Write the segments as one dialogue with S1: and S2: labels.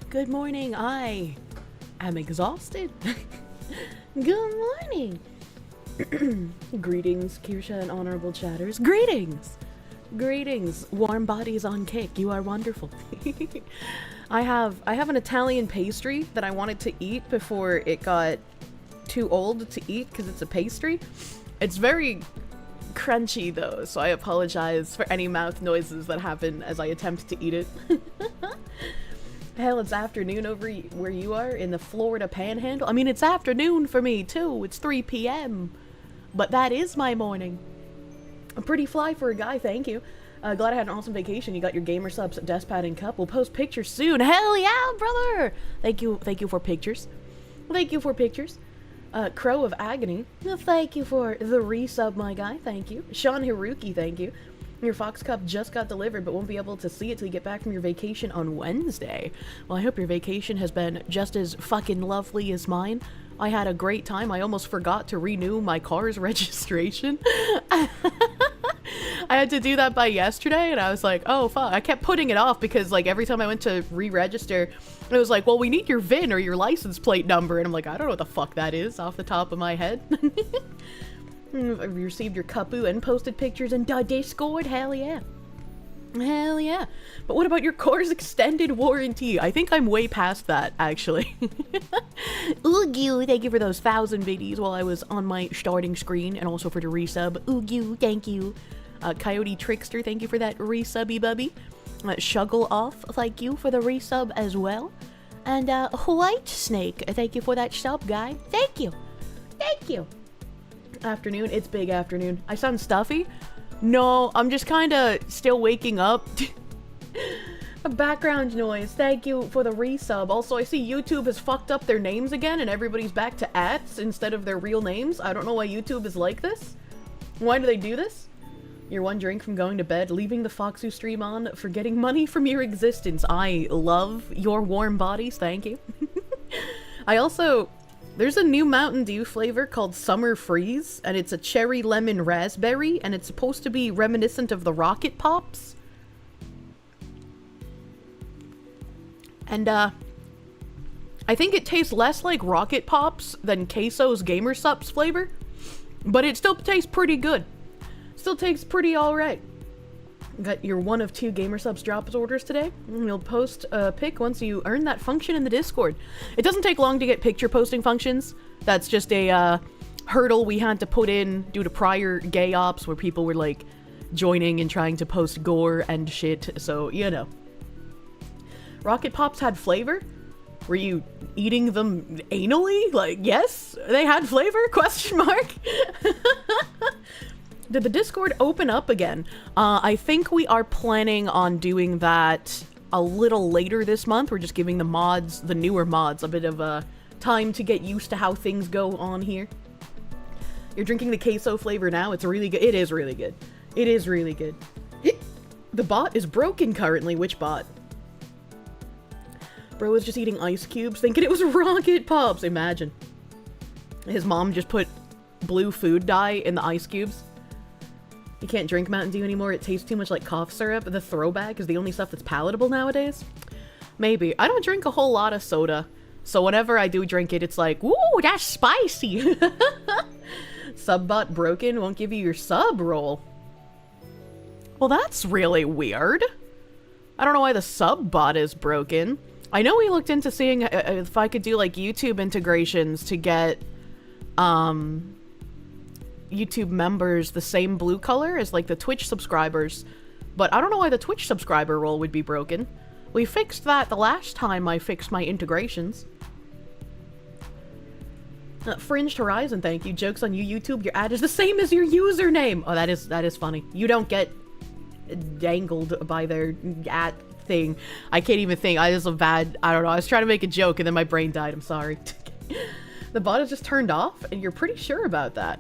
S1: Good morning. I am exhausted. Good morning. Greetings, Kirsche and honorable chatters. Greetings! Greetings, warm bodies on kick. You are wonderful. I have an Italian pastry that I wanted to eat before it got too old to eat because it's a pastry. It's very crunchy though, so I apologize for any mouth noises that happen as I attempt to eat it. Hell, it's afternoon over where you are in the Florida Panhandle. I mean, it's afternoon for me too. It's 3 p.m. But that is my morning. I'm pretty fly for a guy, thank you. Glad I had an awesome vacation. You got your gamer subs, Deskpad and Cup. We'll post pictures soon. Hell yeah, brother! Thank you for pictures. Thank you for pictures. Crow of Agony. Thank you for the resub, my guy. Thank you. Sean Hiruki, thank you. Your Fox Cup just got delivered, but won't be able to see it till you get back from your vacation on Wednesday. Well, I hope your vacation has been just as fucking lovely as mine. I had a great time. I almost forgot to renew my car's registration. I had to do that by yesterday, and I was like, oh, fuck. I kept putting it off because, like, every time I went to re-register, it was like, well, we need your VIN or your license plate number. And I'm like, I don't know what the fuck that is off the top of my head. I've received your Kapu and posted pictures in Discord. Hell yeah. Hell yeah. But what about your car's extended warranty? I think I'm way past that, actually. Ooh, thank you for those 1,000 biddies while I was on my starting screen, and also for the resub. Ooh, thank you. Coyote Trickster, thank you for that resubby bubby. Shuggle Off, thank you for the resub as well. And White Snake, thank you for that sub, guy. Thank you. Thank you. Afternoon, it's big afternoon. I sound stuffy? No, I'm just kind of still waking up. A background noise. Thank you for the resub. Also, I see YouTube has fucked up their names again and everybody's back to ats instead of their real names. I don't know why YouTube is like this. Why do they do this? You're one drink from going to bed, leaving the Foxu stream on, for getting money from your existence. I love your warm bodies. Thank you. I also... There's a new Mountain Dew flavor called Summer Freeze, and it's a cherry lemon raspberry, and it's supposed to be reminiscent of the Rocket Pops. And, I think it tastes less like Rocket Pops than Queso's Gamer Sups flavor, but it still tastes pretty good. Still tastes pretty alright. Got your one of 2 Gamer Subs drops orders today. You'll post a pic once you earn that function in the Discord. It doesn't take long to get picture posting functions. That's just a hurdle we had to put in due to prior gay ops where people were like joining and trying to post gore and shit. So, you know. Rocket Pops had flavor? Were you eating them anally? Like, yes, they had flavor? Question mark. Did the Discord open up again? I think we are planning on doing that a little later this month. We're just giving the mods, the newer mods, a bit of time to get used to how things go on here. You're drinking the queso flavor now? It's really good. It is really good. It is really good. The bot is broken currently. Which bot? Bro was just eating ice cubes thinking it was Rocket Pops. Imagine. His mom just put blue food dye in the ice cubes. You can't drink Mountain Dew anymore, it tastes too much like cough syrup. The throwback is the only stuff that's palatable nowadays. Maybe. I don't drink a whole lot of soda, so whenever I do drink it, it's like, woo, that's spicy! Subbot broken, won't give you your sub roll. Well, that's really weird. I don't know why the sub bot is broken. I know we looked into seeing if I could do, like, YouTube integrations to get, YouTube members the same blue color as like the Twitch subscribers, but I don't know why the Twitch subscriber role would be broken. We fixed that the last time I fixed my integrations. Fringed Horizon, thank you. Jokes on you, YouTube. Your ad is the same as your username. Oh, that is funny. You don't get dangled by their at thing. I can't even think. I don't know. I was trying to make a joke and then my brain died. I'm sorry. The bot is just turned off and you're pretty sure about that.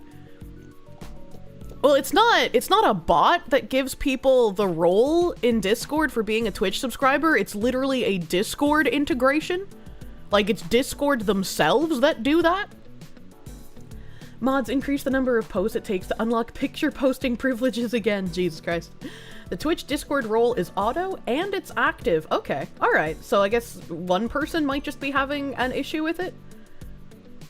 S1: Well, it's not a bot that gives people the role in Discord for being a Twitch subscriber. It's literally a Discord integration. Like, it's Discord themselves that do that. Mods increase the number of posts it takes to unlock picture posting privileges again. Jesus Christ. The Twitch Discord role is auto and it's active. Okay, alright. So I guess one person might just be having an issue with it.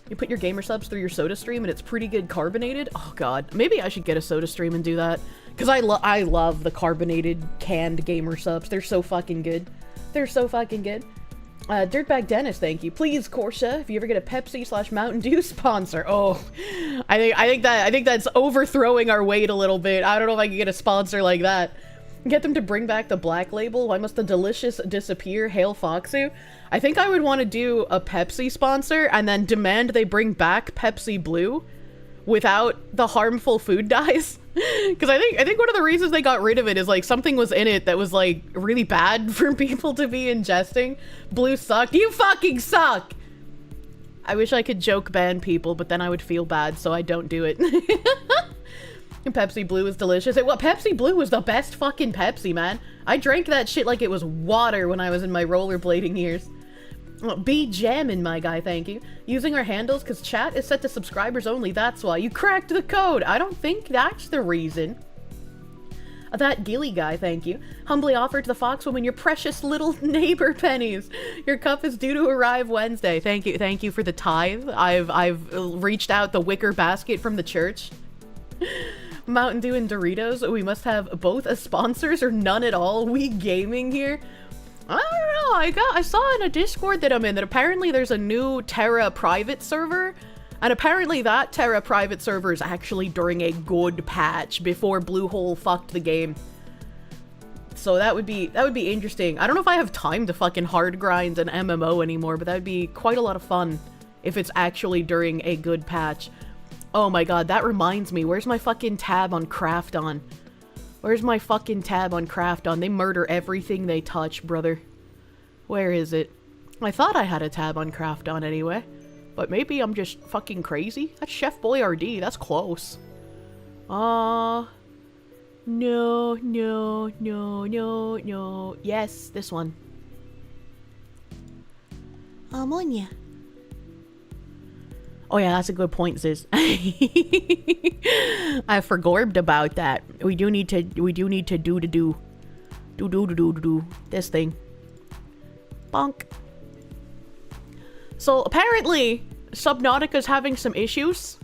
S1: You put your gamer subs through your Soda Stream and it's pretty good carbonated. Oh god, maybe I should get a Soda Stream and do that. Because I love the carbonated canned gamer subs. They're so fucking good. They're so fucking good. Dirtbag Dennis, thank you. Please, Kirsche, if you ever get a Pepsi/Mountain Dew sponsor. Oh, I think that's overthrowing our weight a little bit. I don't know if I can get a sponsor like that. Get them to bring back the black label. Why must the delicious disappear? Hail Foxu. I think I would want to do a Pepsi sponsor and then demand they bring back Pepsi Blue without the harmful food dyes. Because I think one of the reasons they got rid of it is like something was in it that was like really bad for people to be ingesting. Blue sucked. You fucking suck! I wish I could joke ban people, but then I would feel bad, so I don't do it. Pepsi Blue is delicious. Pepsi Blue was the best fucking Pepsi, man. I drank that shit like it was water when I was in my rollerblading years. Be jamming, my guy, thank you. Using our handles because chat is set to subscribers only, that's why. You cracked the code! I don't think that's the reason. That Gilly guy, thank you. Humbly offered to the Foxwoman your precious little neighbor pennies. Your cup is due to arrive Wednesday. Thank you for the tithe. I've reached out the wicker basket from the church. Mountain Dew and Doritos, we must have both as sponsors or none at all. We gaming here. I don't know, I saw in a Discord that I'm in that apparently there's a new Terra private server, and apparently that Terra private server is actually during a good patch before Bluehole fucked the game. So that would be interesting. I don't know if I have time to fucking hard grind an MMO anymore, but that would be quite a lot of fun if it's actually during a good patch. Oh my god, that reminds me, where's my fucking tab on Craft On? Where's my fucking tab on Craft On? They murder everything they touch, brother. Where is it? I thought I had a tab on Craft On anyway. But maybe I'm just fucking crazy? That's Chef Boyardee. That's close. No. Yes, this one. Ammonia. Oh yeah, that's a good point, Ziz. I forgorbed about that. We do need to do this thing. Bonk. So apparently, Subnautica's having some issues.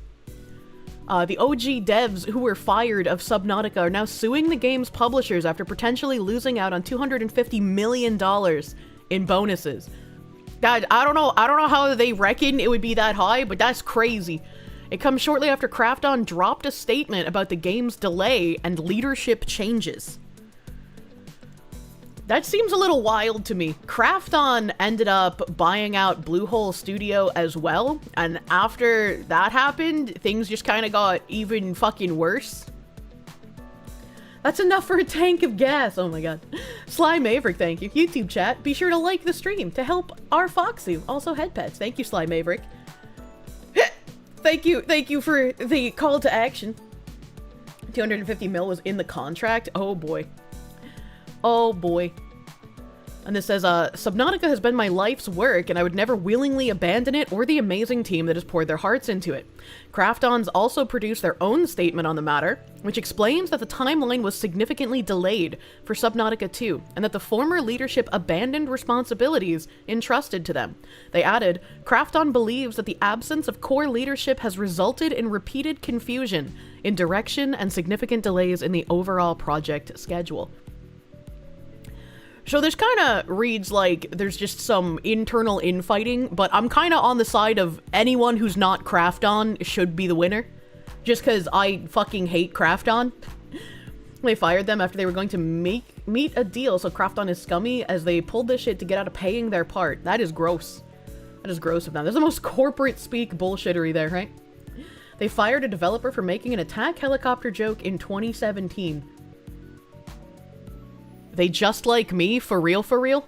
S1: The OG devs who were fired of Subnautica are now suing the game's publishers after potentially losing out on $250 million in bonuses. God, I don't know how they reckon it would be that high, but that's crazy. It comes shortly after Craft On dropped a statement about the game's delay and leadership changes. That seems a little wild to me. Craft On ended up buying out Bluehole Studio as well, and after that happened, things just kind of got even fucking worse. That's enough for a tank of gas. Oh my god. Sly Maverick, thank you. YouTube chat, be sure to like the stream to help our Foxu. Also head pets. Thank you, Sly Maverick. Thank you for the call to action. 250 mil was in the contract. Oh boy. Oh boy. And this says, Subnautica has been my life's work, and I would never willingly abandon it or the amazing team that has poured their hearts into it. Craft-Ons also produced their own statement on the matter, which explains that the timeline was significantly delayed for Subnautica 2, and that the former leadership abandoned responsibilities entrusted to them. They added, Craft-On believes that the absence of core leadership has resulted in repeated confusion in direction and significant delays in the overall project schedule. So this kind of reads like there's just some internal infighting, but I'm kind of on the side of anyone who's not Craft On should be the winner. Just because I fucking hate Craft On. They fired them after they were going to meet a deal, so Craft On is scummy as they pulled this shit to get out of paying their part. That is gross. That is gross of them. There's the most corporate speak bullshittery there, right? They fired a developer for making an attack helicopter joke in 2017. They just like me? For real, for real?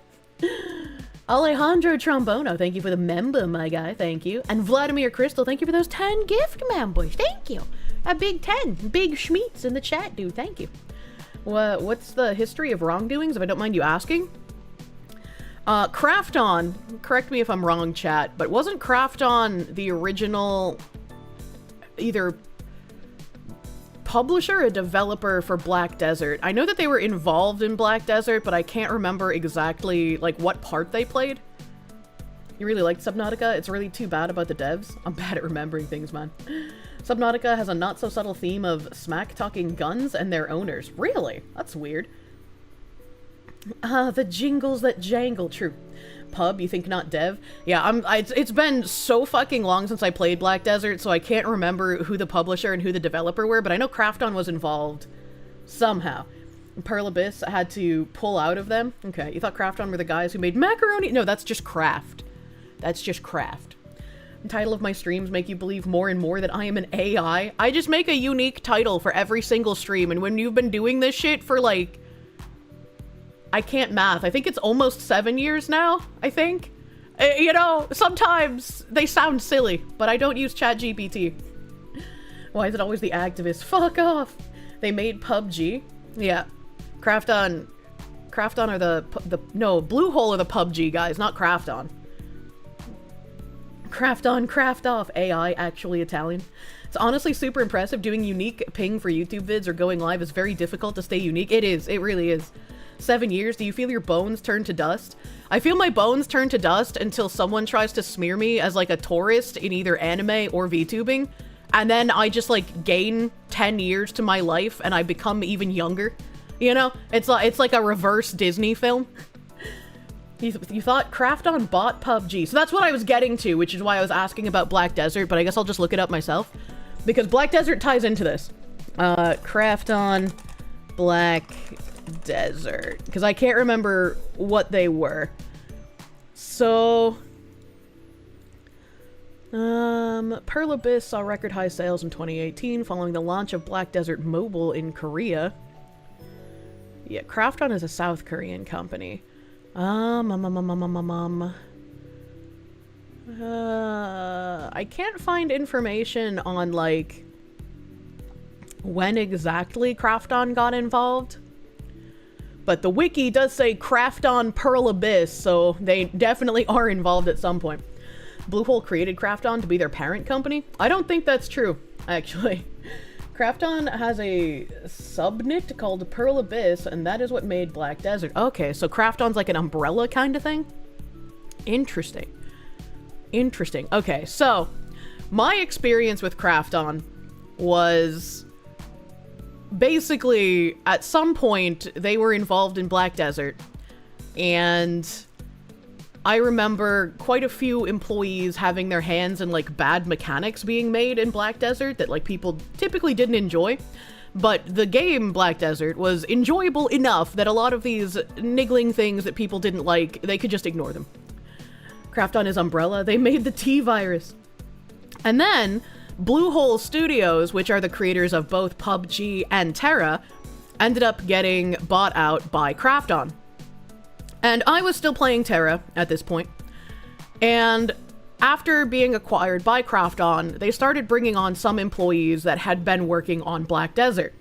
S1: Alejandro Trombono, thank you for the member, my guy. Thank you. And Vladimir Crystal, thank you for those 10 gift members. Thank you. A big 10. Big schmeats in the chat, dude. Thank you. What's the history of wrongdoings, if I don't mind you asking? Craft On, correct me if I'm wrong, chat, but wasn't Craft On the original either publisher, a developer for Black Desert? I know that they were involved in Black Desert, but I can't remember exactly, like, what part they played. You really liked Subnautica? It's really too bad about the devs. I'm bad at remembering things, man. Subnautica has a not-so-subtle theme of smack-talking guns and their owners. Really? That's weird. The jingles that jangle. True. Pub, you think not dev? Yeah, it's been so fucking long since I played Black Desert, so I can't remember who the publisher and who the developer were, but I know Krafton was involved somehow. Pearl Abyss had to pull out of them. Okay, you thought Krafton were the guys who made macaroni? No, that's just Craft. That's just Craft. The title of my streams make you believe more and more that I am an AI. I just make a unique title for every single stream, and when you've been doing this shit for, like, I can't math. I think it's almost 7 years now, I think. You know, sometimes they sound silly, but I don't use ChatGPT. Why is it always the activists? Fuck off! They made PUBG. Yeah. Krafton are no, Bluehole are the PUBG guys, not Krafton. Krafton, craft off. AI, actually Italian. It's honestly super impressive. Doing unique ping for YouTube vids or going live is very difficult to stay unique. It is. It really is. 7 years, do you feel your bones turn to dust? I feel my bones turn to dust until someone tries to smear me as, like, a tourist in either anime or VTubing, and then I just, like, gain 10 years to my life and I become even younger. You know? It's like a reverse Disney film. You thought Krafton bought PUBG. So that's what I was getting to, which is why I was asking about Black Desert, but I guess I'll just look it up myself. Because Black Desert ties into this. Krafton, Black Desert, because I can't remember what they were. So Pearl Abyss saw record high sales in 2018 following the launch of Black Desert Mobile in Korea. Yeah, Krafton is a South Korean company. I can't find information on, like, when exactly Krafton got involved. But the wiki does say Krafton Pearl Abyss, so they definitely are involved at some point. Bluehole created Krafton to be their parent company? I don't think that's true, actually. Krafton has a subnet called Pearl Abyss, and that is what made Black Desert. Okay, so Krafton's like an umbrella kind of thing? Interesting. Interesting. Okay, so my experience with Krafton was basically, at some point, they were involved in Black Desert, and I remember quite a few employees having their hands in, like, bad mechanics being made in Black Desert that, like, people typically didn't enjoy. But the game Black Desert was enjoyable enough that a lot of these niggling things that people didn't like, they could just ignore them. Krafton is Umbrella. They made the T-Virus. And then Bluehole Studios, which are the creators of both PUBG and Terra, ended up getting bought out by Krafton. And I was still playing Terra at this point. And after being acquired by Krafton, they started bringing on some employees that had been working on Black Desert.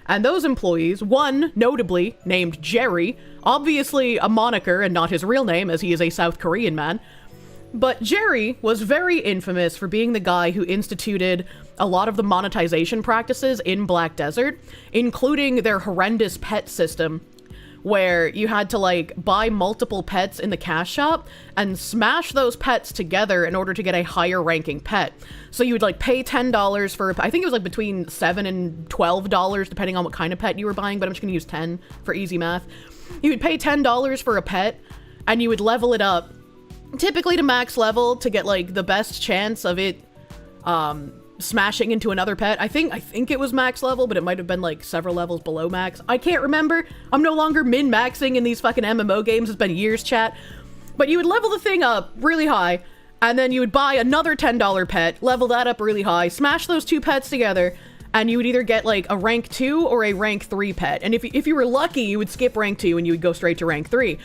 S1: And those employees, one notably named Jerry, obviously a moniker and not his real name as he is a South Korean man, but Jerry was very infamous for being the guy who instituted a lot of the monetization practices in Black Desert, including their horrendous pet system, where you had to, like, buy multiple pets in the cash shop and smash those pets together in order to get a higher ranking pet. So you would, like, pay $10 for, I think it was, like, between $7 and $12, depending on what kind of pet you were buying, but I'm just gonna use 10 for easy math. You would pay $10 for a pet, and you would level it up, typically to max level, to get, like, the best chance of it, smashing into another pet. I think it was max level, but it might have been, like, several levels below max. I can't remember. I'm no longer min-maxing in these fucking MMO games. It's been years, chat. But you would level the thing up really high, and then you would buy another $10 pet, level that up really high, smash those two pets together, and you would either get, like, a rank 2 or a rank 3 pet. And if you were lucky, you would skip rank 2 and you would go straight to rank 3.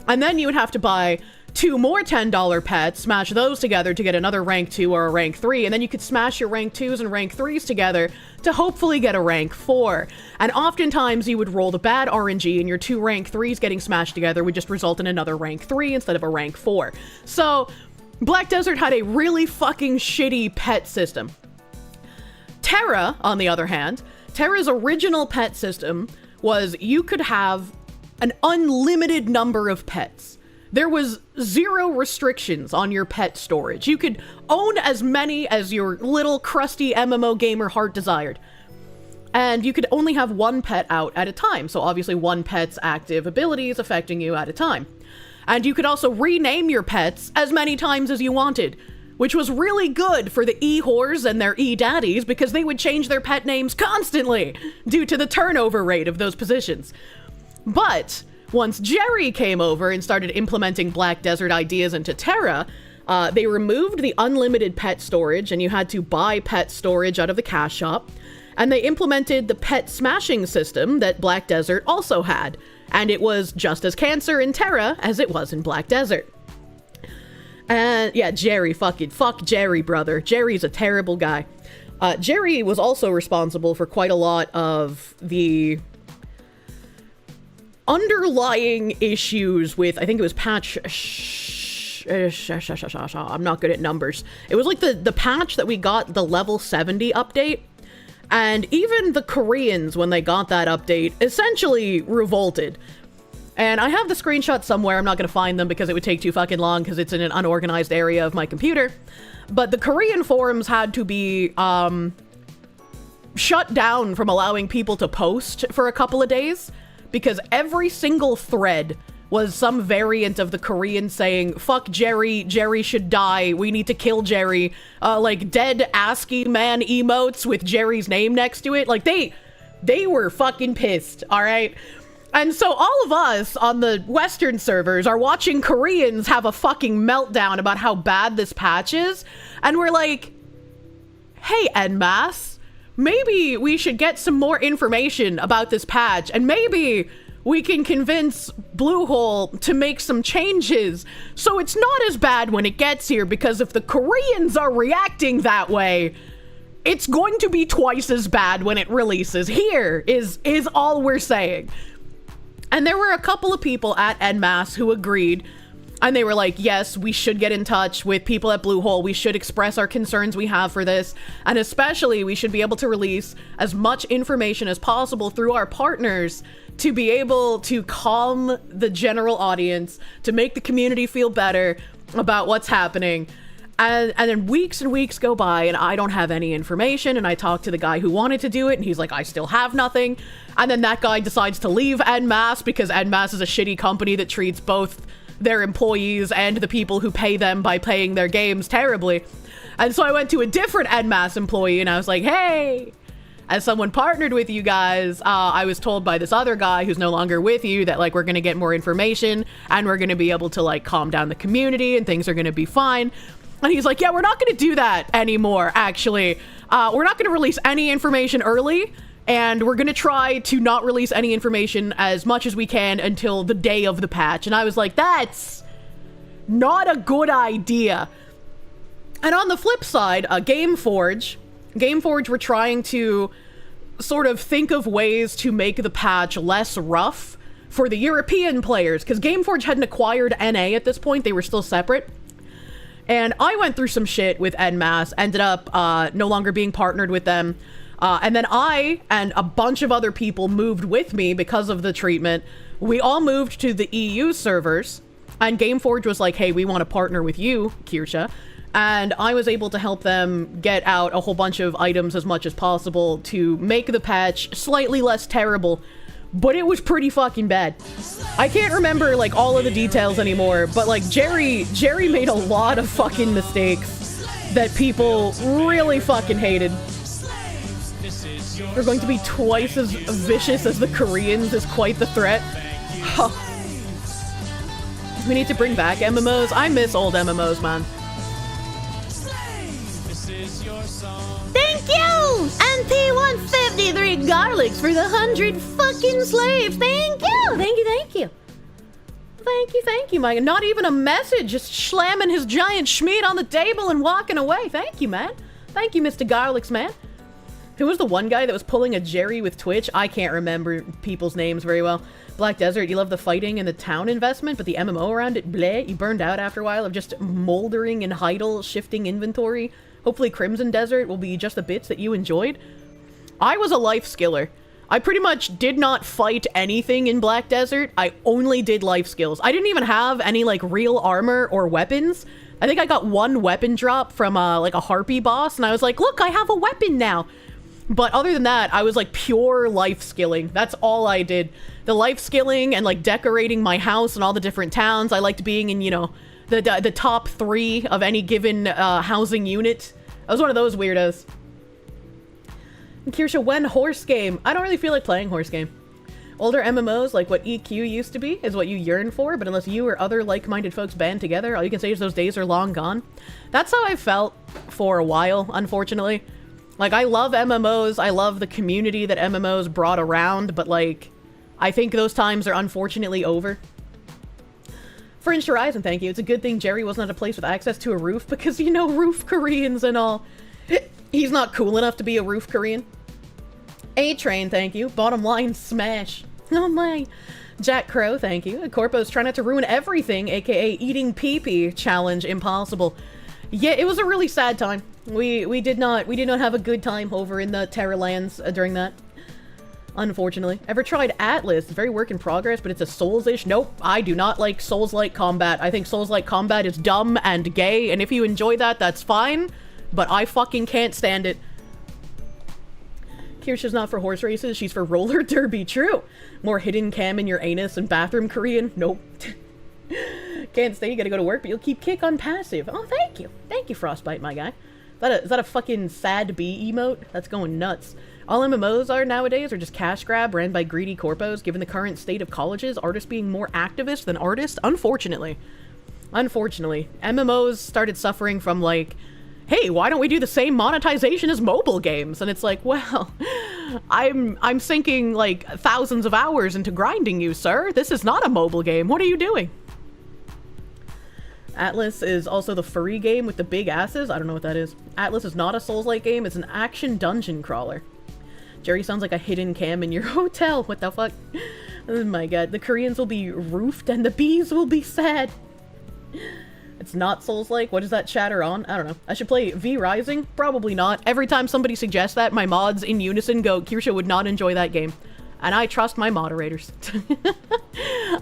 S1: And then you would have to buy 2 more $10 pets, smash those together to get another rank 2 or a rank 3, and then you could smash your rank 2s and rank 3s together to hopefully get a rank 4. And oftentimes you would roll the bad RNG, and your 2 rank 3s getting smashed together would just result in another rank 3 instead of a rank 4. So Black Desert had a really fucking shitty pet system. Terra, on the other hand, Terra's original pet system was you could have an unlimited number of pets. There was 0 restrictions on your pet storage. You could own as many as your little crusty MMO gamer heart desired. And you could only have 1 pet out at a time. So obviously 1 pet's active abilities affecting you at a time. And you could also rename your pets as many times as you wanted, which was really good for the e-whores and their e-daddies because they would change their pet names constantly due to the turnover rate of those positions. But once Jerry came over and started implementing Black Desert ideas into Terra, they removed the unlimited pet storage and you had to buy pet storage out of the cash shop. And they implemented the pet smashing system that Black Desert also had. And it was just as cancer in Terra as it was in Black Desert. And yeah, Jerry, fuck Jerry, brother. Jerry's a terrible guy. Jerry was also responsible for quite a lot of the underlying issues with, I think it was patch... I'm not good at numbers. It was like the patch that we got, the level 70 update. And even the Koreans, when they got that update, essentially revolted. And I have the screenshot somewhere. I'm not going to find them because it would take too fucking long because it's in an unorganized area of my computer. But the Korean forums had to be shut down from allowing people to post for a couple of days because every single thread was some variant of the Korean saying, fuck Jerry, Jerry should die, we need to kill Jerry, like dead ASCII man emotes with Jerry's name next to it. Like, they were fucking pissed, alright? And so all of us on the Western servers are watching Koreans have a fucking meltdown about how bad this patch is, and we're like, hey, en masse, maybe we should get some more information about this patch, and maybe we can convince Bluehole to make some changes so it's not as bad when it gets here, because if the Koreans are reacting that way, it's going to be twice as bad when it releases here, is all we're saying. And there were a couple of people at en masse who agreed, and they were like, yes, we should get in touch with people at Bluehole, we should express our concerns we have for this, and especially we should be able to release as much information as possible through our partners to be able to calm the general audience, to make the community feel better about what's happening. And then weeks and weeks go by and I don't have any information, and I talk to the guy who wanted to do it and he's like, I still have nothing. And then that guy decides to leave en masse because en masse is a shitty company that treats both their employees and the people who pay them by playing their games terribly. And so I went to a different en masse employee and I was like, hey, as someone partnered with you guys, I was told by this other guy who's no longer with you that, like, we're gonna get more information and we're gonna be able to, like, calm down the community and things are gonna be fine. And he's like, yeah, we're not gonna do that anymore, actually. We're not gonna release any information early, and we're gonna try to not release any information as much as we can until the day of the patch. And I was like, that's not a good idea. And on the flip side, Gameforge were trying to sort of think of ways to make the patch less rough for the European players, because Gameforge hadn't acquired NA at this point, they were still separate. And I went through some shit with en masse, ended up no longer being partnered with them. And then I and a bunch of other people moved with me because of the treatment. We all moved to the EU servers, and Gameforge was like, hey, we want to partner with you, Kirsche. And I was able to help them get out a whole bunch of items as much as possible to make the patch slightly less terrible, but it was pretty fucking bad. I can't remember, like, all of the details anymore, but, like, Jerry made a lot of fucking mistakes that people really fucking hated. We're going to be twice as vicious as the Koreans is quite the threat. Huh. We need to bring back MMOs. I miss old MMOs, man. Thank you! NT153 Garlics for the 100 fucking slaves. Thank you! Thank you, thank you. Thank you, Mike. Not even a message, just slamming his giant schmeat on the table and walking away. Thank you, man. Thank you, Mr. Garlics, man. Who was the one guy that was pulling a Jerry with Twitch? I can't remember people's names very well. Black Desert, you love the fighting and the town investment, but the MMO around it, bleh, you burned out after a while of just moldering and idle shifting inventory. Hopefully Crimson Desert will be just the bits that you enjoyed. I was a life skiller. I pretty much did not fight anything in Black Desert. I only did life skills. I didn't even have any, like, real armor or weapons. I think I got one weapon drop from, like, a harpy boss, and I was like, look, I have a weapon now! But other than that, I was, like, pure life skilling. That's all I did. The life skilling and, like, decorating my house in all the different towns. I liked being in, you know, the top 3 of any given, housing unit. I was one of those weirdos. Kirsche, when horse game? I don't really feel like playing horse game. Older MMOs, like what EQ used to be, is what you yearn for, but unless you or other like-minded folks band together, all you can say is those days are long gone. That's how I felt for a while, unfortunately. Like, I love MMOs, I love the community that MMOs brought around, but, like, I think those times are unfortunately over. Fringe Horizon, thank you. It's a good thing Jerry wasn't at a place with access to a roof, because, you know, roof Koreans and all. He's not cool enough to be a roof Korean. A-Train, thank you. Bottom line, smash. Oh my. Jack Crow, thank you. Corpo's trying not to ruin everything, aka eating pee-pee challenge impossible. Yeah, it was a really sad time. We did not have a good time over in the Terralands during that. Unfortunately. Ever tried Atlas? It's very work in progress, but it's a Souls-ish. Nope, I do not like Souls-like combat. I think Souls-like combat is dumb and gay, and if you enjoy that, that's fine. But I fucking can't stand it. Kirsche's not for horse races, she's for roller derby. True. More hidden cam in your anus and bathroom Korean? Nope. Can't stay, you gotta go to work, but you'll keep kick on passive. Oh, thank you. Thank you, Frostbite, my guy. Is that a fucking sad bee emote? That's going nuts. All MMOs are nowadays are just cash grab ran by greedy corpos, given the current state of colleges, artists being more activist than artists, unfortunately. Unfortunately. MMOs started suffering from, like, hey, why don't we do the same monetization as mobile games? And it's like, well, I'm sinking, like, thousands of hours into grinding you, sir. This is not a mobile game. What are you doing? Atlas is also the furry game with the big asses. I don't know what that is. Atlas is not a Souls-like game. It's an action dungeon crawler. Jerry sounds like a hidden cam in your hotel. What the fuck? Oh my god. The Koreans will be roofed and the bees will be sad. It's not Souls-like? What is that chatter on? I don't know. I should play V Rising? Probably not. Every time somebody suggests that, my mods in unison go, Kirsche would not enjoy that game. And I trust my moderators.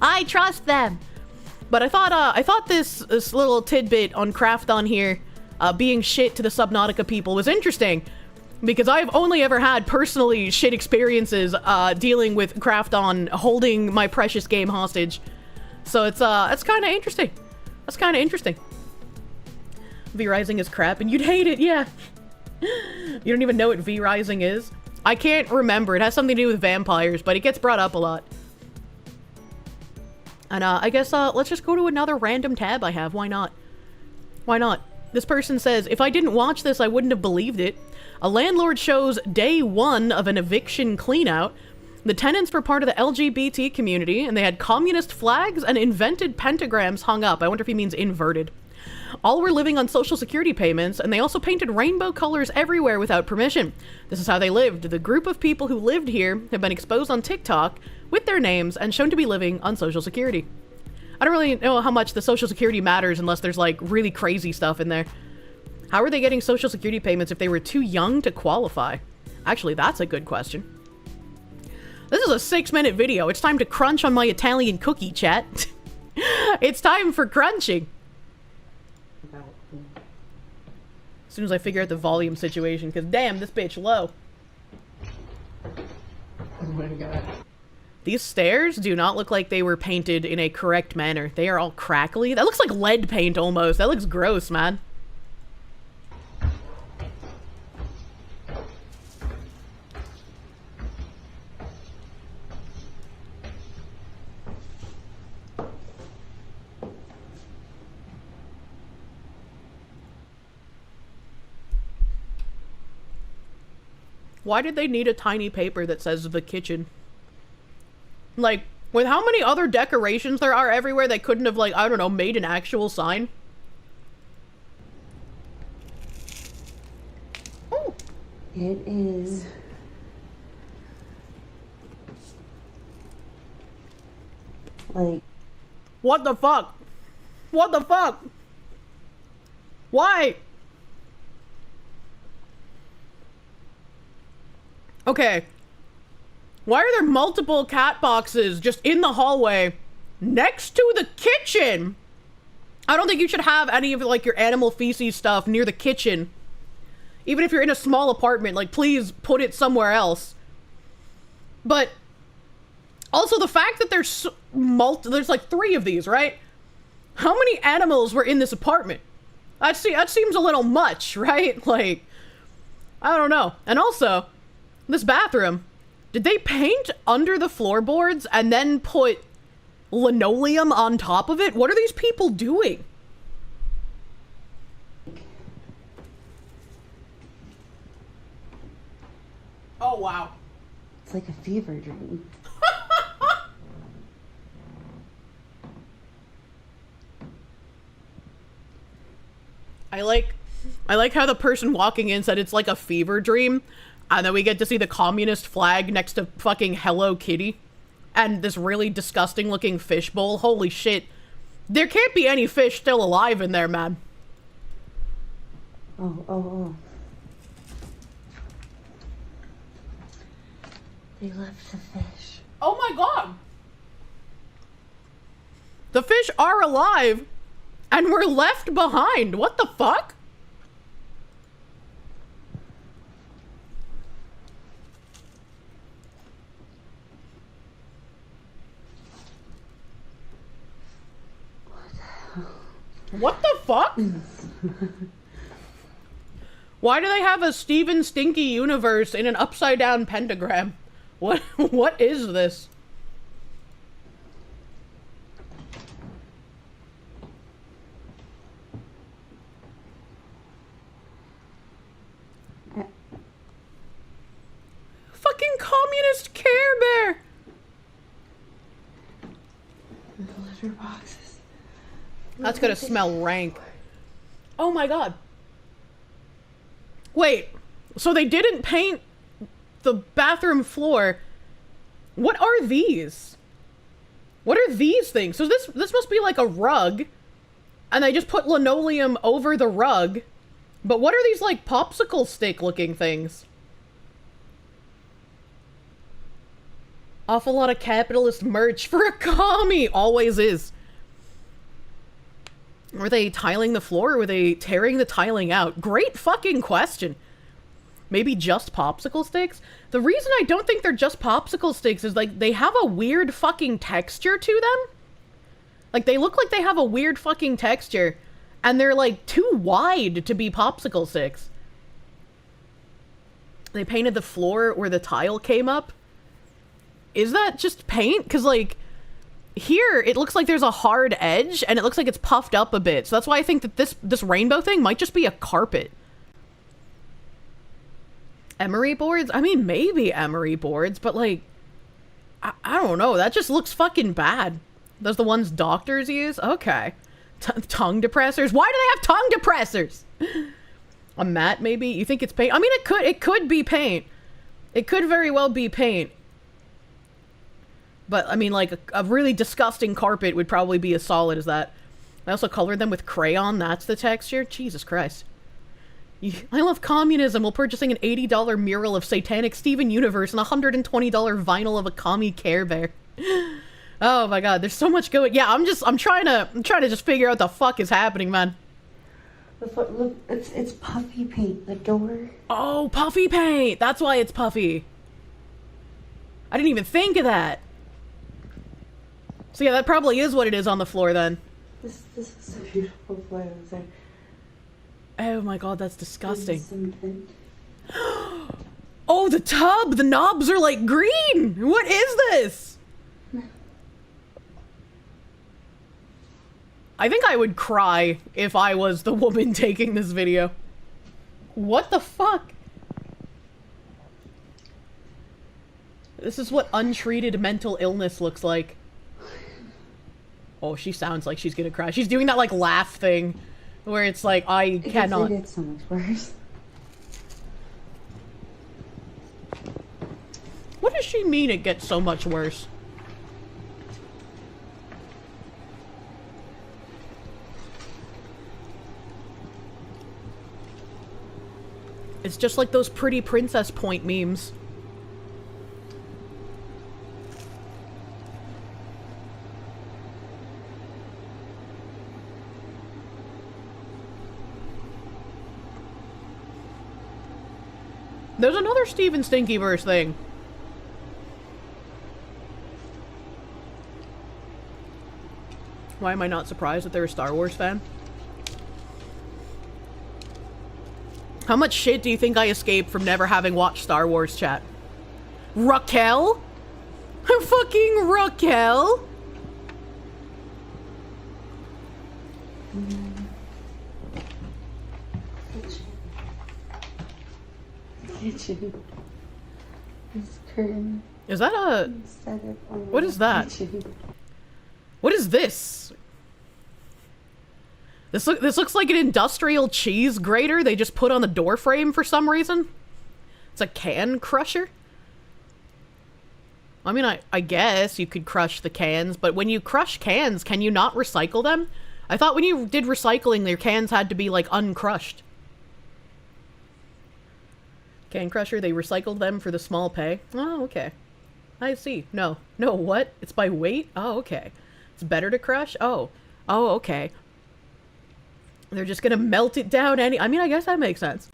S1: I trust them! But I thought this little tidbit on Craft on here, being shit to the Subnautica people was interesting. Because I've only ever had personally shit experiences, dealing with Craft on holding my precious game hostage. So it's kinda interesting. That's kind of interesting. V-Rising is crap, and you'd hate it, yeah. You don't even know what V-Rising is? I can't remember. It has something to do with vampires, but it gets brought up a lot. And, I guess, let's just go to another random tab I have. Why not? Why not? This person says, if I didn't watch this, I wouldn't have believed it. A landlord shows day 1 of an eviction cleanout. The tenants were part of the LGBT community, and they had communist flags and invented pentagrams hung up. I wonder if he means inverted. All were living on social security payments, and they also painted rainbow colors everywhere without permission. This is how they lived. The group of people who lived here have been exposed on TikTok with their names and shown to be living on social security. I don't really know how much the social security matters unless there's, like, really crazy stuff in there. How are they getting social security payments if they were too young to qualify? Actually, that's a good question. This is a 6-minute video. It's time to crunch on my Italian cookie, chat. It's time for crunching. As soon as I figure out the volume situation, because damn, this bitch low.
S2: Oh my god.
S1: These stairs do not look like they were painted in a correct manner. They are all crackly. That looks like lead paint almost. That looks gross, man. Why did they need a tiny paper that says the kitchen? Like, with how many other decorations there are everywhere, they couldn't have, like, I don't know, made an actual sign? Oh.
S2: It is. Like.
S1: What the fuck? What the fuck? Why? Okay. Why are there multiple cat boxes just in the hallway next to the kitchen? I don't think you should have any of, like, your animal feces stuff near the kitchen. Even if you're in a small apartment, like, please put it somewhere else. But also the fact that there's like 3 of these, right? How many animals were in this apartment? That seems a little much, right? Like, I don't know. And also, this bathroom, did they paint under the floorboards and then put linoleum on top of it? What are these people doing? Oh, wow.
S2: It's like a fever dream.
S1: I like how the person walking in said it's like a fever dream, and then we get to see the communist flag next to fucking Hello Kitty, and this really disgusting looking fish bowl. Holy shit. There can't be any fish still alive in there, man.
S2: Oh. They left the fish.
S1: Oh my god. The fish are alive, and we're left behind. What the fuck? What the fuck? Why do they have a Steven Stinky universe in an upside down pentagram? What is this? Fucking communist Care Bear!
S2: The litter boxes.
S1: That's gonna smell rank. Oh my god. Wait, so they didn't paint the bathroom floor. What are these? What are these things? So this must be like a rug, and they just put linoleum over the rug. But what are these, like, popsicle stick looking things? Awful lot of capitalist merch for a commie. Always is. Were they tiling the floor, or were they tearing the tiling out? Great fucking question. Maybe just popsicle sticks? The reason I don't think they're just popsicle sticks is, like, they have a weird fucking texture to them. Like, they look like they have a weird fucking texture, and they're, like, too wide to be popsicle sticks. They painted the floor where the tile came up. Is that just paint? Because, like, here, it looks like there's a hard edge, and it looks like it's puffed up a bit. So that's why I think that this rainbow thing might just be a carpet. Emery boards? I mean, maybe emery boards, but, like, I don't know. That just looks fucking bad. Those the ones doctors use? Okay. Tongue depressors? Why do they have tongue depressors? A mat, maybe? You think it's paint? I mean, it could be paint. It could very well be paint. But, I mean, like, a really disgusting carpet would probably be as solid as that. I also colored them with crayon. That's the texture? Jesus Christ. I love communism while purchasing an $80 mural of Satanic Steven Universe and a $120 vinyl of a commie Care Bear. Oh my god, there's so much going. Yeah, I'm trying to just figure out what the fuck is happening, man.
S2: Look, it's puffy paint. The door.
S1: Oh, puffy paint. That's why it's puffy. I didn't even think of that. So yeah, that probably is what it is on the floor then.
S2: This is a beautiful floor.
S1: Oh my god, that's disgusting. Oh, the tub! The knobs are like green! What is this? I think I would cry if I was the woman taking this video. What the fuck? This is what untreated mental illness looks like. Oh, she sounds like she's gonna cry. She's doing that, like, laugh thing. Where it's like, I cannot.
S2: It gets so much worse.
S1: What does she mean it gets so much worse? It's just like those pretty princess point memes. There's another Steven Stinkyverse thing. Why am I not surprised that they're a Star Wars fan? How much shit do you think I escaped from never having watched Star Wars, chat? Raquel? Fucking Raquel?
S2: Kitchen. This curtain.
S1: Is that a...
S2: Set it on
S1: What is that?
S2: kitchen.
S1: What is this? This looks like an industrial cheese grater they just put on the door frame for some reason. It's a can crusher. I mean, I guess you could crush the cans, but when you crush cans, can you not recycle them? I thought when you did recycling, your cans had to be, like, uncrushed. Can crusher, they recycled them for the small pay. Oh, okay. I see. No, what? It's by weight? Oh, okay. It's better to crush? Oh, okay. They're just gonna melt it down I mean, I guess that makes sense.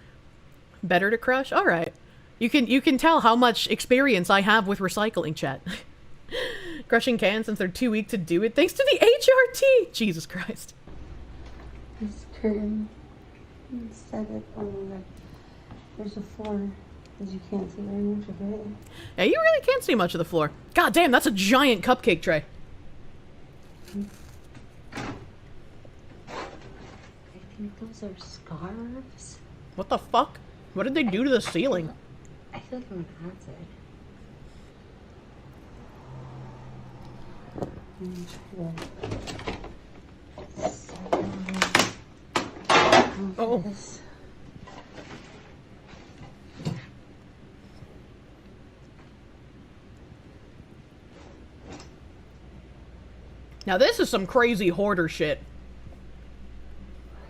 S1: Better to crush? Alright. You can tell how much experience I have with recycling, chat. Crushing cans since they're too weak to do it, thanks to the HRT! Jesus Christ.
S2: This curtain. Set it on the... There's a floor, because you can't see very much of it.
S1: Yeah, you really can't see much of the floor. God damn, that's a giant cupcake tray.
S2: I think those are scarves.
S1: What the fuck? What did they do to the ceiling?
S2: I feel like I'm on acid.
S1: Oh. Now this is some crazy hoarder shit.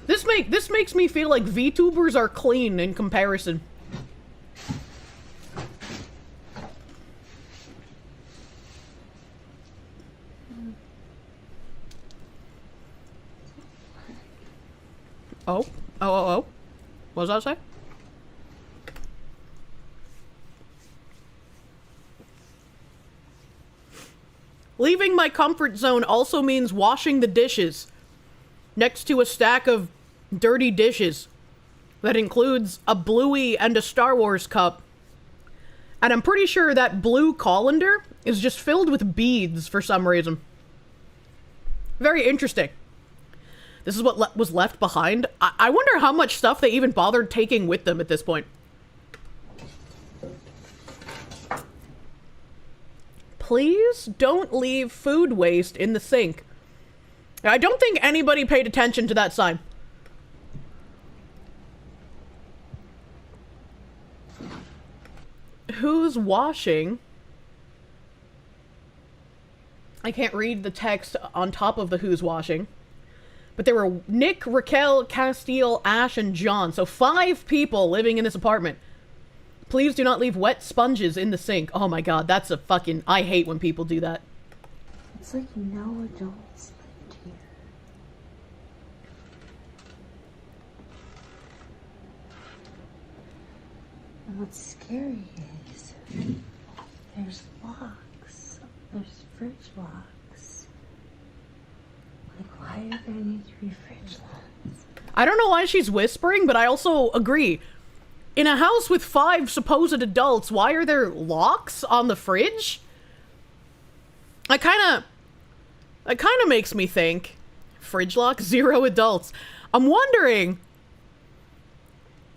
S1: This makes me feel like VTubers are clean in comparison. Oh. What does that say? Leaving my comfort zone also means washing the dishes next to a stack of dirty dishes that includes a Bluey and a Star Wars cup. And I'm pretty sure that blue colander is just filled with beads for some reason. Very interesting. This is what was left behind. I wonder how much stuff they even bothered taking with them at this point. Please don't leave food waste in the sink. I don't think anybody paid attention to that sign. Who's washing? I can't read the text on top of the who's washing. But there were Nick, Raquel, Castile, Ash, and John. So 5 people living in this apartment. Please do not leave wet sponges in the sink. Oh my god, that's a fucking... I hate when people do that.
S2: It's like no adults lived here. And what's scary is there's locks. There's fridge locks. Like, why do there need to be fridge locks?
S1: I don't know why she's whispering, but I also agree. In a house with 5 supposed adults, why are there locks on the fridge? That kind of makes me think. Fridge lock, 0 adults. I'm wondering...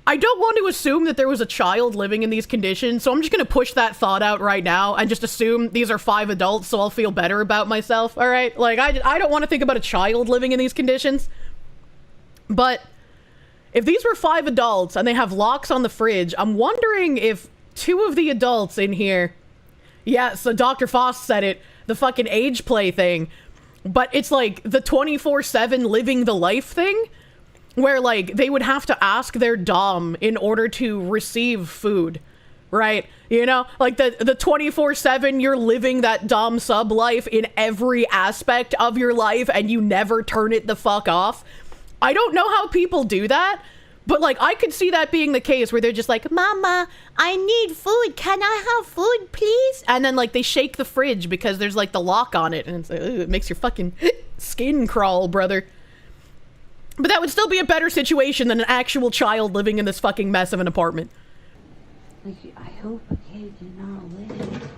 S1: I don't want to assume that there was a child living in these conditions, so I'm just gonna push that thought out right now and just assume these are 5 adults so I'll feel better about myself, alright? Like, I don't want to think about a child living in these conditions. But... if these were 5 adults and they have locks on the fridge, I'm wondering if 2 of the adults in here... Yeah, so Dr. Foss said it, the fucking age play thing. But it's like the 24/7 living the life thing, where like they would have to ask their dom in order to receive food, right? You know, like the 24/7 you're living that dom sub life in every aspect of your life and you never turn it the fuck off. I don't know how people do that, But, like, I could see that being the case where they're just like, Mama, I need food. Can I have food, please? And then, like, they shake the fridge because there's, like, the lock on it. And it's like, ooh, it makes your fucking skin crawl, brother. But that would still be a better situation than an actual child living in this fucking mess of an apartment.
S2: Like, I hope a kid did not live.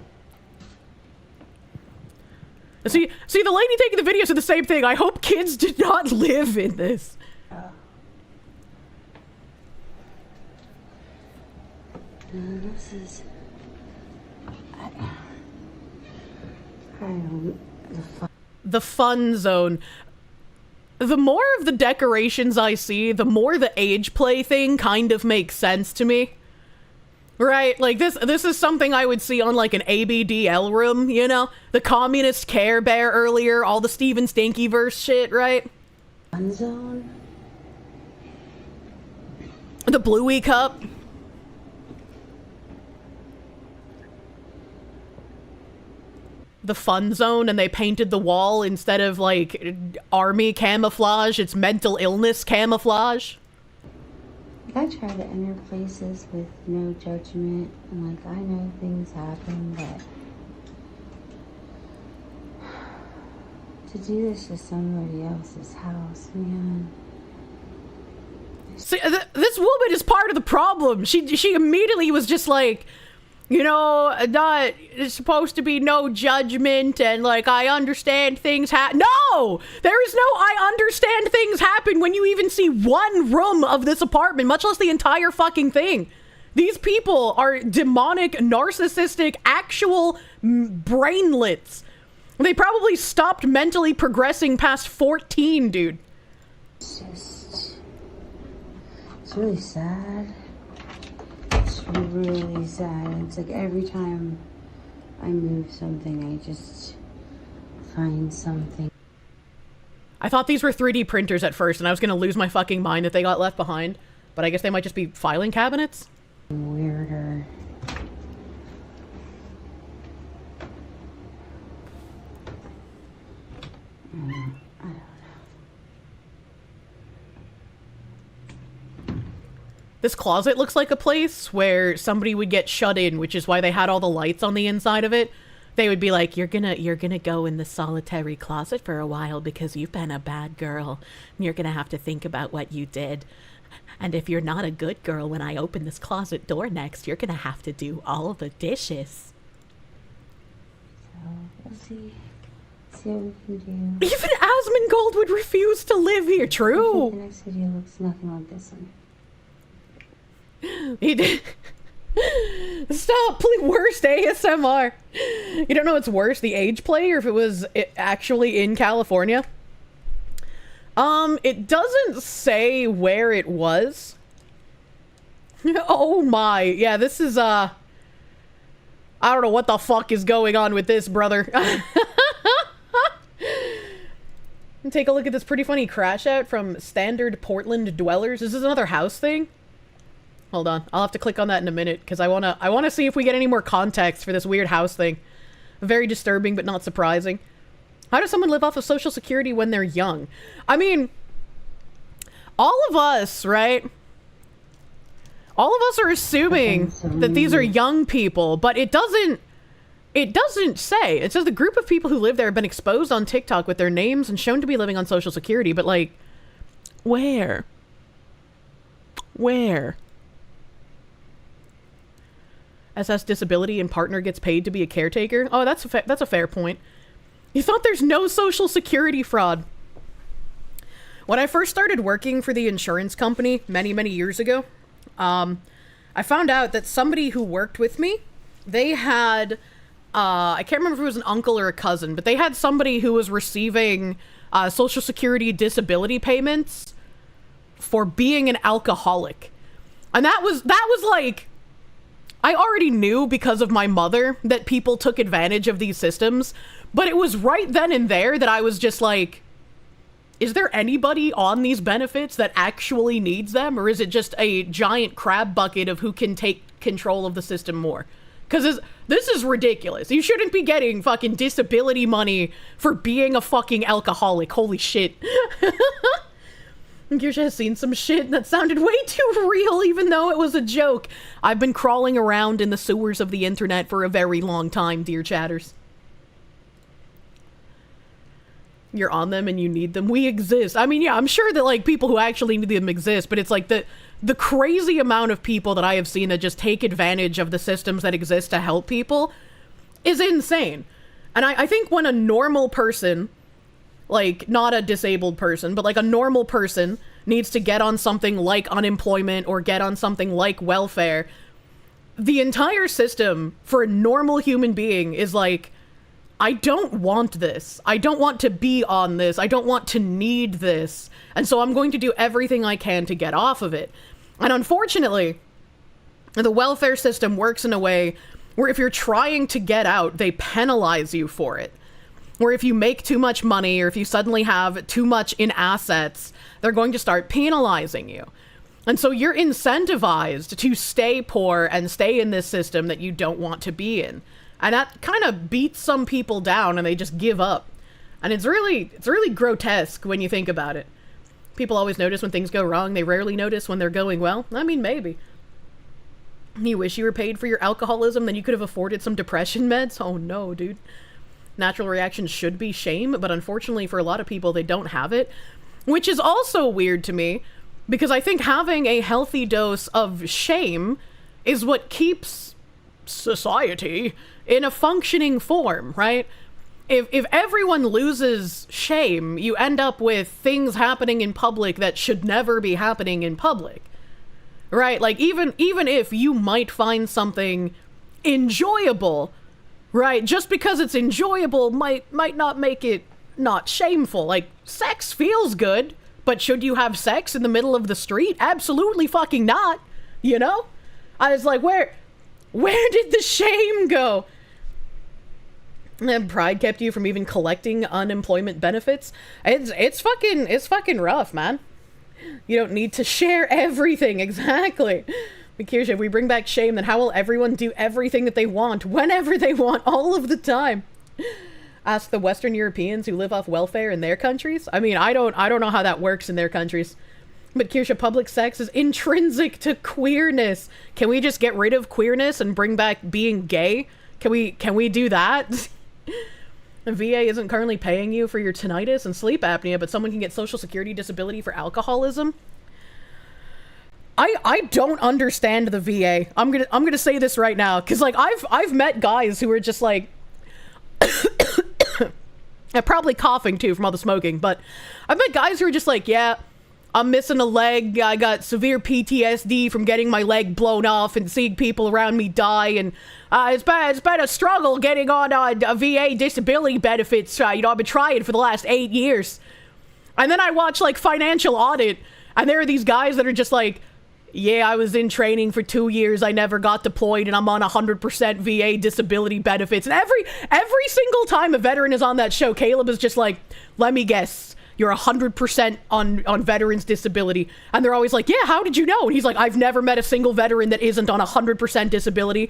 S1: See, the lady taking the video said the same thing. I hope kids did not live in this.
S2: This is... I don't...
S1: The fun zone. The more of the decorations I see, the more the age play thing kind of makes sense to me. Right? Like, this is something I would see on, like, an ABDL room, you know? The Communist Care Bear earlier, all the Steven Stinkyverse shit, right?
S2: Fun zone?
S1: The Bluey Cup. The fun zone, and they painted the wall instead of, like, army camouflage, it's mental illness camouflage.
S2: I try to enter places with no judgment, and, like, I know things happen, but to do this to somebody else's house, man.
S1: See, this woman is part of the problem. She immediately was just like, you know, not it's supposed to be no judgment, and, like, I understand things No! There is no I understand things happen when you even see one room of this apartment, much less the entire fucking thing. These people are demonic, narcissistic, actual brainlets. They probably stopped mentally progressing past 14, dude.
S2: It's really sad. It's really sad. It's like every time I move something, I just find something.
S1: I thought these were 3D printers at first, and I was gonna lose my fucking mind that they got left behind. But I guess they might just be filing cabinets?
S2: Weirder. I don't know.
S1: This closet looks like a place where somebody would get shut in, which is why they had all the lights on the inside of it. They would be like, you're gonna go in the solitary closet for a while because you've been a bad girl. And you're gonna have to think about what you did. And if you're not a good girl, when I open this closet door next, you're gonna have to do all the dishes.
S2: So, we'll see what we can do.
S1: Even Asmongold would refuse to live here, true.
S2: The next video looks nothing like this one.
S1: He did. Stop, please. Worst ASMR. You don't know what's worse, the age play, or if it was actually in California? It doesn't say where it was. Oh my. Yeah, this is, I don't know what the fuck is going on with this, brother. Take a look at this pretty funny crash out from Standard Portland Dwellers. Is this another house thing? Hold on, I'll have to click on that in a minute, because I wanna see if we get any more context for this weird house thing. Very disturbing, but not surprising. How does someone live off of Social Security when they're young? I mean, all of us, right? All of us are assuming that these are young people, but it doesn't say. It says the group of people who live there have been exposed on TikTok with their names and shown to be living on Social Security, but, like, where? Where? SS disability and partner gets paid to be a caretaker? Oh, that's a fair point. You thought there's no Social Security fraud. When I first started working for the insurance company many, many years ago, I found out that somebody who worked with me, they had, I can't remember if it was an uncle or a cousin, but they had somebody who was receiving Social Security disability payments for being an alcoholic. And that was like, I already knew because of my mother that people took advantage of these systems, but it was right then and there that I was just like, is there anybody on these benefits that actually needs them, or is it just a giant crab bucket of who can take control of the system more? Because this is ridiculous. You shouldn't be getting fucking disability money for being a fucking alcoholic. Holy shit. Kirsche has seen some shit that sounded way too real, even though it was a joke. I've been crawling around in the sewers of the internet for a very long time, dear chatters. You're on them and you need them. We exist. I mean, yeah, I'm sure that, like, people who actually need them exist, but it's like the crazy amount of people that I have seen that just take advantage of the systems that exist to help people is insane. And I think when a normal person, like, not a disabled person, but like a normal person needs to get on something like unemployment or get on something like welfare, the entire system for a normal human being is like, I don't want this. I don't want to be on this. I don't want to need this. And so I'm going to do everything I can to get off of it. And unfortunately, the welfare system works in a way where if you're trying to get out, they penalize you for it. Where if you make too much money or if you suddenly have too much in assets, they're going to start penalizing you. And so you're incentivized to stay poor and stay in this system that you don't want to be in. And that kind of beats some people down and they just give up. And it's really grotesque when you think about it. People always notice when things go wrong. They rarely notice when they're going well. I mean, maybe. You wish you were paid for your alcoholism, then you could have afforded some depression meds? Oh no, dude. Natural reaction should be shame, but unfortunately for a lot of people, they don't have it. Which is also weird to me, because I think having a healthy dose of shame is what keeps society in a functioning form, right? If everyone loses shame, you end up with things happening in public that should never be happening in public. Right? Like, even if you might find something enjoyable, right? Just because it's enjoyable might not make it not shameful. Like, sex feels good, but should you have sex in the middle of the street? Absolutely fucking not. You know? I was like, where did the shame go? And pride kept you from even collecting unemployment benefits. It's fucking rough, man. You don't need to share everything, exactly. But Kirsche, if we bring back shame, then how will everyone do everything that they want, whenever they want, all of the time? Ask the Western Europeans who live off welfare in their countries. I mean, I don't know how that works in their countries. But Kirsche, public sex is intrinsic to queerness. Can we just get rid of queerness and bring back being gay? Can we do that? The VA isn't currently paying you for your tinnitus and sleep apnea, but someone can get Social Security disability for alcoholism. I don't understand the VA. I'm gonna say this right now, because like I've met guys who are just like I'm probably coughing too from all the smoking, but I've met guys who are just like, yeah, I'm missing a leg. I got severe PTSD from getting my leg blown off and seeing people around me die. And it's been a struggle getting on a VA disability benefits. I've been trying for the last 8 years. And then I watch like Financial Audit, and there are these guys that are just like, yeah, I was in training for 2 years. I never got deployed, and I'm on 100% VA disability benefits. And every single time a veteran is on that show, Caleb is just like, let me guess. You're 100% on veterans disability. And they're always like, yeah, how did you know? And he's like, I've never met a single veteran that isn't on 100% disability.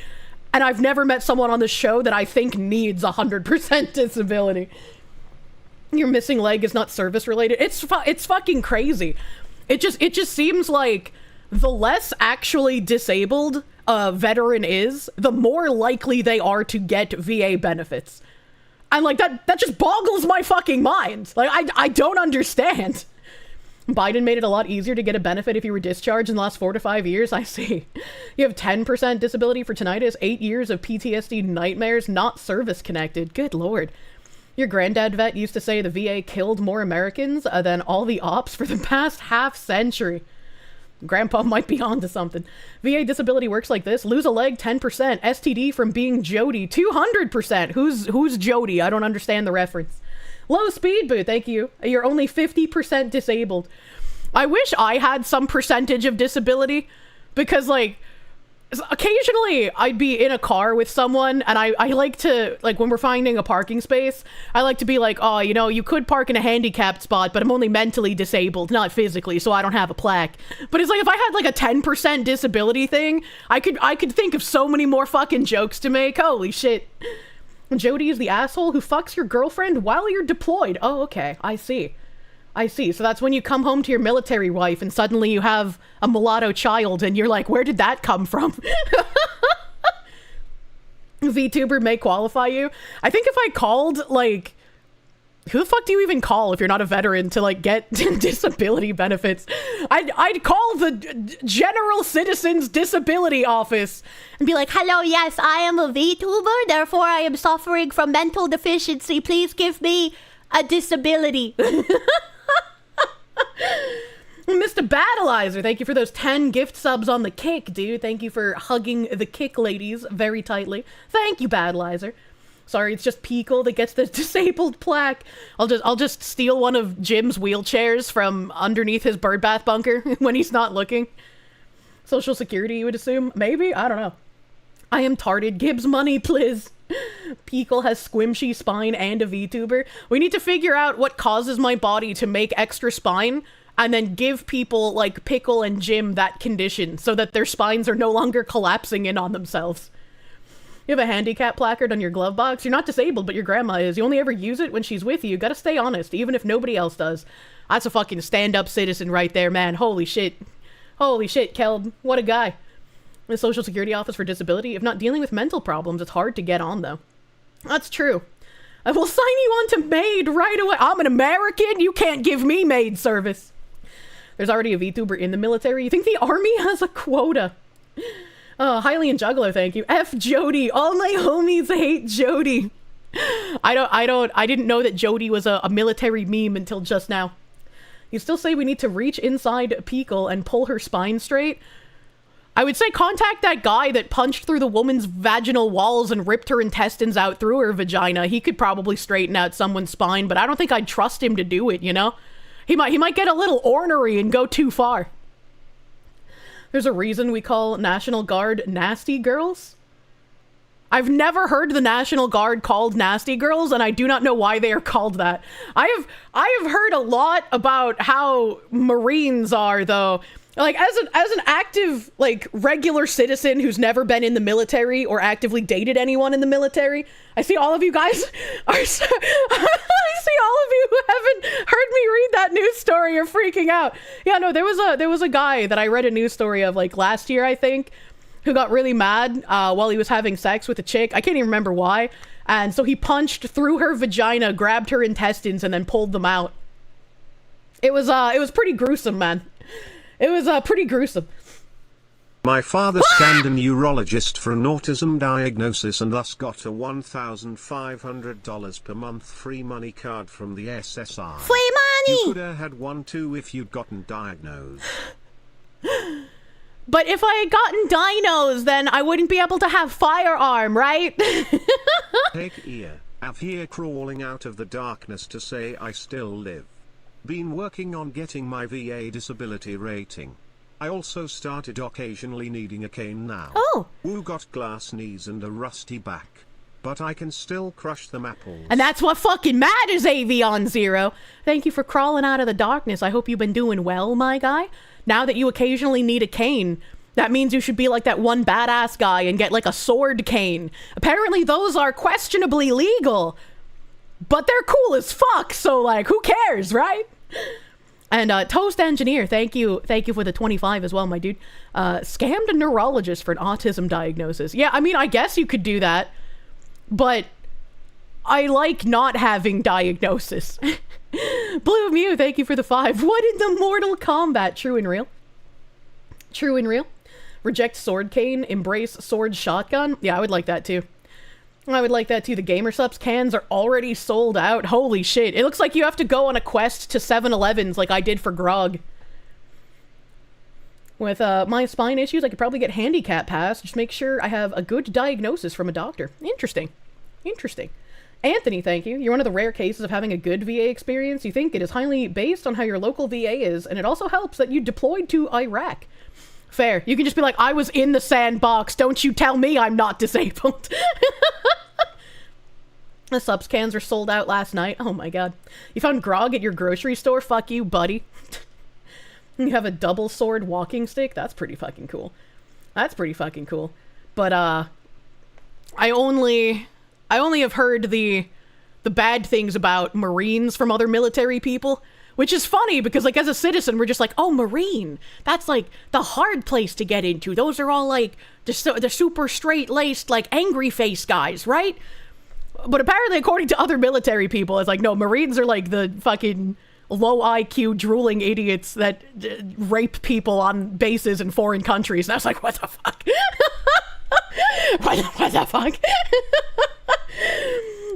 S1: And I've never met someone on the show that I think needs 100% disability. Your missing leg is not service related. It's fucking crazy. It just seems like the less actually disabled a veteran is, the more likely they are to get VA benefits. And like that just boggles my fucking mind. Like I don't understand. Biden made it a lot easier to get a benefit if you were discharged in the last 4 to 5 years. I see. You have 10% disability for tinnitus, 8 years of PTSD nightmares, not service connected. Good lord. Your granddad vet used to say the VA killed more Americans than all the ops for the past half century. Grandpa might be onto something. VA disability works like this. Lose a leg, 10%. STD from being Jody, 200%. Who's Jody? I don't understand the reference. Low speed boot, thank you. You're only 50% disabled. I wish I had some percentage of disability, because like occasionally I'd be in a car with someone and I like to, like when we're finding a parking space, I like to be like, oh, you know, you could park in a handicapped spot, but I'm only mentally disabled, not physically, so I don't have a plaque. But it's like, if I had like a 10% disability thing, I could think of so many more fucking jokes to make. Holy shit. Jody is the asshole who fucks your girlfriend while you're deployed. Oh, okay, I see. I see. So that's when you come home to your military wife and suddenly you have a mulatto child and you're like, where did that come from? VTuber may qualify you. I think if I called, like, who the fuck do you even call if you're not a veteran to, like, get disability benefits? I'd call the General Citizens Disability Office and be like, hello, yes, I am a VTuber, therefore I am suffering from mental deficiency. Please give me a disability. Mr. Battleizer, thank you for those 10 gift subs on the kick, dude. Thank you for hugging the kick ladies very tightly. Thank you, Battleizer. Sorry, it's just Peekle that gets the disabled plaque. I'll just steal one of Jim's wheelchairs from underneath his birdbath bunker when he's not looking. Social Security, you would assume? Maybe? I don't know. I am tarded. Gibbs money, please. Peekle has squimshy spine and a VTuber. We need to figure out what causes my body to make extra spine and then give people like Pickle and Jim that condition so that their spines are no longer collapsing in on themselves. You have a handicap placard on your glove box. You're not disabled, but your grandma is. You only ever use it when she's with you. You gotta stay honest, even if nobody else does. That's a fucking stand-up citizen right there, man. Holy shit. Holy shit, Kelb. What a guy. The Social Security Office for Disability. If not dealing with mental problems, it's hard to get on, though. That's true. I will sign you on to maid right away. I'm an American. You can't give me maid service. There's already a VTuber in the military. You think the army has a quota? Hylian Juggler, thank you. F Jody. All my homies hate Jody. I didn't know that Jody was a military meme until just now. You still say we need to reach inside Peekle and pull her spine straight? I would say contact that guy that punched through the woman's vaginal walls and ripped her intestines out through her vagina. He could probably straighten out someone's spine, but I don't think I'd trust him to do it, you know? He might get a little ornery and go too far. There's a reason we call National Guard nasty girls. I've never heard the National Guard called nasty girls, and I do not know why they are called that. I have heard a lot about how Marines are, though. Like, as an active, like, regular citizen who's never been in the military or actively dated anyone in the military, I see all of you guys I see all of you who haven't heard me read that news story are freaking out. Yeah, no, there was a guy that I read a news story of, like, last year, I think, who got really mad while he was having sex with a chick. I can't even remember why. And so he punched through her vagina, grabbed her intestines, and then pulled them out. It was pretty gruesome, man. It was pretty gruesome.
S3: My father scanned a neurologist for an autism diagnosis and thus got a $1,500 per month free money card from the SSI.
S1: Free money!
S3: You could have had one too if you'd gotten diagnosed.
S1: But if I had gotten diagnosed, then I wouldn't be able to have firearm, right?
S3: Take ear. Av here crawling out of the darkness to say I still live. Been working on getting my VA disability rating. I also started occasionally needing a cane now.
S1: Oh.
S3: Woo got glass knees and a rusty back. But I can still crush them apples.
S1: And that's what fucking matters, Avion Zero. Thank you for crawling out of the darkness. I hope you've been doing well, my guy. Now that you occasionally need a cane, that means you should be like that one badass guy and get like a sword cane. Apparently those are questionably legal. But they're cool as fuck, so like, who cares, right? And Toast Engineer, thank you for the 25 as well, my dude. Scammed a neurologist for an autism diagnosis. Yeah, I mean, I guess you could do that, but I like not having diagnosis. Blue Mew, thank you for the 5. What in the Mortal Kombat? True and real. True and real. Reject sword cane, embrace sword shotgun. Yeah, I would like that too. I would like that too. The Gamer Subs cans are already sold out. Holy shit. It looks like you have to go on a quest to 7-Elevens like I did for Grog. With my spine issues, I could probably get handicap pass. Just make sure I have a good diagnosis from a doctor. Interesting. Interesting. Anthony, thank you. You're one of the rare cases of having a good VA experience. You think it is highly based on how your local VA is, and it also helps that you deployed to Iraq. Fair. You can just be like, I was in the sandbox. Don't you tell me I'm not disabled. The subs cans are sold out last night. Oh my god. You found grog at your grocery store? Fuck you, buddy. You have a double sword walking stick? That's pretty fucking cool. That's pretty fucking cool. But, I only have heard the bad things about Marines from other military people. Which is funny because, like, as a citizen, we're just like, oh, Marine. That's, like, the hard place to get into. Those are all, like, the super straight-laced, like, angry face guys, right? But apparently, according to other military people, it's like, no, Marines are, like, the fucking low IQ, drooling idiots that rape people on bases in foreign countries. And I was like, what the fuck? what the fuck?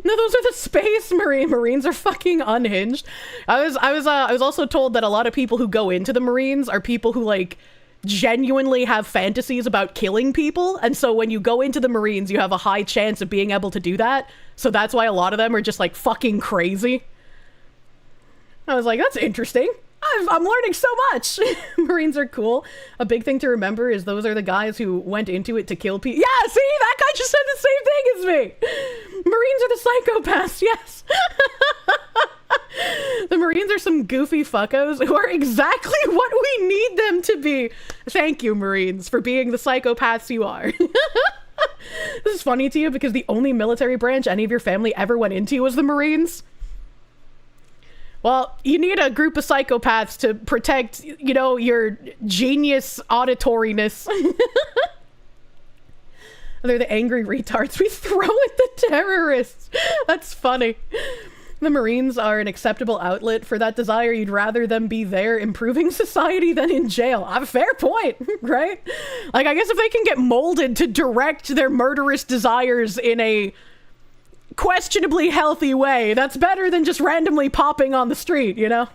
S1: No, those are the Space Marine. Marines are fucking unhinged. I was also told that a lot of people who go into the Marines are people who, like, genuinely have fantasies about killing people, and so when you go into the Marines, you have a high chance of being able to do that. So that's why a lot of them are just, like, fucking crazy. I was like, that's interesting. I'm learning so much. Marines are cool. A big thing to remember is those are the guys who went into it to kill people. Yeah, see? That guy just said the same thing as me. Marines are the psychopaths, yes. The Marines are some goofy fuckos who are exactly what we need them to be. Thank you, Marines, for being the psychopaths you are. This is funny to you because the only military branch any of your family ever went into was the Marines. Well, you need a group of psychopaths to protect, you know, your genius auditoriness. They're the angry retards we throw at the terrorists. That's funny. The Marines are an acceptable outlet for that desire. You'd rather them be there improving society than in jail. A fair point, right? Like, I guess if they can get molded to direct their murderous desires in a questionably healthy way, that's better than just randomly popping on the street, you know?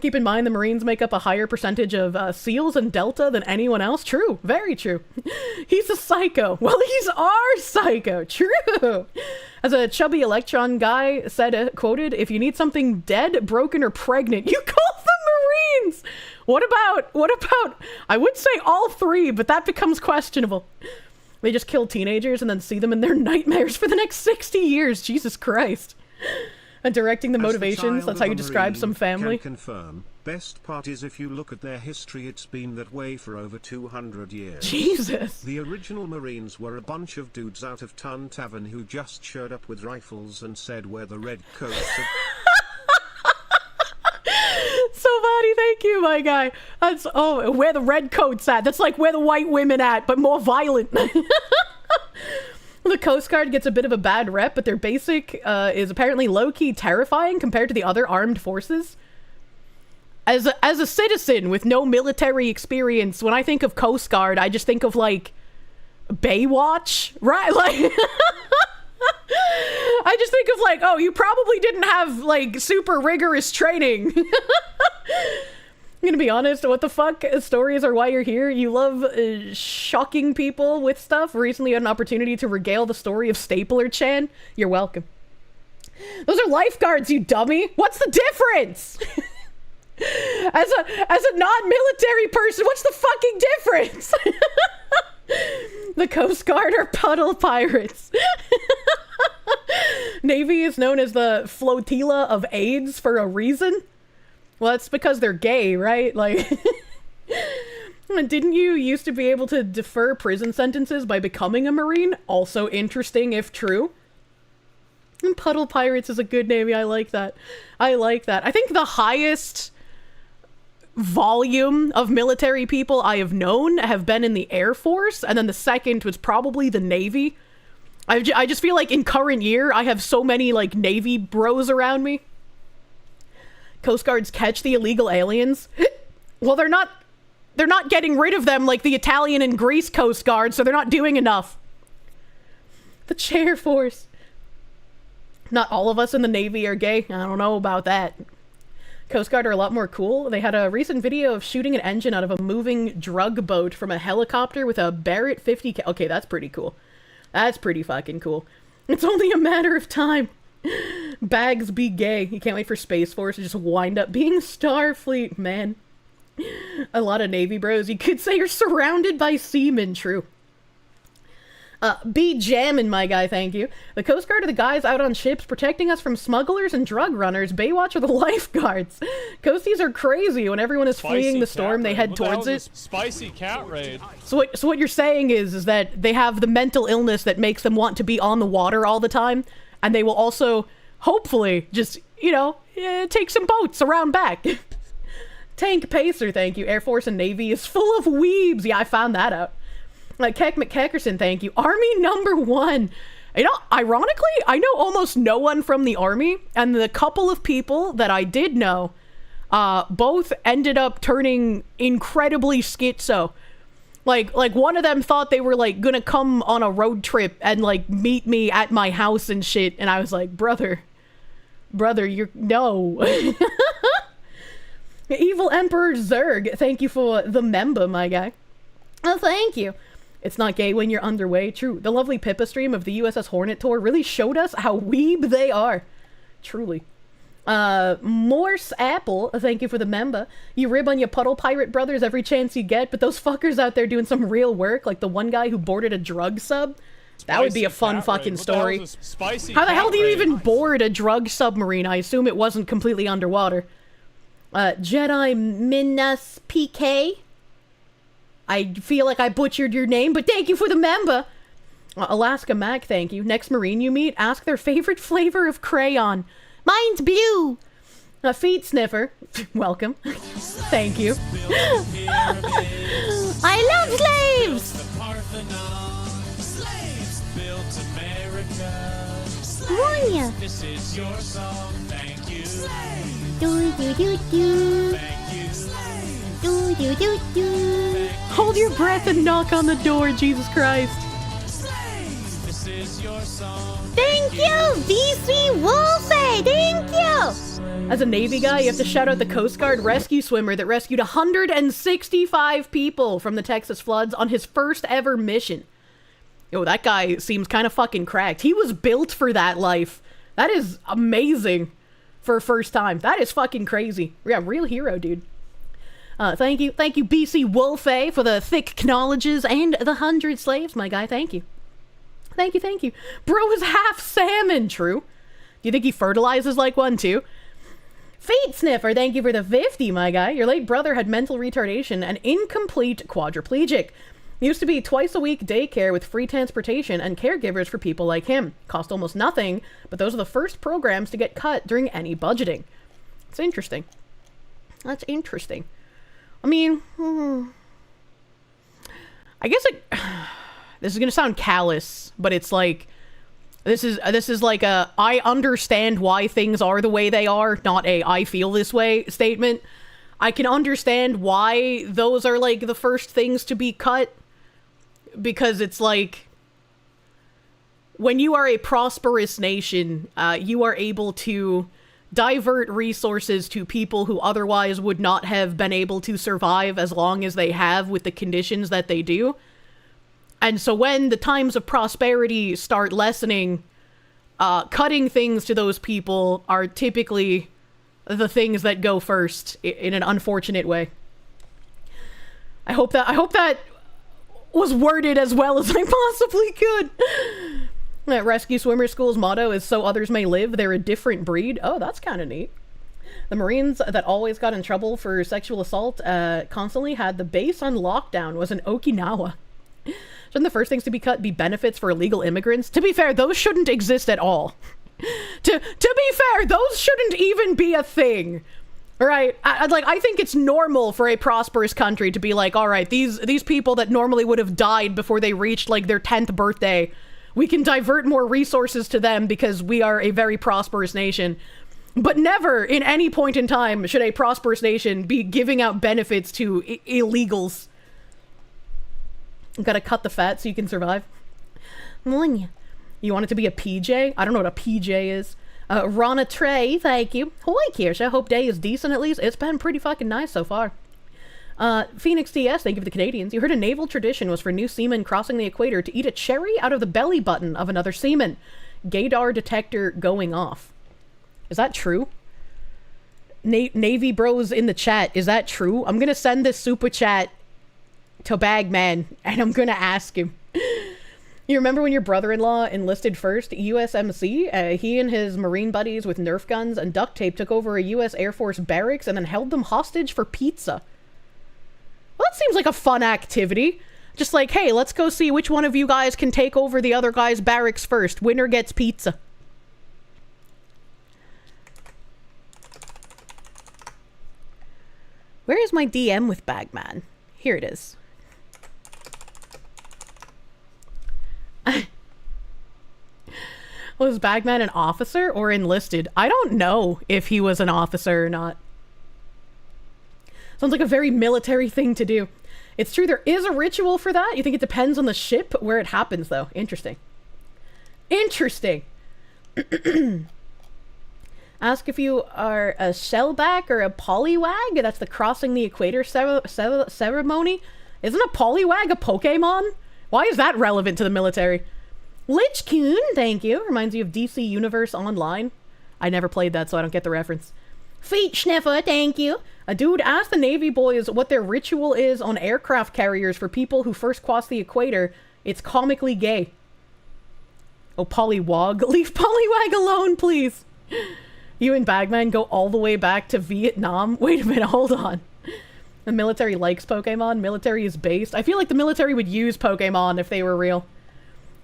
S1: Keep in mind the Marines make up a higher percentage of SEALs and Delta than anyone else. True, very true. He's a psycho. Well, he's our psycho. True. As a chubby electron guy said, quoted, if you need something dead, broken, or pregnant, you call the Marines. What about, I would say all three, but that becomes questionable. They just kill teenagers and then see them in their nightmares for the next 60 years. Jesus Christ. And directing the motivations, that's how you describe some family.
S3: Can confirm, best part is if you look at their history, it's been that way for over 200 years.
S1: Jesus.
S3: The original Marines were a bunch of dudes out of Tun Tavern who just showed up with rifles and said we're the red coats.
S1: So funny, thank you, my guy. That's, oh, where the red coats at. That's like where the white women at, but more violent. The Coast Guard gets a bit of a bad rep, but their basic is apparently low-key terrifying compared to the other armed forces. As a citizen with no military experience, when I think of Coast Guard, I just think of, like, Baywatch, right? Like, I just think of, like, oh, you probably didn't have, like, super rigorous training. I'm gonna be honest, what the fuck stories are why you're here? You love shocking people with stuff. Recently had an opportunity to regale the story of Stapler Chan. You're welcome. Those are lifeguards, you dummy. What's the difference? As a non-military person, what's the fucking difference? The Coast Guard are puddle pirates. Navy is known as the flotilla of AIDS for a reason. Well, it's because they're gay, right? Like, didn't you used to be able to defer prison sentences by becoming a Marine? Also interesting if true. And Puddle Pirates is a good name. I like that. I like that. I think the highest volume of military people I have known have been in the Air Force, and then the second was probably the Navy. I just feel like in current year, I have so many, like, Navy bros around me. Coast Guards catch the illegal aliens. Well, they're not getting rid of them like the Italian and Greece Coast Guard, so they're not doing enough. The Chair Force. Not all of us in the Navy are gay. I don't know about that. Coast Guard are a lot more cool. They had a recent video of shooting an engine out of a moving drug boat from a helicopter with a Barrett 50. Okay, that's pretty cool. That's pretty fucking cool. It's only a matter of time. Bags be gay. You can't wait for Space Force to just wind up being Starfleet, man. A lot of Navy bros. You could say you're surrounded by seamen, true. Be jamming, my guy, thank you. The Coast Guard are the guys out on ships protecting us from smugglers and drug runners. Baywatch are the lifeguards. Coasties are crazy. When everyone is fleeing the storm, they head towards it.
S4: Spicy cat raid.
S1: So what you're saying is that they have the mental illness that makes them want to be on the water all the time, and they will also, hopefully, just you know, take some boats around back. Tank Pacer, thank you. Air Force and Navy is full of weebs. Yeah, I found that out. Like Keck McKeckerson, thank you. Army number 1. You know, ironically, I know almost no one from the Army, and the couple of people that I did know, both ended up turning incredibly schizo. Like one of them thought they were, like, gonna come on a road trip and, like, meet me at my house and shit, and I was like, brother, you're, no. Evil Emperor Zerg, thank you for the member, my guy. Oh, thank you. It's not gay when you're underway. True. The lovely Pippa stream of the USS Hornet tour really showed us how weeb they are. Truly. Morse Apple, thank you for the member. You rib on your puddle pirate brothers every chance you get, but those fuckers out there doing some real work, like the one guy who boarded a drug sub. That would be a fun fucking story. How the hell do you even board a drug submarine? I assume it wasn't completely underwater. Jedi Minas PK. I feel like I butchered your name, but thank you for the member. Alaska Mac, thank you. Next Marine you meet, ask their favorite flavor of crayon. Mine's blue. Feet Sniffer, welcome. Thank you. I love slaves! Warn
S4: This is your song, thank you.
S2: Do do do do.
S4: Thank you.
S2: Do do do do.
S1: Hold your breath and knock on the door, Jesus Christ.
S4: This is your song.
S2: Thank you, VC Wolfie. Thank you.
S1: As a Navy guy, you have to shout out the Coast Guard rescue swimmer that rescued 165 people from the Texas floods on his first ever mission. Yo, that guy seems kind of fucking cracked. He was built for that life. That is amazing for a first time. That is fucking crazy. Yeah, real hero, dude. Thank you, BC Wolfie, for the thick knowledges and the 100 slaves, my guy. Thank you. Thank you. Bro is half salmon, true. Do you think he fertilizes like one, too? Feet Sniffer, thank you for the 50, my guy. Your late brother had mental retardation and incomplete quadriplegic. Used to be twice a week daycare with free transportation and caregivers for people like him. Cost almost nothing, but those are the first programs to get cut during any budgeting. It's interesting. That's interesting. I mean, I guess this is gonna sound callous, but it's like, this is like a, I understand why things are the way they are, not a I feel this way statement. I can understand why those are like the first things to be cut, because it's like, when you are a prosperous nation, you are able to divert resources to people who otherwise would not have been able to survive as long as they have with the conditions that they do. And so when the times of prosperity start lessening, cutting things to those people are typically the things that go first in an unfortunate way. I hope that was worded as well as I possibly could. That Rescue Swimmer School's motto is "So others may live, they're a different breed." Oh, that's kind of neat. The Marines that always got in trouble for sexual assault constantly had the base on lockdown was in Okinawa. Shouldn't the first things to be cut be benefits for illegal immigrants? To be fair, those shouldn't exist at all. To be fair, those shouldn't even be a thing. Right? I think it's normal for a prosperous country to be like, all right, these people that normally would have died before they reached like their 10th birthday, we can divert more resources to them because we are a very prosperous nation. But never, in any point in time, should a prosperous nation be giving out benefits to illegals. Gotta cut the fat so you can survive. You want it to be a PJ? I don't know what a PJ is. Rana Trey, thank you. Hawaii Kirsche, hope day is decent at least. It's been pretty fucking nice so far. Phoenix TS, thank you for the Canadians. You heard a naval tradition was for new seamen crossing the equator to eat a cherry out of the belly button of another seaman. Gaydar detector going off. Is that true? Navy bros in the chat, is that true? I'm gonna send this super chat to Bagman, and I'm gonna ask him. You remember when your brother-in-law enlisted first, USMC? He and his Marine buddies with Nerf guns and duct tape took over a US Air Force barracks and then held them hostage for pizza. Well, that seems like a fun activity. Just like, hey, let's go see which one of you guys can take over the other guy's barracks first. Winner gets pizza. Where is my DM with Bagman? Here it is. Was Bagman an officer or enlisted? I don't know if he was an officer or not. Sounds like a very military thing to do. It's true, there is a ritual for that. You think it depends on the ship where it happens, though. Interesting. Interesting. Ask if you are a shellback or a polywag. That's the crossing the equator ceremony. Isn't a polywag a Pokemon? Why is that relevant to the military? Lich Coon, thank you. Reminds you of DC Universe Online. I never played that, so I don't get the reference. Feet Sniffer, thank you. A dude asked the Navy boys what their ritual is on aircraft carriers for people who first cross the equator. It's comically gay. Oh, Polywog. Leave Polywag alone, please. You and Bagman go all the way back to Vietnam. Wait a minute, hold on. The military likes Pokemon. Military is based. I feel like the military would use Pokemon if they were real.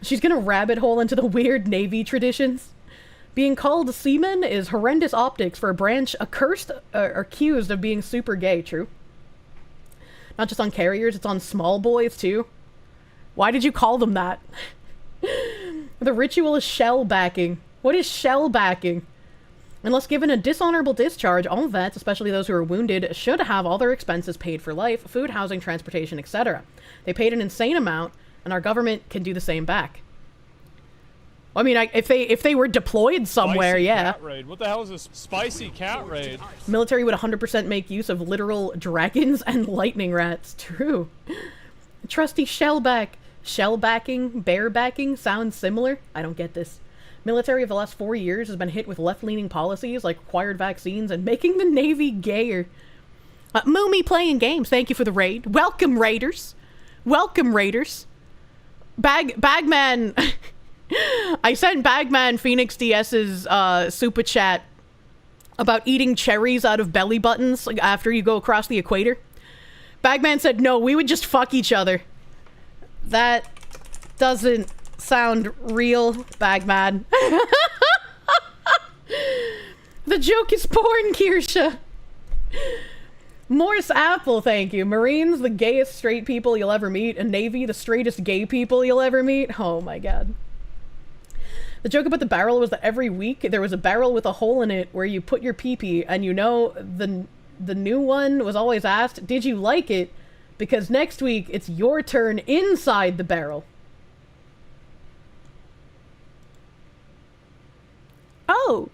S1: She's gonna rabbit hole into the weird Navy traditions. Being called seaman is horrendous optics for a branch accused of being super gay, true. Not just on carriers, it's on small boys too. Why did you call them that? The ritual is shell backing. What is shell backing? Unless given a dishonorable discharge, all vets, especially those who are wounded, should have all their expenses paid for life, food, housing, transportation, etc. They paid an insane amount, and our government can do the same back. I mean, if they were deployed somewhere,
S5: spicy
S1: yeah.
S5: Cat raid. What the hell is this spicy cat raid?
S1: Military would 100% make use of literal dragons and lightning rats. True. Trusty shellback. Shellbacking, barebacking sounds similar. I don't get this. Military of the last 4 years has been hit with left-leaning policies like required vaccines and making the Navy gayer. Moomy playing games, thank you for the raid. Welcome, Raiders. Welcome, Raiders. Bagman... I sent Bagman Phoenix DS's super chat about eating cherries out of belly buttons after you go across the equator. Bagman said, no, we would just fuck each other. That doesn't sound real, Bagman. The joke is porn, Kirsche. Morse Apple, thank you. Marines, the gayest straight people you'll ever meet. And Navy, the straightest gay people you'll ever meet. Oh my god. The joke about the barrel was that every week there was a barrel with a hole in it where you put your pee-pee, and you know the new one was always asked, did you like it? Because next week it's your turn inside the barrel. Oh.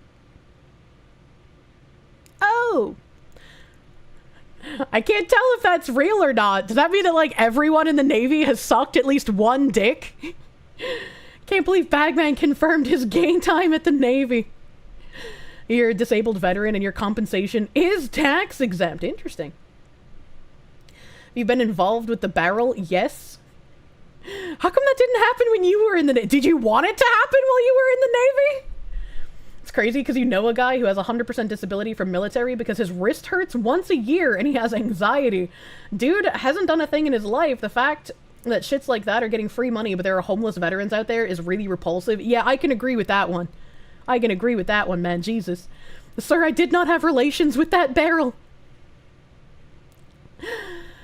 S1: Oh. I can't tell if that's real or not. Does that mean that, like, everyone in the Navy has sucked at least one dick? Can't believe Bagman confirmed his gain time at the Navy. You're a disabled veteran and your compensation is tax exempt. Interesting. Have you been involved with the barrel? Yes. How come that didn't happen when you were in the Navy? Did you want it to happen while you were in the Navy? It's crazy because you know a guy who has 100% disability from military because his wrist hurts once a year and he has anxiety. Dude hasn't done a thing in his life. The fact that shits like that are getting free money, but there are homeless veterans out there is really repulsive. Yeah, I can agree with that one. I can agree with that one, man. Jesus. Sir, I did not have relations with that barrel.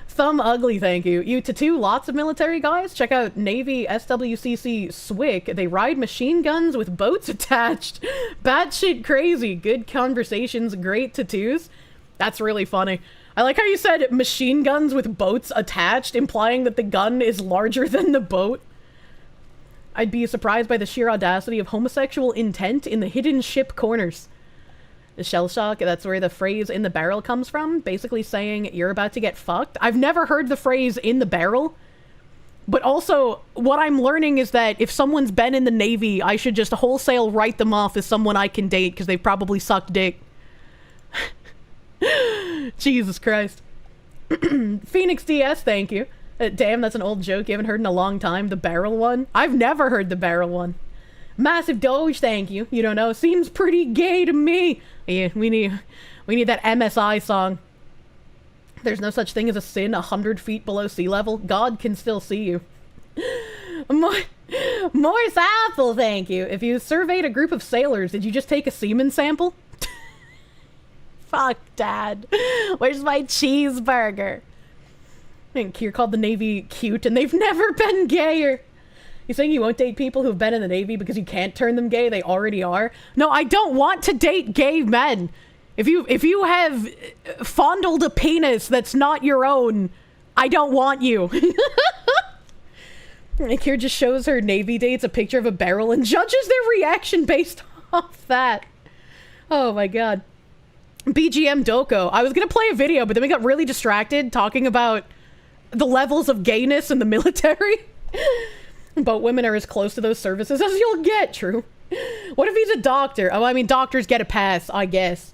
S1: Thumb ugly, thank you. You tattoo lots of military guys? Check out Navy SWCC SWIC. They ride machine guns with boats attached. Batshit crazy. Good conversations, great tattoos. That's really funny. I like how you said machine guns with boats attached, implying that the gun is larger than the boat. I'd be surprised by the sheer audacity of homosexual intent in the hidden ship corners. The shell shock, that's where the phrase in the barrel comes from, basically saying you're about to get fucked. I've never heard the phrase in the barrel, but also what I'm learning is that if someone's been in the Navy, I should just wholesale write them off as someone I can date because they've probably sucked dick. Jesus Christ. Phoenix DS, thank you. Damn, that's an old joke you haven't heard in a long time. The barrel one? I've never heard the barrel one. Massive Doge, thank you. You don't know. Seems pretty gay to me. Yeah, we need that MSI song. There's no such thing as a sin 100 feet below sea level. God can still see you. Morse Apple, thank you. If you surveyed a group of sailors, did you just take a semen sample? Fuck, Dad. Where's my cheeseburger? And Kier called the Navy cute, and they've never been gayer. You saying you won't date people who've been in the Navy because you can't turn them gay? They already are. No, I don't want to date gay men. If you have fondled a penis that's not your own, I don't want you. Kier just shows her Navy dates a picture of a barrel and judges their reaction based off that. Oh my god. BGM Doko. I was gonna play a video, but then we got really distracted talking about the levels of gayness in the military. But women are as close to those services as you'll get, true. What if he's a doctor? Oh, I mean, doctors get a pass, I guess.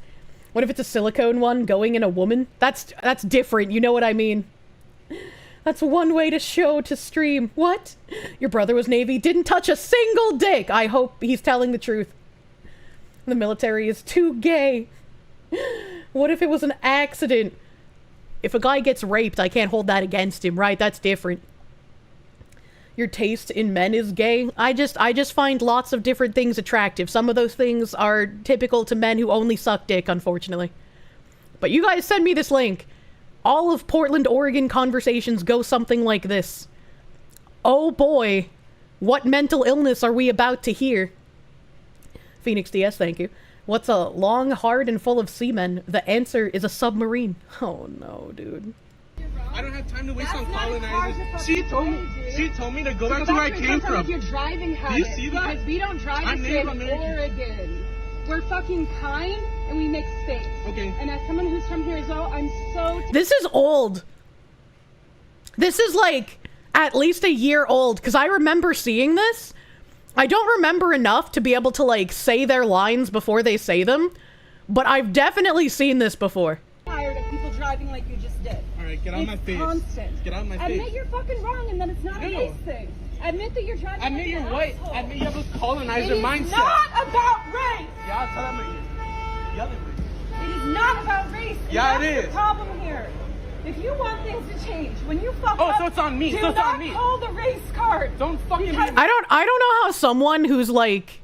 S1: What if it's a silicone one going in a woman? That's different, you know what I mean? That's one way to show to stream. What? Your brother was Navy, didn't touch a single dick. I hope he's telling the truth. The military is too gay. What if it was an accident? If a guy gets raped, I can't hold that against him, right? That's different. Your taste in men is gay. I just find lots of different things attractive. Some of those things are typical to men who only suck dick, unfortunately. But you guys send me this link. All of Portland, Oregon conversations go something like this. Oh boy, what mental illness are we about to hear? Phoenix DS, thank you. What's a long, hard, and full of seamen? The answer is a submarine. Oh no, dude.
S6: I don't have time to waste on colonizers. She told me to go back to where I came from.
S7: Your driving habit.
S6: Do you see that?
S7: Because we don't drive the same in Oregon. We're fucking kind and we make space. Okay. And as someone who's from here as well, I'm so.
S1: This is old. This is like at least a year old because I remember seeing this. I don't remember enough to be able to like say their lines before they say them, but I've definitely seen this before.
S7: Tired of people driving like you just did.
S6: Alright, get out of my face.
S7: Constant.
S6: Get out of my face.
S7: Admit you're fucking wrong and then it's not a race thing. Admit that you're driving.
S6: Admit you're white. Admit you have a colonizer mindset.
S7: It is not about race.
S6: Yeah, I'll tell them what you're yelling with.
S7: It is not about race.
S6: Yeah,
S7: that's
S6: it is.
S7: The problem here. If you want things to change, when you fuck
S6: up,
S7: up,
S6: so it's on me.
S7: Do
S6: so it's
S7: not
S6: on me.
S7: pull the race card.
S6: Don't fucking.
S1: I don't know how someone who's like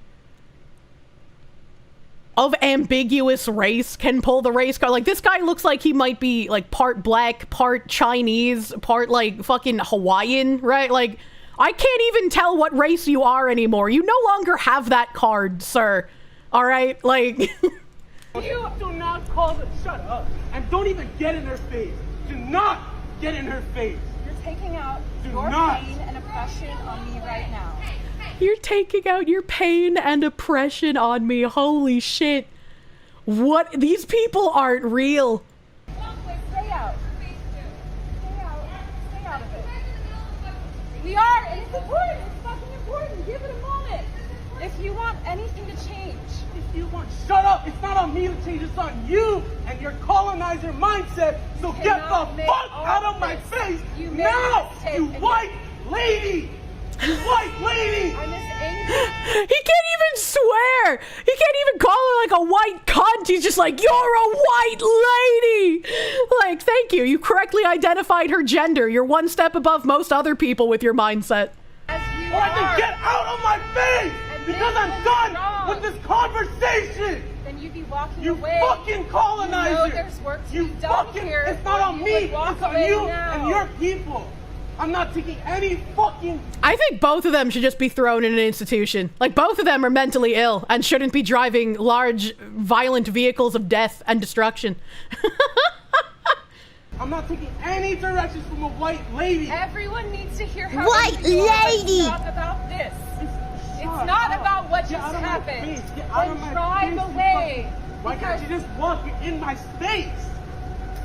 S1: of ambiguous race can pull the race card. Like this guy looks like he might be like part black, part Chinese, part like fucking Hawaiian, right? Like I can't even tell what race you are anymore. You no longer have that card, sir. All right, like.
S6: You do not call it. Shut up and don't even get in her face. Do not get in her face.
S7: You're taking out your pain and oppression on me right now.
S1: You're taking out your pain and oppression on me. Holy shit. What? These people aren't real.
S7: Stay out. Stay out. Stay out of it. We are, and it's important. It's fucking important. Give it a moment. If you want anything to change.
S6: If you want, shut up. It's not on me to change. It's on you and your colonizer mindset. So get the fuck out of my face now, you white lady. You white lady!
S7: I'm as angry.
S1: He can't even swear! He can't even call her like a white cunt! He's just like, you're a white lady! Like, thank you. You correctly identified her gender. You're one step above most other people with your mindset.
S6: Or I can get out of my face! Because I'm done with this conversation!
S7: Then you'd be walking
S6: you
S7: away.
S6: You fucking colonizer!
S7: You know there's work to be done here.
S6: It's not on me! It's on you and your people! I'm not taking any fucking...
S1: I think both of them should just be thrown in an institution. Like, both of them are mentally ill and shouldn't be driving large, violent vehicles of death and destruction.
S6: I'm not taking any directions from a white lady.
S7: Everyone needs to hear how
S2: white lady!
S7: It's not about this. It's not about what just happened. Then drive away.
S6: Why can't you just walk? You're in my space.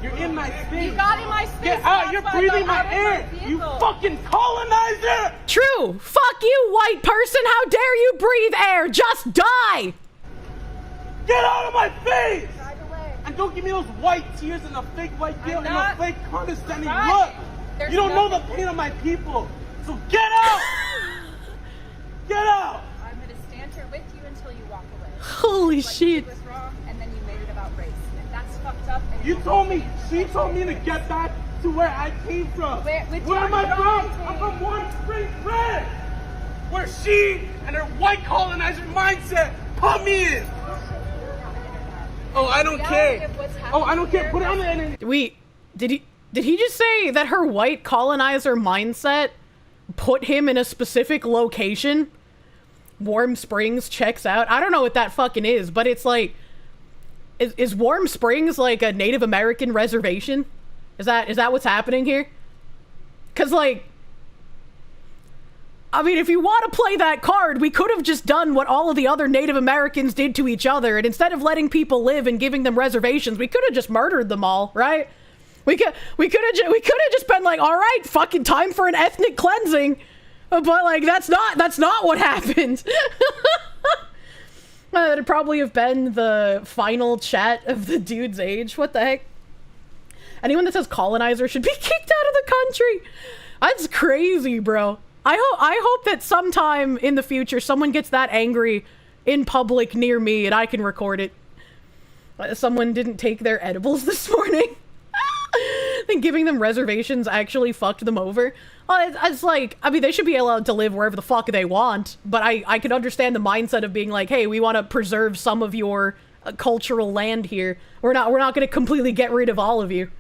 S6: You're in my space.
S7: You got in my space.
S6: Get out. You're breathing my air. You fucking colonizer.
S1: True. Fuck you, white person. How dare you breathe air? Just die.
S6: Get out of my face.
S7: Drive away.
S6: And don't give me those white tears and a fake white guilt and a fake condescending
S7: right.
S6: look. You don't know the pain of my people. So get out. Get out.
S7: I'm going to stand here with you until you walk away.
S1: Holy shit.
S7: What was wrong, and then you made it about race. And that's fucked up. And
S6: You told me, she told me to get back to where I came from. Where am I from? I'm from Warm Springs, Red. Where she and her white colonizer mindset put me in. Oh, I don't
S7: reality
S6: care.
S7: of what's
S6: Oh, I don't
S7: happening
S6: care.
S7: here
S6: Put it on
S7: is-
S6: the internet.
S1: Wait, did he just say that her white colonizer mindset put him in a specific location? Warm Springs checks out. I don't know what that fucking is, but it's like, is Warm Springs like a Native American reservation? Is that what's happening here? Cause like, I mean, if you want to play that card, we could have just done what all of the other Native Americans did to each other, and instead of letting people live and giving them reservations, we could have just murdered them all, right? We could have just been like, all right, fucking time for an ethnic cleansing, but like that's not what happened. That'd probably have been the final chat of the dude's age. What the heck? Anyone that says colonizer should be kicked out of the country. That's crazy, bro. I hope that sometime in the future someone gets that angry in public near me and I can record it. Someone didn't take their edibles this morning. I think giving them reservations actually fucked them over. It's like, I mean, they should be allowed to live wherever the fuck they want, but I could understand the mindset of being like, hey, we want to preserve some of your cultural land here. We're not going to completely get rid of all of you.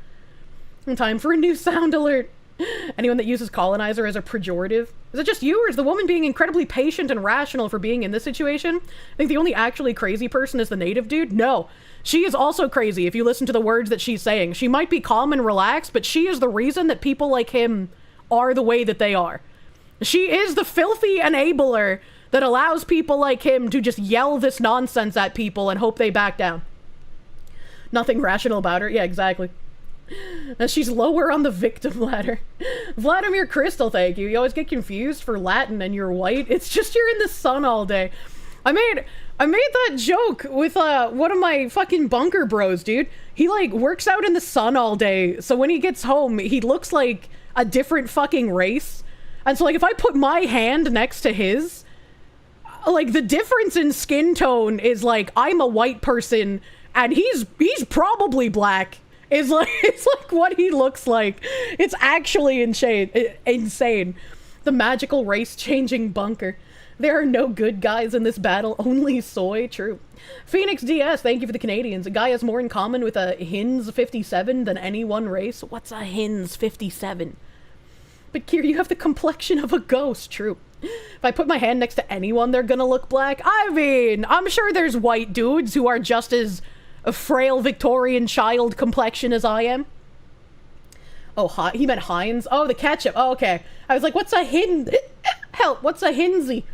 S1: Time for a new sound alert. Anyone that uses colonizer as a pejorative? Is it just you, or is the woman being incredibly patient and rational for being in this situation? I think the only actually crazy person is the native dude. No, she is also crazy if you listen to the words that she's saying. She might be calm and relaxed, but she is the reason that people like him are the way that they are. She is the filthy enabler that allows people like him to just yell this nonsense at people and hope they back down. Nothing rational about her. Yeah, exactly. She's lower on the victim ladder. Vladimir Crystal, thank you. You always get confused for Latin and you're white. It's just you're in the sun all day. I made that joke with one of my fucking bunker bros, dude. He like works out in the sun all day, so when he gets home, he looks like a different fucking race. And so like if I put my hand next to his, like the difference in skin tone is like I'm a white person and he's probably black. It's like what he looks like. It's actually insane. The magical race-changing bunker. There are no good guys in this battle, only soy. True. Phoenix DS, thank you for the Canadians. A guy has more in common with a Hins 57 than any one race. What's a Hins 57? But Kier, you have the complexion of a ghost. True. If I put my hand next to anyone, they're gonna look black. I mean, I'm sure there's white dudes who are just as a frail Victorian child complexion as I am. Oh, he meant Heinz. Oh, the ketchup. Oh, okay. I was like, what's a help, what's a Hinsy?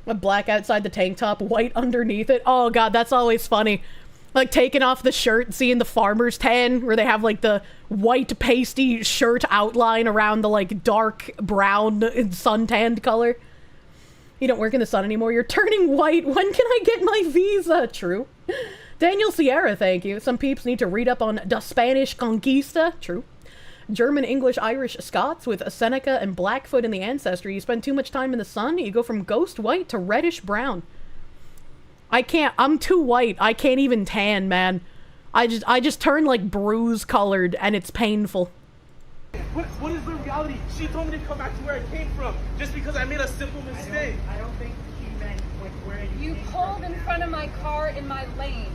S1: A black outside the tank top, white underneath it. Oh god, that's always funny. Like taking off the shirt, seeing the farmer's tan, where they have like the white pasty shirt outline around the like dark brown suntanned color. You don't work in the sun anymore, you're turning white. When can I get my visa? True. Daniel Sierra, thank you. Some peeps need to read up on the Spanish Conquista. True. German, English, Irish, Scots with a Seneca and Blackfoot in the ancestry. You spend too much time in the sun, you go from ghost white to reddish brown. I'm too white. I can't even tan, man. I just turn like bruise colored and it's painful.
S6: What is the reality? She told me to come back to where I came from just because I made a simple mistake.
S8: I don't think she meant like where you came
S7: pulled
S8: from.
S7: in front of my car in my lane.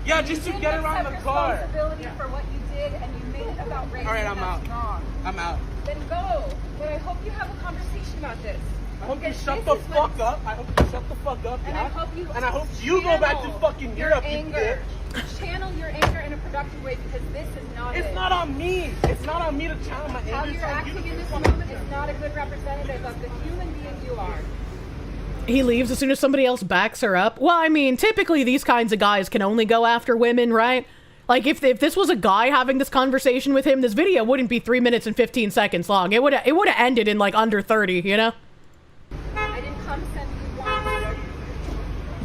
S6: Yeah, just to get around the car.
S7: Responsibility for what you did, and you made it about race.
S6: All right, I'm out.
S7: Wrong.
S6: I'm out.
S7: Then go. But I hope you have a conversation about this.
S6: I hope you
S7: Because
S6: shut
S7: this
S6: the
S7: is
S6: fuck
S7: what-
S6: up. I hope you shut the fuck up.
S7: And
S6: yeah?
S7: I hope you.
S6: And I hope you go back to
S7: channel
S6: fucking
S7: your
S6: Europe, you
S7: anger.
S6: bitch.
S7: Channel your anger in a productive way because this is not.
S6: It's
S7: it.
S6: not on me. It's not on me to channel my anger.
S7: How
S6: It's
S7: you're
S6: on
S7: acting
S6: you.
S7: in this moment is not a good representative of the human being you are.
S1: He leaves as soon as somebody else backs her up. Well, I mean, typically these kinds of guys can only go after women, right? Like, if this was a guy having this conversation with him, this video wouldn't be 3 minutes and 15 seconds long. It would have ended in, like, under 30, you know?
S7: I didn't condescend to you once.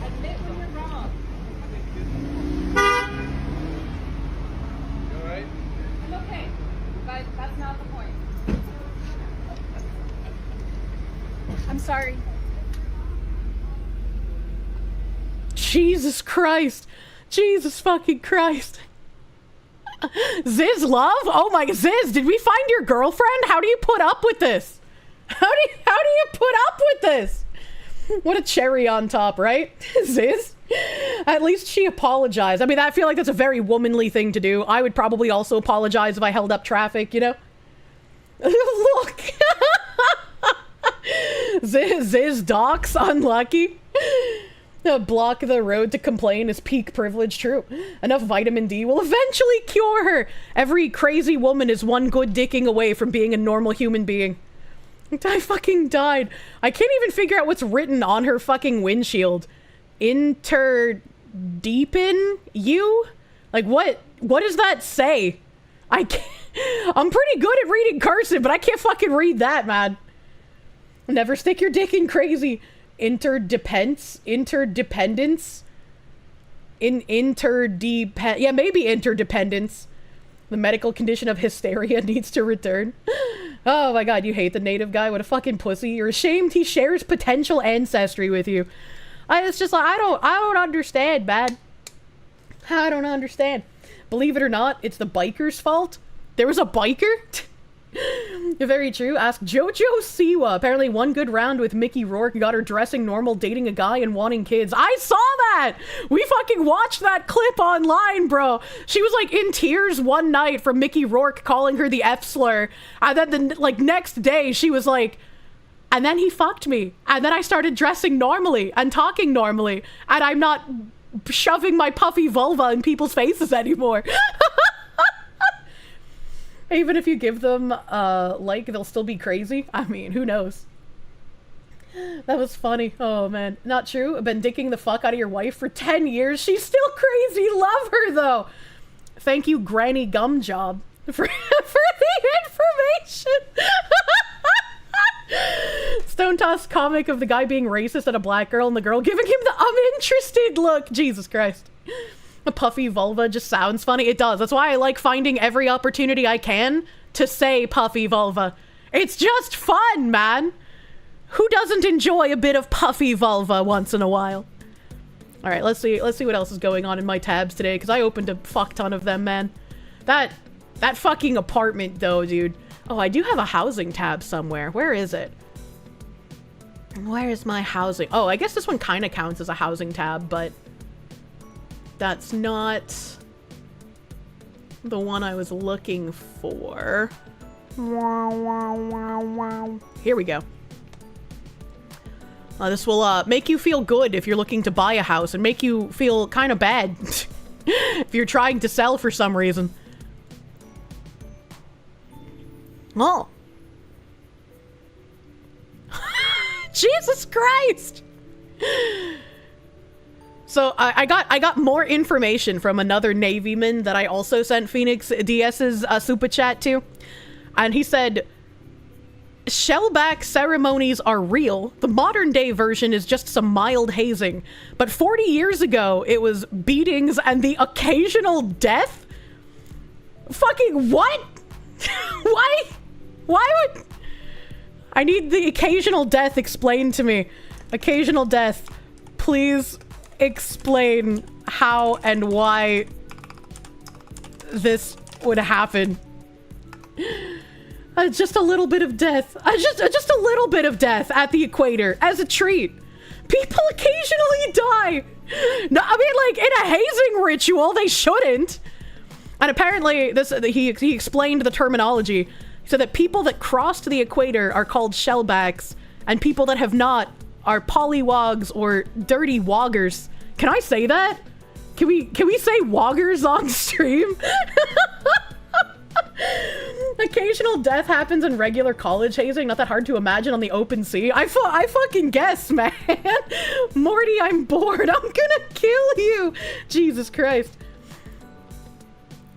S7: Admit when you're wrong.
S6: You alright?
S7: I'm okay, but that's not the point. I'm sorry.
S1: Jesus Christ. Jesus fucking Christ. Ziz love? Oh my, Ziz, did we find your girlfriend? How do you put up with this? How do you put up with this? What a cherry on top, right? Ziz? At least she apologized. I mean, I feel like that's a very womanly thing to do. I would probably also apologize if I held up traffic, you know? Look! Ziz docs, unlucky. Block the road to complain is peak privilege, true. Enough vitamin D will eventually cure her. Every crazy woman is one good dicking away from being a normal human being. I fucking died. I can't even figure out what's written on her fucking windshield. Interdeepen you? Like, what does that say? I'm pretty good at reading cursive, but I can't fucking read that, man. Never stick your dick in crazy. Interdependence? Yeah, maybe interdependence. The medical condition of hysteria needs to return. Oh my god, you hate the native guy? What a fucking pussy. You're ashamed he shares potential ancestry with you. It's just like, I don't understand, man. I don't understand. Believe it or not, it's the biker's fault. There was a biker? Very true. Ask Jojo Siwa. Apparently one good round with Mickey Rourke got her dressing normal, dating a guy, and wanting kids. I saw that! We fucking watched that clip online, bro. She was like in tears one night from Mickey Rourke calling her the F slur. And then the next day she was like, and then he fucked me. And then I started dressing normally and talking normally. And I'm not shoving my puffy vulva in people's faces anymore. Even if you give them, like, they'll still be crazy. I mean, who knows? That was funny. Oh, man. Not true. I've been dicking the fuck out of your wife for 10 years. She's still crazy. Love her, though. Thank you, Granny Gumjob, for the information. Stone Toss comic of the guy being racist at a black girl and the girl giving him the uninterested look. Jesus Christ. A puffy vulva just sounds funny. It does. That's why I like finding every opportunity I can to say puffy vulva. It's just fun, man. Who doesn't enjoy a bit of puffy vulva once in a while? All right, let's see what else is going on in my tabs today, because I opened a fuck ton of them, man. That fucking apartment, though, dude. Oh, I do have a housing tab somewhere. Where is it? Where is my housing? Oh, I guess this one kind of counts as a housing tab, but that's not the one I was looking for. Here we go. This will make you feel good if you're looking to buy a house, and make you feel kind of bad if you're trying to sell for some reason. Oh. Jesus Christ! So I got more information from another Navyman that I also sent Phoenix DS's super chat to. And he said, shellback ceremonies are real. The modern day version is just some mild hazing. But 40 years ago, it was beatings and the occasional death? Fucking what? Why would... I need the occasional death explained to me. Occasional death. Please explain how and why this would happen. Just a little bit of death. Just a little bit of death at the equator as a treat. People occasionally die. No, I mean, like, in a hazing ritual, they shouldn't. And apparently, he explained the terminology so that people that crossed the equator are called shellbacks, and people that have not are polywogs or dirty woggers. Can I say that? Can we say woggers on stream? Occasional death happens in regular college hazing. Not that hard to imagine on the open sea. I fucking guess, man. Morty, I'm bored. I'm gonna kill you. Jesus Christ.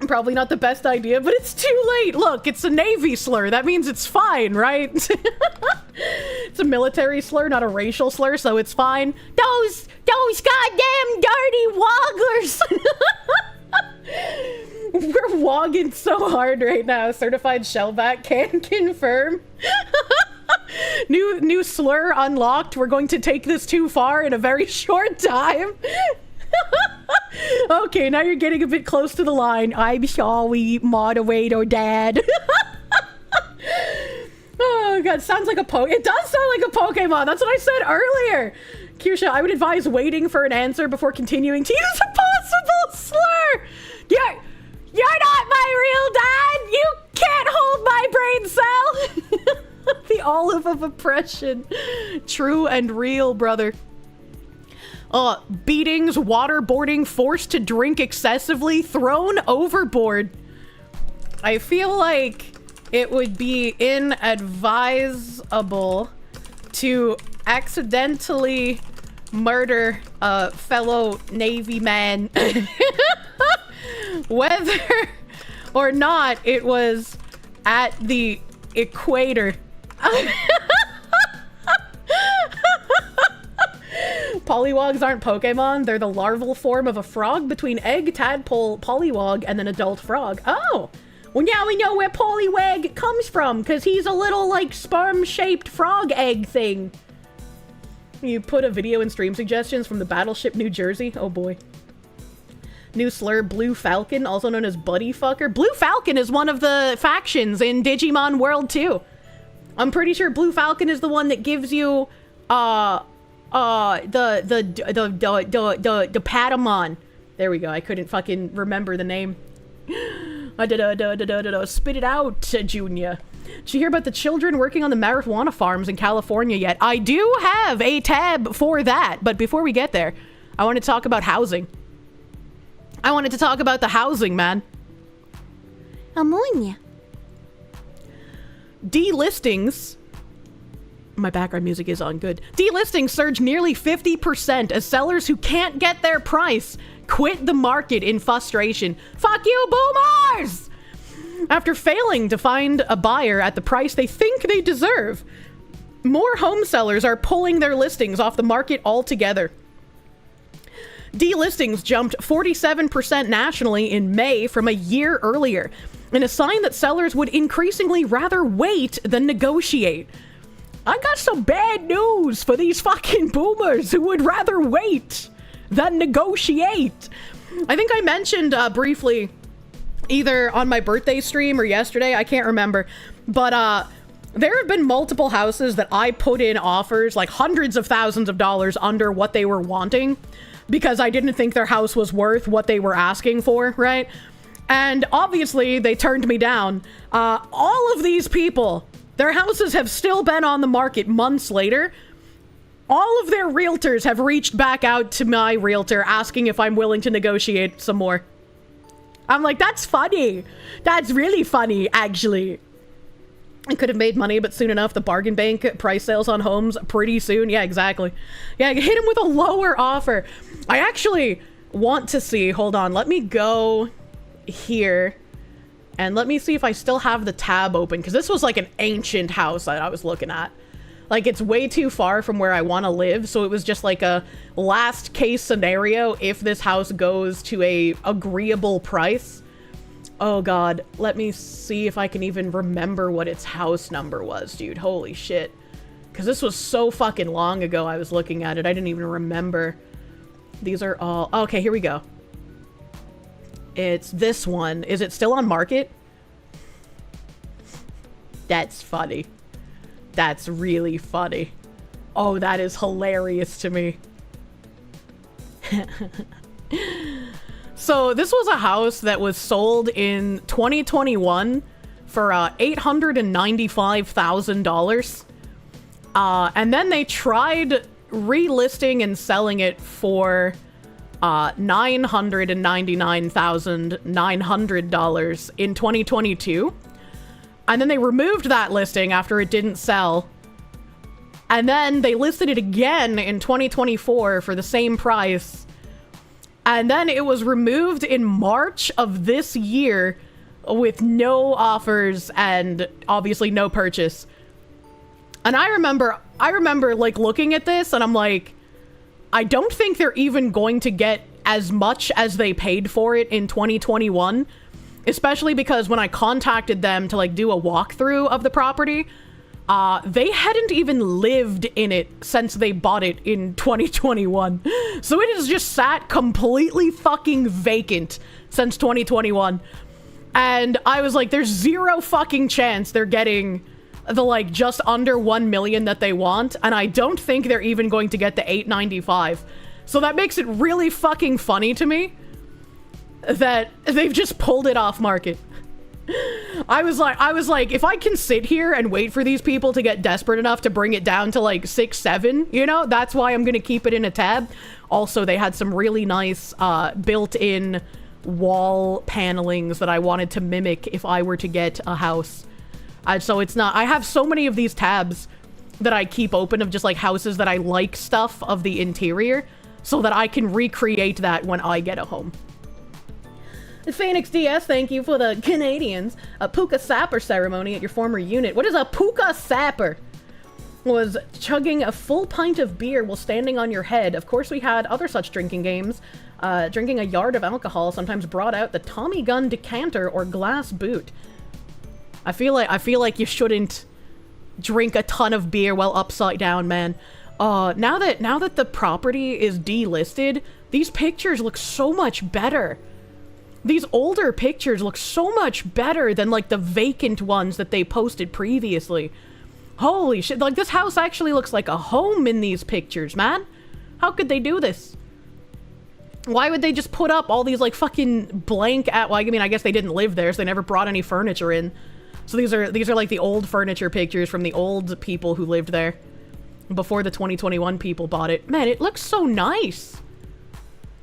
S1: Probably not the best idea, but it's too late. Look, it's a Navy slur. That means it's fine, right? It's a military slur, not a racial slur, so it's fine. Those goddamn dirty woggers. We're wogging so hard right now. Certified shellback can confirm. New slur unlocked. We're going to take this too far in a very short time. Okay, now you're getting a bit close to the line. I'm sorry, moderator dad. Oh god, sounds like a it does sound like a Pokemon. That's what I said earlier. Kirsche, I would advise waiting for an answer before continuing to use a possible slur. You're not my real dad. You can't hold my brain cell. The olive of oppression. True and real, brother. Beatings, waterboarding, forced to drink excessively, thrown overboard. I feel like it would be inadvisable to accidentally murder a fellow Navy man. Whether or not it was at the equator. Polywogs aren't Pokemon. They're the larval form of a frog between egg, tadpole, polywog, and an adult frog. Oh! Well, now we know where Poliwag comes from, because he's a little, like, sperm-shaped frog egg thing. You put a video in stream suggestions from the Battleship New Jersey? Oh boy. New slur, Blue Falcon, also known as Buddy Fucker. Blue Falcon is one of the factions in Digimon World 2. I'm pretty sure Blue Falcon is the one that gives you, the Patamon. There we go. I couldn't fucking remember the name. Spit it out, Junior. Did you hear about the children working on the marijuana farms in California yet? I do have a tab for that, but before we get there, I want to talk about housing. I wanted to talk about the housing, man. Ammonia. Delistings. My background music is on good. Delistings surged nearly 50% as sellers who can't get their price quit the market in frustration. Fuck you, boomers! After failing to find a buyer at the price they think they deserve, more home sellers are pulling their listings off the market altogether. Delistings jumped 47% nationally in May from a year earlier, in a sign that sellers would increasingly rather wait than negotiate. I got some bad news for these fucking boomers who would rather wait than negotiate. I think I mentioned briefly, either on my birthday stream or yesterday, I can't remember, but there have been multiple houses that I put in offers, like hundreds of thousands of dollars under what they were wanting, because I didn't think their house was worth what they were asking for, right? And obviously they turned me down. All of these people, their houses have still been on the market months later. All of their realtors have reached back out to my realtor asking if I'm willing to negotiate some more. I'm like, that's funny. That's really funny, actually. I could have made money, but soon enough, the bargain bank price sales on homes pretty soon. Yeah, exactly. Yeah, hit him with a lower offer. I actually want to see, hold on, let me go here and let me see if I still have the tab open, because this was like an ancient house that I was looking at. Like, it's way too far from where I want to live, so it was just like a last case scenario if this house goes to a agreeable price. Oh god, let me see if I can even remember what its house number was, dude. Holy shit. Because this was so fucking long ago I was looking at it, I didn't even remember. These are all... Okay, here we go. It's this one. Is it still on market? That's funny. That's really funny. Oh, that is hilarious to me. So this was a house that was sold in 2021 for $895,000. And then they tried relisting and selling it for $999,900 in 2022. And then they removed that listing after it didn't sell. And then they listed it again in 2024 for the same price. And then it was removed in March of this year with no offers and obviously no purchase. And I remember like looking at this and I'm like, I don't think they're even going to get as much as they paid for it in 2021. Especially because when I contacted them to like do a walkthrough of the property, they hadn't even lived in it since they bought it in 2021. So it has just sat completely fucking vacant since 2021. And I was like, there's zero fucking chance they're getting the like just under 1 million that they want, and I don't think they're even going to get the 895. So that makes it really fucking funny to me that they've just pulled it off market. I was like, if I can sit here and wait for these people to get desperate enough to bring it down to like 6, 7, you know, that's why I'm gonna keep it in a tab. Also, they had some really nice built-in wall panelings that I wanted to mimic if I were to get a house. So it's not, I have so many of these tabs that I keep open of just like houses that I like stuff of the interior so that I can recreate that when I get a home. Phoenix DS, thank you for the Canadians. A puka sapper ceremony at your former unit. What is a puka sapper? Was chugging a full pint of beer while standing on your head. Of course, we had other such drinking games. Drinking a yard of alcohol sometimes brought out the Tommy gun decanter or glass boot. I feel like you shouldn't drink a ton of beer while upside down, man. Now that the property is delisted, these pictures look so much better. These older pictures look so much better than like the vacant ones that they posted previously. Holy shit, like this house actually looks like a home in these pictures, man. How could they do this? Why would they just put up all these like fucking blank well, I mean, I guess they didn't live there, so they never brought any furniture in. So these are like the old furniture pictures from the old people who lived there before the 2021 people bought it. Man, it looks so nice.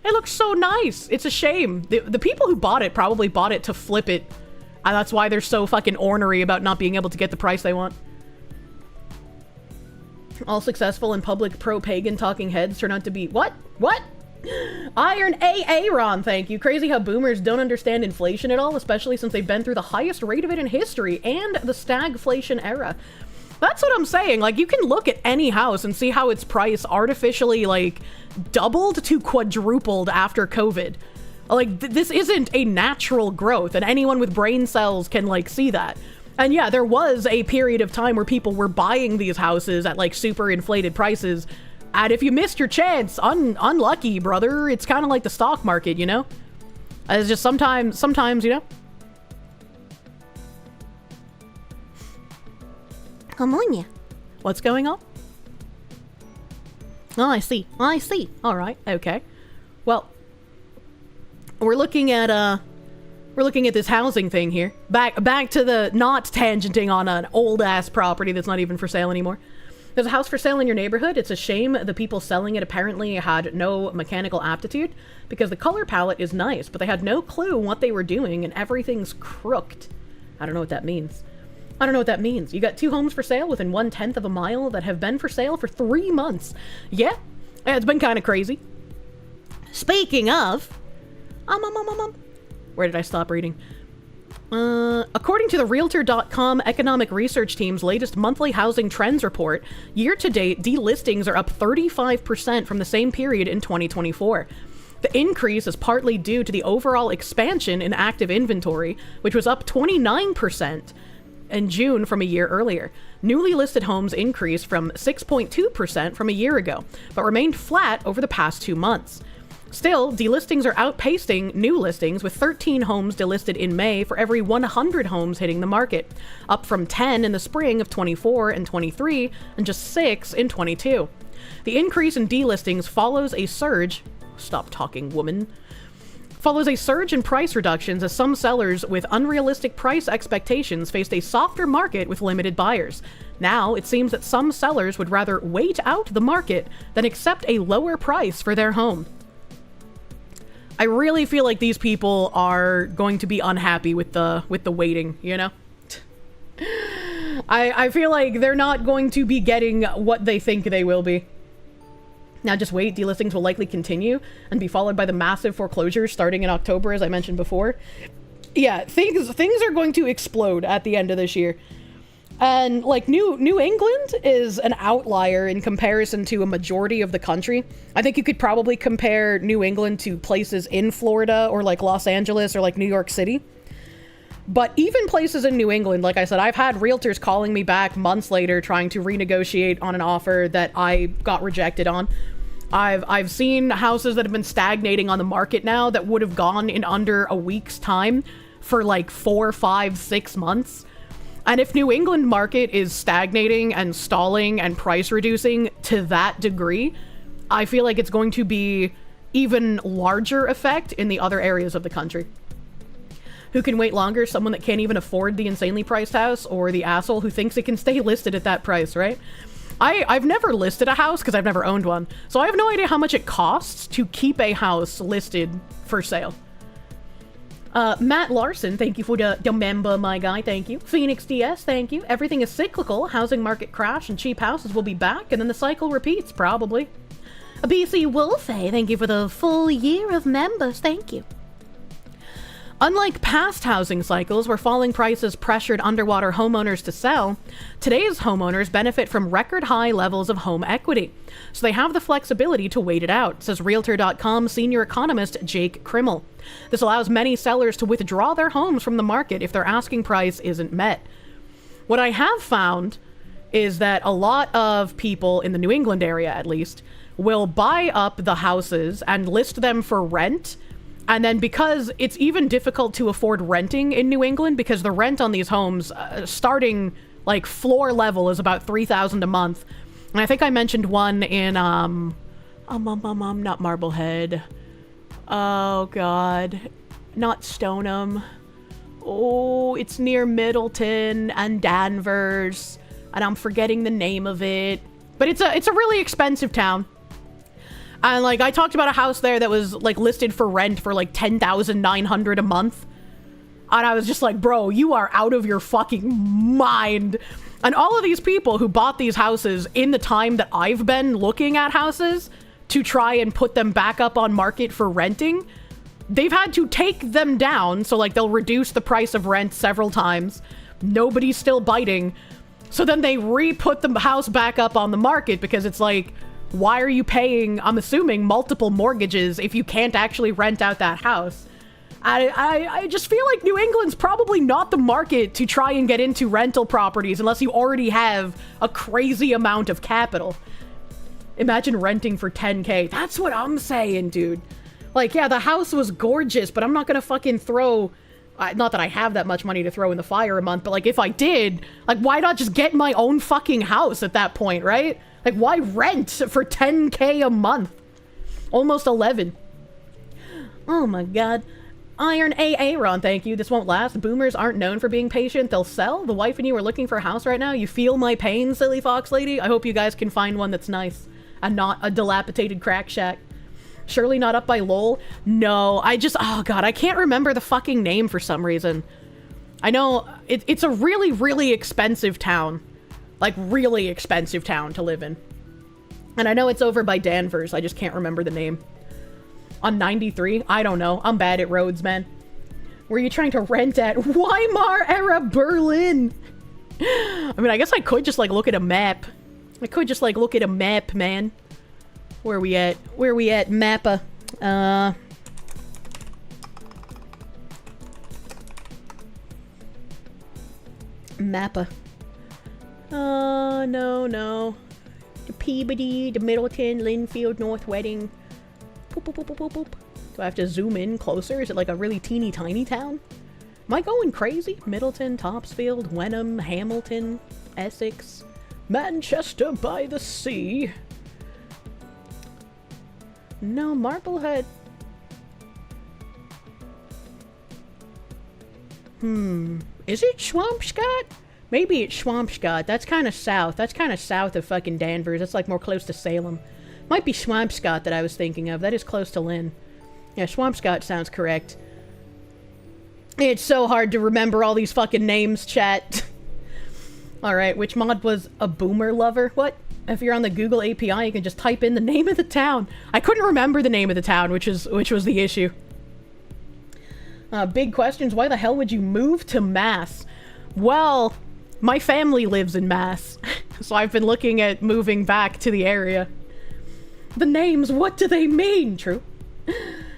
S1: It looks so nice. It's a shame. The people who bought it probably bought it to flip it. And that's why they're so fucking ornery about not being able to get the price they want. All successful and public pro-pagan talking heads turn out to be... What? What? Iron Aaron, thank you. Crazy how boomers don't understand inflation at all, especially since they've been through the highest rate of it in history and the stagflation era. That's what I'm saying. Like, you can look at any house and see how its price artificially, like, doubled to quadrupled after COVID. Like, this isn't a natural growth, and anyone with brain cells can, like, see that. And yeah, there was a period of time where people were buying these houses at, like, super inflated prices. And if you missed your chance, unlucky, brother. It's kind of like the stock market, you know? It's just sometimes, you know? Come on, yeah. What's going on? Oh, I see. I see. All right. Okay. Well, we're looking at this housing thing here. Back to the not tangenting on an old ass property that's not even for sale anymore. There's a house for sale in your neighborhood. It's a shame the people selling it apparently had no mechanical aptitude because the color palette is nice, but they had no clue what they were doing and everything's crooked. I don't know what that means. I don't know what that means. You got 2 homes for sale within 1/10 of a mile that have been for sale for 3 months. Yeah, it's been kind of crazy. Speaking of... Where did I stop reading? According to the Realtor.com economic research team's latest monthly housing trends report, year-to-date, delistings are up 35% from the same period in 2024. The increase is partly due to the overall expansion in active inventory, which was up 29% in June from a year earlier. Newly listed homes increased from 6.2% from a year ago, but remained flat over the past 2 months. Still, delistings are outpacing new listings, with 13 homes delisted in May for every 100 homes hitting the market, up from 10 in the spring of 24 and 23, and just 6 in 22. The increase in delistings follows a surge... Stop talking, woman. Follows a surge in price reductions as some sellers with unrealistic price expectations faced a softer market with limited buyers. Now, it seems that some sellers would rather wait out the market than accept a lower price for their home. I really feel like these people are going to be unhappy with the waiting, you know? I feel like they're not going to be getting what they think they will be. Now just wait, delistings will likely continue and be followed by the massive foreclosures starting in October, as I mentioned before. Yeah, things are going to explode at the end of this year. And like New England is an outlier in comparison to a majority of the country. I think you could probably compare New England to places in Florida or like Los Angeles or like New York City. But even places in New England, like I said, I've had realtors calling me back months later trying to renegotiate on an offer that I got rejected on. I've seen houses that have been stagnating on the market now that would have gone in under a week's time for like 4, 5, 6 months. And if New England market is stagnating and stalling and price reducing to that degree, I feel like it's going to be even larger effect in the other areas of the country. Who can wait longer? Someone that can't even afford the insanely priced house, or the asshole who thinks it can stay listed at that price, right? I've never listed a house because I've never owned one, so I have no idea how much it costs to keep a house listed for sale. Matt Larson, thank you for the member, my guy, thank you. Phoenix DS, thank you. Everything is cyclical. Housing market crash and cheap houses will be back, and then the cycle repeats, probably. BC Wolfie, thank you for the full year of members, thank you. Unlike past housing cycles where falling prices pressured underwater homeowners to sell, today's homeowners benefit from record high levels of home equity, so they have the flexibility to wait it out, says Realtor.com senior economist Jake Krimmel. This allows many sellers to withdraw their homes from the market if their asking price isn't met. What I have found is that a lot of people in the New England area, at least, will buy up the houses and list them for rent. And then because it's even difficult to afford renting in New England, because the rent on these homes, starting like floor level, is about $3,000 a month. And I think I mentioned one in, not Marblehead. Oh God, not Stoneham. Oh, it's near Middleton and Danvers, and I'm forgetting the name of it. But it's a really expensive town. And like I talked about a house there that was like listed for rent for like $10,900 a month. And I was just like, bro, you are out of your fucking mind. And all of these people who bought these houses in the time that I've been looking at houses to try and put them back up on market for renting, they've had to take them down. So like they'll reduce the price of rent several times. Nobody's still biting. So then they re-put the house back up on the market because it's like, why are you paying, I'm assuming, multiple mortgages if you can't actually rent out that house? I just feel like New England's probably not the market to try and get into rental properties unless you already have a crazy amount of capital. Imagine renting for $10K. That's what I'm saying, dude. Like, yeah, the house was gorgeous, but I'm not gonna fucking throw... not that I have that much money to throw in the fire a month, but like if I did, like why not just get my own fucking house at that point, right? Like, why rent for $10K a month? Almost 11. Oh my God. Iron Aaron, thank you. This won't last. Boomers aren't known for being patient. They'll sell. The wife and you are looking for a house right now. You feel my pain, silly fox lady? I hope you guys can find one that's nice and not a dilapidated crack shack. Surely not up by Lowell? No, oh God, I can't remember the fucking name for some reason. I know it's a really, really expensive town. Like, really expensive town to live in. And I know it's over by Danvers. I just can't remember the name. On 93? I don't know. I'm bad at roads, man. Were you trying to rent at Weimar-era Berlin? I mean, I guess I could just, like, look at a map. I could just, like, look at a map, man. Where are we at? Where are we at? Mappa. Mappa. No. The Peabody, the Middleton, Linfield, North Reading. Boop, boop, boop, boop, boop, boop. Do I have to zoom in closer? Is it like a really teeny tiny town? Am I going crazy? Middleton, Topsfield, Wenham, Hamilton, Essex, Manchester by the Sea. No, Marblehead. Is it Swampscott? Maybe it's Swampscott. That's kind of south. That's kind of south of fucking Danvers. That's like more close to Salem. Might be Swampscott that I was thinking of. That is close to Lynn. Yeah, Swampscott sounds correct. It's so hard to remember all these fucking names, chat. Alright, which mod was a boomer lover? What? If you're on the Google API, you can just type in the name of the town. I couldn't remember the name of the town, which was the issue. Big questions. Why the hell would you move to Mass? Well, my family lives in Mass, so I've been looking at moving back to the area. The names, what do they mean? True.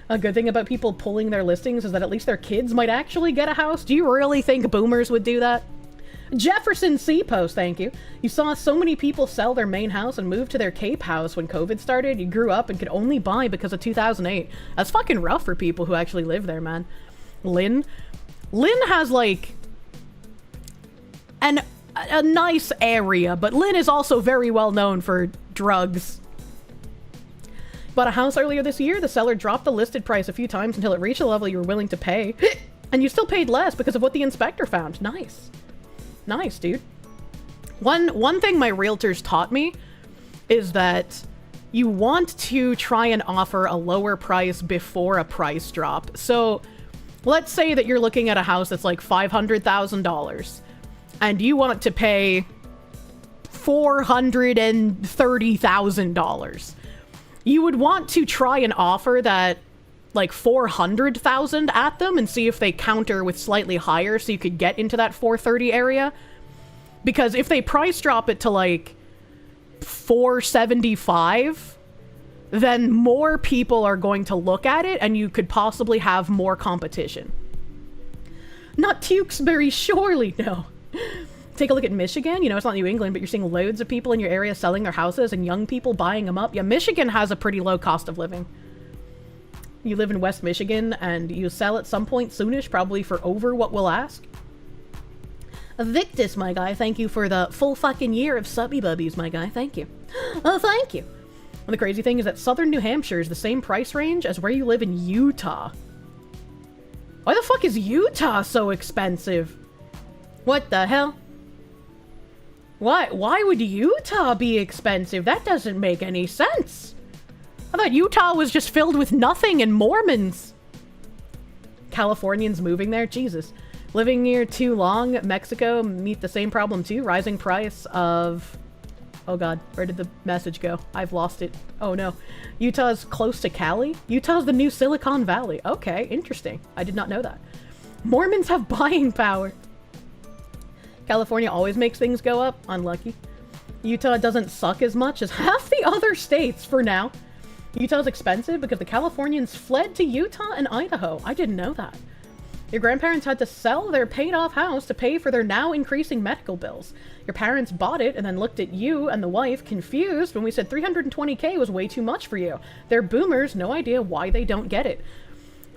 S1: A good thing about people pulling their listings is that at least their kids might actually get a house. Do you really think boomers would do that? Jefferson C. Post, thank you. You saw so many people sell their main house and move to their Cape house when COVID started. You grew up and could only buy because of 2008. That's fucking rough for people who actually live there, man. Lynn has like... a nice area, but Lynn is also very well known for drugs. Bought a house earlier this year. The seller dropped the listed price a few times until it reached a level you were willing to pay. And you still paid less because of what the inspector found. Nice. Nice, dude. One thing my realtors taught me is that you want to try and offer a lower price before a price drop. So let's say that you're looking at a house that's like $500,000 and you want to pay $430,000. You would want to try and offer that like 400,000 at them and see if they counter with slightly higher so you could get into that 430 area. Because if they price drop it to like 475, then more people are going to look at it and you could possibly have more competition. Not Tewksbury, surely, no. Take a look at Michigan. You know, it's not New England, but you're seeing loads of people in your area selling their houses and young people buying them up. Yeah, Michigan has a pretty low cost of living. You live in West Michigan and you sell at some point soonish, probably for over what we'll ask. Victus, my guy, thank you for the full fucking year of subby bubbies, my guy. Thank you. Oh, thank you. And the crazy thing is that southern New Hampshire is the same price range as where you live in Utah. Why the fuck is Utah so expensive? What the hell? Why would Utah be expensive? That doesn't make any sense. I thought Utah was just filled with nothing and Mormons. Californians moving there? Jesus. Living here too long, Mexico meet the same problem too. Rising price of... Oh god, where did the message go? I've lost it. Oh no. Utah's close to Cali? Utah's the new Silicon Valley. Okay, interesting. I did not know that. Mormons have buying power. California always makes things go up. Unlucky. Utah doesn't suck as much as half the other states for now. Utah's expensive because the Californians fled to Utah and Idaho. I didn't know that. Your grandparents had to sell their paid-off house to pay for their now increasing medical bills. Your parents bought it and then looked at you and the wife confused when we said $320K was way too much for you. They're boomers, no idea why they don't get it.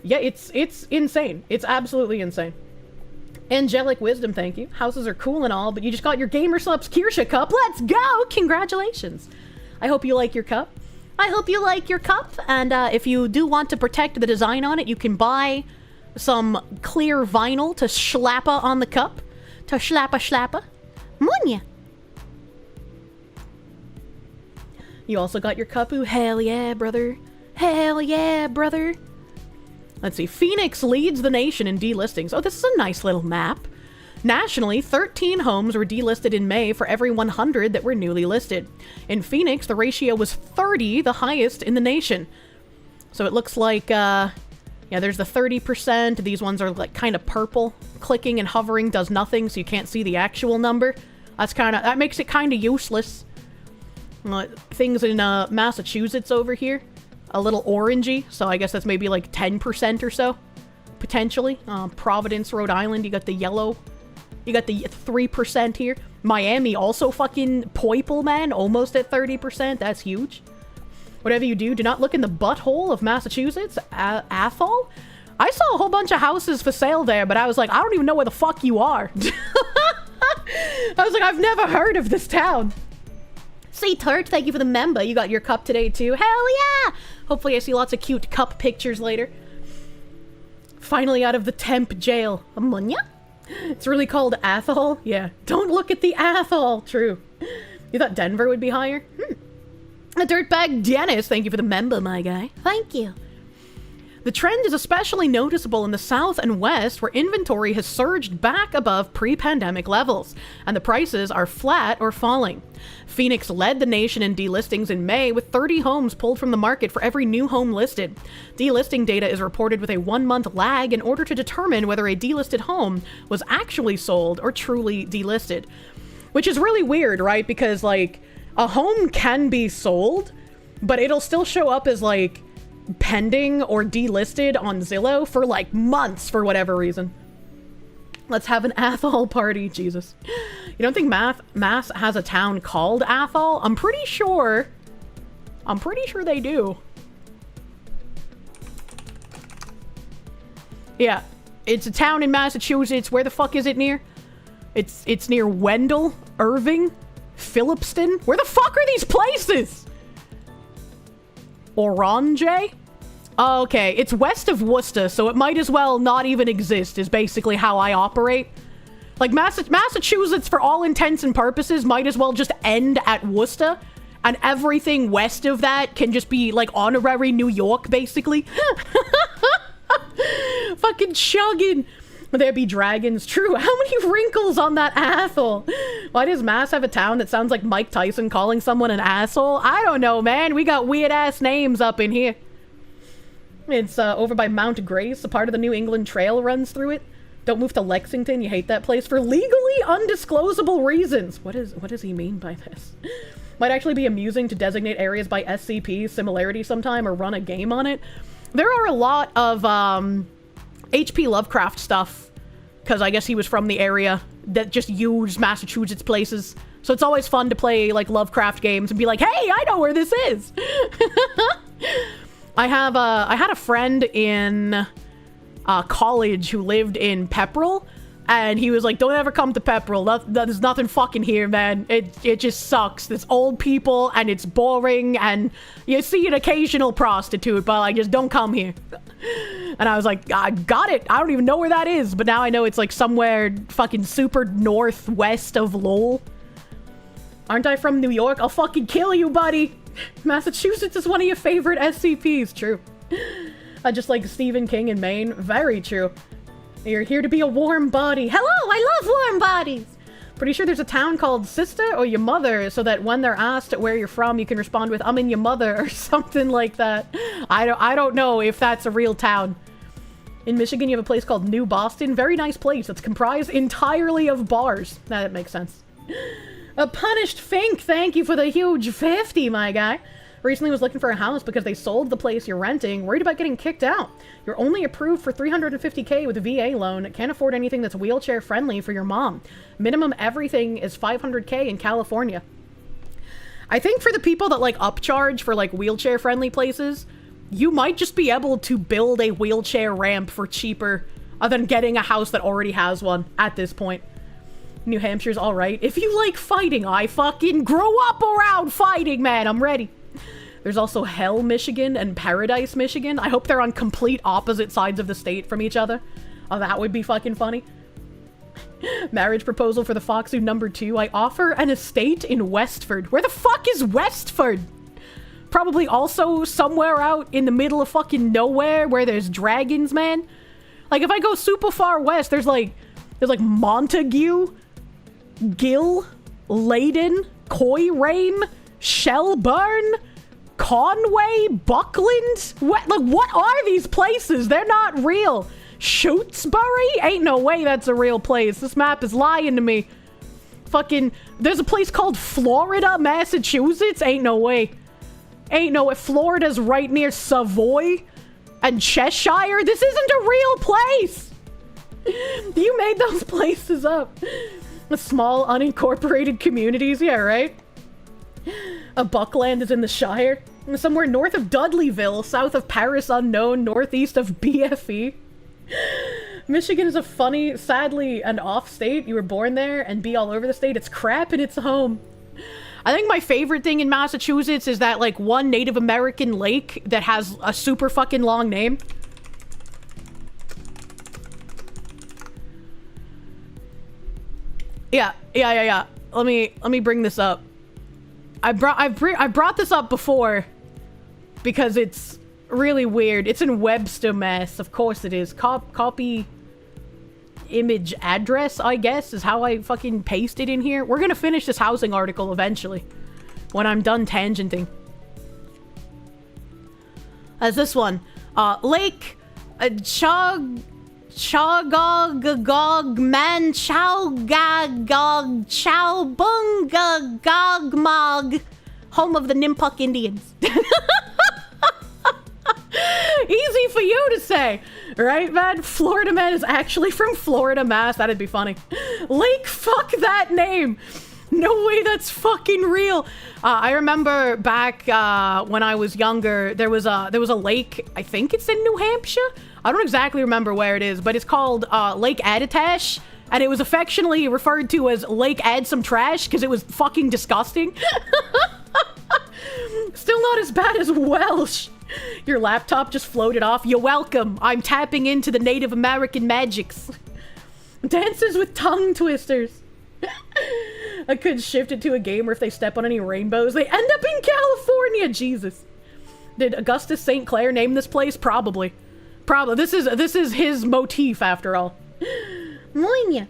S1: Yeah, it's insane. It's absolutely insane. Angelic wisdom, thank you. Houses are cool and all, but you just got your Gamer Subs Kirsche cup. Let's go! Congratulations. I hope you like your cup. I hope you like your cup, and if you do want to protect the design on it, you can buy some clear vinyl to schlappa on the cup. To schlappa. Munya. You also got your cup. Ooh, hell yeah, brother. Hell yeah, brother. Let's see. Phoenix leads the nation in delistings. Oh, this is a nice little map. Nationally, 13 homes were delisted in May for every 100 that were newly listed. In Phoenix, the ratio was 30, the highest in the nation. So it looks like, yeah, there's the 30%. These ones are like kind of purple. Clicking and hovering does nothing, so you can't see the actual number. That makes it kind of useless. Things in Massachusetts over here, a little orangey, so I guess that's maybe like 10% or so, potentially. Providence, Rhode Island, you got the yellow. You got the 3% here. Miami also fucking poiple, man, almost at 30%. That's huge. Whatever you do not look in the butthole of Massachusetts. Athol? I saw a whole bunch of houses for sale there, but I was like, I don't even know where the fuck you are. I was like, I've never heard of this town. See, Turt, thank you for the member. You got your cup today, too. Hell yeah! Hopefully I see lots of cute cup pictures later. Finally out of the temp jail. Amunya? It's really called Athol? Yeah. Don't look at the Athol. True. You thought Denver would be higher? A dirtbag Dennis, thank you for the member, my guy. Thank you. The trend is especially noticeable in the South and West, where inventory has surged back above pre-pandemic levels, and the prices are flat or falling. Phoenix led the nation in delistings in May, with 30 homes pulled from the market for every new home listed. Delisting data is reported with a 1-month lag in order to determine whether a delisted home was actually sold or truly delisted. Which is really weird, right? Because, like, a home can be sold, but it'll still show up as, like, pending or delisted on Zillow for like months for whatever reason. Let's have an Athol party. Jesus. You don't think Mass has a town called Athol? I'm pretty sure they do. Yeah, it's a town in Massachusetts. Where the fuck is it near? It's near Wendell, Irving, Phillipston. Where the fuck are these places? Orange? Okay, it's west of Worcester, so it might as well not even exist, is basically how I operate. Like, Massachusetts, for all intents and purposes, might as well just end at Worcester, and everything west of that can just be, like, honorary New York, basically. Fucking chugging. There be dragons. True, how many wrinkles on that asshole? Why does Mass have a town that sounds like Mike Tyson calling someone an asshole? I don't know, man. We got weird-ass names up in here. It's over by Mount Grace. A part of the New England Trail runs through it. Don't move to Lexington. You hate that place for legally undisclosable reasons. What does he mean by this? Might actually be amusing to designate areas by SCP similarity sometime or run a game on it. There are a lot of H.P. Lovecraft stuff, because I guess he was from the area, that just use Massachusetts places. So it's always fun to play, like, Lovecraft games and be like, hey, I know where this is! I had a friend in college who lived in Pepperell, and he was like, don't ever come to Pepperell. There's nothing fucking here, man. It just sucks. There's old people, and it's boring, and you see an occasional prostitute, but, like, just don't come here. And I was like, I got it. I don't even know where that is, but now I know it's, like, somewhere fucking super northwest of Lowell. Aren't I from New York? I'll fucking kill you, buddy. Massachusetts is one of your favorite SCPs. True. I just like Stephen King in Maine. Very true. You're here to be a warm body. Hello, I love warm bodies. Pretty sure there's a town called Sister or Your Mother, so that when they're asked where you're from, you can respond with, I'm in your mother, or something like that. I don't know if that's a real town. In Michigan, you have a place called New Boston. Very nice place. It's comprised entirely of bars. That makes sense. A punished Fink, thank you for the huge 50, my guy. Recently was looking for a house because they sold the place you're renting. Worried about getting kicked out. You're only approved for $350K with a VA loan. Can't afford anything that's wheelchair friendly for your mom. Minimum everything is $500K in California. I think for the people that like upcharge for like wheelchair friendly places, you might just be able to build a wheelchair ramp for cheaper than getting a house that already has one at this point. New Hampshire's alright. If you like fighting, I fucking grew up around fighting, man. I'm ready. There's also Hell, Michigan and Paradise, Michigan. I hope they're on complete opposite sides of the state from each other. Oh, that would be fucking funny. Marriage proposal for the Foxu #2. I offer an estate in Westford. Where the fuck is Westford? Probably also somewhere out in the middle of fucking nowhere where there's dragons, man. Like, if I go super far west, there's like Montague, Gill, Leyden, Coyrame, Shelburne, Conway, Buckland? What are these places? They're not real. Shutesbury? Ain't no way that's a real place. This map is lying to me. Fucking, there's a place called Florida, Massachusetts? Ain't no way. Ain't no way. Florida's right near Savoy and Cheshire? This isn't a real place! You made those places up. Small, unincorporated communities, yeah, right? A Buckland is in the Shire. Somewhere north of Dudleyville, south of Paris Unknown, northeast of BFE. Michigan is a funny, sadly, and off state. You were born there and be all over the state. It's crap and it's home. I think my favorite thing in Massachusetts is that, like, one Native American lake that has a super fucking long name. Yeah. Let me bring this up. I brought this up before because it's really weird. It's in Webster, Mass. Of course it is. Copy image address, I guess, is how I fucking paste it in here. We're gonna finish this housing article eventually when I'm done tangenting. As this one. Lake Chagogagog Man Chowgagog Chowbungagogmog, home of the Nimpuk Indians. Easy for you to say, right, man? Florida Man is actually from Florida, Mass. That'd be funny. Lake, fuck that name. No way that's fucking real. I remember back when I was younger, there was a lake, I think it's in New Hampshire. I don't exactly remember where it is, but it's called Lake Attitash, and it was affectionately referred to as Lake Add Some Trash because it was fucking disgusting. Still not as bad as Welsh. Your laptop just floated off. You're welcome. I'm tapping into the Native American magics. Dances with tongue twisters. I could shift it to a game where if they step on any rainbows, they end up in California. Jesus. Did Augustus St. Clair name this place? Probably. Probably. This is his motif after all. Moinia.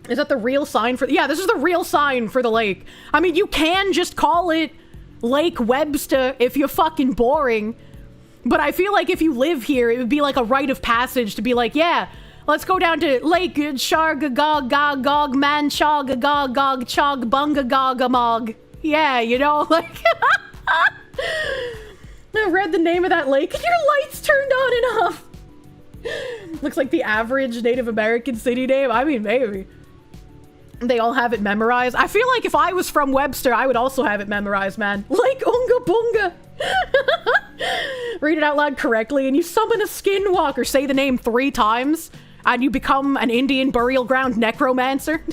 S1: Is that the real sign for... Yeah, this is the real sign for the lake. I mean, you can just call it Lake Webster if you're fucking boring. But I feel like if you live here, it would be like a rite of passage to be like, yeah, let's go down to Lake Shargagog Man Chogagog Chog Bungagogamog. Yeah, you know, like... I read the name of that lake and your lights turned on and off. Looks like the average Native American city name. I mean, maybe. They all have it memorized. I feel like if I was from Webster, I would also have it memorized, man. Lake Unga Bunga. Read it out loud correctly and you summon a skinwalker. Say the name 3 times and you become an Indian burial ground necromancer.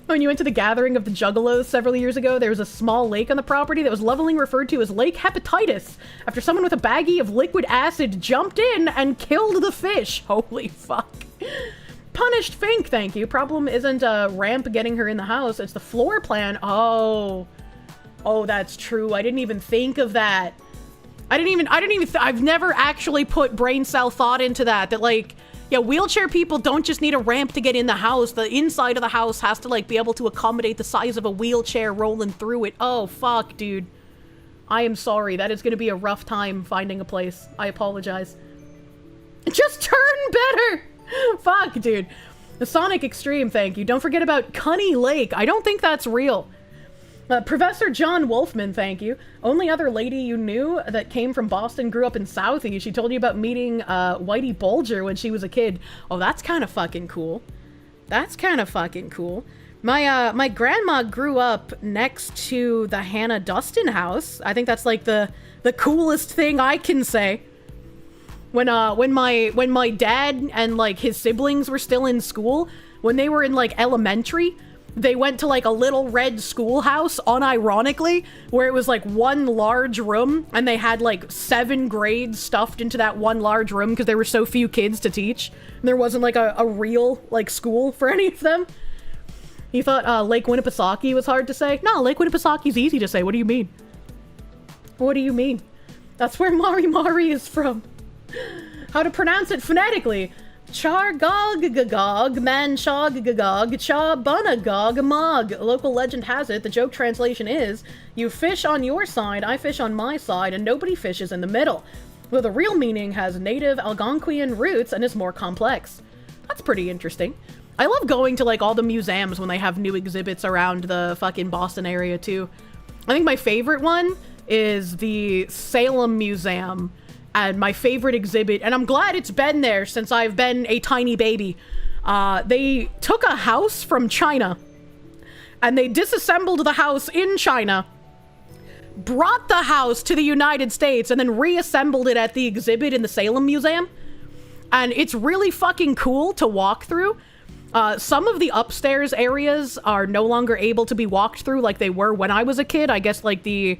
S1: When you went to the gathering of the Juggalos several years ago, there was a small lake on the property that was lovingly referred to as Lake Hepatitis after someone with a baggie of liquid acid jumped in and killed the fish. Holy fuck. Punished Fink, thank you. Problem isn't a ramp getting her in the house, it's the floor plan. Oh, that's true. I didn't even think of that. I've never actually put brain cell thought into that. That like, yeah, wheelchair people don't just need a ramp to get in the house. The inside of the house has to like be able to accommodate the size of a wheelchair rolling through it. Oh, fuck, dude. I am sorry. That is going to be a rough time finding a place. I apologize. Just turn better. Fuck, dude. The Sonic Extreme, thank you. Don't forget about Cunny Lake. I don't think that's real. Professor John Wolfman, thank you. Only other lady you knew that came from Boston grew up in Southie. She told you about meeting Whitey Bulger when she was a kid. Oh, that's kind of fucking cool. That's kind of fucking cool. My grandma grew up next to the Hannah Dustin house. I think that's like the coolest thing I can say. When my dad and like his siblings were still in school, when they were in like elementary, they went to like a little red schoolhouse, unironically, where it was like one large room and they had like 7 grades stuffed into that one large room because there were so few kids to teach. And there wasn't like a real like school for any of them. You thought Lake Winnipesaukee was hard to say? No, Lake Winnipesaukee easy to say. What do you mean? What do you mean? That's where Mari Mari is from. How to pronounce it phonetically? Chargogagog, manchogagog, cha-bunagog, mog. Local legend has it, the joke translation is, you fish on your side, I fish on my side, and nobody fishes in the middle. Though the real meaning has native Algonquian roots and is more complex. That's pretty interesting. I love going to like all the museums when they have new exhibits around the fucking Boston area too. I think my favorite one is the Salem Museum. And my favorite exhibit, and I'm glad it's been there since I've been a tiny baby. They took a house from China, and they disassembled the house in China, brought the house to the United States, and then reassembled it at the exhibit in the Salem Museum. And it's really fucking cool to walk through. Some of the upstairs areas are no longer able to be walked through like they were when I was a kid. I guess like the,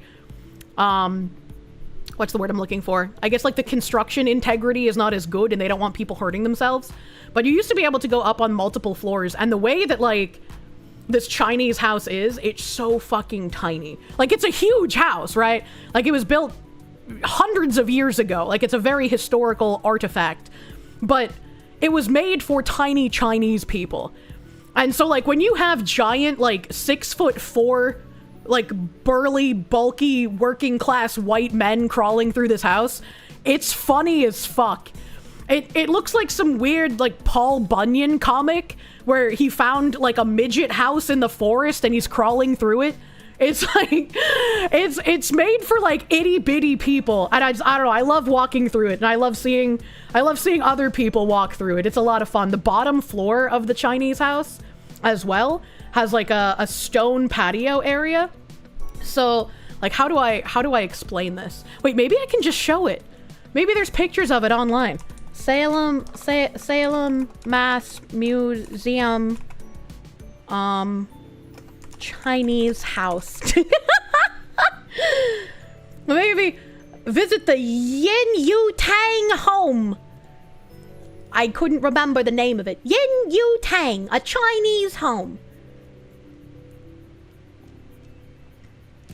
S1: what's the word I'm looking for? I guess like the construction integrity is not as good and they don't want people hurting themselves. But you used to be able to go up on multiple floors, and the way that like this Chinese house is, it's so fucking tiny. Like it's a huge house, right? Like it was built hundreds of years ago. Like it's a very historical artifact, but it was made for tiny Chinese people. And so like when you have giant like 6'4" like burly, bulky, working class white men crawling through this house, it's funny as fuck. It looks like some weird like Paul Bunyan comic where he found like a midget house in the forest and he's crawling through it. It's like it's made for like itty bitty people, and I don't know, I love walking through it, and I love seeing other people walk through it. It's a lot of fun. The bottom floor of the Chinese house as well has like a stone patio area. So like how do I explain this? Wait, maybe I can just show it. Maybe there's pictures of it online. Salem Mass Museum Chinese house. Maybe visit the Yin Yu Tang home. I couldn't remember the name of it. Yin Yu Tang, a Chinese home.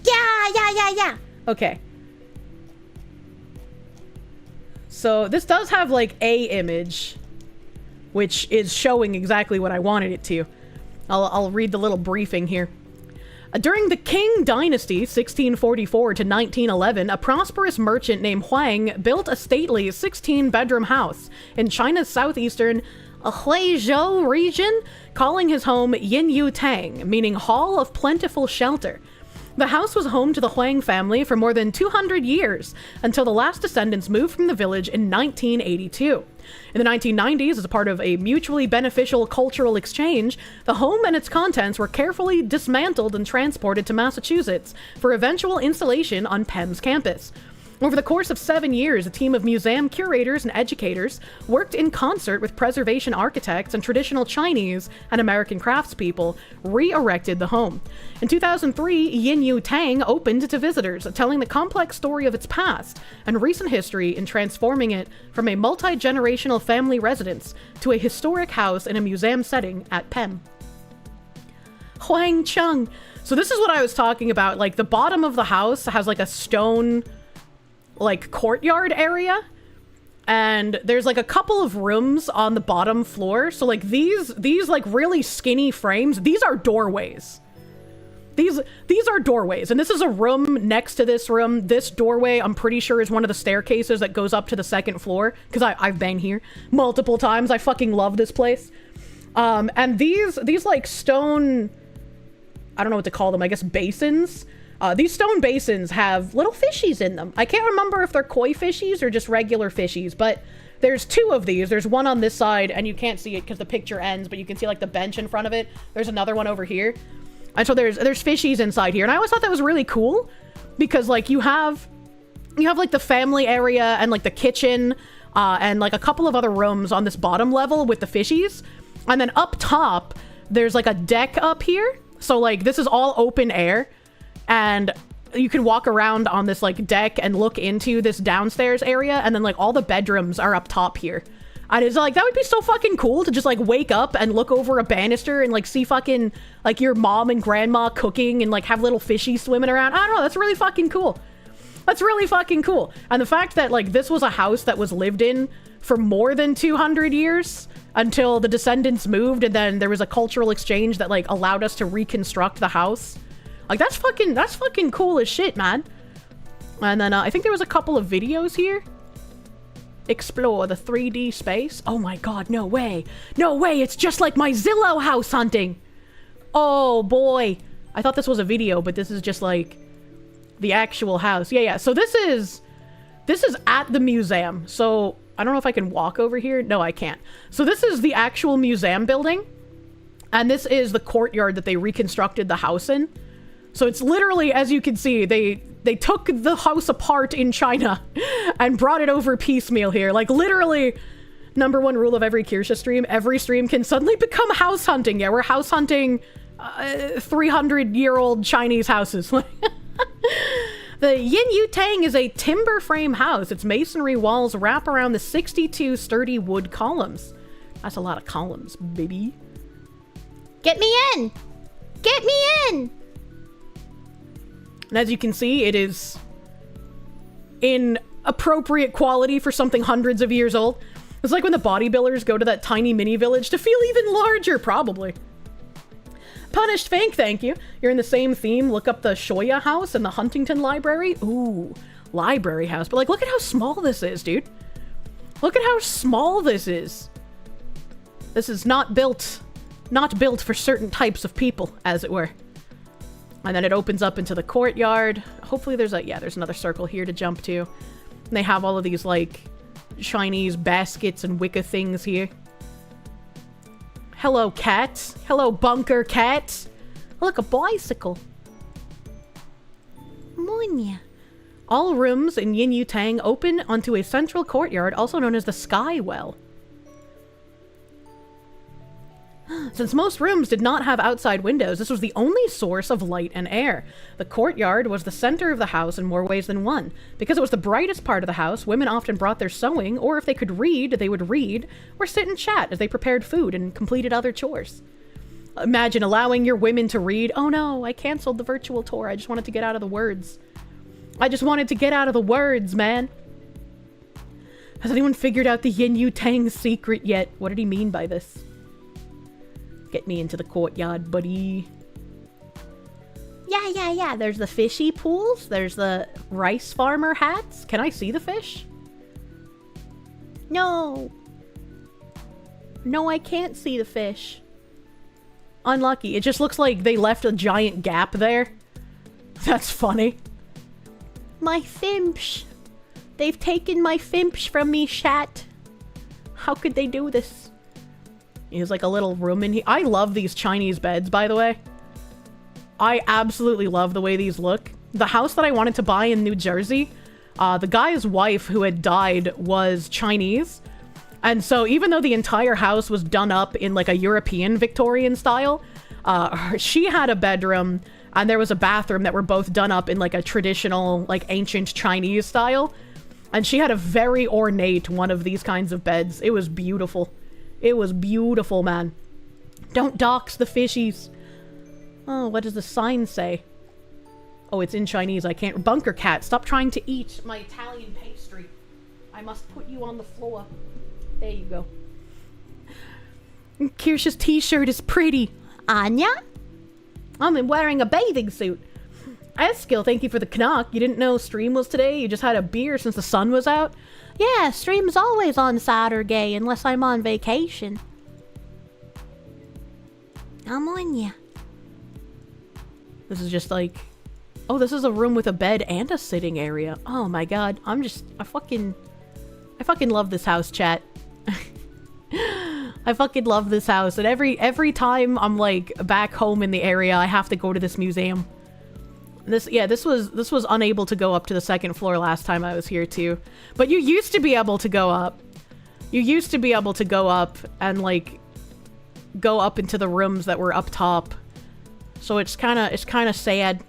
S1: Yeah. Okay. So this does have like a image, which is showing exactly what I wanted it to. I'll read the little briefing here. During the Qing Dynasty, 1644 to 1911, a prosperous merchant named Huang built a stately 16-bedroom house in China's southeastern Huizhou region, calling his home Yin Yu Tang, meaning Hall of Plentiful Shelter. The house was home to the Huang family for more than 200 years, until the last descendants moved from the village in 1982. In the 1990s, as a part of a mutually beneficial cultural exchange, the home and its contents were carefully dismantled and transported to Massachusetts for eventual installation on Penn's campus. Over the course of 7 years, a team of museum curators and educators worked in concert with preservation architects and traditional Chinese and American craftspeople, re-erected the home. In 2003, Yin Yu Tang opened to visitors, telling the complex story of its past and recent history in transforming it from a multi-generational family residence to a historic house in a museum setting at Penn. Huang Chung. So this is what I was talking about. Like, the bottom of the house has like a stone like courtyard area, and there's like a couple of rooms on the bottom floor. So like these like really skinny frames, these are doorways. These are doorways, and this is a room next to this room. This doorway, I'm pretty sure, is one of the staircases that goes up to the second floor, because I've been here multiple times. I fucking love this place. And these like stone, I don't know what to call them, I guess basins. These stone basins have little fishies in them. I can't remember if they're koi fishies or just regular fishies, but there's two of these. There's one on this side, and you can't see it because the picture ends, but you can see like the bench in front of it. There's another one over here. And so there's fishies inside here. And I always thought that was really cool because like you have like the family area and like the kitchen and like a couple of other rooms on this bottom level with the fishies. And then up top, there's like a deck up here. So like this is all open air. And you can walk around on this like deck and look into this downstairs area, and then like all the bedrooms are up top here. And it's like, that would be so fucking cool to just like wake up and look over a banister and like see fucking like your mom and grandma cooking and like have little fishies swimming around. I don't know, that's really fucking cool. That's really fucking cool. And the fact that like this was a house that was lived in for more than 200 years until the descendants moved, and then there was a cultural exchange that like allowed us to reconstruct the house. Like, that's fucking cool as shit, man. And then I think there was a couple of videos here. Explore the 3D space. Oh my god, no way. No way, it's just like my Zillow house hunting. Oh boy. I thought this was a video, but this is just like the actual house. Yeah. So this is at the museum. So I don't know if I can walk over here. No, I can't. So this is the actual museum building. And this is the courtyard that they reconstructed the house in. So it's literally, as you can see, they took the house apart in China and brought it over piecemeal here. Like, literally, number one rule of every Kirsche stream, every stream can suddenly become house hunting. Yeah, we're house hunting 300-year-old Chinese houses. The Yin Yu Tang is a timber frame house. Its masonry walls wrap around the 62 sturdy wood columns. That's a lot of columns, baby. Get me in! Get me in! And as you can see, it is in appropriate quality for something hundreds of years old. It's like when the bodybuilders go to that tiny mini village to feel even larger, probably. Punished Fink, thank you. You're in the same theme. Look up the Shoya house and the Huntington Library. Ooh, library house. But like, look at how small this is, dude. Look at how small this is. This is not built for certain types of people, as it were. And then it opens up into the courtyard. Hopefully there's another circle here to jump to. And they have all of these, like, Chinese baskets and wicker things here. Hello, cat. Hello, bunker cat. Look, a bicycle. Monya. All rooms in Yin Yu Tang open onto a central courtyard, also known as the Sky Well. Since most rooms did not have outside windows, this was the only source of light and air. The courtyard was the center of the house in more ways than one. Because it was the brightest part of the house, women often brought their sewing, or if they could read, they would read, or sit and chat as they prepared food and completed other chores. Imagine allowing your women to read. Oh no, I canceled the virtual tour. I just wanted to get out of the words. I just wanted to get out of the words, man. Has anyone figured out the Yin Yu Tang secret yet? What did he mean by this? Get me into the courtyard, buddy. Yeah. There's the fishy pools. There's the rice farmer hats. Can I see the fish? No. No, I can't see the fish. Unlucky. It just looks like they left a giant gap there. That's funny. My fimsh. They've taken my fimsh from me, chat. How could they do this? There's like a little room in here. I love these Chinese beds, by the way. I absolutely love the way these look. The house that I wanted to buy in New Jersey, the guy's wife who had died was Chinese. And so even though the entire house was done up in like a European Victorian style, she had a bedroom and there was a bathroom that were both done up in like a traditional, like ancient Chinese style. And she had a very ornate one of these kinds of beds. It was beautiful. It was beautiful, man. Don't dox the fishies. Oh, what does the sign say? Oh, it's in Chinese. I can't. Bunker cat, stop trying to eat my Italian pastry. I must put you on the floor. There you go. Kirsche's t-shirt is pretty. Anya? I'm wearing a bathing suit. Eskill, thank you for the knock. You didn't know stream was today? You just had a beer since the sun was out? Yeah, stream's always on Saturday unless I'm on vacation. I'm on ya. This is just like... Oh, this is a room with a bed and a sitting area. Oh my god. I fucking love this house, chat. I fucking love this house. And every time I'm like back home in the area, I have to go to this museum. This was unable to go up to the second floor last time I was here too. But you used to be able to go up. You used to be able to go up and like go up into the rooms that were up top. So it's kind of sad.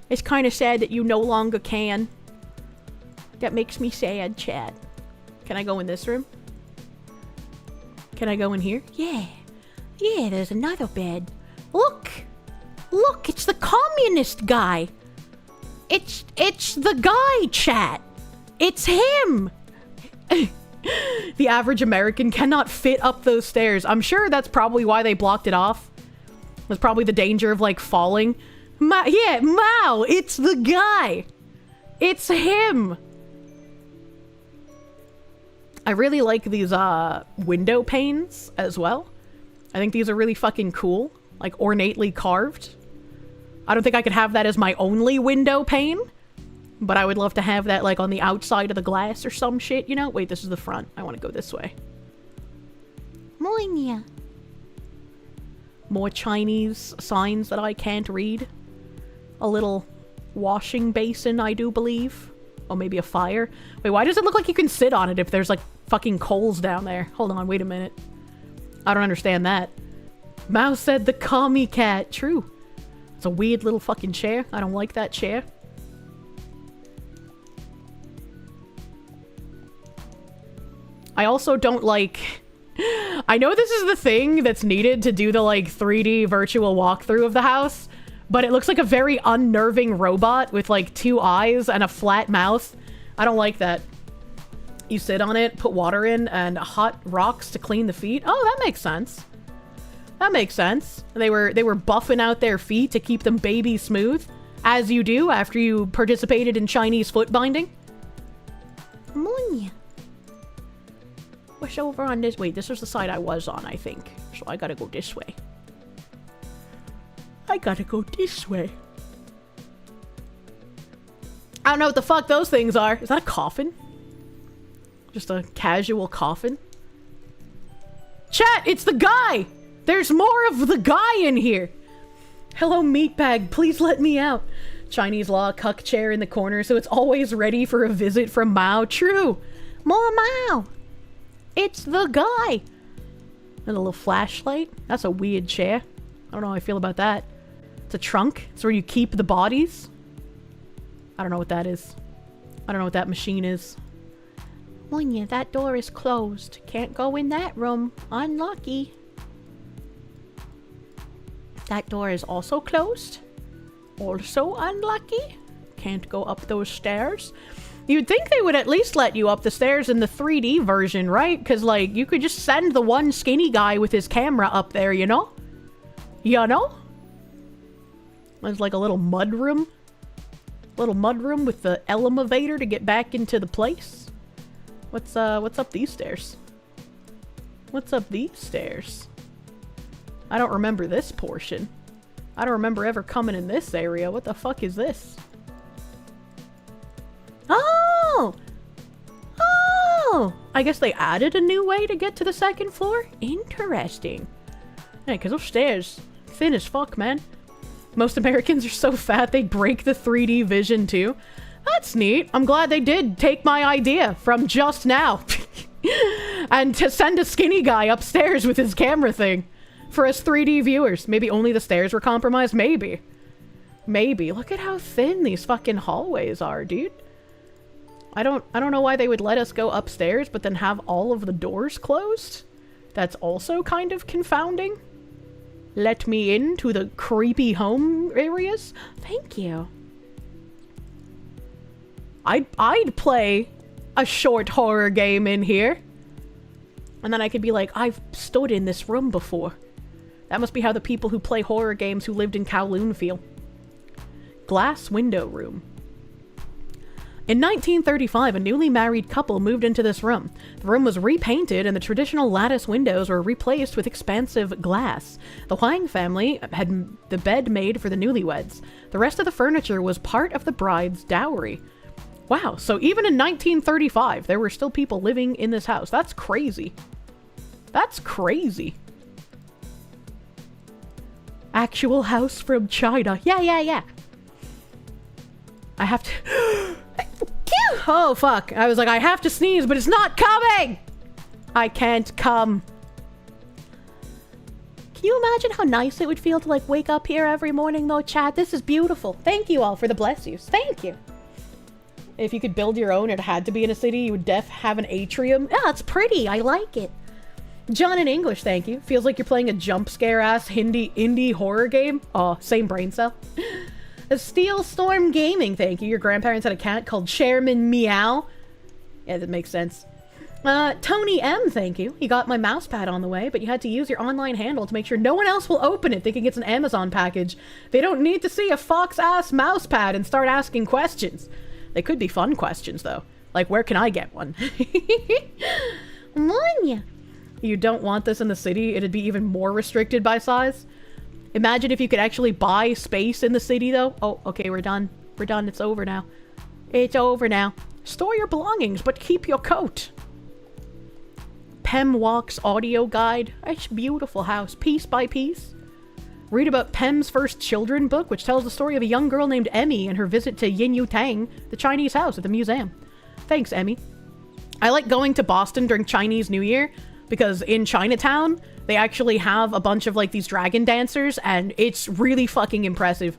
S1: It's kind of sad that you no longer can. That makes me sad, chat. Can I go in this room? Can I go in here? Yeah. Yeah, there's another bed. Look! Look, it's the communist guy. It's the guy, chat. It's him. The average American cannot fit up those stairs. I'm sure that's probably why they blocked it off. There's probably the danger of like falling. Mao, it's the guy. It's him. I really like these window panes as well. I think these are really fucking cool. Like ornately carved. I don't think I could have that as my only window pane. But I would love to have that like on the outside of the glass or some shit, you know? Wait, this is the front. I want to go this way. Moinia. More Chinese signs that I can't read. A little washing basin, I do believe. Oh, maybe a fire. Wait, why does it look like you can sit on it if there's like fucking coals down there? Hold on, wait a minute. I don't understand that. Mao said the commie cat. True. It's a weird little fucking chair. I don't like that chair. I also don't like... I know this is the thing that's needed to do the like 3D virtual walkthrough of the house, but it looks like a very unnerving robot with like 2 eyes and a flat mouth. I don't like that. You sit on it, put water in, and hot rocks to clean the feet. Oh, that makes sense. That makes sense. They were buffing out their feet to keep them baby smooth, as you do after you participated in Chinese foot binding. Monya. What's over on this? Wait, this was the side I was on, I think. So I gotta go this way. I gotta go this way. I don't know what the fuck those things are. Is that a coffin? Just a casual coffin? Chat, it's the guy! There's more of the guy in here! Hello, meatbag. Please let me out. Chinese law cuck chair in the corner, so it's always ready for a visit from Mao. True. More Mao. It's the guy. And a little flashlight. That's a weird chair. I don't know how I feel about that. It's a trunk. It's where you keep the bodies. I don't know what that is. I don't know what that machine is. Munya, that door is closed. Can't go in that room. Unlucky. That door is also closed. Also unlucky. Can't go up those stairs. You'd think they would at least let you up the stairs in the 3D version, right? Because, like, you could just send the one skinny guy with his camera up there, you know? You know? There's like a little mud room. Little mud room with the elevator to get back into the place. What's up these stairs? What's up these stairs? I don't remember this portion. I don't remember ever coming in this area. What the fuck is this? Oh! Oh! I guess they added a new way to get to the second floor? Interesting. Hey, because those stairs, thin as fuck, man. Most Americans are so fat they break the 3D vision too. That's neat. I'm glad they did take my idea from just now. And to send a skinny guy upstairs with his camera thing. For us 3D viewers. Maybe only the stairs were compromised? Maybe. Maybe. Look at how thin these fucking hallways are, dude. I don't know why they would let us go upstairs, but then have all of the doors closed. That's also kind of confounding. Let me into the creepy home areas? Thank you. I'd play a short horror game in here. And then I could be like, I've stood in this room before. That must be how the people who play horror games who lived in Kowloon feel. Glass window room. In 1935, a newly married couple moved into this room. The room was repainted and the traditional lattice windows were replaced with expansive glass. The Huang family had the bed made for the newlyweds. The rest of the furniture was part of the bride's dowry. Wow, so even in 1935, there were still people living in this house. That's crazy. That's crazy. Actual house from China. Yeah. I have to... Oh, fuck. I was like, I have to sneeze, but it's not coming! I can't come. Can you imagine how nice it would feel to, like, wake up here every morning, though, chat? This is beautiful. Thank you all for the bless yous. Thank you. If you could build your own, it had to be in a city, you would have an atrium. Yeah, it's pretty. I like it. John in English, thank you. Feels like you're playing a jump scare-ass indie horror game. Oh, same brain cell. A Steel Storm Gaming, thank you. Your grandparents had a cat called Chairman Meow. Yeah, that makes sense. Tony M, thank you. You got my mouse pad on the way, but you had to use your online handle to make sure no one else will open it thinking it's an Amazon package. They don't need to see a fox-ass mouse pad and start asking questions. They could be fun questions, though. Like, where can I get one? Munya. You don't want this in the city? It'd be even more restricted by size? Imagine if you could actually buy space in the city, though. Oh, okay, we're done. We're done. It's over now. It's over now. Store your belongings, but keep your coat. Pem Walks audio guide. It's a beautiful house, piece by piece. Read about Pem's first children book, which tells the story of a young girl named Emmy and her visit to Yin Yu Tang, the Chinese house at the museum. Thanks, Emmy. I like going to Boston during Chinese New Year, because in Chinatown, they actually have a bunch of, like, these dragon dancers, and it's really fucking impressive.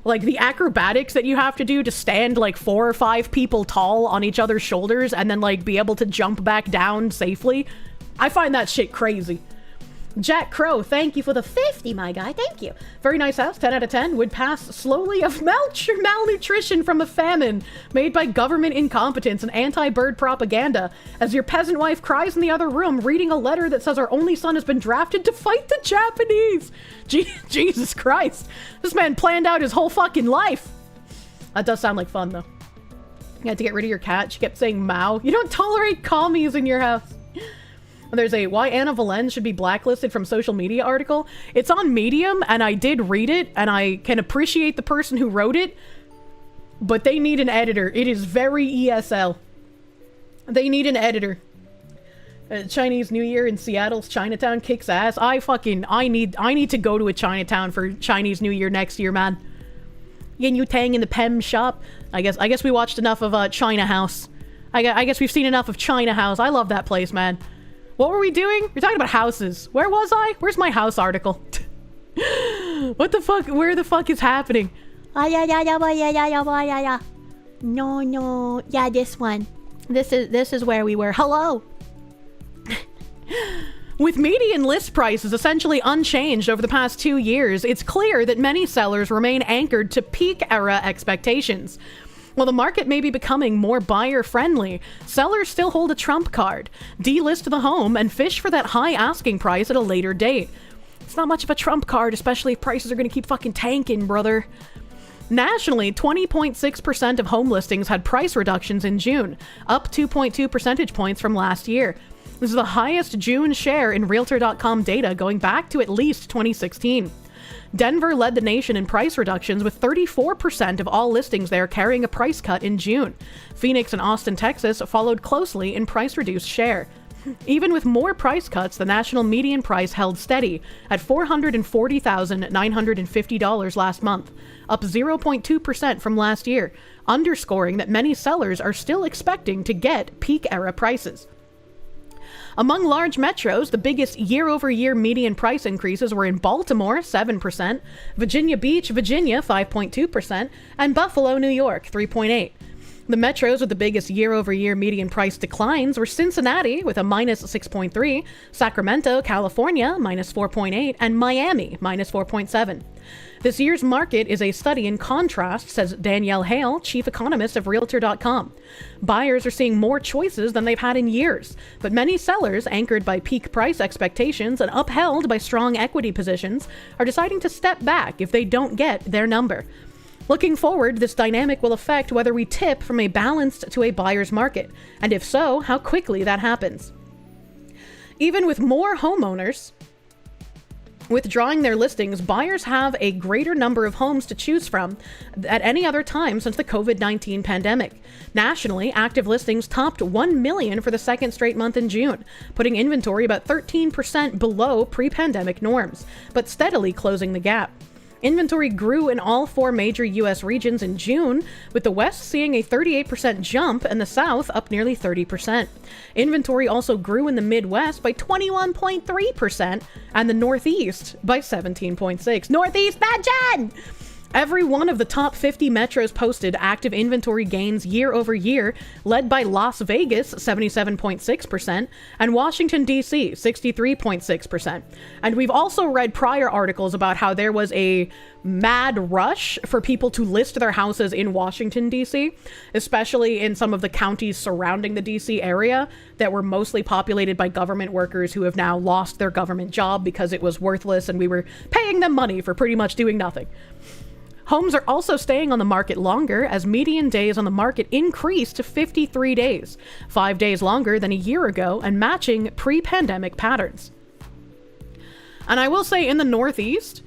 S1: Like, the acrobatics that you have to do to stand, like, 4 or 5 people tall on each other's shoulders and then, like, be able to jump back down safely. I find that shit crazy. Jack Crow, thank you for the 50, my guy. Thank you. Very nice house, 10 out of 10. Would pass slowly of malnutrition from a famine made by government incompetence and anti-bird propaganda as your peasant wife cries in the other room reading a letter that says our only son has been drafted to fight the Japanese. Jesus Christ. This man planned out his whole fucking life. That does sound like fun, though. You had to get rid of your cat. She kept saying Mao. You don't tolerate commies in your house. There's a Why Anna Valens should be blacklisted from social media article. It's on Medium, and I did read it, and I can appreciate the person who wrote it, but they need an editor. It is very ESL. They need an editor. Chinese New Year in Seattle's Chinatown kicks ass. I need to go to a Chinatown for Chinese New Year next year, man. Yin Yu Tang in the Pem shop. I guess we watched enough of China House. I guess we've seen enough of China House. I love that place, man. What were we doing? We're talking about houses. Where was I? Where's my house article? What the fuck? Where the fuck is happening?
S2: No, yeah, this one.
S1: This is where we were. Hello. With median list prices essentially unchanged over the past 2 years, it's clear that many sellers remain anchored to peak era expectations. While the market may be becoming more buyer-friendly, sellers still hold a trump card. Delist the home and fish for that high asking price at a later date. It's not much of a trump card, especially if prices are going to keep fucking tanking, brother. Nationally, 20.6% of home listings had price reductions in June, up 2.2 percentage points from last year. This is the highest June share in Realtor.com data going back to at least 2016. Denver led the nation in price reductions, with 34% of all listings there carrying a price cut in June. Phoenix and Austin, Texas followed closely in price-reduced share. Even with more price cuts, the national median price held steady at $440,950 last month, up 0.2% from last year, underscoring that many sellers are still expecting to get peak-era prices. Among large metros, the biggest year-over-year median price increases were in Baltimore, 7%, Virginia Beach, Virginia, 5.2%, and Buffalo, New York, 3.8%. The metros with the biggest year-over-year median price declines were Cincinnati, with a minus 6.3%, Sacramento, California, minus 4.8%, and Miami, minus 4.7%. This year's market is a study in contrast, says Danielle Hale, chief economist of Realtor.com. Buyers are seeing more choices than they've had in years, but many sellers, anchored by peak price expectations and upheld by strong equity positions, are deciding to step back if they don't get their number. Looking forward, this dynamic will affect whether we tip from a balanced to a buyer's market, and if so, how quickly that happens. Even with more homeowners withdrawing their listings, buyers have a greater number of homes to choose from at any other time since the COVID-19 pandemic. Nationally, active listings topped 1 million for the second straight month in June, putting inventory about 13% below pre-pandemic norms, but steadily closing the gap. Inventory grew in all 4 major U.S. regions in June, with the West seeing a 38% jump and the South up nearly 30%. Inventory also grew in the Midwest by 21.3% and the Northeast by 17.6%. Northeast Badgen! Every one of the top 50 metros posted active inventory gains year over year, led by Las Vegas, 77.6%, and Washington, D.C., 63.6%. And we've also read prior articles about how there was a mad rush for people to list their houses in Washington, D.C., especially in some of the counties surrounding the D.C. area that were mostly populated by government workers who have now lost their government job because it was worthless and we were paying them money for pretty much doing nothing. Homes are also staying on the market longer as median days on the market increased to 53 days, 5 days longer than a year ago and matching pre-pandemic patterns. And I will say in the Northeast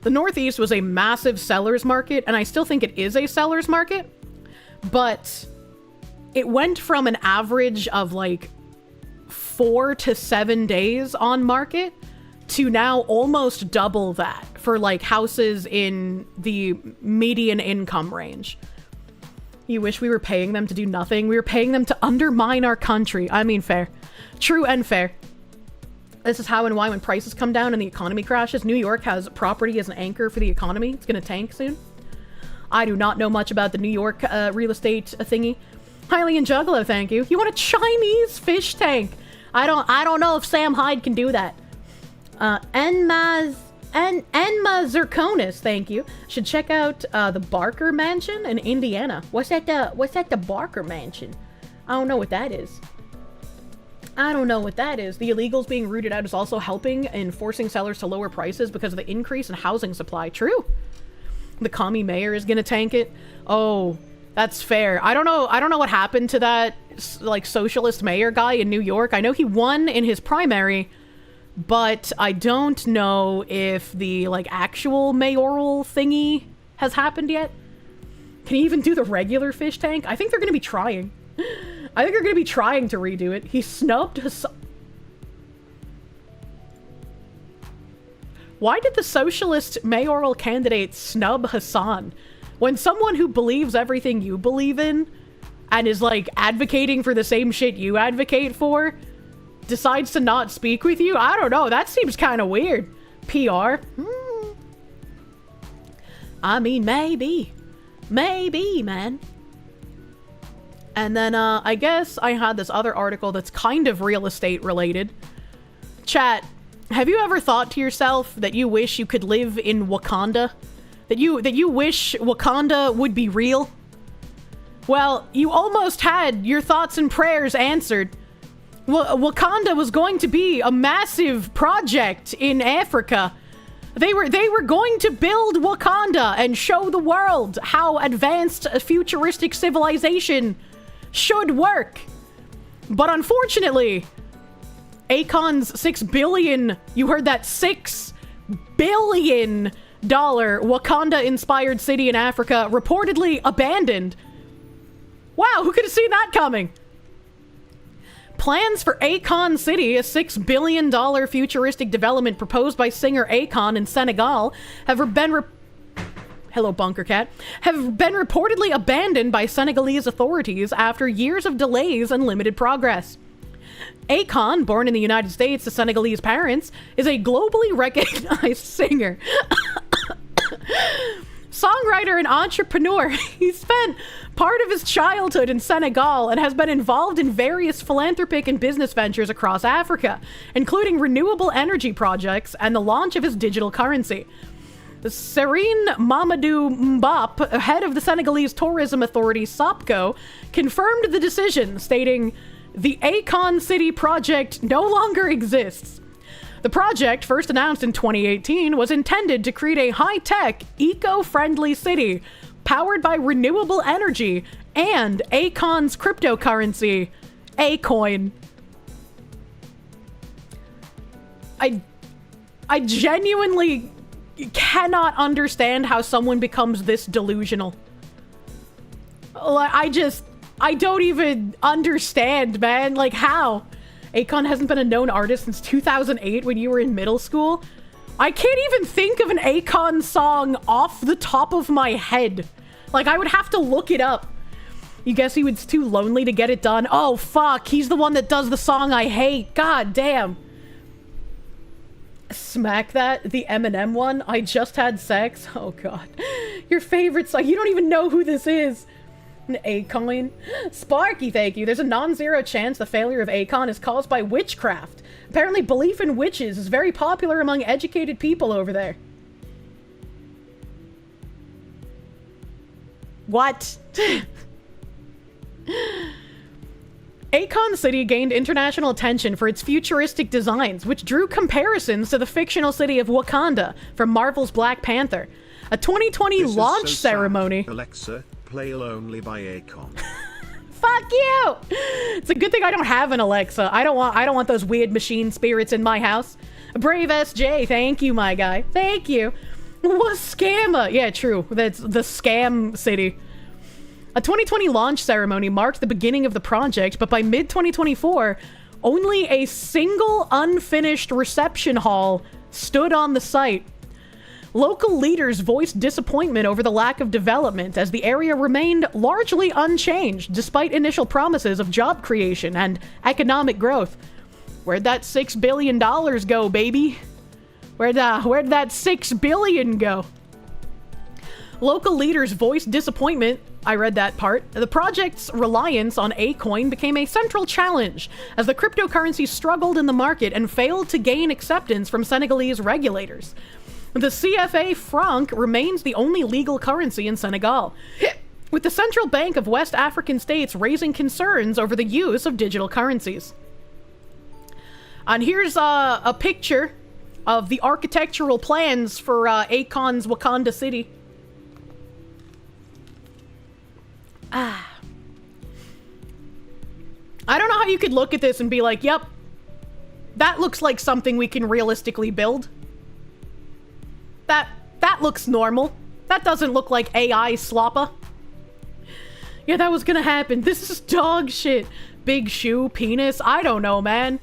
S1: was a massive seller's market, and I still think it is a seller's market, but it went from an average of like 4 to 7 days on market to now almost double that for like houses in the median income range. You wish we were paying them to do nothing. We were paying them to undermine our country. I mean, fair. True and fair. This is how and why when prices come down and the economy crashes, New York has property as an anchor for the economy. It's going to tank soon. I do not know much about the New York real estate thingy. Highly and Juggalo, thank you. You want a Chinese fish tank? I don't know if Sam Hyde can do that. Enma Zirconis, thank you. Should check out the Barker Mansion in Indiana. What's that the Barker Mansion? I don't know what that is. The illegals being rooted out is also helping in forcing sellers to lower prices because of the increase in housing supply. True. The commie mayor is gonna tank it. Oh, that's fair. I don't know what happened to that like socialist mayor guy in New York. I know he won in his primary, but I don't know if the like actual mayoral thingy has happened yet. Can he even do the regular fish tank? I think they're going to be trying. I think they're going to be trying to redo it. He snubbed Hassan. Why did the socialist mayoral candidate snub Hassan? When someone who believes everything you believe in and is like advocating for the same shit you advocate for decides to not speak with you, I don't know, that seems kind of weird. PR? I mean, maybe, man. And then, I guess I had this other article that's kind of real estate related. Chat, have you ever thought to yourself that you wish you could live in Wakanda? That you wish Wakanda would be real? Well, you almost had your thoughts and prayers answered. Wakanda was going to be a massive project in Africa. They were going to build Wakanda and show the world how advanced a futuristic civilization should work. But unfortunately, Akon's $6 billion, you heard that, $6 billion Wakanda-inspired city in Africa reportedly abandoned. Wow, who could have seen that coming? Plans for Akon City, a $6 billion futuristic development proposed by singer Akon in Senegal, have been Hello, Bunker Cat. Have been reportedly abandoned by Senegalese authorities after years of delays and limited progress. Akon, born in the United States to Senegalese parents, is a globally recognized singer, songwriter, and entrepreneur. He spent part of his childhood in Senegal and has been involved in various philanthropic and business ventures across Africa, including renewable energy projects and the launch of his digital currency. Serine Mamadou Mbop, head of the Senegalese tourism authority SOPCO, confirmed the decision, stating, "The Akon City project no longer exists." The project, first announced in 2018, was intended to create a high-tech, eco-friendly city powered by renewable energy and Akon's cryptocurrency, Acoin. I genuinely cannot understand how someone becomes this delusional. I don't even understand, man. Like, how? Akon hasn't been a known artist since 2008 when you were in middle school? I can't even think of an Akon song off the top of my head. Like, I would have to look it up. You guess he was too lonely to get it done? Oh, fuck. He's the one that does the song I hate. God damn. Smack that. The Eminem one. I just had sex. Oh, God. Your favorite song. You don't even know who this is. Akon. Sparky, thank you. There's a non-zero chance the failure of Akon is caused by witchcraft. Apparently belief in witches is very popular among educated people over there. What? Akon City gained international attention for its futuristic designs, which drew comparisons to the fictional city of Wakanda from Marvel's Black Panther. A 2020 launch ceremony.
S3: Alexa, play Lonely by Akon.
S1: Fuck you! It's a good thing I don't have an Alexa. I don't want those weird machine spirits in my house. Brave SJ, thank you, my guy. Thank you. What scammer? Yeah, true. That's the scam city. A 2020 launch ceremony marked the beginning of the project, but by mid-2024, only a single unfinished reception hall stood on the site. Local leaders voiced disappointment over the lack of development as the area remained largely unchanged despite initial promises of job creation and economic growth. Where'd that $6 billion go, baby? Where'd that $6 billion go? Local leaders voiced disappointment. I read that part. The project's reliance on Acoin became a central challenge as the cryptocurrency struggled in the market and failed to gain acceptance from Senegalese regulators. The CFA franc remains the only legal currency in Senegal, with the Central Bank of West African states raising concerns over the use of digital currencies. And here's a picture of the architectural plans for Akon's Wakanda City. I don't know how you could look at this and be like, yep, that looks like something we can realistically build. That looks normal. That doesn't look like AI sloppa. Yeah, that was gonna happen. This is dog shit. Big shoe, penis. I don't know, man.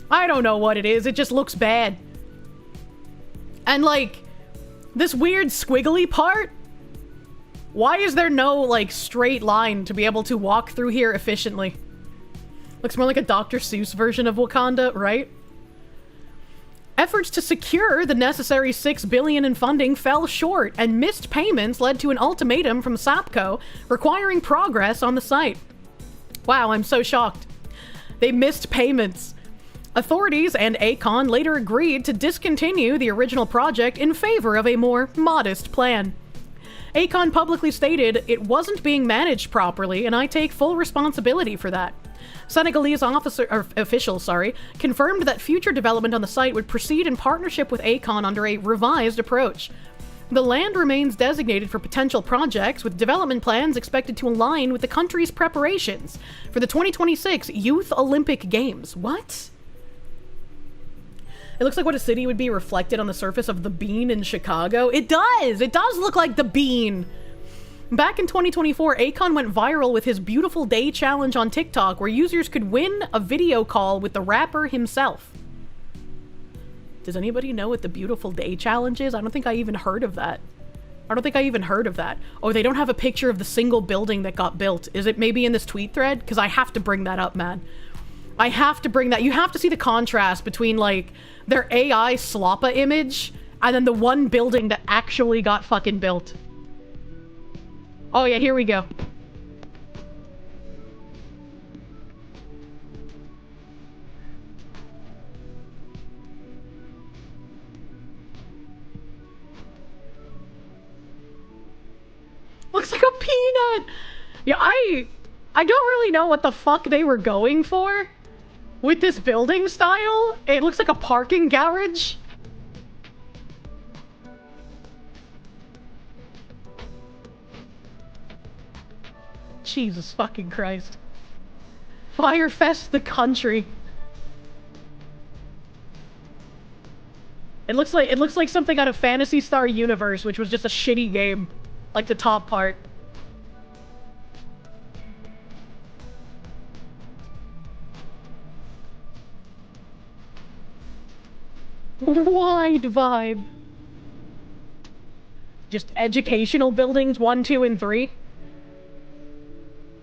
S1: I don't know what it is. It just looks bad. And like, this weird squiggly part, Why is there no, like, straight line to be able to walk through here efficiently? Looks more like a Dr. Seuss version of Wakanda, right? Efforts to secure the necessary $6 billion in funding fell short, and missed payments led to an ultimatum from SAPCO requiring progress on the site. Wow, I'm so shocked. They missed payments. Authorities and ACON later agreed to discontinue the original project in favor of a more modest plan. ACON publicly stated it wasn't being managed properly, and I take full responsibility for that. Senegalese officials confirmed that future development on the site would proceed in partnership with ACON under a revised approach. The land remains designated for potential projects, with development plans expected to align with the country's preparations for the 2026 Youth Olympic Games. What? It looks like what a city would be reflected on the surface of the Bean in Chicago. It does! It does look like the Bean! Back in 2024, Akon went viral with his Beautiful Day challenge on TikTok, where users could win a video call with the rapper himself. Does anybody know what the Beautiful Day challenge is? I don't think I even heard of that. Oh, they don't have a picture of the single building that got built. Is it maybe in this tweet thread? Because I have to bring that up, man. I have to bring that. You have to see the contrast between, like, their AI sloppa image and then the one building that actually got fucking built. Oh yeah, here we go. Looks like a peanut! Yeah, I don't really know what the fuck they were going for with this building style. It looks like a parking garage. Jesus fucking Christ. Firefest the country. It looks like something out of Phantasy Star Universe, which was just a shitty game. Like the top part. Wide vibe. Just educational buildings 1, 2, and 3.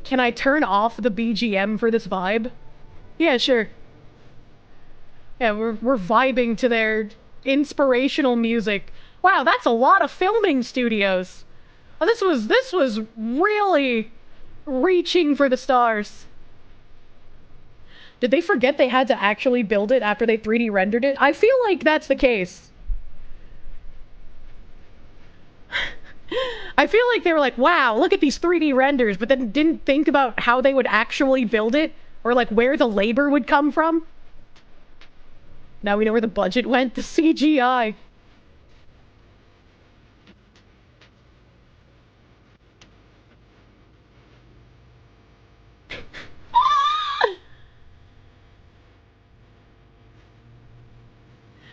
S1: Can I turn off the BGM for this vibe? Yeah, sure. Yeah, we're vibing to their inspirational music. Wow, that's a lot of filming studios. Oh, this was really reaching for the stars. Did they forget they had to actually build it after they 3D rendered it? I feel like that's the case. I feel like they were like, wow, look at these 3D renders, but then didn't think about how they would actually build it, or like where the labor would come from. Now we know where the budget went, the CGI.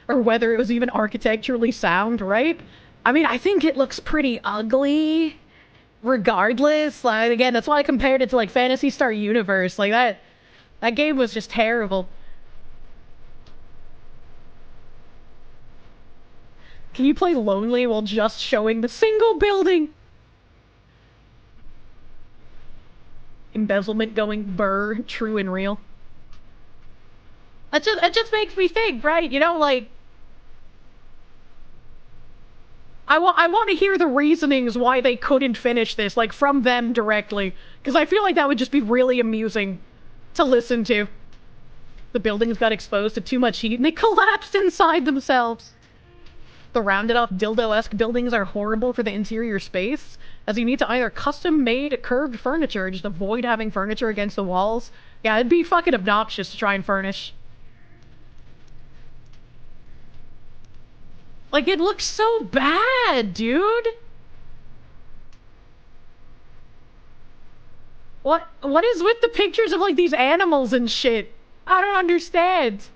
S1: Or whether it was even architecturally sound, right? I mean, I think it looks pretty ugly, regardless. Like, again, that's why I compared it to, like, Phantasy Star Universe. Like, that game was just terrible. Can you play Lonely while just showing the single building? Embezzlement going burr, true and real. It just makes me think, right? You know, like, I want to hear the reasonings why they couldn't finish this, like, from them directly. Because I feel like that would just be really amusing to listen to. The buildings got exposed to too much heat and they collapsed inside themselves. The rounded-off dildo-esque buildings are horrible for the interior space, as you need to either custom-made curved furniture or just avoid having furniture against the walls. Yeah, it'd be fucking obnoxious to try and furnish. Like, it looks so bad, dude! What is with the pictures of, like, these animals and shit? I don't understand.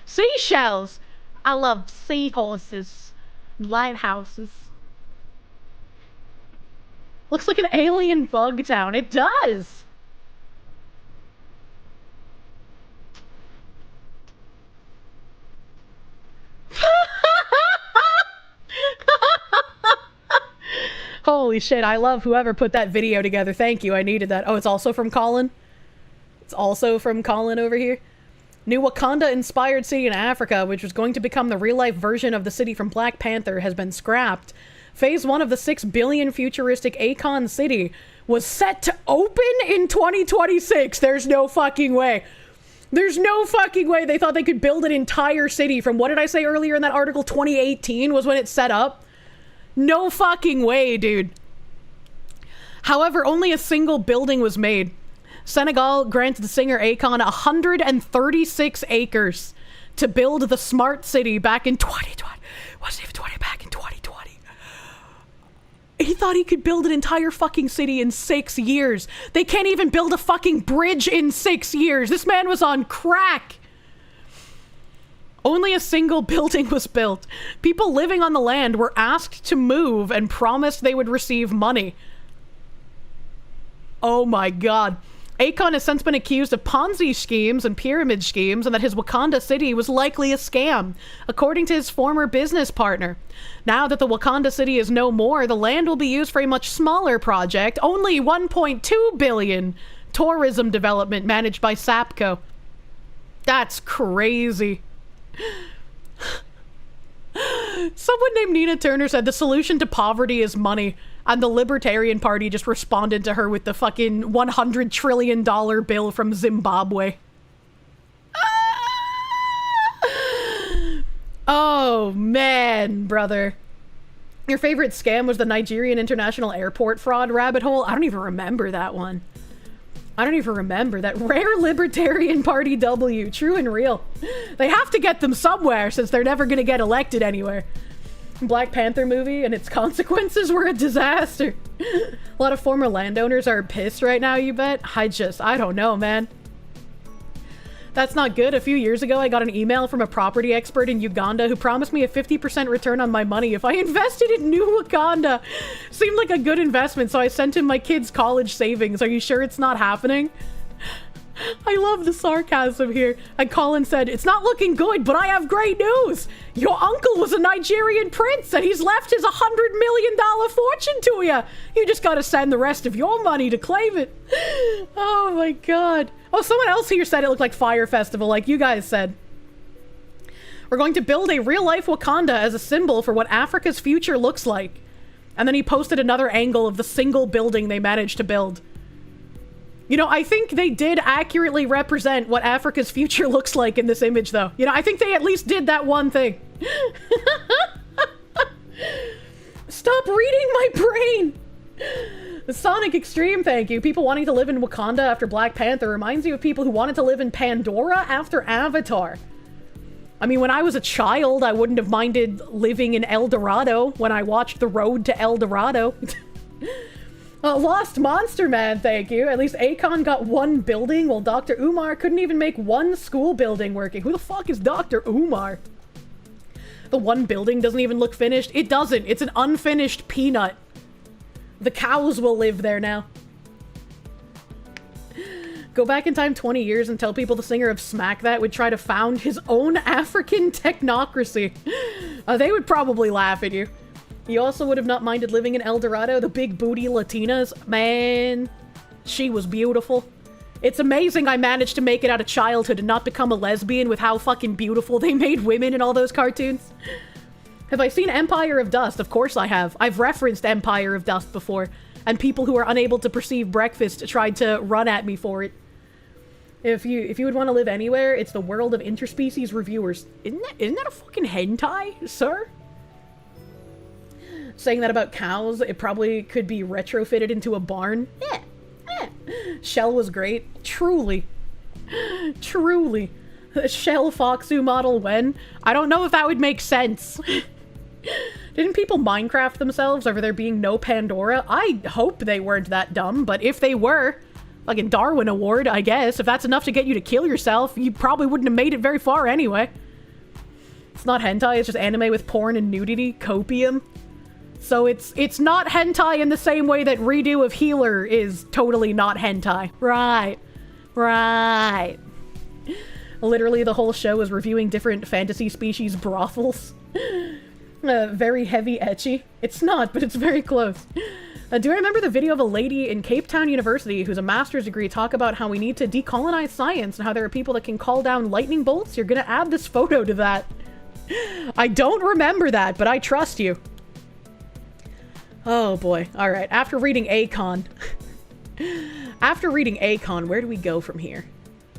S1: Seashells! I love seahorses. Lighthouses. Looks like an alien bug town. It does! Holy shit, I love whoever put that video together. Thank you, I needed that. Oh, it's also from Colin? It's also from Colin over here. New Wakanda-inspired city in Africa, which was going to become the real-life version of the city from Black Panther, has been scrapped. Phase 1 of the $6 billion futuristic Akon city was set to open in 2026. There's no fucking way. There's no fucking way they thought they could build an entire city from, what did I say earlier in that article, 2018 was when it set up? No fucking way, dude. However, only a single building was made. Senegal granted the singer Akon 136 acres to build the smart city back in 2020. Wasn't even 20, back in 2020. He thought he could build an entire fucking city in 6 years. They can't even build a fucking bridge in 6 years. This man was on crack. Only a single building was built. People living on the land were asked to move and promised they would receive money. Oh my god. Akon has since been accused of Ponzi schemes and pyramid schemes, and that his Wakanda city was likely a scam, according to his former business partner. Now that the Wakanda city is no more, the land will be used for a much smaller project, only $1.2 billion, tourism development managed by Sapco. That's crazy. Someone named Nina Turner said the solution to poverty is money, and the Libertarian Party just responded to her with the fucking $100 trillion bill from Zimbabwe. Oh man, brother. Your favorite scam was the Nigerian International Airport fraud rabbit hole? I don't even remember that one. I don't even remember that. Rare Libertarian Party W. True and real. They have to get them somewhere since they're never gonna get elected anywhere. Black Panther movie and its consequences were a disaster. A lot of former landowners are pissed right now, you bet? I don't know, man. That's not good. A few years ago, I got an email from a property expert in Uganda who promised me a 50% return on my money if I invested in New Wakanda. Seemed like a good investment, so I sent him my kids' college savings. Are you sure it's not happening? I love the sarcasm here. And Colin said, it's not looking good, but I have great news. Your uncle was a Nigerian prince and he's left his $100 million fortune to you. You just gotta send the rest of your money to claim it. Oh my god. Oh, someone else here said it looked like Fire Festival, like you guys said. We're going to build a real-life Wakanda as a symbol for what Africa's future looks like. And then he posted another angle of the single building they managed to build. You know, I think they did accurately represent what Africa's future looks like in this image, though. You know, I think they at least did that one thing. Stop reading my brain! The Sonic Extreme, thank you. People wanting to live in Wakanda after Black Panther reminds you of people who wanted to live in Pandora after Avatar. I mean, when I was a child, I wouldn't have minded living in El Dorado when I watched The Road to El Dorado. Lost Monster Man, thank you. At least Akon got one building, while Dr. Umar couldn't even make one school building working. Who the fuck is Dr. Umar? The one building doesn't even look finished. It doesn't. It's an unfinished peanut. The cows will live there now. Go back in time 20 years and tell people the singer of Smack That would try to found his own African technocracy. They would probably laugh at you. You also would have not minded living in El Dorado. The big booty Latinas. Man, she was beautiful. It's amazing I managed to make it out of childhood and not become a lesbian with how fucking beautiful they made women in all those cartoons. Have I seen Empire of Dust? Of course I have. I've referenced Empire of Dust before, and people who are unable to perceive breakfast tried to run at me for it. If you would want to live anywhere, it's the world of interspecies reviewers. Isn't that a fucking hentai, sir? Saying that about cows, it probably could be retrofitted into a barn. Yeah. Shell was great. Truly. Truly. Shell Foxu model when? I don't know if that would make sense. Didn't people Minecraft themselves over there being no Pandora? I hope they weren't that dumb, but if they were, like a Darwin Award, I guess. If that's enough to get you to kill yourself, you probably wouldn't have made it very far anyway. It's not hentai, it's just anime with porn and nudity. Copium. So it's not hentai in the same way that Redo of Healer is totally not hentai. Right. Right. Literally the whole show is reviewing different fantasy species brothels. Very heavy etchy. It's not, but it's very close. Do I remember the video of a lady in Cape Town University who's a master's degree talk about how we need to decolonize science and how there are people that can call down lightning bolts? You're gonna add this photo to that. I don't remember that, but I trust you. Oh boy. Alright, after reading Akon. After reading Akon, where do we go from here?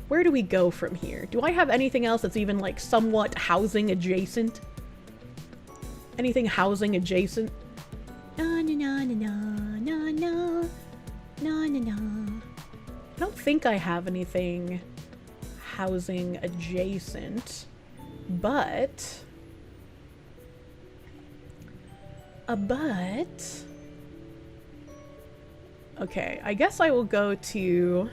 S1: Where do we go from here? Do I have anything else that's even like somewhat housing adjacent? Anything housing adjacent? No, no, no, no, no, no, no, no, no. I don't think I have anything housing adjacent, but okay, I guess I will go to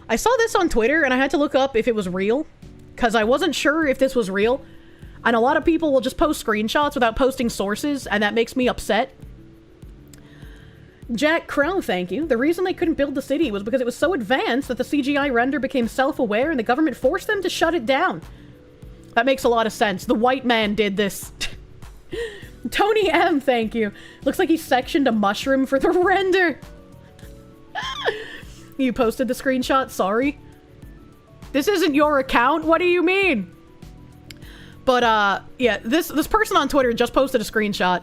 S1: I saw this on Twitter and I had to look up if it was real because I wasn't sure if this was real, and a lot of people will just post screenshots without posting sources, and that makes me upset. Jack Crow, thank you. The reason they couldn't build the city was because it was so advanced that the CGI render became self-aware and the government forced them to shut it down. That makes a lot of sense. The white man did this. Tony M, thank you. Looks like he sectioned a mushroom for the render. You posted the screenshot? Sorry. This isn't your account? What do you mean? But, yeah, this person on Twitter just posted a screenshot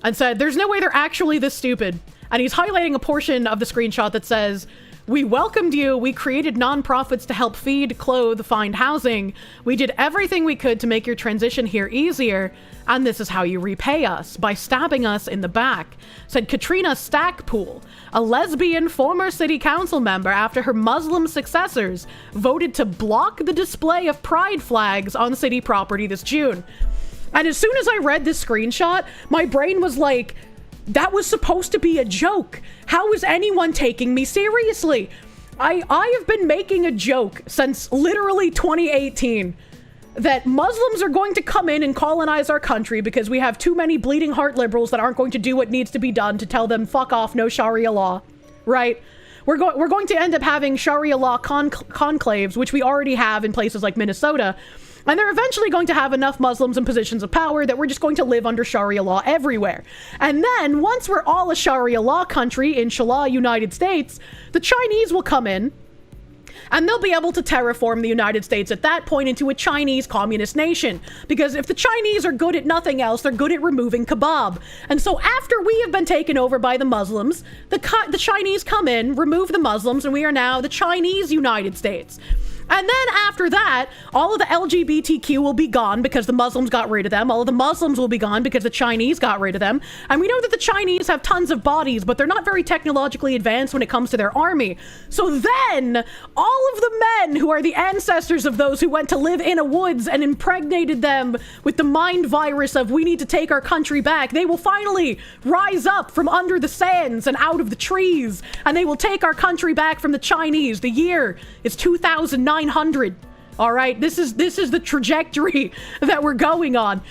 S1: and said, there's no way they're actually this stupid. And he's highlighting a portion of the screenshot that says, we welcomed you, we created nonprofits to help feed, clothe, find housing. We did everything we could to make your transition here easier, and this is how you repay us, by stabbing us in the back, said Katrina Stackpool, a lesbian former city council member after her Muslim successors voted to block the display of pride flags on city property this June. And as soon as I read this screenshot, my brain was like, that was supposed to be a joke. How is anyone taking me seriously? I have been making a joke since literally 2018 that Muslims are going to come in and colonize our country because we have too many bleeding heart liberals that aren't going to do what needs to be done to tell them fuck off, no Sharia law, right? We're going to end up having Sharia law conclaves, which we already have in places like Minnesota. And they're eventually going to have enough Muslims in positions of power that we're just going to live under Sharia law everywhere. And then, once we're all a Sharia law country, inshallah, United States, the Chinese will come in, and they'll be able to terraform the United States at that point into a Chinese communist nation. Because if the Chinese are good at nothing else, they're good at removing kebab. And so after we have been taken over by the Muslims, the Chinese come in, remove the Muslims, and we are now the Chinese United States. And then after that, all of the LGBTQ will be gone because the Muslims got rid of them. All of the Muslims will be gone because the Chinese got rid of them. And we know that the Chinese have tons of bodies, but they're not very technologically advanced when it comes to their army. So then, all of the men who are the ancestors of those who went to live in a woods and impregnated them with the mind virus of we need to take our country back, they will finally rise up from under the sands and out of the trees, and they will take our country back from the Chinese. The year is 2009. 900. All right, this is the trajectory that we're going on.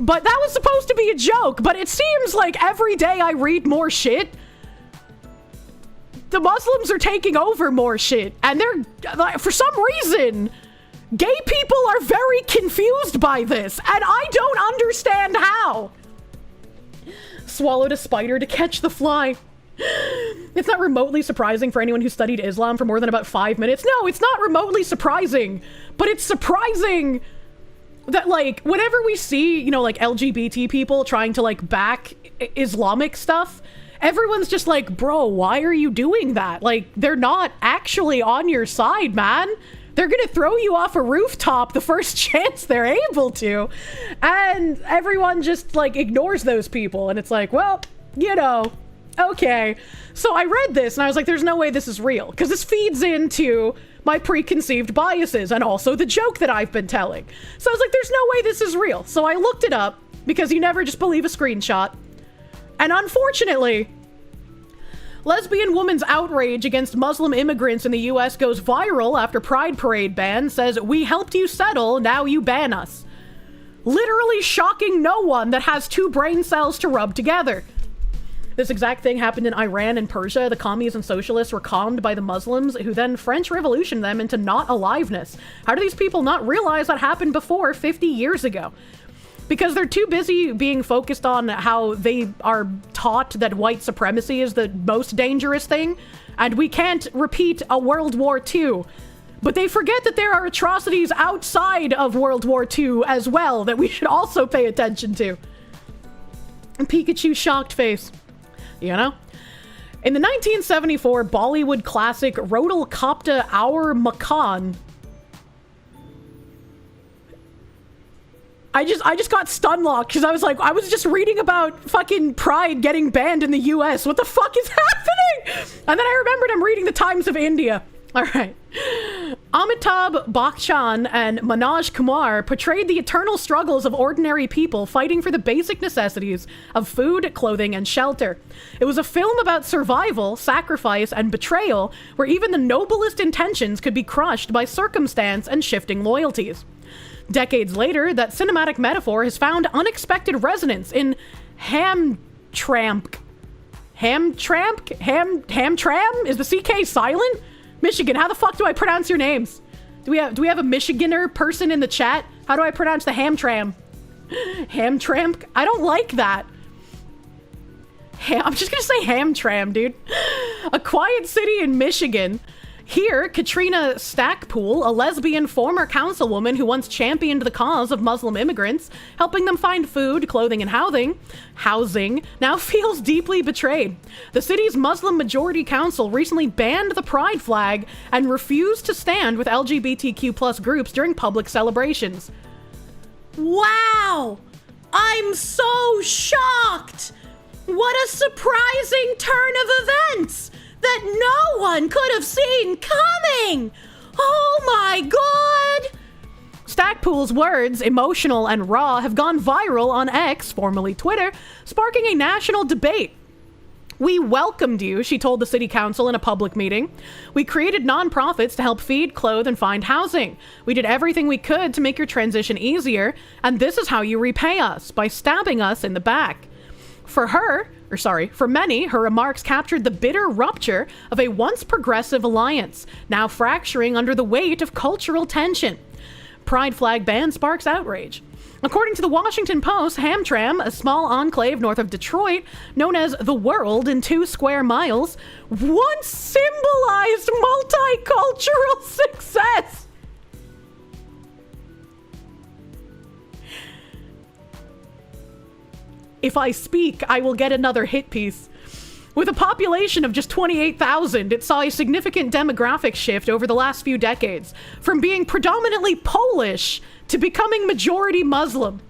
S1: But that was supposed to be a joke, but it seems like every day I read more shit, the Muslims are taking over more shit, and they're, for some reason, gay people are very confused by this, and I don't understand how. Swallowed a spider to catch the fly. It's not remotely surprising for anyone who studied Islam for more than about 5 minutes. No, it's not remotely surprising, but it's surprising that, like, whenever we see, you know, like, LGBT people trying to, like, back Islamic stuff, everyone's just like, bro, why are you doing that? Like, they're not actually on your side, man. They're gonna throw you off a rooftop the first chance they're able to. And everyone just, like, ignores those people. And it's like, well, you know, okay. So I read this and I was like, there's no way this is real, because this feeds into my preconceived biases and also the joke that I've been telling. So I was like, there's no way this is real. So I looked it up, because you never just believe a screenshot. And unfortunately, lesbian woman's outrage against Muslim immigrants in the US goes viral after Pride Parade ban says, we helped you settle, now you ban us. Literally shocking no one that has two brain cells to rub together. This exact thing happened in Iran and Persia. The commies and socialists were calmed by the Muslims, who then French revolutioned them into not aliveness. How do these people not realize that happened before 50 years ago? Because they're too busy being focused on how they are taught that white supremacy is the most dangerous thing, and we can't repeat a World War II. But they forget that there are atrocities outside of World War II as well that we should also pay attention to. And Pikachu's shocked face. You know? In the 1974 Bollywood classic Rodal Kapta Aur Makan, I just got stun locked because I was like, I was just reading about fucking Pride getting banned in the US. What the fuck is happening? And then I remembered I'm reading the Times of India. All right. Amitabh Bachchan and Manoj Kumar portrayed the eternal struggles of ordinary people fighting for the basic necessities of food, clothing, and shelter. It was a film about survival, sacrifice, and betrayal, where even the noblest intentions could be crushed by circumstance and shifting loyalties. Decades later, that cinematic metaphor has found unexpected resonance in Hamtramck. Hamtram? Is the CK silent? Michigan, how the fuck do I pronounce your names? Do we have a Michiganer person in the chat? How do I pronounce the Hamtram? Hamtramck? I don't like that. I'm just gonna say Hamtram, dude. A quiet city in Michigan. Here, Katrina Stackpool, a lesbian former councilwoman who once championed the cause of Muslim immigrants, helping them find food, clothing, and housing, now feels deeply betrayed. The city's Muslim-majority council recently banned the pride flag and refused to stand with LGBTQ+ groups during public celebrations. Wow! I'm so shocked! What a surprising turn of events! That no one could have seen coming! Oh my god! Stackpool's words, emotional and raw, have gone viral on X, formerly Twitter, sparking a national debate. We welcomed you, she told the city council in a public meeting. We created nonprofits to help feed, clothe, and find housing. We did everything we could to make your transition easier, and this is how you repay us, by stabbing us in the back. For many, her remarks captured the bitter rupture of a once progressive alliance, now fracturing under the weight of cultural tension. Pride flag ban sparks outrage. According to the Washington Post, Hamtram, a small enclave north of Detroit, known as the world in 2 square miles, once symbolized multicultural success. If I speak, I will get another hit piece. With a population of just 28,000, it saw a significant demographic shift over the last few decades, from being predominantly Polish to becoming majority Muslim.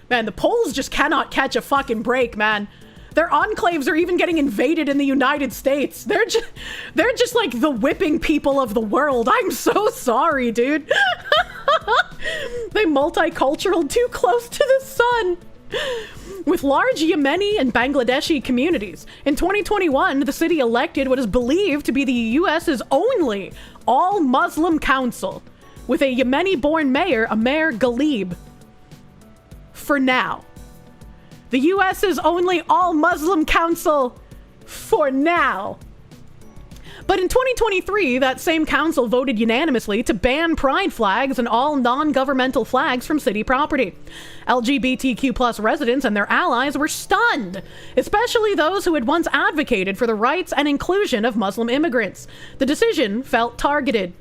S1: Man, the Poles just cannot catch a fucking break, man. Their enclaves are even getting invaded in the United States. They're just like the whipping people of the world. I'm so sorry, dude. They multicultural too close to the sun. With large Yemeni and Bangladeshi communities. In 2021, the city elected what is believed to be the US's only all-Muslim council, with a Yemeni-born mayor, Amer Ghalib. For now. The US's only all-Muslim council for now. But in 2023, that same council voted unanimously to ban pride flags and all non-governmental flags from city property. LGBTQ+ residents and their allies were stunned, especially those who had once advocated for the rights and inclusion of Muslim immigrants. The decision felt targeted.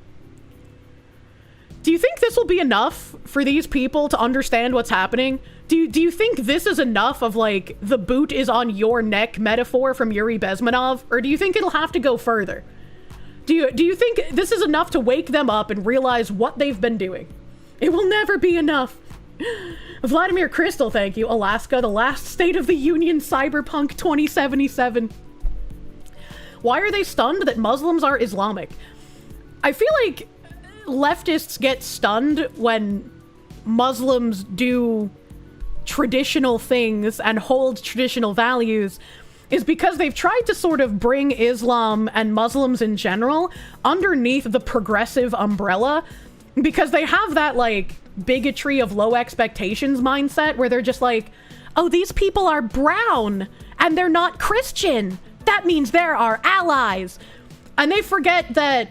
S1: Do you think this will be enough for these people to understand what's happening? Do you think this is enough of like the boot is on your neck metaphor from Yuri Bezmenov? Or do you think it'll have to go further? Do you think this is enough to wake them up and realize what they've been doing? It will never be enough. Vladimir Crystal, thank you. Alaska, the last State of the Union, Cyberpunk 2077. Why are they stunned that Muslims are Islamic? I feel like leftists get stunned when Muslims do traditional things and hold traditional values is because they've tried to sort of bring Islam and Muslims in general underneath the progressive umbrella, because they have that like bigotry of low expectations mindset where they're just like, oh, these people are brown and they're not Christian. That means they're our allies. And they forget that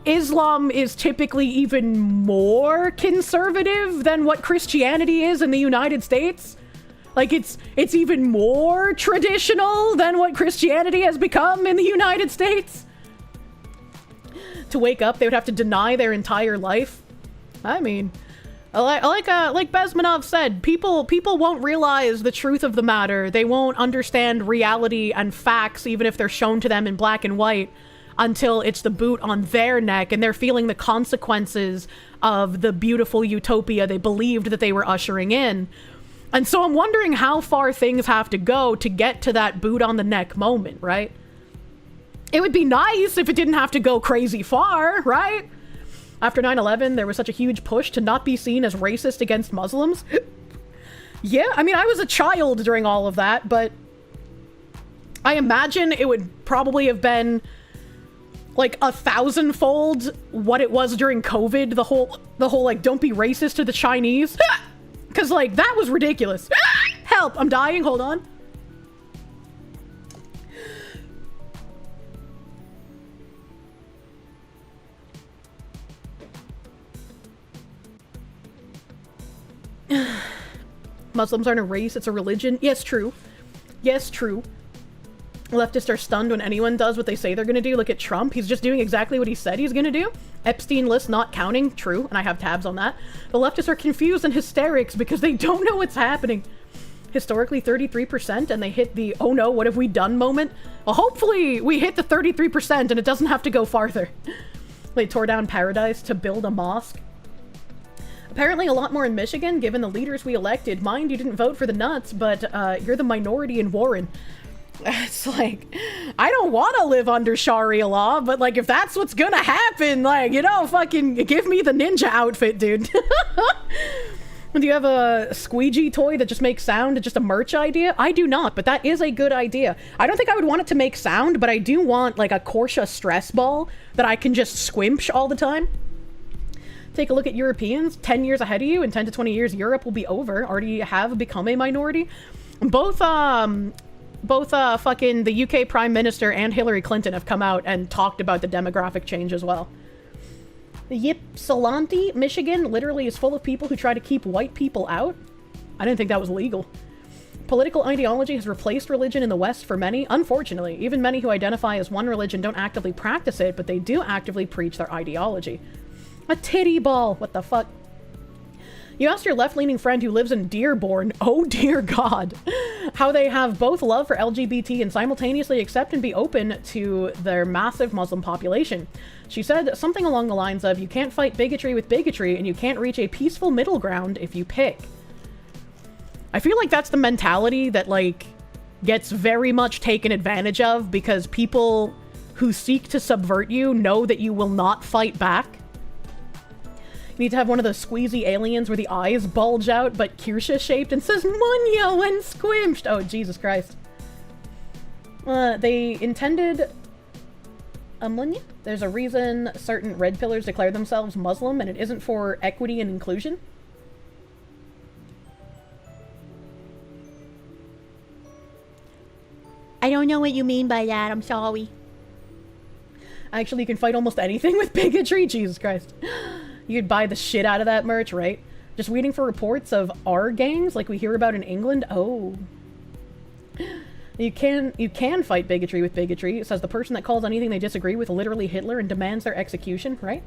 S1: Islam is typically even more conservative than what Christianity is in the United States. Like, it's even more traditional than what Christianity has become in the United States. To wake up, they would have to deny their entire life. I mean, like Bezmenov said, people won't realize the truth of the matter. They won't understand reality and facts, even if they're shown to them in black and white, until it's the boot on their neck and they're feeling the consequences of the beautiful utopia they believed that they were ushering in. And so I'm wondering how far things have to go to get to that boot on the neck moment, right? It would be nice if it didn't have to go crazy far, right? After 9/11, there was such a huge push to not be seen as racist against Muslims. Yeah, I mean, I was a child during all of that, but I imagine it would probably have been like 1,000-fold what it was during COVID, the whole like, don't be racist to the Chinese. Because, like, that was ridiculous. Help, I'm dying, hold on. Muslims aren't a race, it's a religion. Yes, true. Yes, true. Leftists are stunned when anyone does what they say they're gonna do. Look at Trump. He's just doing exactly what he said he's gonna do. Epstein list not counting. True, and I have tabs on that. The leftists are confused and hysterics because they don't know what's happening. Historically, 33%, and they hit the, oh no, what have we done moment? Well, hopefully we hit the 33% and it doesn't have to go farther. They tore down Paradise to build a mosque. Apparently a lot more in Michigan, given the leaders we elected. Mind you didn't vote for the nuts, but you're the minority in Warren. It's like, I don't want to live under Sharia law, but like, if that's what's gonna happen, like, you know, fucking give me the ninja outfit, dude. Do you have a squeegee toy that just makes sound? It's just a merch idea? I do not, but that is a good idea. I don't think I would want it to make sound, but I do want like a Kirsche stress ball that I can just squimsh all the time. Take a look at Europeans, 10 years ahead of you. In 10 to 20 years, Europe will be over. Already have become a minority. Both fucking the UK Prime Minister and Hillary Clinton have come out and talked about the demographic change as well. Ypsilanti, Michigan, literally is full of people who try to keep white people out. I didn't think that was legal. Political ideology has replaced religion in the West for many. Unfortunately, even many who identify as one religion don't actively practice it, but they do actively preach their ideology. A titty ball. What the fuck? You asked your left-leaning friend who lives in Dearborn, oh dear God, how they have both love for LGBT and simultaneously accept and be open to their massive Muslim population. She said something along the lines of, you can't fight bigotry with bigotry, and you can't reach a peaceful middle ground if you pick. I feel like that's the mentality that, like, gets very much taken advantage of because people who seek to subvert you know that you will not fight back. You need to have one of those squeezy aliens where the eyes bulge out, but Kirsche shaped and says Munya when squished. Oh, Jesus Christ. They intended a Munya? There's a reason certain red pillars declare themselves Muslim, and it isn't for equity and inclusion. I don't know what you mean by that, I'm sorry. Actually, you can fight almost anything with bigotry? Jesus Christ. You could buy the shit out of that merch, right? Just waiting for reports of R gangs like we hear about in England? Oh. You can fight bigotry with bigotry. It says the person that calls anything they disagree with literally Hitler and demands their execution, right?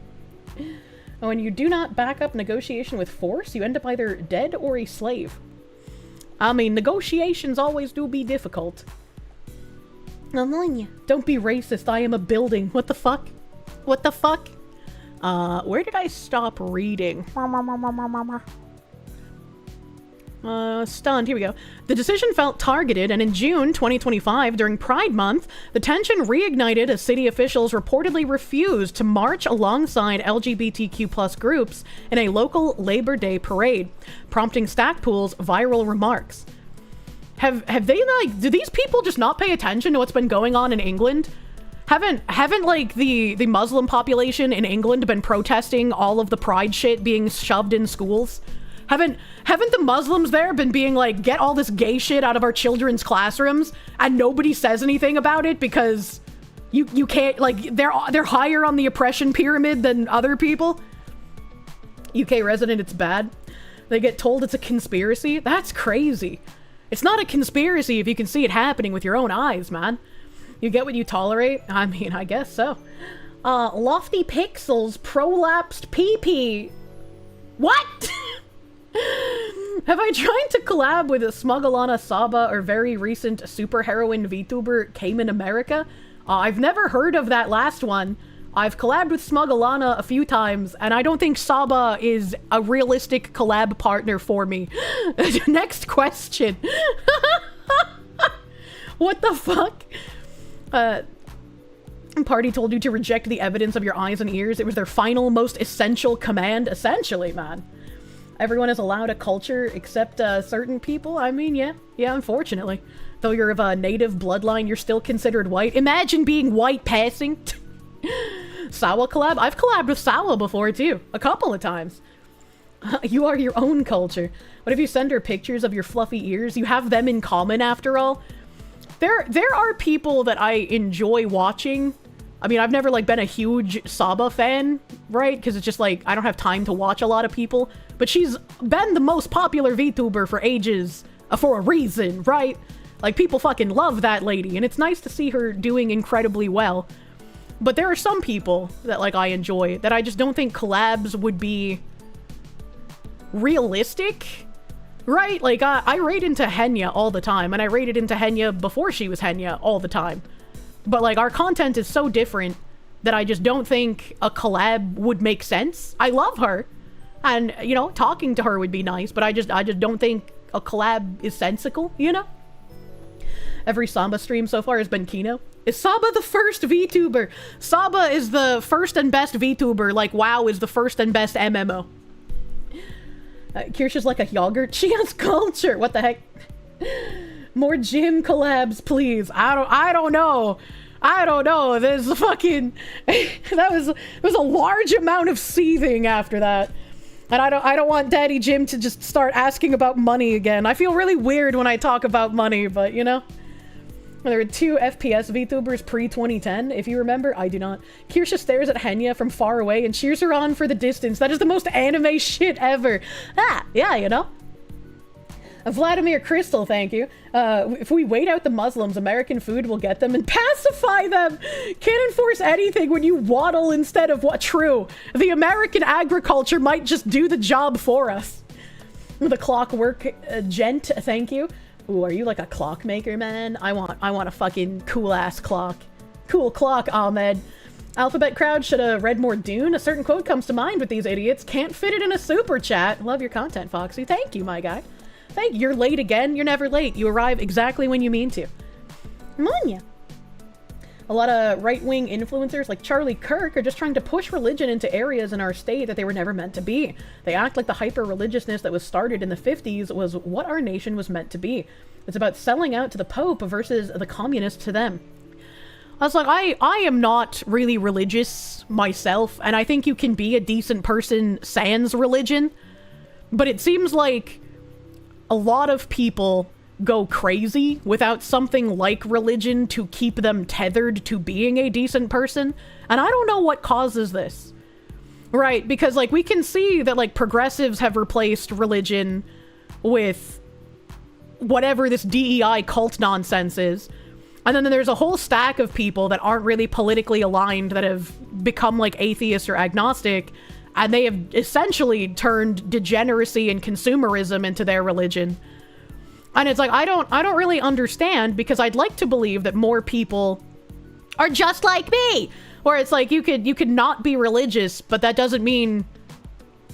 S1: Oh, and you do not back up negotiation with force, you end up either dead or a slave. I mean, negotiations always do be difficult. Don't be racist, I am a building. What the fuck? What the fuck? Where did I stop reading? Stunned. Here we go. The decision felt targeted, and in June 2025, during Pride Month, the tension reignited as city officials reportedly refused to march alongside LGBTQ+ groups in a local Labor Day parade, prompting Stackpool's viral remarks. Have they, like, do these people just not pay attention to what's been going on in England? Haven't like the Muslim population in England been protesting all of the pride shit being shoved in schools? Haven't the Muslims there been being like, get all this gay shit out of our children's classrooms, and nobody says anything about it because you can't, like, they're higher on the oppression pyramid than other people? UK resident, it's bad. They get told it's a conspiracy? That's crazy. It's not a conspiracy if you can see it happening with your own eyes, man. You get what you tolerate? I mean, I guess so. Lofty Pixels prolapsed pee-pee. What? Have I tried to collab with Smugglana Saba or very recent superheroine VTuber Cayman America? I've never heard of that last one. I've collabed with Smugglana a few times, and I don't think Saba is a realistic collab partner for me. Next question. What the fuck? Party told you to reject the evidence of your eyes and ears. It was their final, most essential command. Essentially, man. Everyone is allowed a culture except certain people. I mean, yeah, unfortunately. Though you're of a native bloodline, you're still considered white. Imagine being white passing. Sawa collab? I've collabed with Sawa before, too. A couple of times. You are your own culture. What if you send her pictures of your fluffy ears? You have them in common, after all. There are people that I enjoy watching. I mean, I've never, like, been a huge Saba fan, right? Because it's just, like, I don't have time to watch a lot of people. But she's been the most popular VTuber for ages, for a reason, right? Like, people fucking love that lady, and it's nice to see her doing incredibly well. But there are some people that, like, I enjoy that I just don't think collabs would be realistic, right? Like, I raid into Henya all the time, and I raided into Henya before she was Henya all the time. But, like, our content is so different that I just don't think a collab would make sense. I love her, and, you know, talking to her would be nice, but I just don't think a collab is sensical, you know? Every Saba stream so far has been Kino. Is Saba the first VTuber? Saba is the first and best VTuber, like WoW is the first and best MMO. Kirsche is like a yogurt. She has culture. What the heck? More gym collabs, please. I don't know. I don't know. There's fucking... There was a large amount of seething after that. And I don't want Daddy Jim to just start asking about money again. I feel really weird when I talk about money, but you know. There were 2 FPS VTubers pre-2010, if you remember. I do not. Kirsche stares at Henya from far away and cheers her on for the distance. That is the most anime shit ever. Ah, yeah, you know. Vladimir Crystal, thank you. If we wait out the Muslims, American food will get them and pacify them. Can't enforce anything when you waddle instead of what? True. The American agriculture might just do the job for us. The clockwork gent, thank you. Ooh, are you like a clockmaker, man? I want a fucking cool-ass clock. Cool clock, Ahmed. Alphabet crowd should have read more Dune. A certain quote comes to mind with these idiots. Can't fit it in a super chat. Love your content, Foxy. Thank you, my guy. Thank you. You're late again. You're never late. You arrive exactly when you mean to. Manya. A lot of right-wing influencers like Charlie Kirk are just trying to push religion into areas in our state that they were never meant to be. They act like the hyper-religiousness that was started in the 50s was what our nation was meant to be. It's about selling out to the Pope versus the communists to them. I was like, I am not really religious myself, and I think you can be a decent person sans religion, but it seems like a lot of people go crazy without something like religion to keep them tethered to being a decent person, and I don't know what causes this. Right, because, like, we can see that, like, progressives have replaced religion with whatever this DEI cult nonsense is, and then there's a whole stack of people that aren't really politically aligned that have become, like, atheists or agnostic, and they have essentially turned degeneracy and consumerism into their religion. And it's like, I don't really understand, because I'd like to believe that more people are just like me, where it's like you could not be religious, but that doesn't mean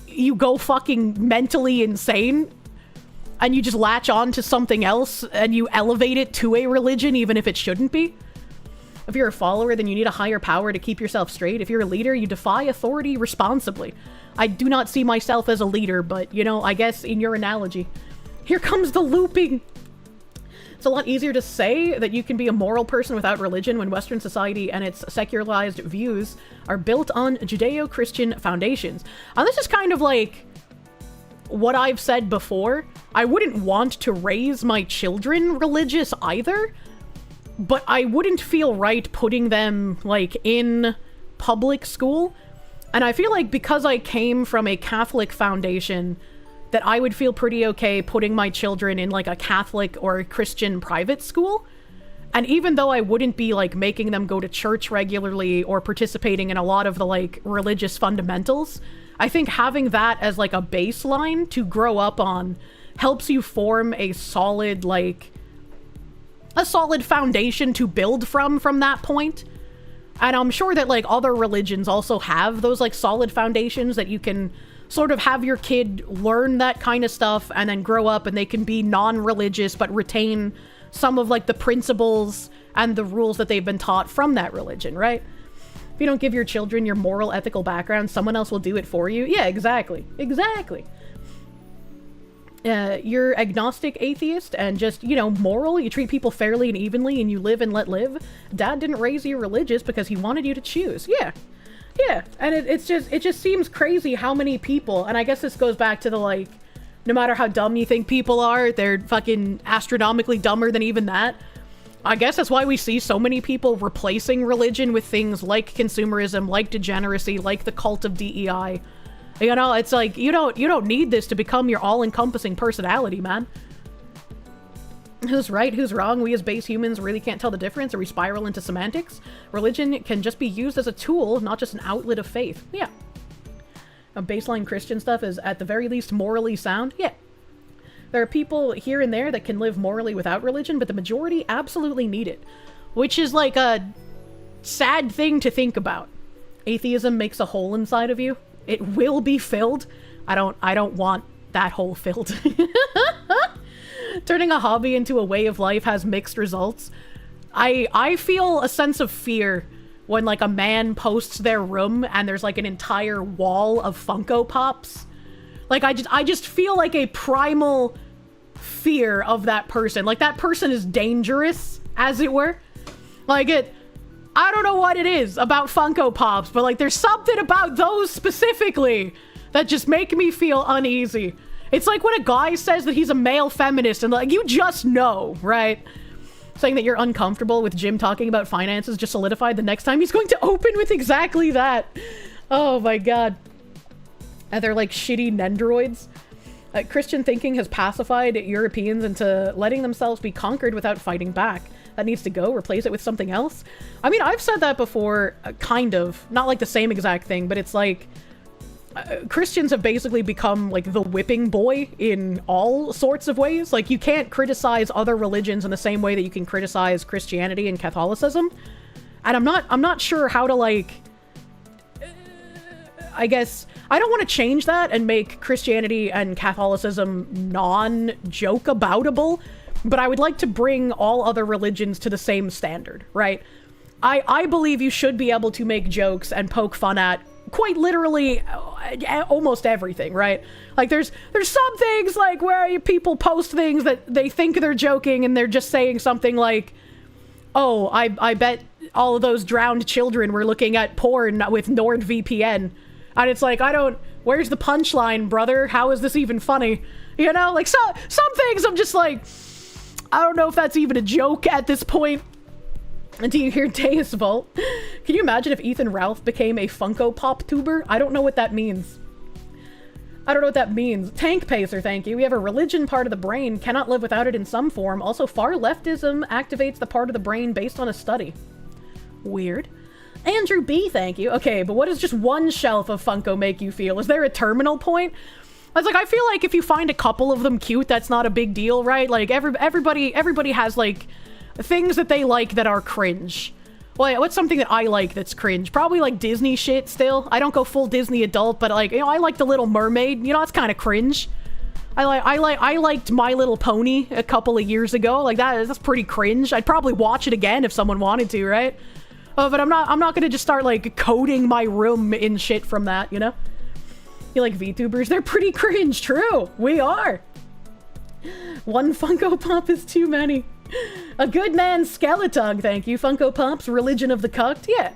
S1: you go fucking mentally insane and you just latch on to something else and you elevate it to a religion even if it shouldn't be. If you're a follower, then you need a higher power to keep yourself straight. If you're a leader, you defy authority responsibly. I do not see myself as a leader, but, you know, I guess in your analogy. Here comes the looping! It's a lot easier to say that you can be a moral person without religion when Western society and its secularized views are built on Judeo-Christian foundations. And this is kind of like what I've said before, I wouldn't want to raise my children religious either, but I wouldn't feel right putting them, like, in public school. And I feel like because I came from a Catholic foundation, that I would feel pretty okay putting my children in, like, a Catholic or a Christian private school. And even though I wouldn't be, like, making them go to church regularly or participating in a lot of the, like, religious fundamentals, I think having that as, like, a baseline to grow up on helps you form a solid, like, a solid foundation to build from that point. And I'm sure that, like, other religions also have those, like, solid foundations that you can sort of have your kid learn that kind of stuff and then grow up and they can be non-religious but retain some of, like, the principles and the rules that they've been taught from that religion, right? If you don't give your children your moral, ethical background, someone else will do it for you. Yeah, exactly. Exactly. You're agnostic atheist and just, you know, moral. You treat people fairly and evenly and you live and let live. Dad didn't raise you religious because he wanted you to choose. Yeah. Yeah. And it just seems crazy how many people, and I guess this goes back to the, like, no matter how dumb you think people are, they're fucking astronomically dumber than even that. I guess that's why we see so many people replacing religion with things like consumerism, like degeneracy, like the cult of DEI. You know, it's like, you don't need this to become your all-encompassing personality, man. Who's right, who's wrong? We as base humans really can't tell the difference, or we spiral into semantics. Religion can just be used as a tool, not just an outlet of faith. Yeah. Baseline Christian stuff is at the very least morally sound. Yeah. There are people here and there that can live morally without religion, but the majority absolutely need it. Which is like a sad thing to think about. Atheism makes a hole inside of you. It will be filled. I don't want that hole filled. Turning a hobby into a way of life has mixed results. I feel a sense of fear when, like, a man posts their room and there's, like, an entire wall of Funko Pops. Like, I just feel like a primal fear of that person. Like, that person is dangerous, as it were. Like, I don't know what it is about Funko Pops, but, like, there's something about those specifically that just make me feel uneasy. It's like when a guy says that he's a male feminist and, like, you just know, right? Saying that you're uncomfortable with Jim talking about finances just solidified the next time he's going to open with exactly that. Oh my god. And they're like shitty nendroids. Christian thinking has pacified Europeans into letting themselves be conquered without fighting back. That needs to go. Replace it with something else. I mean, I've said that before, kind of. Not like the same exact thing, but it's like Christians have basically become like the whipping boy in all sorts of ways. Like, you can't criticize other religions in the same way that you can criticize Christianity and Catholicism. And I'm not sure how to, like, I guess I don't want to change that and make Christianity and Catholicism non-joke-aboutable, but I would like to bring all other religions to the same standard, right? I believe you should be able to make jokes and poke fun at quite literally almost everything, right? Like, there's some things, like, where people post things that they think they're joking and they're just saying something like, oh, I bet all of those drowned children were looking at porn with NordVPN. And it's like, where's the punchline, brother? How is this even funny? You know, like, some things I'm just like, I don't know if that's even a joke at this point. Until you hear Deus Vault. Can you imagine if Ethan Ralph became a Funko Pop tuber? I don't know what that means. I don't know what that means. Tank Pacer, thank you. We have a religion part of the brain. Cannot live without it in some form. Also, far leftism activates the part of the brain based on a study. Weird. Andrew B, thank you. Okay, but what does just one shelf of Funko make you feel? Is there a terminal point? I was like, I feel like if you find a couple of them cute, that's not a big deal, right? Like, everybody has, like, things that they like that are cringe. Well, what's something that I like that's cringe? Probably, like, Disney shit still. I don't go full Disney adult, but, like, you know, I like The Little Mermaid. You know, that's kind of cringe. I liked My Little Pony a couple of years ago. Like, that's pretty cringe. I'd probably watch it again if someone wanted to, right? But I'm not gonna just start, like, coding my room in shit from that, you know? You like VTubers? They're pretty cringe. True. We are. One Funko Pop is too many. A good man Skeletog, thank you. Funko Pops, religion of the cucked? Yeah.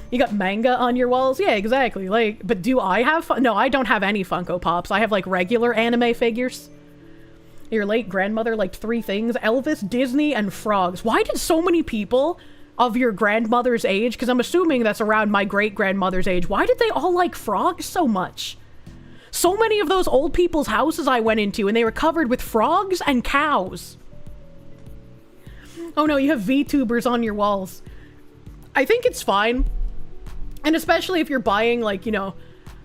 S1: You got manga on your walls? Yeah, exactly. Like, but do I have no, I don't have any Funko Pops. I have like regular anime figures. Your late grandmother liked 3 things: Elvis, Disney, and frogs. Why did so many people of your grandmother's age, because I'm assuming that's around my great-grandmother's age, why did they all like frogs so much? So many of those old people's houses I went into, and they were covered with frogs and cows. Oh no, you have VTubers on your walls. I think it's fine. And especially if you're buying, like, you know,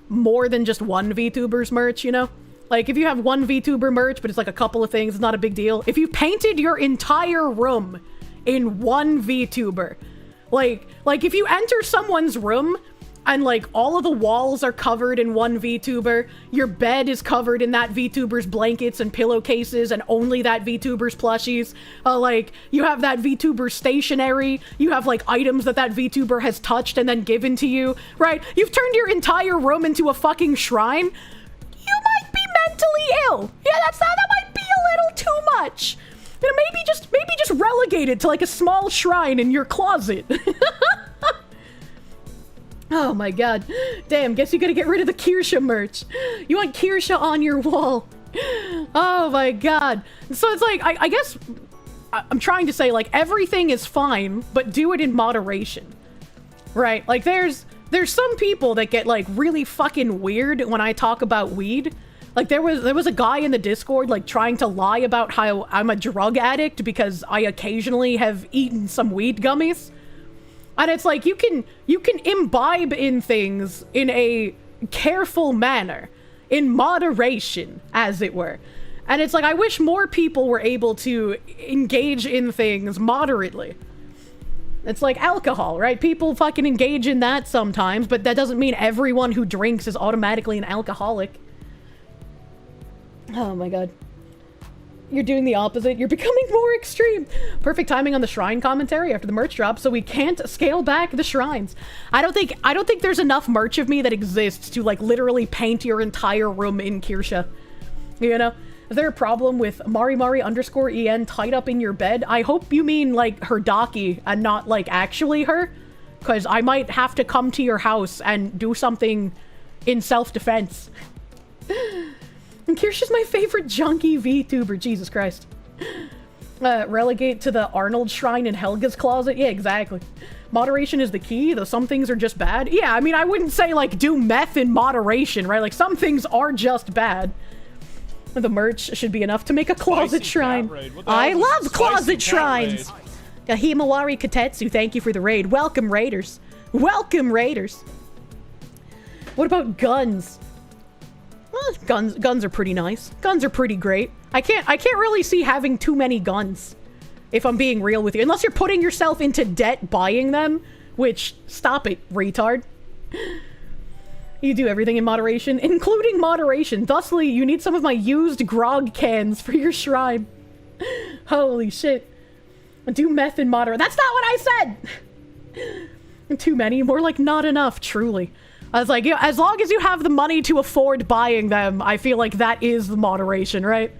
S1: more than just one VTuber's merch, you know? Like, if you have one VTuber merch, but it's like a couple of things, it's not a big deal. If you painted your entire room in one VTuber, like if you enter someone's room and like all of the walls are covered in one VTuber, your bed is covered in that VTuber's blankets and pillowcases and only that VTuber's plushies, like you have that VTuber's stationery, you have like items that VTuber has touched and then given to you, right? You've turned your entire room into a fucking shrine. You might be mentally ill. Yeah, that might be a little too much. You know, maybe just relegate it to like a small shrine in your closet. Oh my god. Damn, guess you gotta get rid of the Kirsche merch. You want Kirsche on your wall. Oh my god. So it's like, I guess I'm trying to say, like, everything is fine, but do it in moderation. Right? Like, there's some people that get like really fucking weird when I talk about weed. Like, there was a guy in the Discord, like, trying to lie about how I'm a drug addict because I occasionally have eaten some weed gummies. And it's like, you can imbibe in things in a careful manner, in moderation, as it were. And it's like, I wish more people were able to engage in things moderately. It's like alcohol, right? People fucking engage in that sometimes, but that doesn't mean everyone who drinks is automatically an alcoholic. Oh my god. You're doing the opposite. You're becoming more extreme. Perfect timing on the shrine commentary after the merch drop, so we can't scale back the shrines. I don't think there's enough merch of me that exists to like literally paint your entire room in Kirsche. You know? Is there a problem with Mari_en tied up in your bed? I hope you mean like her Daki and not like actually her, because I might have to come to your house and do something in self-defense. And Kirsche's my favorite junkie VTuber, Jesus Christ. Relegate to the Arnold shrine in Helga's closet? Yeah, exactly. Moderation is the key, though some things are just bad. Yeah, I mean, I wouldn't say, like, do meth in moderation, right? Like, some things are just bad. The merch should be enough to make a closet shrine. I love closet shrines! Himawari Katetsu, thank you for the raid. Welcome, Raiders. Welcome, Raiders. What about guns? Well, guns are pretty nice. Guns are pretty great. I can't really see having too many guns, if I'm being real with you. Unless you're putting yourself into debt buying them, which, stop it, retard. You do everything in moderation, including moderation. Thusly, you need some of my used grog cans for your shrine. Holy shit. Do meth in moderation. That's not what I said! Too many? More like not enough, truly. I was like, you know, as long as you have the money to afford buying them, I feel like that is the moderation, right?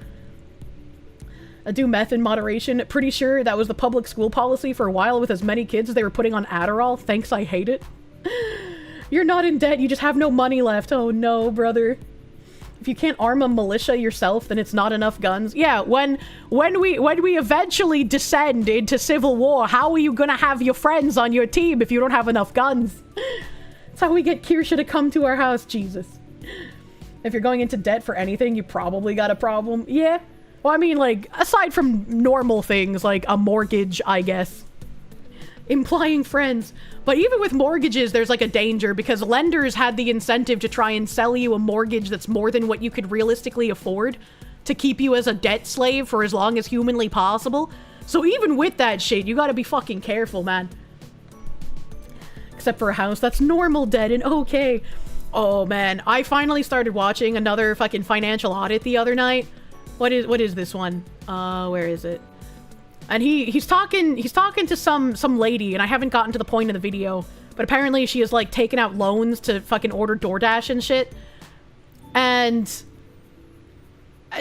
S1: Do meth in moderation. Pretty sure that was the public school policy for a while with as many kids as they were putting on Adderall. Thanks, I hate it. You're not in debt, you just have no money left. Oh no, brother. If you can't arm a militia yourself, then it's not enough guns. Yeah, when we eventually descend into civil war, how are you gonna have your friends on your team if you don't have enough guns? That's how we get Kirsche to come to our house, Jesus. If you're going into debt for anything, you probably got a problem. Yeah. Well, I mean, like, aside from normal things, like a mortgage, I guess. Implying friends. But even with mortgages, there's like a danger, because lenders had the incentive to try and sell you a mortgage that's more than what you could realistically afford to keep you as a debt slave for as long as humanly possible. So even with that shit, you gotta be fucking careful, man. Except for a house that's normal debt and okay. Oh man, I finally started watching another fucking financial audit the other night. What is this one? Where is it? And he's talking to some lady, and I haven't gotten to the point of the video, but apparently she has like taken out loans to fucking order DoorDash and shit. And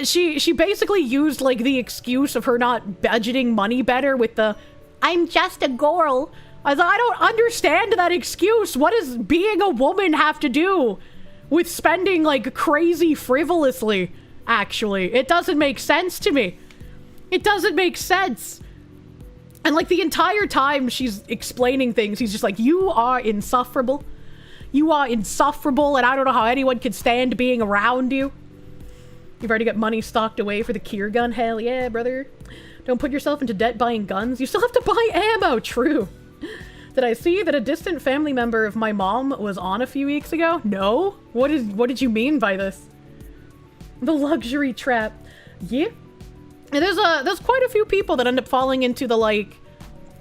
S1: she basically used like the excuse of her not budgeting money better with the "I'm just a girl. I don't understand that excuse. What does being a woman have to do with spending, like, crazy frivolously, actually? It doesn't make sense to me. It doesn't make sense. And, like, the entire time she's explaining things, he's just like, you are insufferable. You are insufferable, and I don't know how anyone could stand being around you. You've already got money stocked away for the Kier gun. Hell yeah, brother. Don't put yourself into debt buying guns. You still have to buy ammo. True. Did I see that a distant family member of my mom was on a few weeks ago? No. What did you mean by this? The luxury trap. Yeah. And there's quite a few people that end up falling into the, like,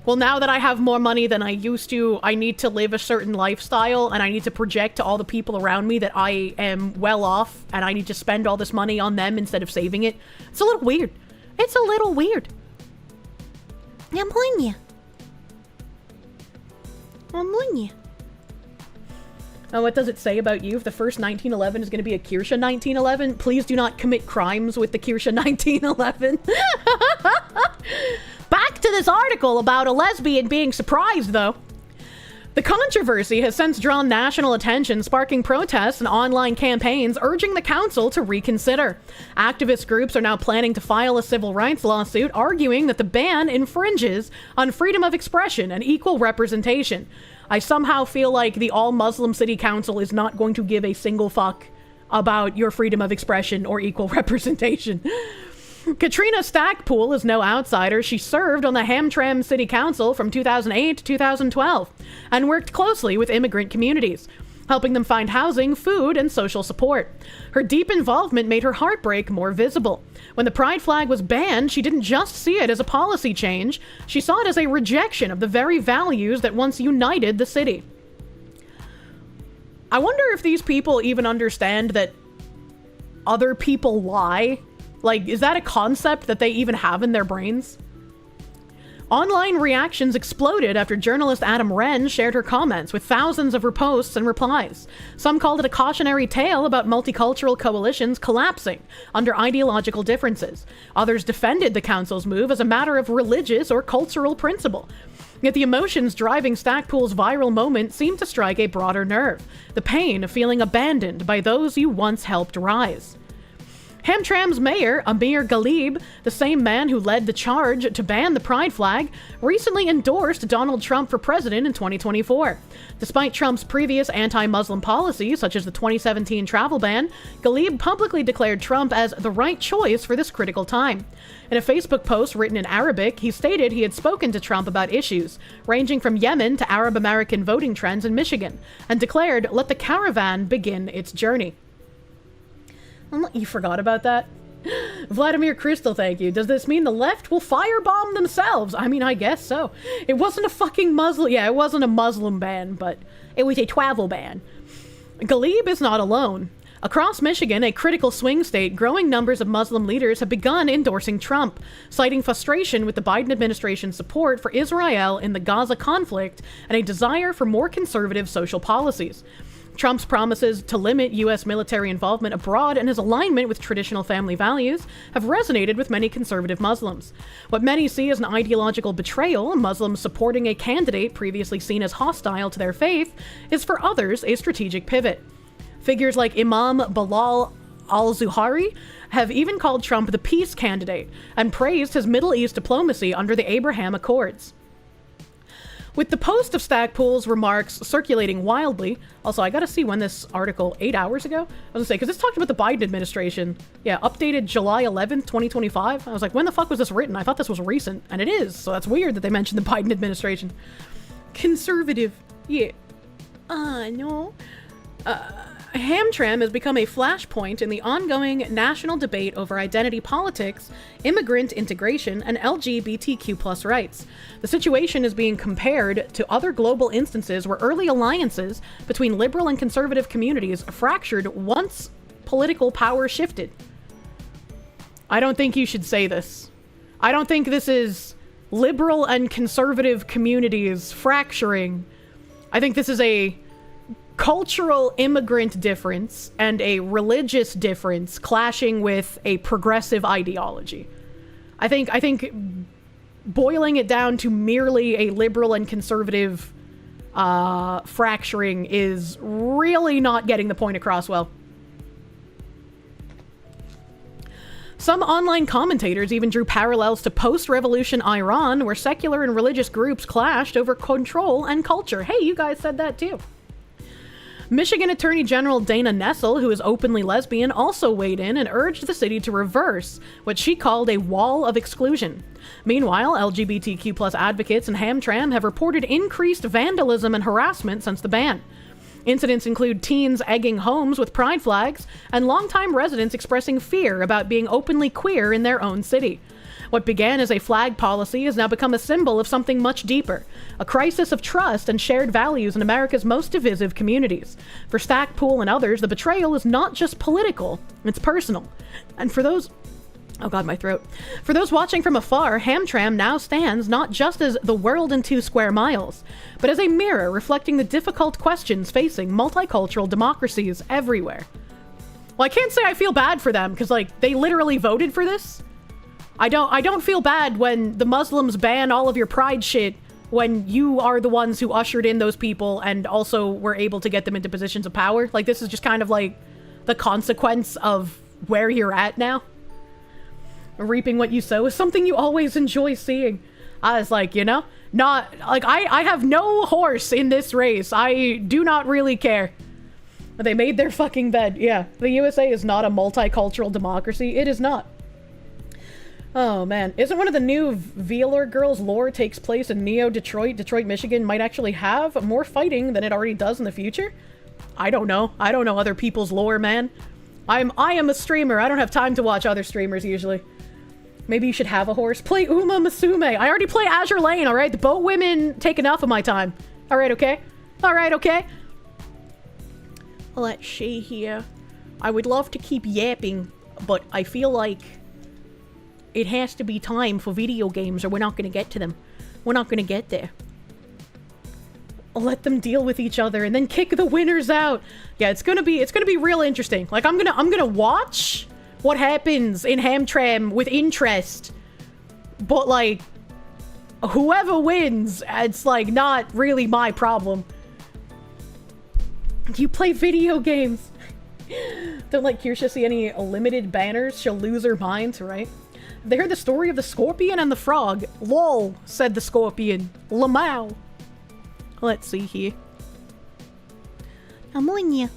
S1: well, now that I have more money than I used to, I need to live a certain lifestyle, and I need to project to all the people around me that I am well off, and I need to spend all this money on them instead of saving it. It's a little weird. It's a little weird. I'm on you. I'm on you. Oh, what does it say about you? If the first 1911 is going to be a Kirsche 1911, please do not commit crimes with the Kirsche 1911. Back to this article about a lesbian being surprised, though. The controversy has since drawn national attention, sparking protests and online campaigns urging the council to reconsider. Activist groups are now planning to file a civil rights lawsuit arguing that the ban infringes on freedom of expression and equal representation. I somehow feel like the all-Muslim city council is not going to give a single fuck about your freedom of expression or equal representation. Katrina Stackpool is no outsider. She served on the Hamtramck City Council from 2008 to 2012 and worked closely with immigrant communities, helping them find housing, food, and social support. Her deep involvement made her heartbreak more visible. When the pride flag was banned, she didn't just see it as a policy change, she saw it as a rejection of the very values that once united the city. I wonder if these people even understand that other people lie. Like, is that a concept that they even have in their brains? Online reactions exploded after journalist Adam Wren shared her comments with thousands of reposts and replies. Some called it a cautionary tale about multicultural coalitions collapsing under ideological differences. Others defended the council's move as a matter of religious or cultural principle. Yet the emotions driving Stackpool's viral moment seemed to strike a broader nerve. The pain of feeling abandoned by those you once helped rise. Hamtramck's mayor, Amir Ghalib, the same man who led the charge to ban the pride flag, recently endorsed Donald Trump for president in 2024. Despite Trump's previous anti-Muslim policies, such as the 2017 travel ban, Ghalib publicly declared Trump as the right choice for this critical time. In a Facebook post written in Arabic, he stated he had spoken to Trump about issues, ranging from Yemen to Arab-American voting trends in Michigan, and declared, "Let the caravan begin its journey." You forgot about that? Vladimir Crystal, thank you. Does this mean the left will firebomb themselves? I mean, I guess so. It wasn't a fucking Muslim... Yeah, it wasn't a Muslim ban, but it was a travel ban. Ghalib is not alone. Across Michigan, a critical swing state, growing numbers of Muslim leaders have begun endorsing Trump, citing frustration with the Biden administration's support for Israel in the Gaza conflict and a desire for more conservative social policies. Trump's promises to limit U.S. military involvement abroad and his alignment with traditional family values have resonated with many conservative Muslims. What many see as an ideological betrayal, Muslims supporting a candidate previously seen as hostile to their faith, is for others a strategic pivot. Figures like Imam Bilal al-Zuhari have even called Trump the peace candidate and praised his Middle East diplomacy under the Abraham Accords. With the post of Stackpool's remarks circulating wildly, also I gotta see when this article, 8 hours ago? I was gonna say, because this talked about the Biden administration. Yeah, updated July 11th, 2025. I was like, when the fuck was this written? I thought this was recent, and it is, so that's weird that they mentioned the Biden administration. Conservative. Yeah. No. Hamtramck has become a flashpoint in the ongoing national debate over identity politics, immigrant integration, and LGBTQ+ rights. The situation is being compared to other global instances where early alliances between liberal and conservative communities fractured once political power shifted. I don't think you should say this. I don't think this is liberal and conservative communities fracturing. I think this is a cultural immigrant difference and a religious difference clashing with a progressive ideology. I think boiling it down to merely a liberal and conservative fracturing is really not getting the point across well. Some online commentators even drew parallels to post-revolution Iran, where secular and religious groups clashed over control and culture. Hey, you guys said that too. Michigan Attorney General Dana Nessel, who is openly lesbian, also weighed in and urged the city to reverse what she called a wall of exclusion. Meanwhile, LGBTQ+ advocates in Hamtramck have reported increased vandalism and harassment since the ban. Incidents include teens egging homes with pride flags and longtime residents expressing fear about being openly queer in their own city. What began as a flag policy has now become a symbol of something much deeper, a crisis of trust and shared values in America's most divisive communities. For Stackpool and others, the betrayal is not just political, it's personal. And for those... oh god, my throat. For those watching from afar, Hamtramck now stands not just as the world in 2 square miles, but as a mirror reflecting the difficult questions facing multicultural democracies everywhere. Well, I can't say I feel bad for them, because, like, they literally voted for this. I don't feel bad when the Muslims ban all of your pride shit when you are the ones who ushered in those people and also were able to get them into positions of power. Like, this is just kind of like the consequence of where you're at now. Reaping what you sow is something you always enjoy seeing. I was like, you know, not like I have no horse in this race. I do not really care. They made their fucking bed. Yeah, the USA is not a multicultural democracy. It is not. Oh man, isn't one of the new Veeler girls lore takes place in Detroit, Michigan might actually have more fighting than it already does in the future? I don't know. I don't know other people's lore, man. I am a streamer. I don't have time to watch other streamers usually. Maybe you should have a horse. Play Uma Musume. I already play Azure Lane, alright? The boat women take enough of my time. Alright, okay? Alright, okay? Let's see here. I would love to keep yapping, but I feel like it has to be time for video games or we're not going to get to them. We're not going to get there. I'll let them deal with each other and then kick the winners out. Yeah, it's going to be real interesting. Like, I'm going to watch what happens in Hamtramck with interest. But, like, whoever wins, it's, like, not really my problem. You play video games. Don't let Kirsche see any limited banners. She'll lose her mind, right? They heard the story of the scorpion and the frog. Lol, said the scorpion. Lamau. Let's see here. Ammonia.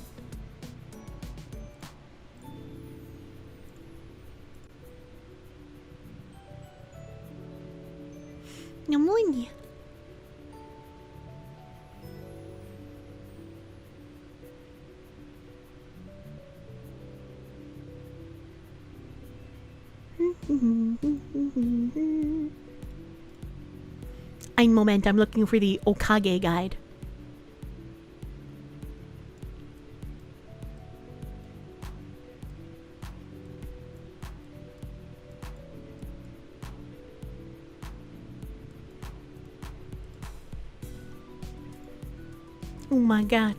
S1: Ammonia. Ein Moment, I'm looking for the Okage guide. Oh my god.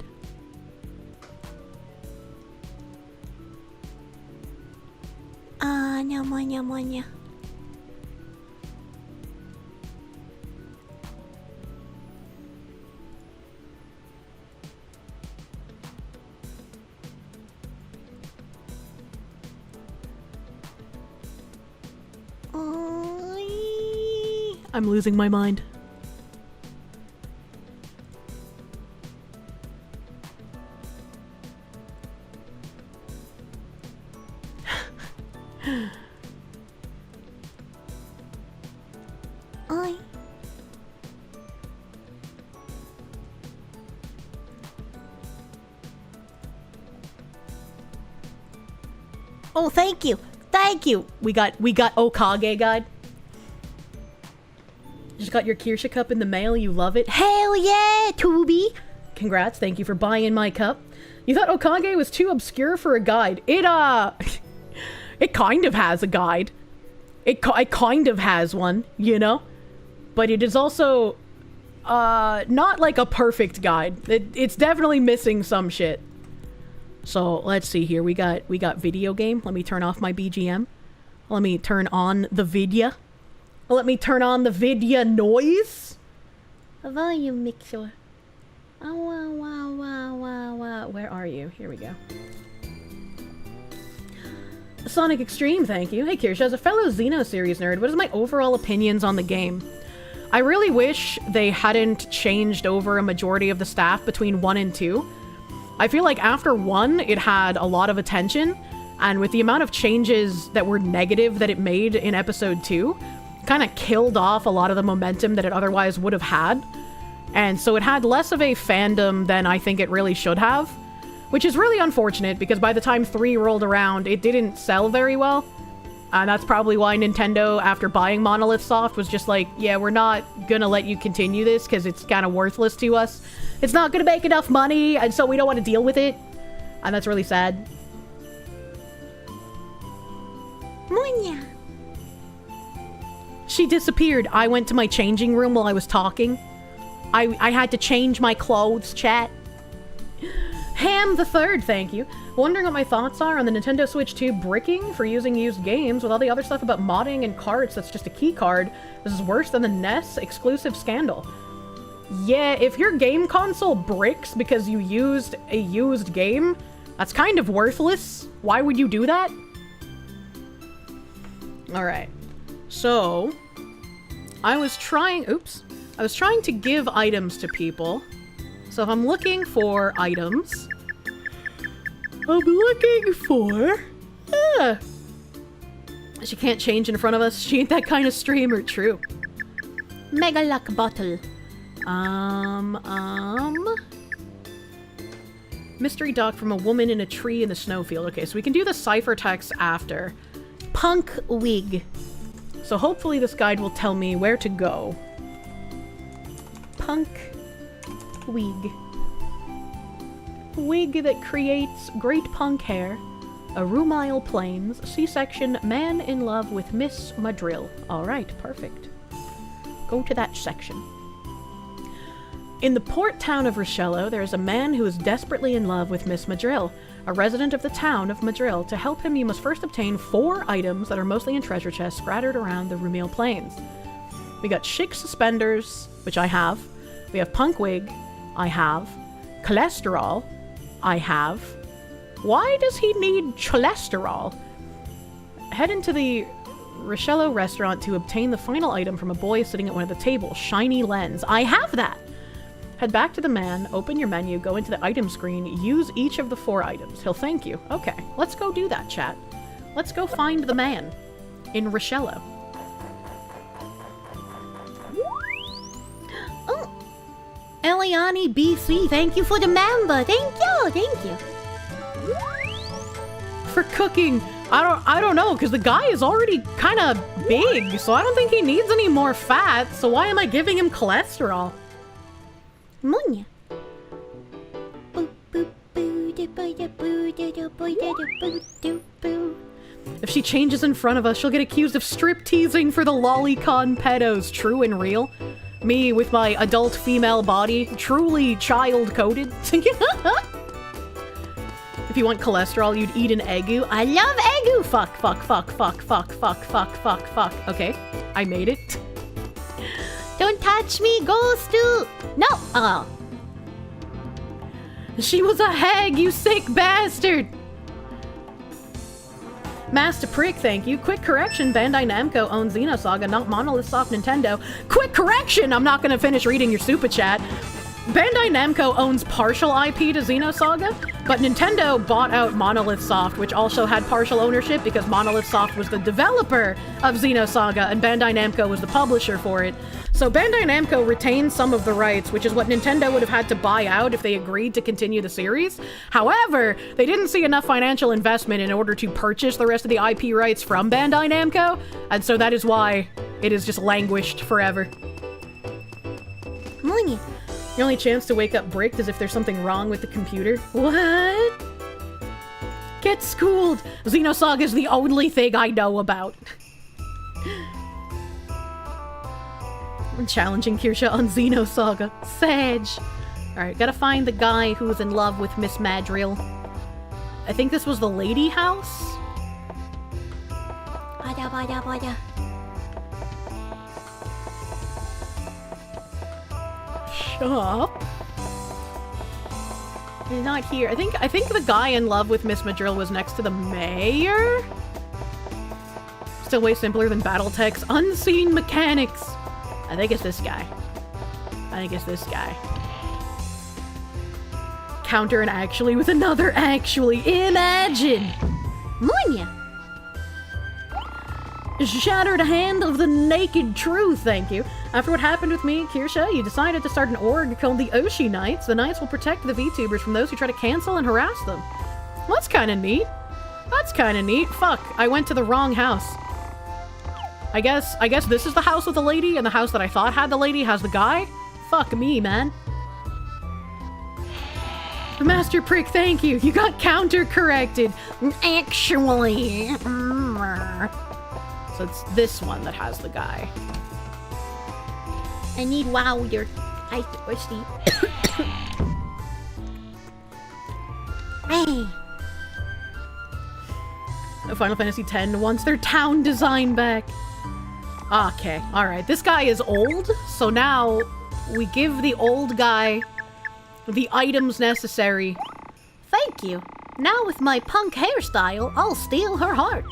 S1: Nyamanya. I'm losing my mind. Oh, thank you. Thank you. We got Okage guide. Just got your Kirsche cup in the mail. You love it. Hell yeah, Tubi. Congrats. Thank you for buying my cup. You thought Okage was too obscure for a guide. It kind of has a guide. It kind of has one, you know? But it is also not like a perfect guide. It's definitely missing some shit. So let's see here. We got video game. Let me turn off my BGM. Let me turn on the video. Let me turn on the video noise. Volume mixer. Oh, wow. Where are you? Here we go. Sonic Extreme, thank you. Hey Kirsche, as a fellow Xeno series nerd, what is my overall opinions on the game? I really wish they hadn't changed over a majority of the staff between 1 and 2. I feel like after 1, it had a lot of attention, and with the amount of changes that were negative that it made in episode 2, kind of killed off a lot of the momentum that it otherwise would have had. And so it had less of a fandom than I think it really should have, which is really unfortunate because by the time 3 rolled around, it didn't sell very well. And that's probably why Nintendo, after buying Monolith Soft, was just like, yeah, we're not gonna let you continue this because it's kind of worthless to us. It's not gonna make enough money, and so we don't want to deal with it. And that's really sad. Munya. She disappeared. I went to my changing room while I was talking. I had to change my clothes, chat. Ham the Third, thank you. Wondering what my thoughts are on the Nintendo Switch 2 bricking for using used games with all the other stuff about modding and carts that's just a key card. This is worse than the NES exclusive scandal. Yeah, if your game console bricks because you used a used game, that's kind of worthless. Why would you do that? Alright. So, I was trying to give items to people. So if I'm looking for items, I'm looking for... She can't change in front of us. She ain't that kind of streamer. True. Mega Luck Bottle. Mystery doc from a woman in a tree in the snowfield. Okay, so we can do the ciphertext after. Punk wig. So hopefully this guide will tell me where to go. Punk wig. Wig that creates great punk hair. A Rumile Plains. C-section. Man in love with Miss Madrill. Alright, perfect. Go to that section. In the port town of Richello, there is a man who is desperately in love with Miss Madrill, a resident of the town of Madrill. To help him, you must first obtain 4 items that are mostly in treasure chests scattered around the Rumile Plains. We got chic suspenders, which I have. We have punk wig, I have. Cholesterol, I have. Why does he need cholesterol? Head into the Richello restaurant to obtain the final item from a boy sitting at one of the tables. Shiny lens. I have that! Head back to the man, open your menu, go into the item screen, use each of the 4 items. He'll thank you. Okay, let's go do that, chat. Let's go find the man in Richello. Oh, Eliani BC, thank you for the member. Thank you. For cooking. I don't know, because the guy is already kind of big, so I don't think he needs any more fat, so why am I giving him cholesterol? Munya. If she changes in front of us, she'll get accused of strip teasing for the lolicon pedos. True and real. Me with my adult female body, truly child-coded. If you want cholesterol, you'd eat an egu. I love egu! Fuck. Okay, I made it. Don't touch me, Ghostu! No! Oh. She was a hag, you sick bastard! Master Prick, thank you. Quick correction, Bandai Namco owns Xenosaga, not Monolith Soft Nintendo. Quick correction! I'm not gonna finish reading your super chat. Bandai Namco owns partial IP to Xenosaga, but Nintendo bought out Monolith Soft, which also had partial ownership because Monolith Soft was the developer of Xenosaga and Bandai Namco was the publisher for it. So Bandai Namco retained some of the rights, which is what Nintendo would have had to buy out if they agreed to continue the series. However, they didn't see enough financial investment in order to purchase the rest of the IP rights from Bandai Namco, and so that is why it has just languished forever. Morning. Your only chance to wake up bricked is if there's something wrong with the computer. What? Get schooled! Xenosaga is the only thing I know about. I'm challenging Kirsche on Xenosaga. Sag! Alright, gotta find the guy who was in love with Miss Madrill. I think this was the lady house? up. He's not here. I think the guy in love with Miss Madrill was next to the mayor? Still way simpler than Battletech's unseen mechanics. I think it's this guy. Counter an actually with another actually. Imagine! Munya! Shattered hand of the naked truth, thank you. After what happened with me and Kirsche, you decided to start an org called the Oshi Knights. The Knights will protect the VTubers from those who try to cancel and harass them. Well, that's kinda neat. Fuck, I went to the wrong house. I guess this is the house with the lady, and the house that I thought had the lady has the guy? Fuck me, man. Master Prick, thank you. You got counter-corrected. Actually. So it's this one that has the guy. I need water. I'm thirsty. Hey. Final Fantasy X wants their town design back. Okay, alright. This guy is old, so now we give the old guy the items necessary. Thank you. Now with my punk hairstyle, I'll steal her heart.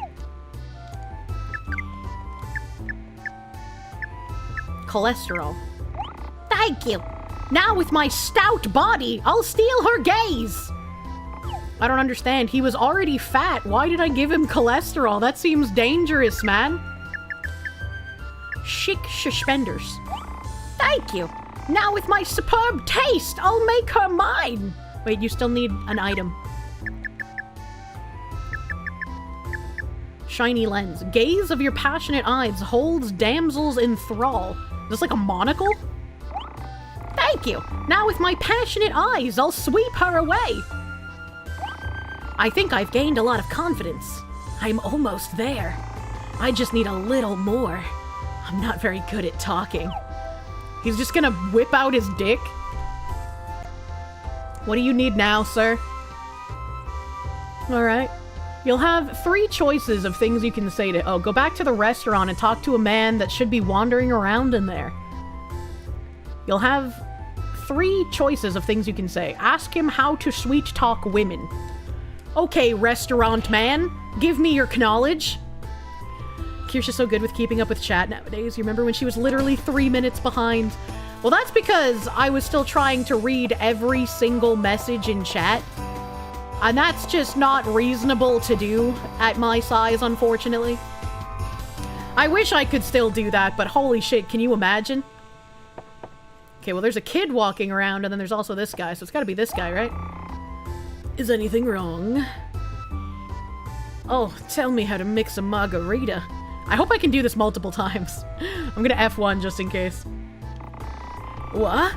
S1: Cholesterol. Thank you. Now with my stout body, I'll steal her gaze. I don't understand. He was already fat. Why did I give him cholesterol? That seems dangerous, man. Chic suspenders. Thank you. Now with my superb taste, I'll make her mine. Wait, you still need an item. Shiny lens. Gaze of your passionate eyes holds damsels in thrall. Is this like a monocle? Thank you. Now with my passionate eyes, I'll sweep her away. I think I've gained a lot of confidence. I'm almost there. I just need a little more. I'm not very good at talking. He's just gonna whip out his dick. What do you need now, sir? Alright. You'll have 3 choices of things you can say to— oh, go back to the restaurant and talk to a man that should be wandering around in there. You'll have 3 choices of things you can say. Ask him how to sweet talk women. Okay, restaurant man, give me your knowledge. Kirsche's so good with keeping up with chat nowadays. You remember when she was literally 3 minutes behind? Well, that's because I was still trying to read every single message in chat. And that's just not reasonable to do at my size, unfortunately. I wish I could still do that, but holy shit, can you imagine? Okay, well, there's a kid walking around, and then there's also this guy, so it's gotta be this guy, right? Is anything wrong? Oh, tell me how to mix a margarita. I hope I can do this multiple times. I'm gonna F1 just in case. What?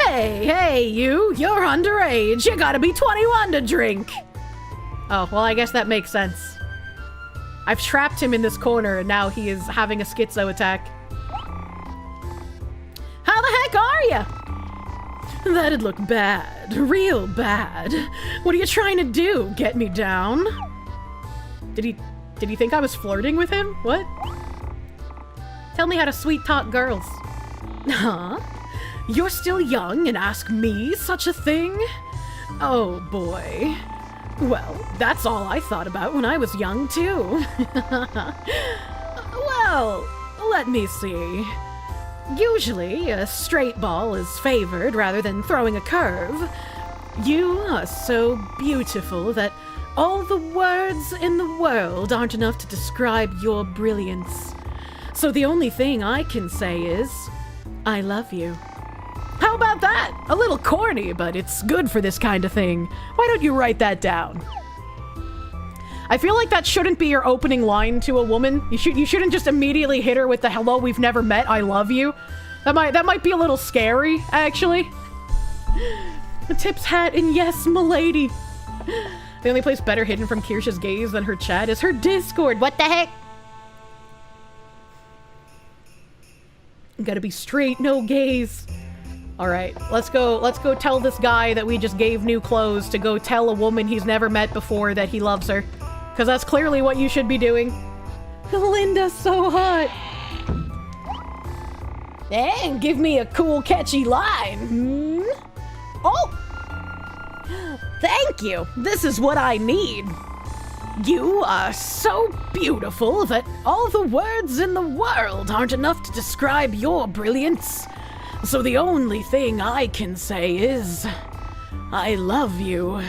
S1: Hey, you're underage. You gotta be 21 to drink. Oh, well, I guess that makes sense. I've trapped him in this corner, and now he is having a schizo attack. How the heck are you? That'd look bad. Real bad. What are you trying to do? Get me down? Did he think I was flirting with him? What? Tell me how to sweet talk girls. Huh? You're still young and ask me such a thing? Oh boy. Well, that's all I thought about when I was young too. Well, let me see. Usually, a straight ball is favored rather than throwing a curve. You are so beautiful that all the words in the world aren't enough to describe your brilliance. So the only thing I can say is, I love you. How about that? A little corny, but it's good for this kind of thing. Why don't you write that down? I feel like that shouldn't be your opening line to a woman. You shouldn't just immediately hit her with the hello, we've never met, I love you. That might be a little scary, actually. A tips hat and yes, m'lady. The only place better hidden from Kirsche's gaze than her chat is her Discord. What the heck? Gotta be straight, no gaze. Alright, let's go tell this guy that we just gave new clothes to go tell a woman he's never met before that he loves her. Because that's clearly what you should be doing. Linda's so hot. And give me a cool, catchy line. Oh! Thank you. This is what I need. You are so beautiful that all the words in the world aren't enough to describe your brilliance. So the only thing I can say is, I love you.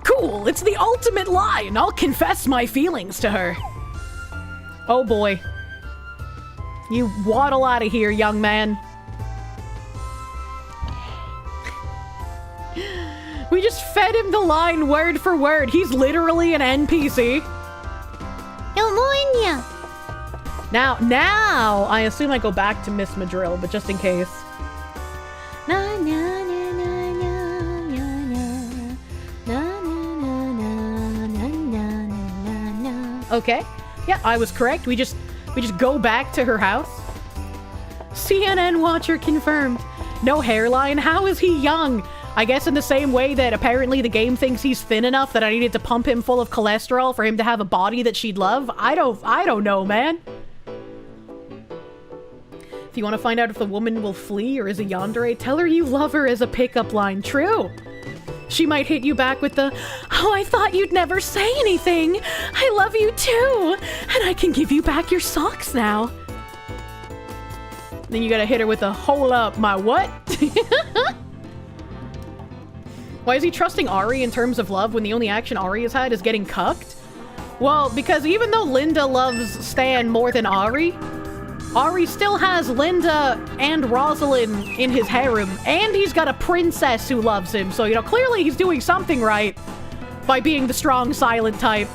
S1: Cool, it's the ultimate line. I'll confess my feelings to her. Oh boy. You waddle out of here, young man. We just fed him the line word for word. He's literally an NPC. Now, I assume I go back to Miss Madrill, but just in case. Okay. Yeah, I was correct. We just go back to her house. CNN watcher confirmed. No hairline. How is he young? I guess in the same way that apparently the game thinks he's thin enough that I needed to pump him full of cholesterol for him to have a body that she'd love. I don't know, man. If you want to find out if the woman will flee or is a yandere, tell her you love her as a pickup line. True. She might hit you back with the, oh, I thought you'd never say anything. I love you too. And I can give you back your socks now. Then you gotta hit her with a, hold up, my what? Why is he trusting Ari in terms of love when the only action Ari has had is getting cucked? Well, because even though Linda loves Stan more than Ari still has Linda and Rosalind in his harem, and he's got a princess who loves him, so, you know, clearly he's doing something right by being the strong, silent type.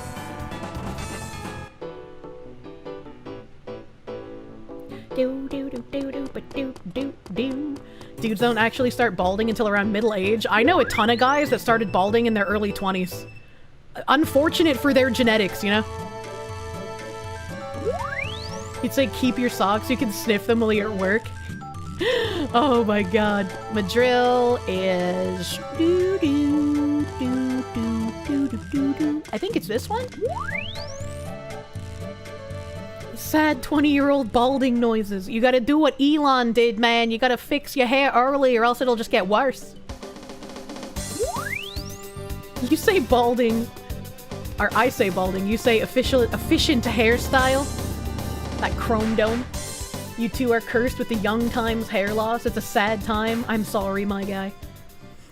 S1: Dudes don't actually start balding until around middle age. I know a ton of guys that started balding in their early 20s. Unfortunate for their genetics, you know? You'd say keep your socks, you can sniff them while you're at work. Oh my god. Madrill is... I think it's this one? Sad 20-year-old balding noises. You gotta do what Elon did, man. You gotta fix your hair early or else it'll just get worse. You say balding. Or I say balding. You say efficient hairstyle. That chrome dome. You two are cursed with the young times hair loss. It's a sad time. I'm sorry, my guy.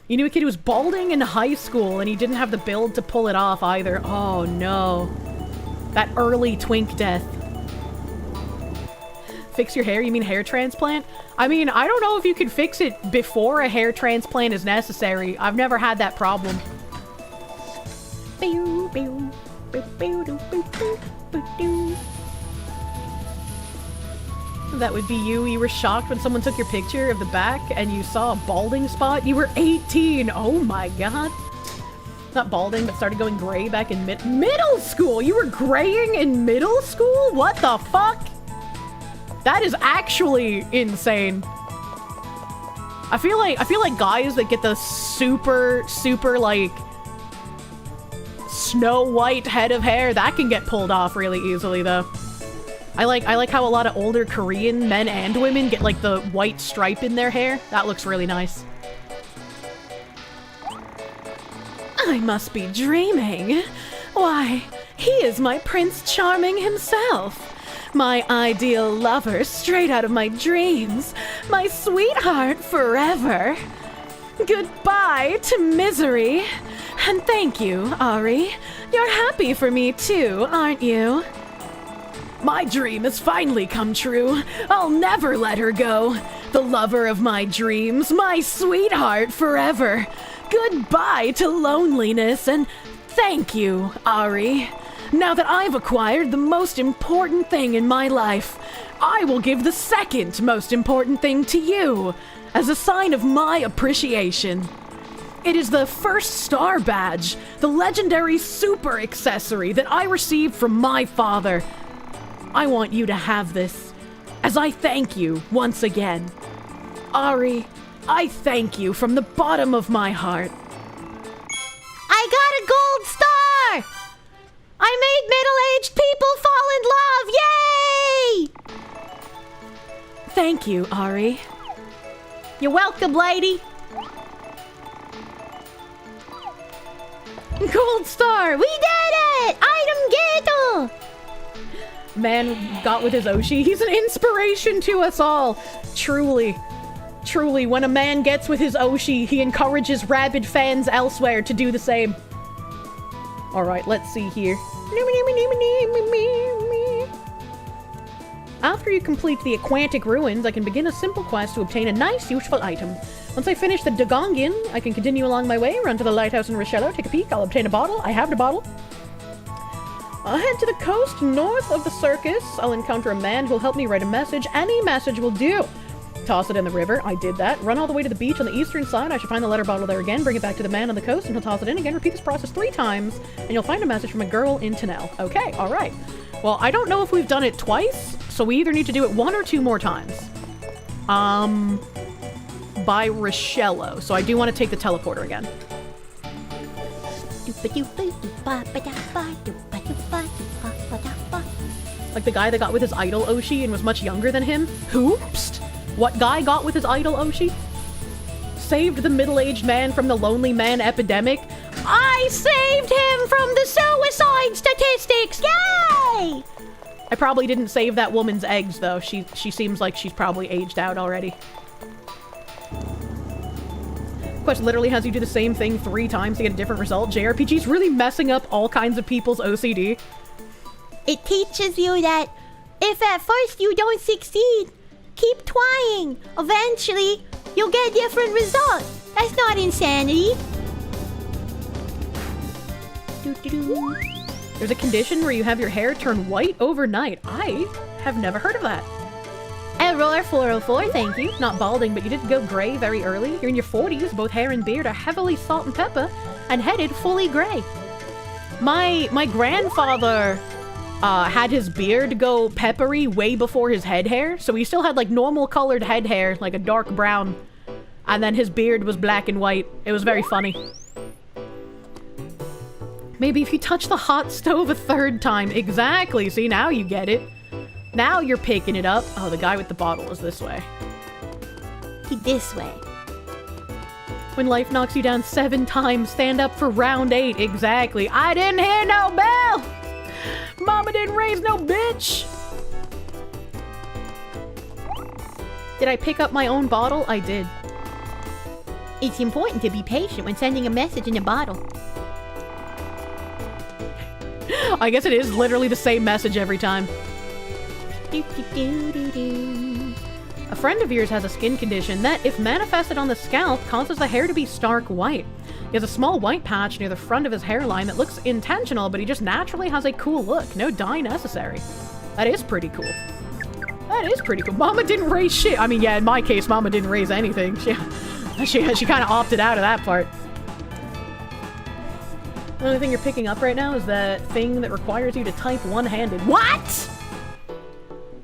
S1: You knew a kid who was balding in high school and he didn't have the build to pull it off either. Oh no. That early twink death. Fix your hair? You mean hair transplant? I mean, I don't know if you can fix it before a hair transplant is necessary. I've never had that problem. That would be you. You were shocked when someone took your picture of the back and you saw a balding spot. You were 18. Oh my god. Not balding, but started going gray back in middle school. You were graying in middle school? What the fuck? That is actually insane. I feel like guys that get the super like Snow White head of hair, that can get pulled off really easily though. I like how a lot of older Korean men and women get like the white stripe in their hair. That looks really nice. I must be dreaming. Why, he is my Prince Charming himself. My ideal lover straight out of my dreams. My sweetheart forever. Goodbye to misery. And thank you, Ari. You're happy for me too, aren't you? My dream has finally come true. I'll never let her go. The lover of my dreams, my sweetheart forever. Goodbye to loneliness and thank you, Ari. Now that I've acquired the most important thing in my life, I will give the second most important thing to you as a sign of my appreciation. It is the first star badge, the legendary super accessory that I received from my father. I want you to have this as I thank you once again. Ari, I thank you from the bottom of my heart.
S2: I got a gold star! I made middle-aged people fall in love! Yay!
S1: Thank you, Ari. You're welcome, lady. Gold star! We did it! Item getter! Man got with his Oshi. He's an inspiration to us all. Truly. Truly, when a man gets with his Oshi, he encourages rabid fans elsewhere to do the same. Alright, let's see here. After you complete the Aquatic Ruins, I can begin a simple quest to obtain a nice, useful item. Once I finish the Dagongin, I can continue along my way, run to the lighthouse in Richello, take a peek, I'll obtain a bottle. I have the bottle. I'll head to the coast north of the circus. I'll encounter a man who'll help me write a message. Any message will do. Toss it in the river. I did that. Run all the way to the beach on the eastern side. I should find the letter bottle there again. Bring it back to the man on the coast and he'll toss it in again. Repeat this process 3 times and you'll find a message from a girl in Tennelle. Okay, alright. Well, I don't know if we've done it twice, so we either need to do it 1 or 2 more times. By Richello. So I do want to take the teleporter again. Like the guy that got with his idol Oshi and was much younger than him. Who? Psst. What guy got with his idol Oshi? Saved the middle-aged man from the lonely man epidemic. I saved him from the suicide statistics! Yay! I probably didn't save that woman's eggs, though. She seems like she's probably aged out already. Quest literally has you do the same thing 3 times to get a different result. JRPG's really messing up all kinds of people's OCD.
S2: It teaches you that if at first you don't succeed, keep trying. Eventually, you'll get a different result. That's not insanity.
S1: There's a condition where you have your hair turn white overnight. I have never heard of that. Error 404, thank you. Not balding, but you did go gray very early. You're in your 40s, both hair and beard are heavily salt and pepper, and headed fully gray. My grandfather had his beard go peppery way before his head hair, so he still had like normal colored head hair, like a dark brown, and then his beard was black and white. It was very funny. Maybe if you touch the hot stove a 3rd time. Exactly, see, now you get it. Now you're picking it up. Oh, the guy with the bottle is this way.
S2: This way.
S1: When life knocks you down 7 times, stand up for round 8. Exactly. I didn't hear no bell! Mama didn't raise no bitch! Did I pick up my own bottle? I did.
S2: It's important to be patient when sending a message in a bottle.
S1: I guess it is literally the same message every time. A friend of yours has a skin condition that, if manifested on the scalp, causes the hair to be stark white. He has a small white patch near the front of his hairline that looks intentional, but he just naturally has a cool look. No dye necessary. That is pretty cool. That is pretty cool. Mama didn't raise shit. I mean, yeah, in my case, Mama didn't raise anything. She kind of opted out of that part. The only thing you're picking up right now is that thing that requires you to type one-handed. What?!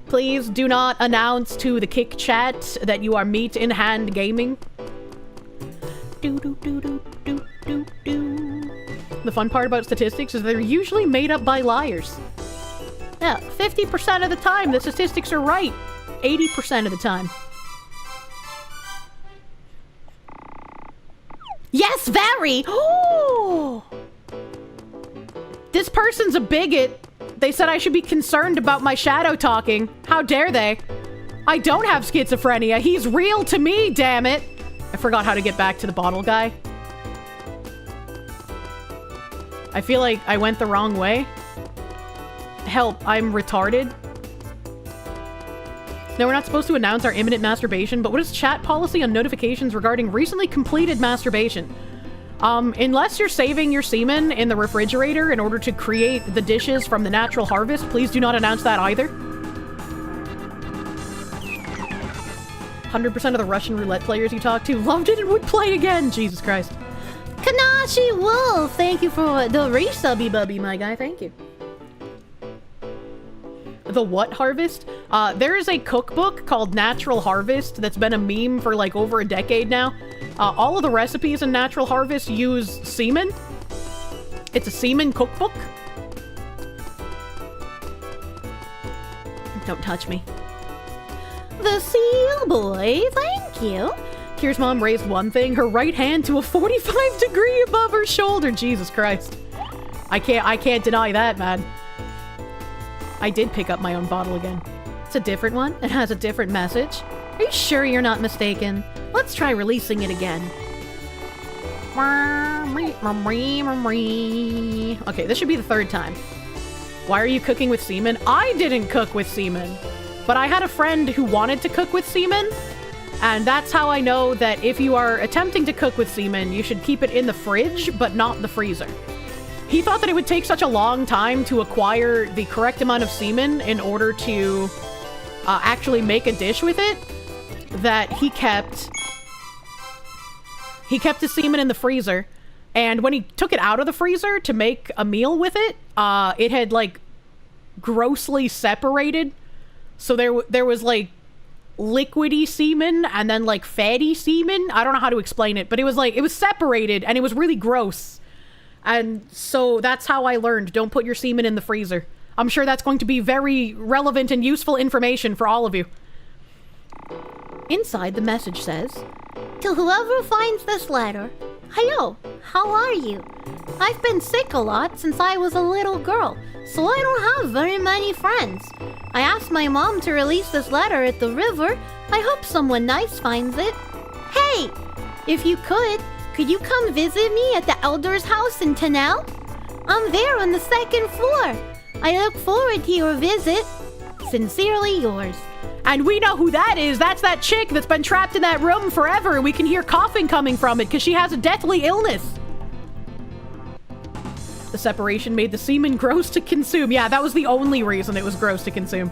S1: Please do not announce to the Kick chat that you are meat in hand gaming. The fun part about statistics is they're usually made up by liars. Yeah, 50% of the time the statistics are right. 80% of the time. Yes, very! Oh! This person's a bigot. They said I should be concerned about my shadow talking. How dare they? I don't have schizophrenia. He's real to me, damn it. I forgot how to get back to the bottle guy. I feel like I went the wrong way. Help, I'm retarded. No, we're not supposed to announce our imminent masturbation, but what is chat policy on notifications regarding recently completed masturbation? Unless you're saving your semen in the refrigerator in order to create the dishes from the natural harvest, please do not announce that either. 100% of the Russian roulette players you talk to loved it and would play again. Jesus Christ. Kanashi Wolf, thank you for the resubby bubby, my guy. Thank you. The what harvest? There is a cookbook called Natural Harvest that's been a meme for like over a decade now. All of the recipes in Natural Harvest use semen. It's a semen cookbook. Don't touch me. The seal boy, thank you. Kira's mom raised one thing, her right hand to a 45 degree above her shoulder. Jesus Christ. I can't deny that, man. I did pick up my own bottle again. It's a different one. It has a different message. Are you sure you're not mistaken? Let's try releasing it again. Okay, this should be the third time. Why are you cooking with semen? I didn't cook with semen, but I had a friend who wanted to cook with semen, and that's how I know that if you are attempting to cook with semen, you should keep it in the fridge, but not the freezer. He thought that it would take such a long time to acquire the correct amount of semen in order to actually make a dish with it, that he kept his semen in the freezer. And when he took it out of the freezer to make a meal with it, it had, like, grossly separated. So there was, like, liquidy semen and then, like, fatty semen. I don't know how to explain it, but it was, like, it was separated and it was really gross. And so that's how I learned, don't put your semen in the freezer. I'm sure that's going to be very relevant and useful information for all of you. Inside, the message says, "To whoever finds this letter, hello, how are you? I've been sick a lot since I was a little girl, so I don't have very many friends. I asked my mom to release this letter at the river. I hope someone nice finds it. Hey, if you could you come visit me at the elder's house in Tanel? I'm there on the 2nd floor. I look forward to your visit. Sincerely yours." And we know who that is. That's that chick that's been trapped in that room forever. We can hear coughing coming from it because she has a deathly illness. The separation made the semen gross to consume. Yeah, that was the only reason it was gross to consume.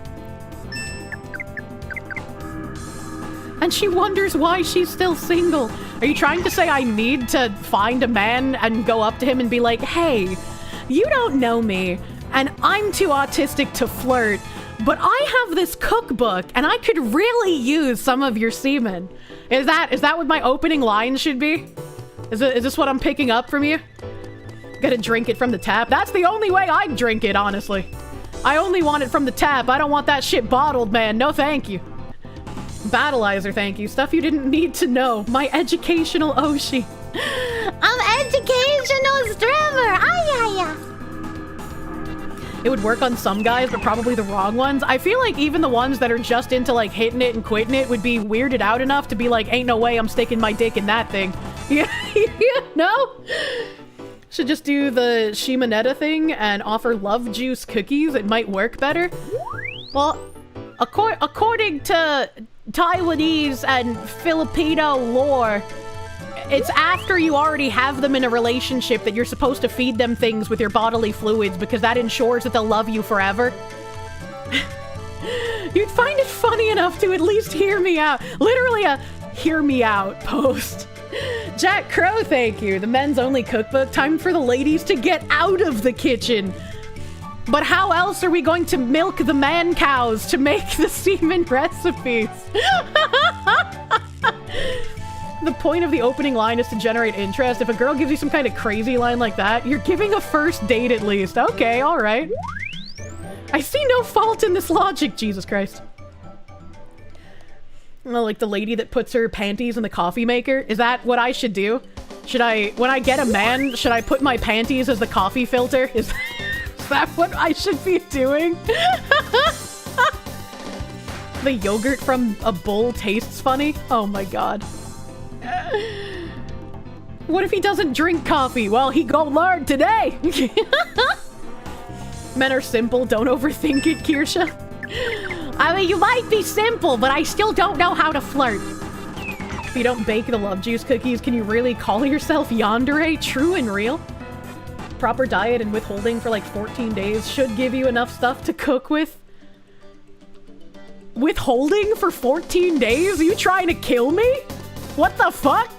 S1: And she wonders why she's still single. Are you trying to say I need to find a man and go up to him and be like, "Hey, you don't know me, and I'm too autistic to flirt, but I have this cookbook, and I could really use some of your semen." Is that what my opening line should be? Is this what I'm picking up from you? Gotta drink it from the tap. That's the only way I'd drink it, honestly. I only want it from the tap. I don't want that shit bottled, man. No thank you. Battleizer, thank you. Stuff you didn't need to know. My educational Oshi. I'm educational streamer. Ay. It would work on some guys, but probably the wrong ones. I feel like even the ones that are just into, like, hitting it and quitting it would be weirded out enough to be like, ain't no way I'm sticking my dick in that thing. Yeah, no? Should just do the Shimonetta thing and offer love juice cookies. It might work better. Well, according to Taiwanese and Filipino lore, it's after you already have them in a relationship that you're supposed to feed them things with your bodily fluids because that ensures that they'll love you forever. You'd find it funny enough to at least hear me out. Literally a hear me out post. Jack Crow, thank you. The men's only cookbook. Time for the ladies to get out of the kitchen. But how else are we going to milk the man cows to make the semen recipes? The point of the opening line is to generate interest. If a girl gives you some kind of crazy line like that, you're giving a first date at least. Okay, all right. I see no fault in this logic, Jesus Christ. Well, like the lady that puts her panties in the coffee maker. Is that what I should do? Should I, when I get a man, should I put my panties as the coffee filter? Is that what I should be doing? The yogurt from a bowl tastes funny? Oh my god. What if he doesn't drink coffee? Well, he gon' learn today. Men are simple, don't overthink it, Kirsche. I mean, you might be simple, but I still don't know how to flirt. If you don't bake the love juice cookies, can you really call yourself yandere? True and real. Proper diet and withholding for like 14 days should give you enough stuff to cook with. Withholding for 14 days? Are you trying to kill me? What the fuck?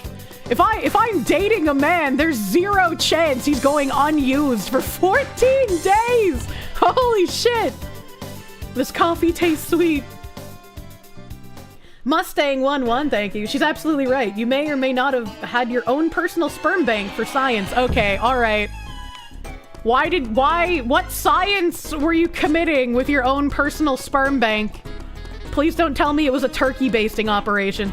S1: If I'm dating a man, there's zero chance he's going unused for 14 days! Holy shit! This coffee tastes sweet. Mustang11, thank you. She's absolutely right. You may or may not have had your own personal sperm bank for science. Okay, alright. What science were you committing with your own personal sperm bank? Please don't tell me it was a turkey basting operation.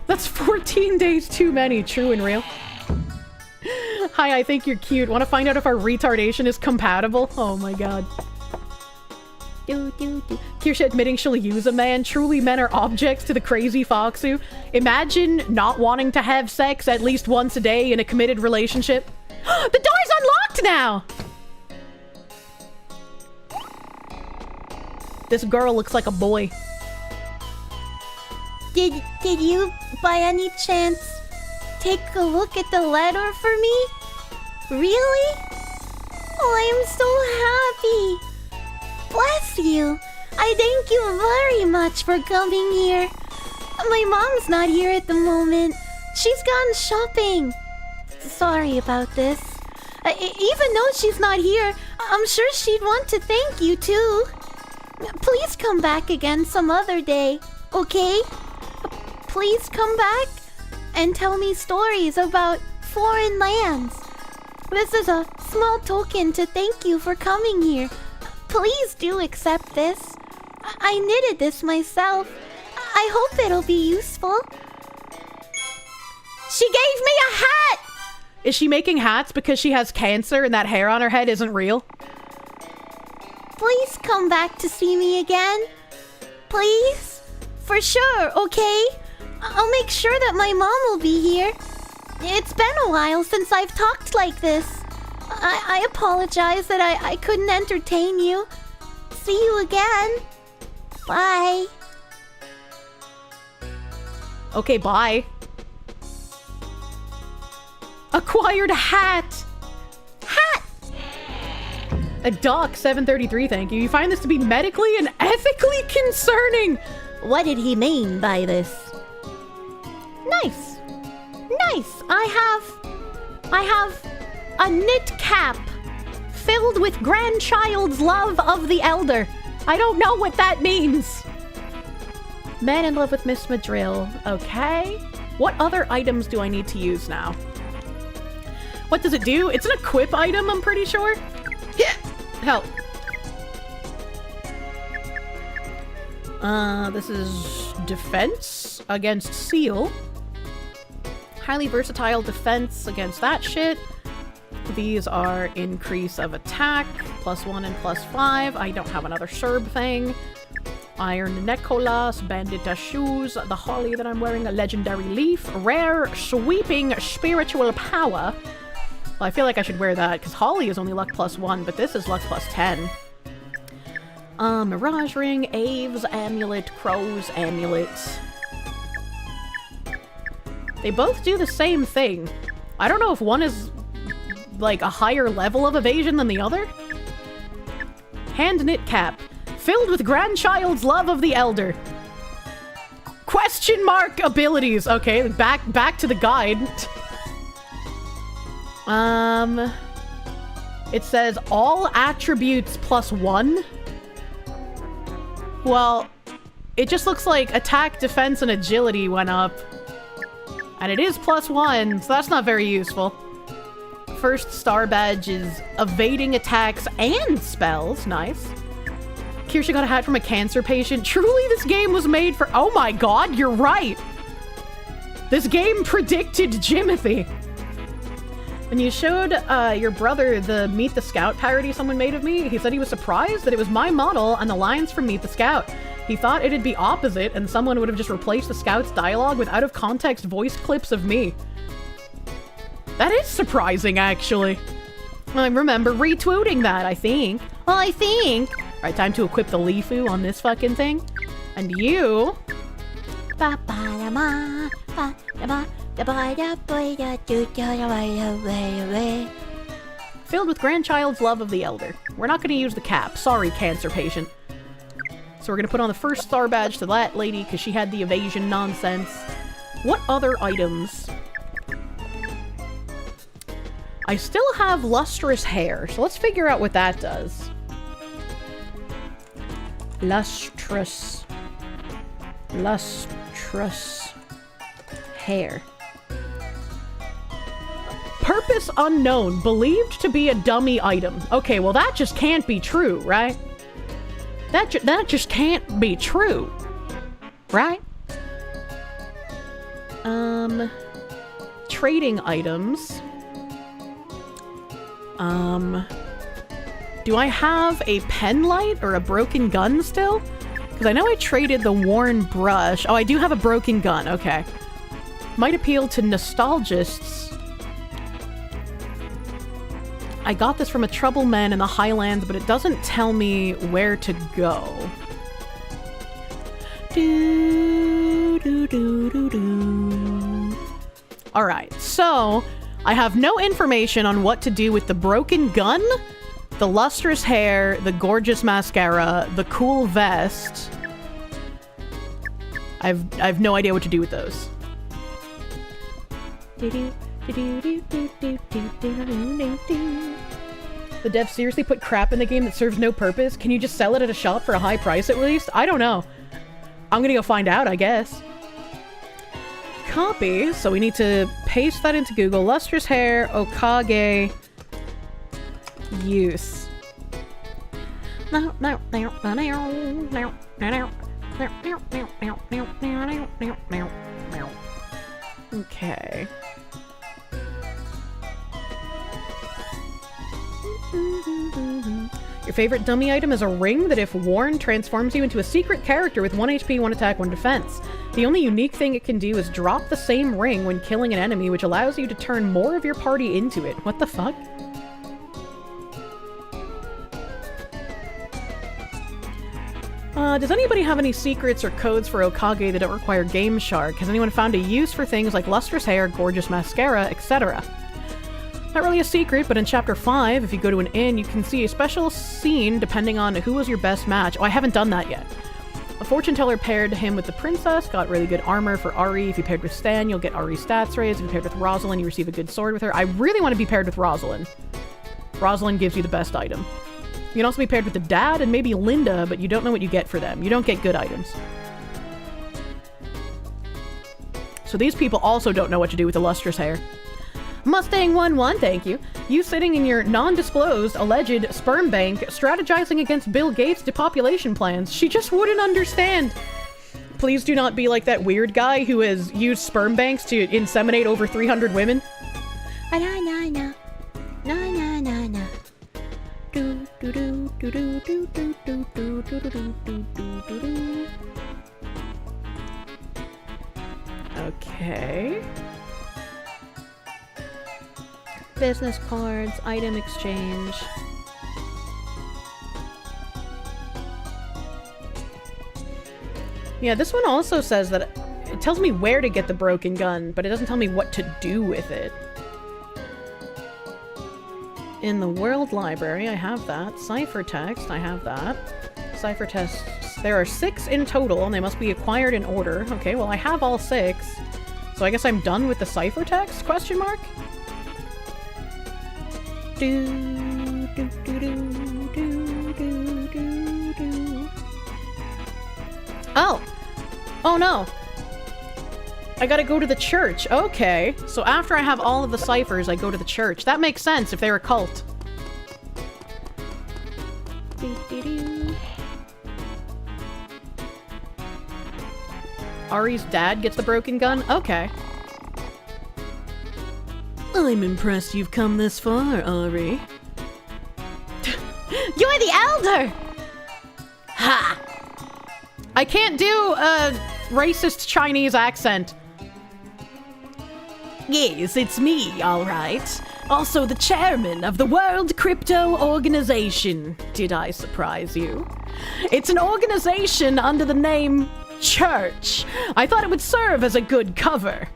S1: That's 14 days too many, true and real. Hi, I think you're cute. Want to find out if our retardation is compatible? Oh my god. Kirsche admitting she'll use a man. Truly, men are objects to the crazy Foxu. Imagine not wanting to have sex at least once a day in a committed relationship. The door's unlocked now! This girl looks like a boy.
S2: Did you, by any chance, take a look at the letter for me? Really? Oh, I'm so happy. Bless you. I thank you very much for coming here. My mom's not here at the moment. She's gone shopping. Sorry about this. Even though she's not here, I'm sure she'd want to thank you too. Please come back again some other day, okay? Please come back and tell me stories about foreign lands. This is a small token to thank you for coming here. Please do accept this. I knitted this myself. I hope it'll be useful. She gave me a hat!
S1: Is she making hats because she has cancer and that hair on her head isn't real?
S2: Please come back to see me again. Please? For sure, okay? I'll make sure that my mom will be here. It's been a while since I've talked like this. I apologize that I couldn't entertain you. See you again. Bye.
S1: Okay, bye. Acquired a hat! Hat! A Doc 733, thank you. You find this to be medically and ethically concerning!
S2: What did he mean by this?
S1: Nice. Nice. I have a knit cap filled with grandchild's love of the elder. I don't know what that means. Man in love with Miss Madrill. Okay. What other items do I need to use now? What does it do? It's an equip item, I'm pretty sure. Yeah. Help. This is defense against seal. Highly versatile defense against that shit. These are increase of attack, +1 and +5. I don't have another Serb thing. Iron Nicholas, Bandita shoes, the holly that I'm wearing, a legendary leaf, rare sweeping spiritual power. Well, I feel like I should wear that, because holly is only luck +1, but this is luck +10. Mirage ring, Aves amulet, Crow's amulet. They both do the same thing. I don't know if one is, like, a higher level of evasion than the other. Hand knit cap. Filled with grandchild's love of the elder. Question mark abilities. Okay, back to the guide. It says all attributes +1. Well, it just looks like attack, defense, and agility went up. And it is +1, so that's not very useful. First star badge is evading attacks and spells. Nice. Kirsche got a hat from a cancer patient. Truly, this game was made for... Oh my god, you're right! This game predicted Jimothy. When you showed your brother the Meet the Scout parody someone made of me, he said he was surprised that it was my model and the lines from Meet the Scout. He thought it'd be opposite and someone would have just replaced the Scout's dialogue with out-of-context voice clips of me. That is surprising, actually. I remember retweeting that, I think. Well, I think... Alright, time to equip the Lifu on this fucking thing. And you... Filled with grandchild's love of the elder. We're not going to use the cap. Sorry, cancer patient. So we're going to put on the first star badge to that lady because she had the evasion nonsense. What other items? I still have lustrous hair, so let's figure out what that does. Lustrous hair. Purpose unknown, believed to be a dummy item. Okay, well that just can't be true, right? That just can't be true. Right? Trading items. Do I have a pen light or a broken gun still? Because I know I traded the worn brush. Oh, I do have a broken gun. Okay. Might appeal to nostalgists. I got this from a trouble man in the Highlands, but it doesn't tell me where to go. Alright, so I have no information on what to do with the broken gun, the lustrous hair, the gorgeous mascara, the cool vest. I've no idea what to do with those. The devs seriously put crap in the game that serves no purpose? Can you just sell it at a shop for a high price at least? I don't know. I'm gonna go find out, I guess. Copy, so we need to paste that into Google. Lustrous hair, Okage, use. Okay. Your favorite dummy item is a ring that, if worn, transforms you into a secret character with 1 HP, 1 attack, 1 defense. The only unique thing it can do is drop the same ring when killing an enemy, which allows you to turn more of your party into it. What the fuck? Does anybody have any secrets or codes for Okage that don't require Game Shark? Has anyone found a use for things like lustrous hair, gorgeous mascara, etc.? Not really a secret, but in Chapter 5, if you go to an inn, you can see a special scene depending on who was your best match. Oh, I haven't done that yet. A fortune teller paired him with the princess, got really good armor for Ari. If you paired with Stan, you'll get Ari's stats raised. If you paired with Rosalind, you receive a good sword with her. I really want to be paired with Rosalind. Rosalind gives you the best item. You can also be paired with the dad and maybe Linda, but you don't know what you get for them. You don't get good items. So these people also don't know what to do with the lustrous hair. Mustang11, thank you. You sitting in your non-disclosed, alleged sperm bank, strategizing against Bill Gates' depopulation plans. She just wouldn't understand. Please do not be like that weird guy who has used sperm banks to inseminate over 300 women. Okay. Business cards, item exchange. Yeah, this one also says that it tells me where to get the broken gun, but it doesn't tell me what to do with it. In the World Library, I have that. Ciphertext, I have that. Ciphertexts, there are 6 in total, and they must be acquired in order. Okay, well I have all 6. So I guess I'm done with the ciphertext, question mark? Oh! Oh no! I gotta go to the church. Okay. So after I have all of the ciphers, I go to the church. That makes sense if they're a cult. Ari's dad gets the broken gun? Okay. I'm impressed you've come this far, Ari. You're the elder! Ha! I can't do a racist Chinese accent. Yes, it's me, alright. Also the chairman of the World Crypto Organization. Did I surprise you? It's an organization under the name Church. I thought it would serve as a good cover.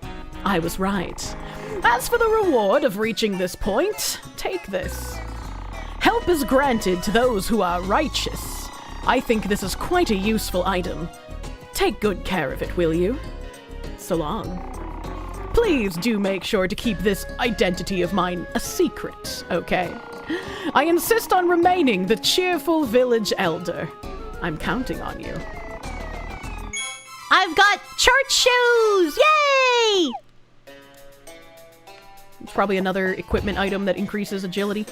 S1: I was right. As for the reward of reaching this point, take this. Help is granted to those who are righteous. I think this is quite a useful item. Take good care of it, will you? So long. Please do make sure to keep this identity of mine a secret, okay? I insist on remaining the cheerful village elder. I'm counting on you. I've got church shoes! Yay! It's probably another equipment item that increases agility.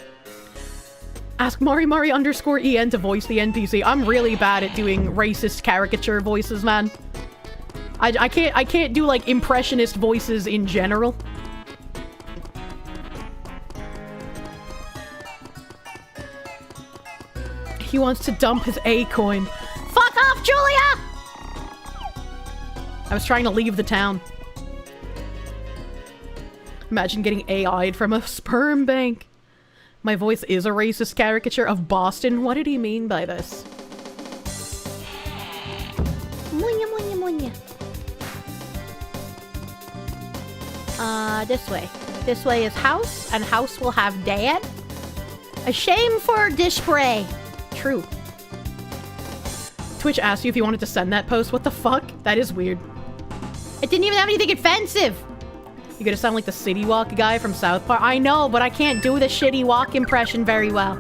S1: Ask Mari_en to voice the NPC. I'm really bad at doing racist caricature voices, man. I can't do like impressionist voices in general. He wants to dump his A coin. Fuck off, Julia! I was trying to leave the town. Imagine getting AI'd from a sperm bank. My voice is a racist caricature of Boston. What did he mean by this?
S2: Munya, munya, munya. This way. This way is house, and house will have dad. A shame for display. True.
S1: Twitch asked you if you wanted to send that post. What the fuck? That is weird.
S2: It didn't even have anything offensive.
S1: You gotta sound like the City Walk guy from South Park. I know, but I can't do the shitty walk impression very well.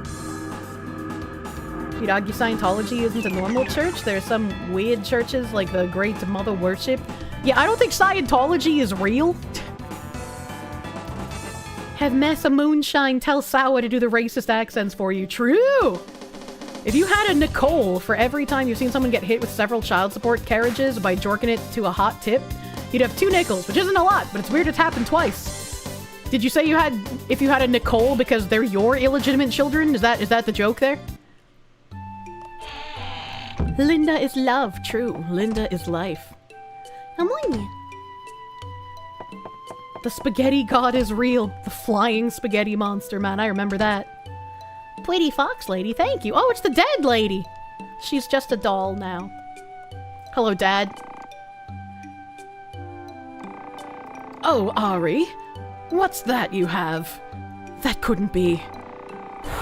S1: You'd argue Scientology isn't a normal church? There's some weird churches like the Great Mother Worship. Yeah, I don't think Scientology is real. Have Mesa Moonshine tell Sawa to do the racist accents for you. True! If you had a Nicole for every time you've seen someone get hit with several child support carriages by jorking it to a hot tip, you'd have 2 nickels, which isn't a lot, but it's weird it's happened twice. Did you say you had, if you had a Nicole because they're your illegitimate children? Is that the joke there? Linda is love, true. Linda is life.
S2: Come on.
S1: The spaghetti god is real. The flying spaghetti monster, man. I remember that. Pretty fox lady, thank you. Oh, it's the dead lady. She's just a doll now. Hello, Dad. Oh, Ari. What's that you have? That couldn't be.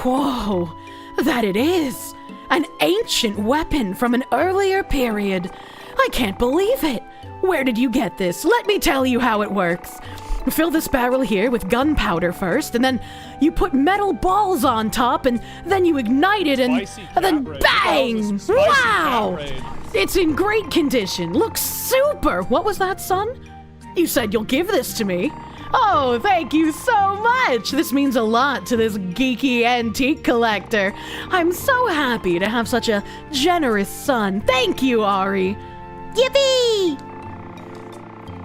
S1: Whoa, that it is. An ancient weapon from an earlier period. I can't believe it. Where did you get this? Let me tell you how it works. Fill this barrel here with gunpowder first, and then you put metal balls on top, and then you ignite it, and then bang! Wow! It's in great condition. Looks super. What was that, son? You said you'll give this to me. Oh, thank you so much. This means a lot to this geeky antique collector. I'm so happy to have such a generous son. Thank you, Ari.
S2: Yippee!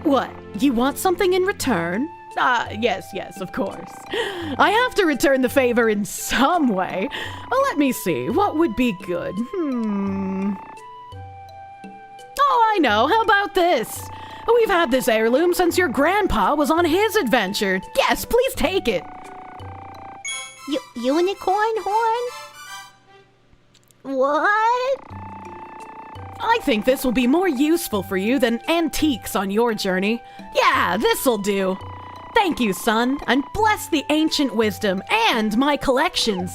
S1: What? You want something in return? Yes, of course. I have to return the favor in some way. Let me see. What would be good? Oh, I know. How about this? We've had this heirloom since your grandpa was on his adventure. Yes, please take it.
S2: Unicorn horn? What?
S1: I think this will be more useful for you than antiques on your journey. Yeah, this'll do. Thank you, son, and bless the ancient wisdom and my collections.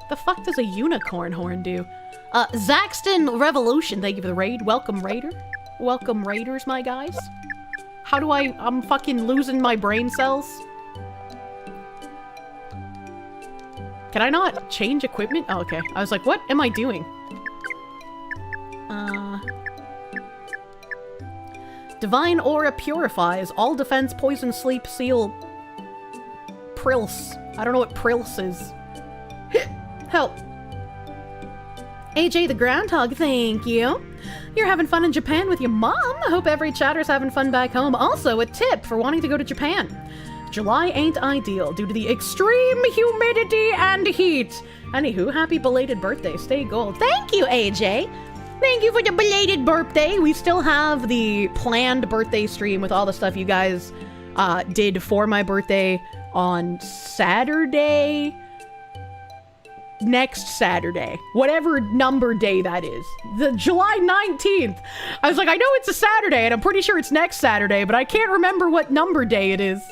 S1: The fuck does a unicorn horn do? Zaxton Revolution, thank you for the raid. Welcome, Raider. Welcome, Raiders, my guys. How do I'm fucking losing my brain cells. Can I not change equipment? Oh, okay. I was like, what am I doing? Divine Aura purifies all defense, poison, sleep, seal, Prilse. I don't know what Prilse is. Help. AJ the Groundhog, thank you. You're having fun in Japan with your mom. I hope every chatter's having fun back home. Also, a tip for wanting to go to Japan. July ain't ideal due to the extreme humidity and heat. Anywho, happy belated birthday. Stay gold. Thank you, AJ. Thank you for the belated birthday. We still have the planned birthday stream with all the stuff you guys did for my birthday on Saturday. Next Saturday. Whatever number day that is. The July 19th. I was like, I know it's a Saturday, and I'm pretty sure it's next Saturday, but I can't remember what number day it is.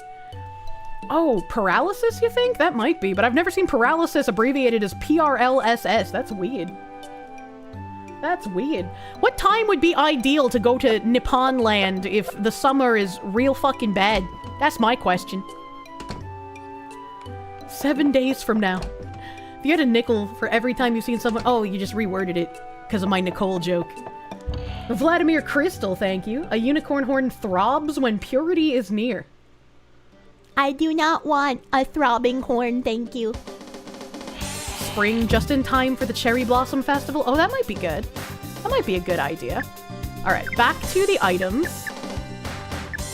S1: Oh, paralysis, you think? That might be, but I've never seen paralysis abbreviated as PRLSS. That's weird. That's weird. What time would be ideal to go to Nippon Land if the summer is real fucking bad? That's my question. 7 days from now. If you had a nickel for every time you've seen someone... Oh, you just reworded it because of my Nicole joke. Vladimir Crystal, thank you. A unicorn horn throbs when purity is near.
S2: I do not want a throbbing horn, thank you.
S1: spring just in time for the Cherry Blossom Festival. Oh, that might be good. That might be a good idea. Alright, back to the items.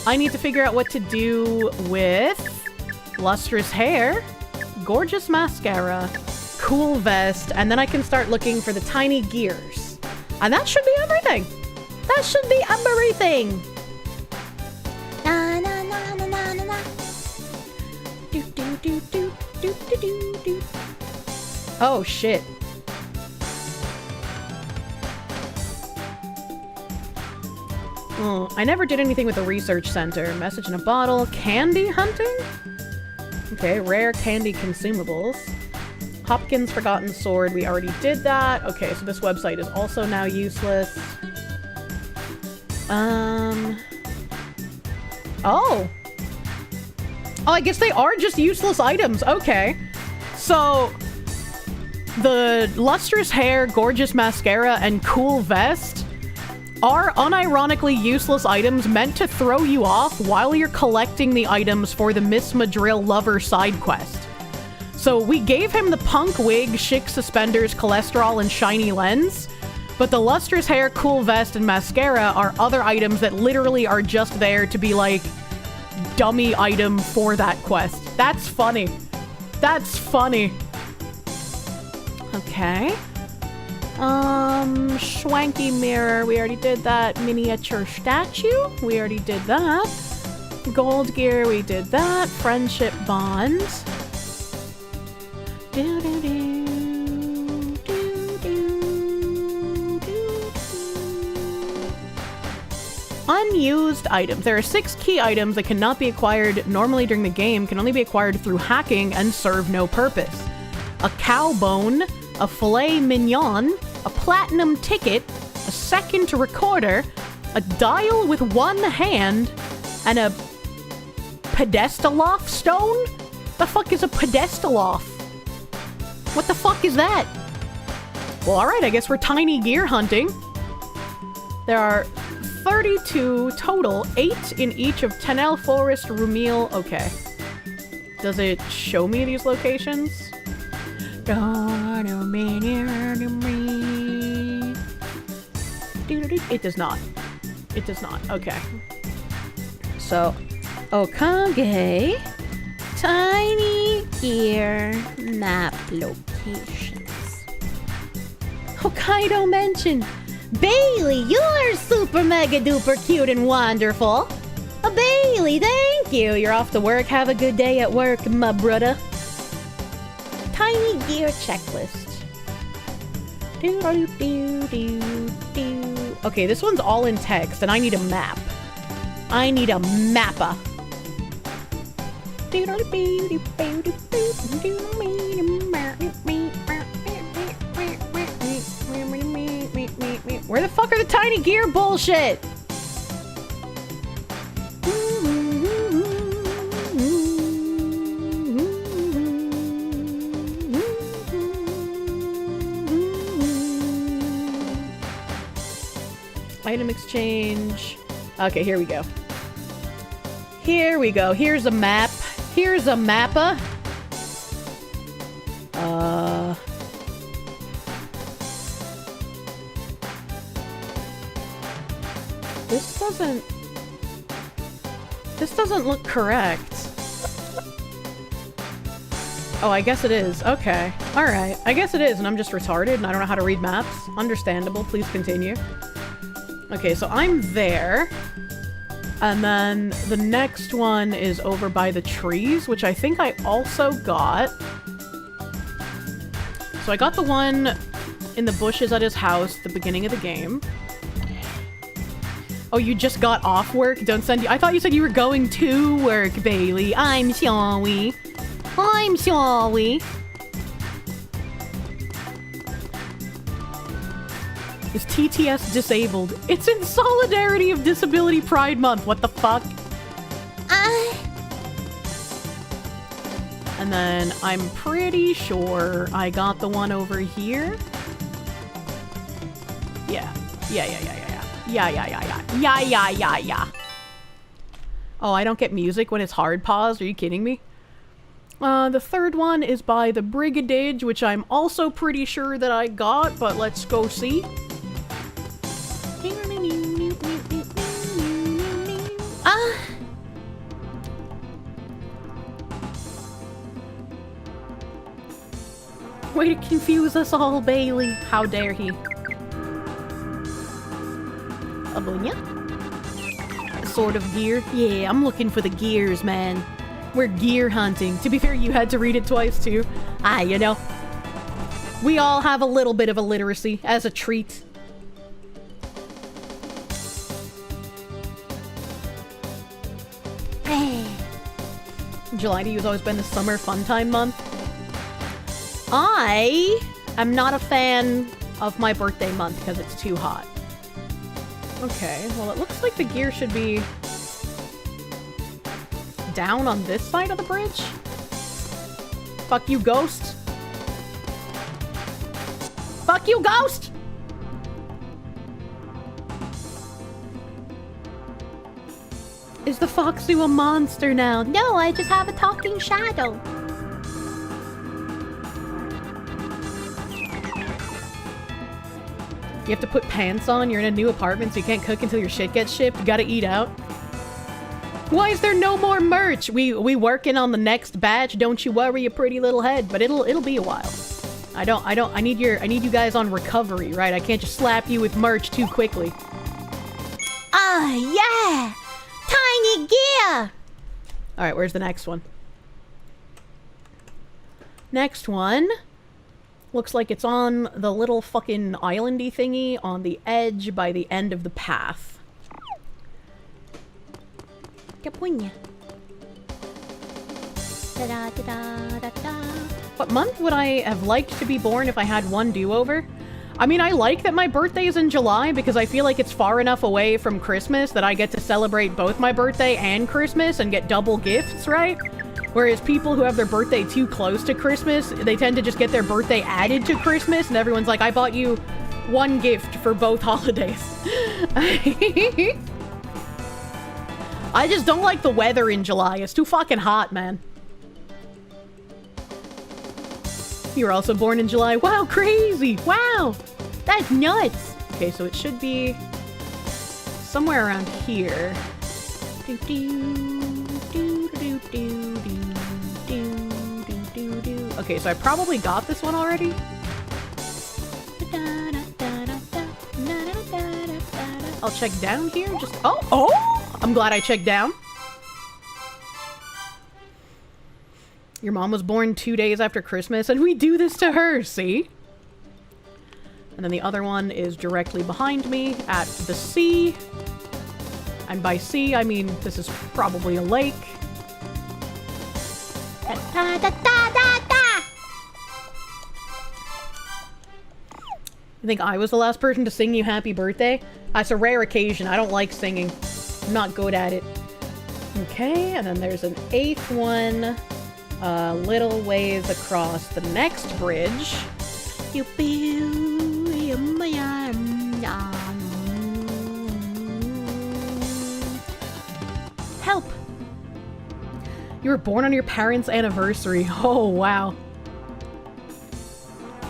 S1: I need to figure out what to do with lustrous hair, gorgeous mascara, cool vest, and then I can start looking for the tiny gears. And that should be everything. That should be everything.
S2: Na na na na na na na.
S1: Do do do do do do do do. Oh shit. I never did anything with the research center. Message in a bottle. Candy hunting? Okay, rare candy consumables. Hopkins' Forgotten Sword. We already did that. Okay, so this website is also now useless. Oh, I guess they are just useless items. Okay. So, the lustrous hair, gorgeous mascara, and cool vest are unironically useless items meant to throw you off while you're collecting the items for the Miss Madrill Lover side quest. So we gave him the punk wig, chic suspenders, cholesterol, and shiny lens, but the lustrous hair, cool vest, and mascara are other items that literally are just there to be like dummy item for that quest. That's funny. That's funny. Okay. Schwanky mirror, we already did that. Miniature statue, we already did that. Gold gear, we did that. Friendship bond. Do do do do do do. Unused items. There are 6 key items that cannot be acquired normally during the game, can only be acquired through hacking, and serve no purpose. A cow bone, a filet mignon, a platinum ticket, a second recorder, a dial with one hand, and a pedestaloff stone? The fuck is a pedestaloff? What the fuck is that? Well, alright, I guess we're tiny gear hunting. There are 32 total, 8 in each of Tenel Forest, Rumil. Okay. Does it show me these locations? It does not. It does not. Okay. So, Okage, tiny gear map locations. Hokkaido mentioned. Bailey, you're super mega duper cute and wonderful. Bailey, thank you. You're off to work. Have a good day at work, my brother. Tiny gear checklist. Okay, this one's all in text, and I need a map. I need a mappa. Where the fuck are the tiny gear bullshit? Item exchange. Okay, here we go. Here we go. Here's a map. Here's a mappa. This doesn't look correct. Oh, I guess it is. Okay. Alright. I guess it is, and I'm just retarded, and I don't know how to read maps. Understandable. Please continue. Okay, so I'm there. And then the next one is over by the trees, which I think I also got. So I got the one in the bushes at his house at the beginning of the game. Oh, you just got off work? Don't send you- I thought you said you were going to work, Bailey. I'm sorry. I'm sorry. Is TTS disabled? It's in Solidarity of Disability Pride Month. What the fuck? And then I'm pretty sure I got the one over here. Yeah. Yeah. Oh, I don't get music when it's hard pause? Are you kidding me? The third one is by the Brigadage, which I'm also pretty sure that I got, but let's go see. Way to confuse us all, Bailey. How dare he? A boonya? Sort of gear? Yeah, I'm looking for the gears, man. We're gear hunting. To be fair, you had to read it twice, too. You know. We all have a little bit of illiteracy as a treat. July to you has always been the summer fun time month. I am not a fan of my birthday month because it's too hot. Okay, well it looks like the gear should be down on this side of the bridge. Fuck you, ghost. Fuck you, ghost! Is the Foxu a monster now? No, I just have a talking shadow. You have to put pants on, you're in a new apartment, so you can't cook until your shit gets shipped. You gotta eat out. Why is there no more merch? We working on the next batch, don't you worry your pretty little head, but it'll be a while. I need you guys on recovery, right? I can't just slap you with merch too quickly. Yeah! Tiny gear! Alright, where's the next one? Next one looks like it's on the little fucking islandy thingy on the edge by the end of the path. What month would I have liked to be born if I had one do-over? I mean, I like that my birthday is in July because I feel like it's far enough away from Christmas that I get to celebrate both my birthday and Christmas and get double gifts, right? Whereas people who have their birthday too close to Christmas, they tend to just get their birthday added to Christmas, and everyone's like, I bought you one gift for both holidays. I just don't like the weather in July. It's too fucking hot, man. You were also born in July. Wow, crazy! Wow! That's nuts! Okay, so it should be somewhere around here. Okay, so I probably got this one already. I'll check down here. Just oh! I'm glad I checked down. Your mom was born 2 days after Christmas, and we do this to her, see? And then the other one is directly behind me at the sea. And by sea, I mean this is probably a lake. I think I was the last person to sing you happy birthday. It's a rare occasion. I don't like singing. I'm not good at it. Okay, and then there's an 8th one. Little ways across the next bridge. Help! You were born on your parents' anniversary. Oh, wow.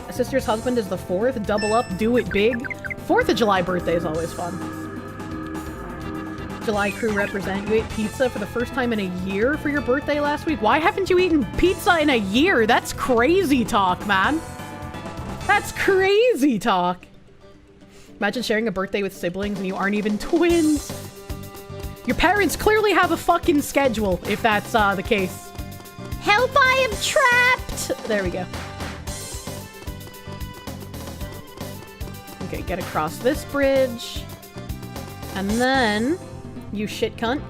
S1: A sister's husband is the 4th. Double up, do it big. 4th of July birthday is always fun. July crew represent. You ate pizza for the first time in a year for your birthday last week? Why haven't you eaten pizza in a year? That's crazy talk, man. That's crazy talk. Imagine sharing a birthday with siblings and you aren't even twins. Your parents clearly have a fucking schedule, if that's the case. Help, I am trapped! There we go. Okay, get across this bridge. And then... You shit cunt.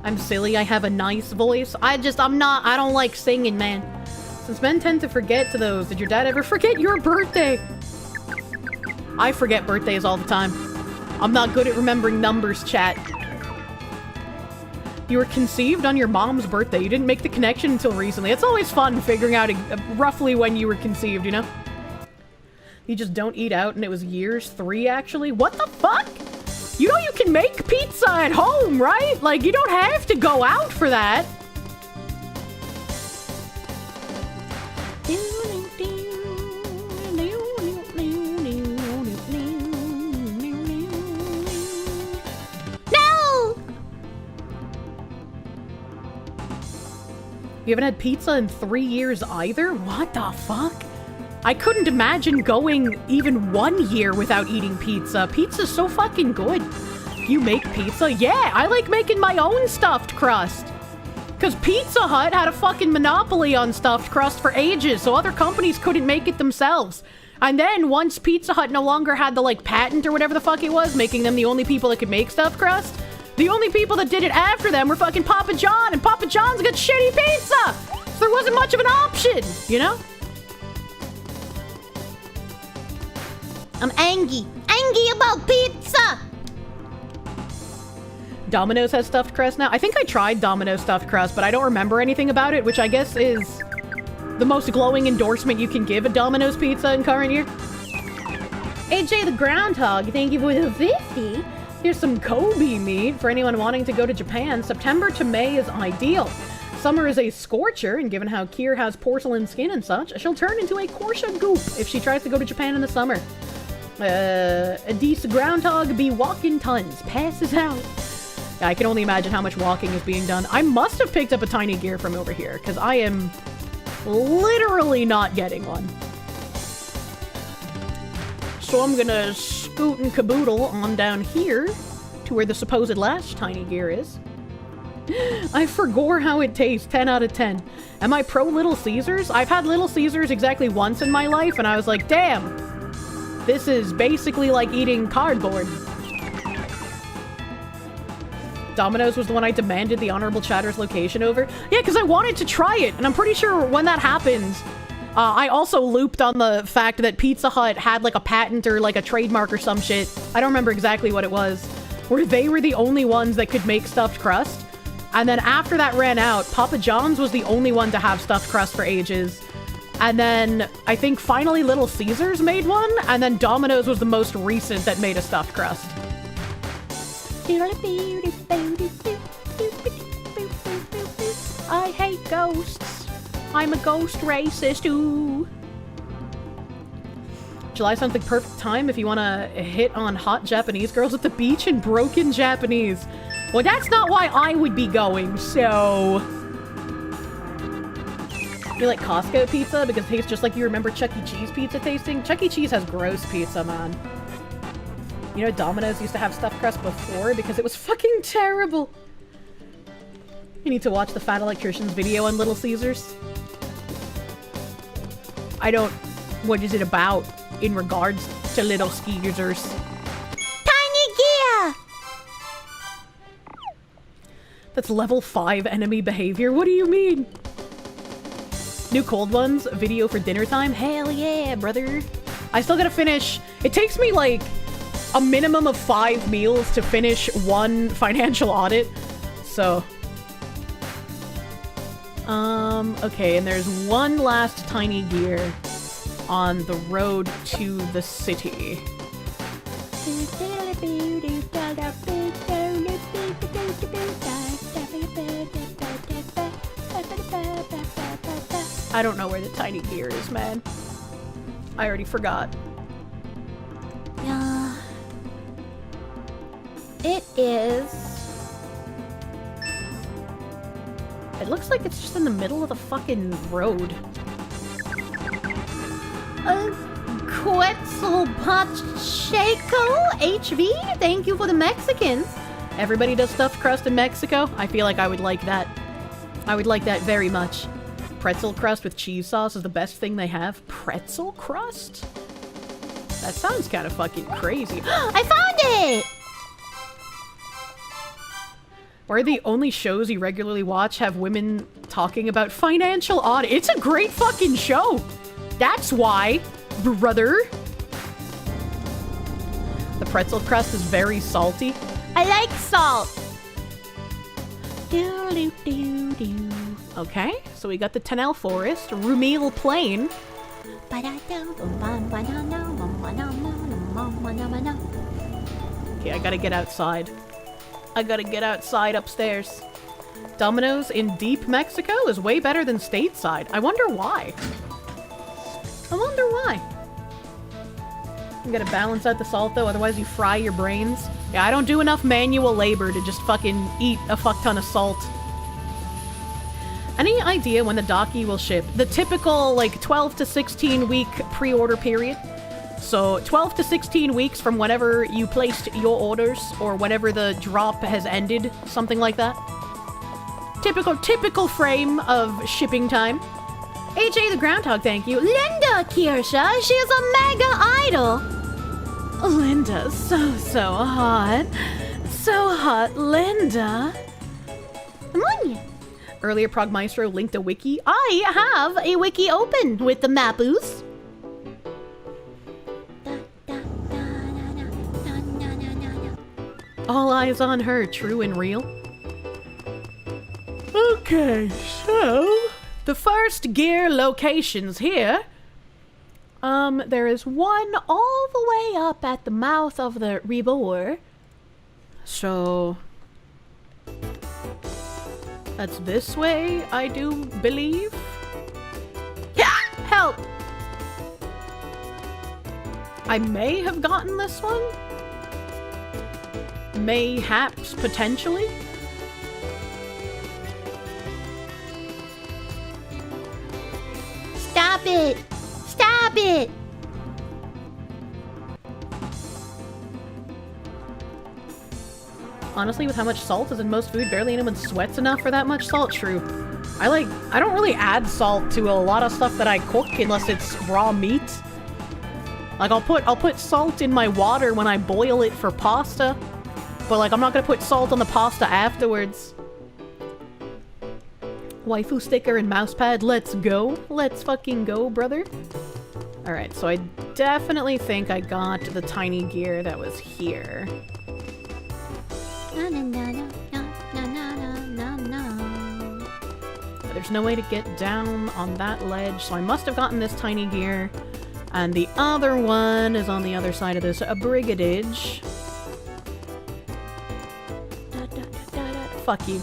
S1: I'm silly, I have a nice voice. I don't like singing, man. Since men tend to forget to those, did your dad ever forget your birthday? I forget birthdays all the time. I'm not good at remembering numbers, chat. You were conceived on your mom's birthday. You didn't make the connection until recently. It's always fun figuring out roughly when you were conceived, you know? You just don't eat out and it was years 3, actually? What the fuck? You know you can make pizza at home, right? Like, you don't have to go out for that. You haven't had pizza in 3 years either? What the fuck? I couldn't imagine going even 1 year without eating pizza. Pizza's so fucking good. You make pizza? Yeah, I like making my own stuffed crust. Because Pizza Hut had a fucking monopoly on stuffed crust for ages, so other companies couldn't make it themselves. And then once Pizza Hut no longer had the, like, patent or whatever the fuck it was, making them the only people that could make stuffed crust, the only people that did it after them were fucking Papa John, and Papa John's got shitty pizza! So there wasn't much of an option, you know? I'm angry. Angry about pizza! Domino's has stuffed crust now? I think I tried Domino's stuffed crust, but I don't remember anything about it, which I guess is the most glowing endorsement you can give a Domino's pizza in current year. AJ the Groundhog, thank you for the 50. Here's some Kobe meat for anyone wanting to go to Japan. September to May is ideal. Summer is a scorcher, and given how Kier has porcelain skin and such, she'll turn into a Kirsche goop if she tries to go to Japan in the summer. A decent groundhog be walking tons, passes out. Yeah, I can only imagine how much walking is being done. I must have picked up a tiny gear from over here, because I am literally not getting one. So I'm gonna scoot and caboodle on down here to where the supposed last tiny gear is. I forgot how it tastes. 10 out of 10. Am I pro Little Caesars? I've had Little Caesars exactly once in my life, and I was like, damn, this is basically like eating cardboard. Domino's was the one I demanded the Honorable Chatter's location over. Yeah, because I wanted to try it, and I'm pretty sure when that happened, I also looped on the fact that Pizza Hut had like a patent or like a trademark or some shit. I don't remember exactly what it was, where they were the only ones that could make stuffed crust. And then after that ran out, Papa John's was the only one to have stuffed crust for ages. And then I think finally Little Caesars made one, and then Domino's was the most recent that made a stuffed crust. I hate ghosts. I'm a ghost racist, ooh. July sounds like perfect time if you want to hit on hot Japanese girls at the beach in broken Japanese. Well, that's not why I would be going, so... You like Costco pizza because it tastes just like you remember Chuck E. Cheese pizza tasting? Chuck E. Cheese has gross pizza, man. You know, Domino's used to have stuffed crust before because it was fucking terrible. You need to watch the Fat Electrician's video on Little Caesars. I don't... What is it about in regards to Little Caesars? Tiny gear! That's level 5 enemy behavior? What do you mean? New Cold Ones video for dinner time? Hell yeah, brother. I still gotta finish... It takes me, like, a minimum of 5 meals to finish one financial audit. So... okay, and there's one last tiny gear on the road to the city. I don't know where the tiny gear is, man. I already forgot. Yeah. It is... It looks like it's just in the middle of the fucking road. Quetzalpacheco HV, thank you for the Mexicans. Everybody does stuffed crust in Mexico. I feel like I would like that. I would like that very much. Pretzel crust with cheese sauce is the best thing they have. Pretzel crust? That sounds kind of fucking crazy. I found it! Why are the only shows you regularly watch have women talking about financial audit? It's a great fucking show! That's why, brother! The pretzel crust is very salty. I like salt! Okay, so we got the Tennelle Forest, Rumil Plain. Okay, I gotta get outside. I gotta get outside upstairs. Domino's in deep Mexico is way better than stateside. I wonder why. I wonder why. You gotta balance out the salt though, otherwise you fry your brains. Yeah, I don't do enough manual labor to just fucking eat a fuck ton of salt. Any idea when the Daki will ship? The typical, like, 12 to 16 week pre-order period. So, 12 to 16 weeks from whenever you placed your orders, or whenever the drop has ended, something like that. Typical frame of shipping time. AJ the Groundhog, thank you. Linda Kirsche, she is a mega idol. Linda, so hot. So hot, Linda. Earlier, Progmaestro linked a wiki. I have a wiki open with the Mapus. All eyes on her, true and real. Okay, so the first gear locations here. There is one all the way up at the mouth of the Rebor. So that's this way, I do believe. Yeah! Help! I may have gotten this one. Mayhaps, potentially. Stop it! Stop it! Honestly, with how much salt is in most food, barely anyone sweats enough for that much salt. True. I don't really add salt to a lot of stuff that I cook unless it's raw meat. Like, I'll put salt in my water when I boil it for pasta. But, like, I'm not gonna put salt on the pasta afterwards. Waifu sticker and mousepad, let's go. Let's fucking go, brother. Alright, so I definitely think I got the tiny gear that was here. But there's no way to get down on that ledge, so I must have gotten this tiny gear. And the other one is on the other side of this brigadage. Fuck you.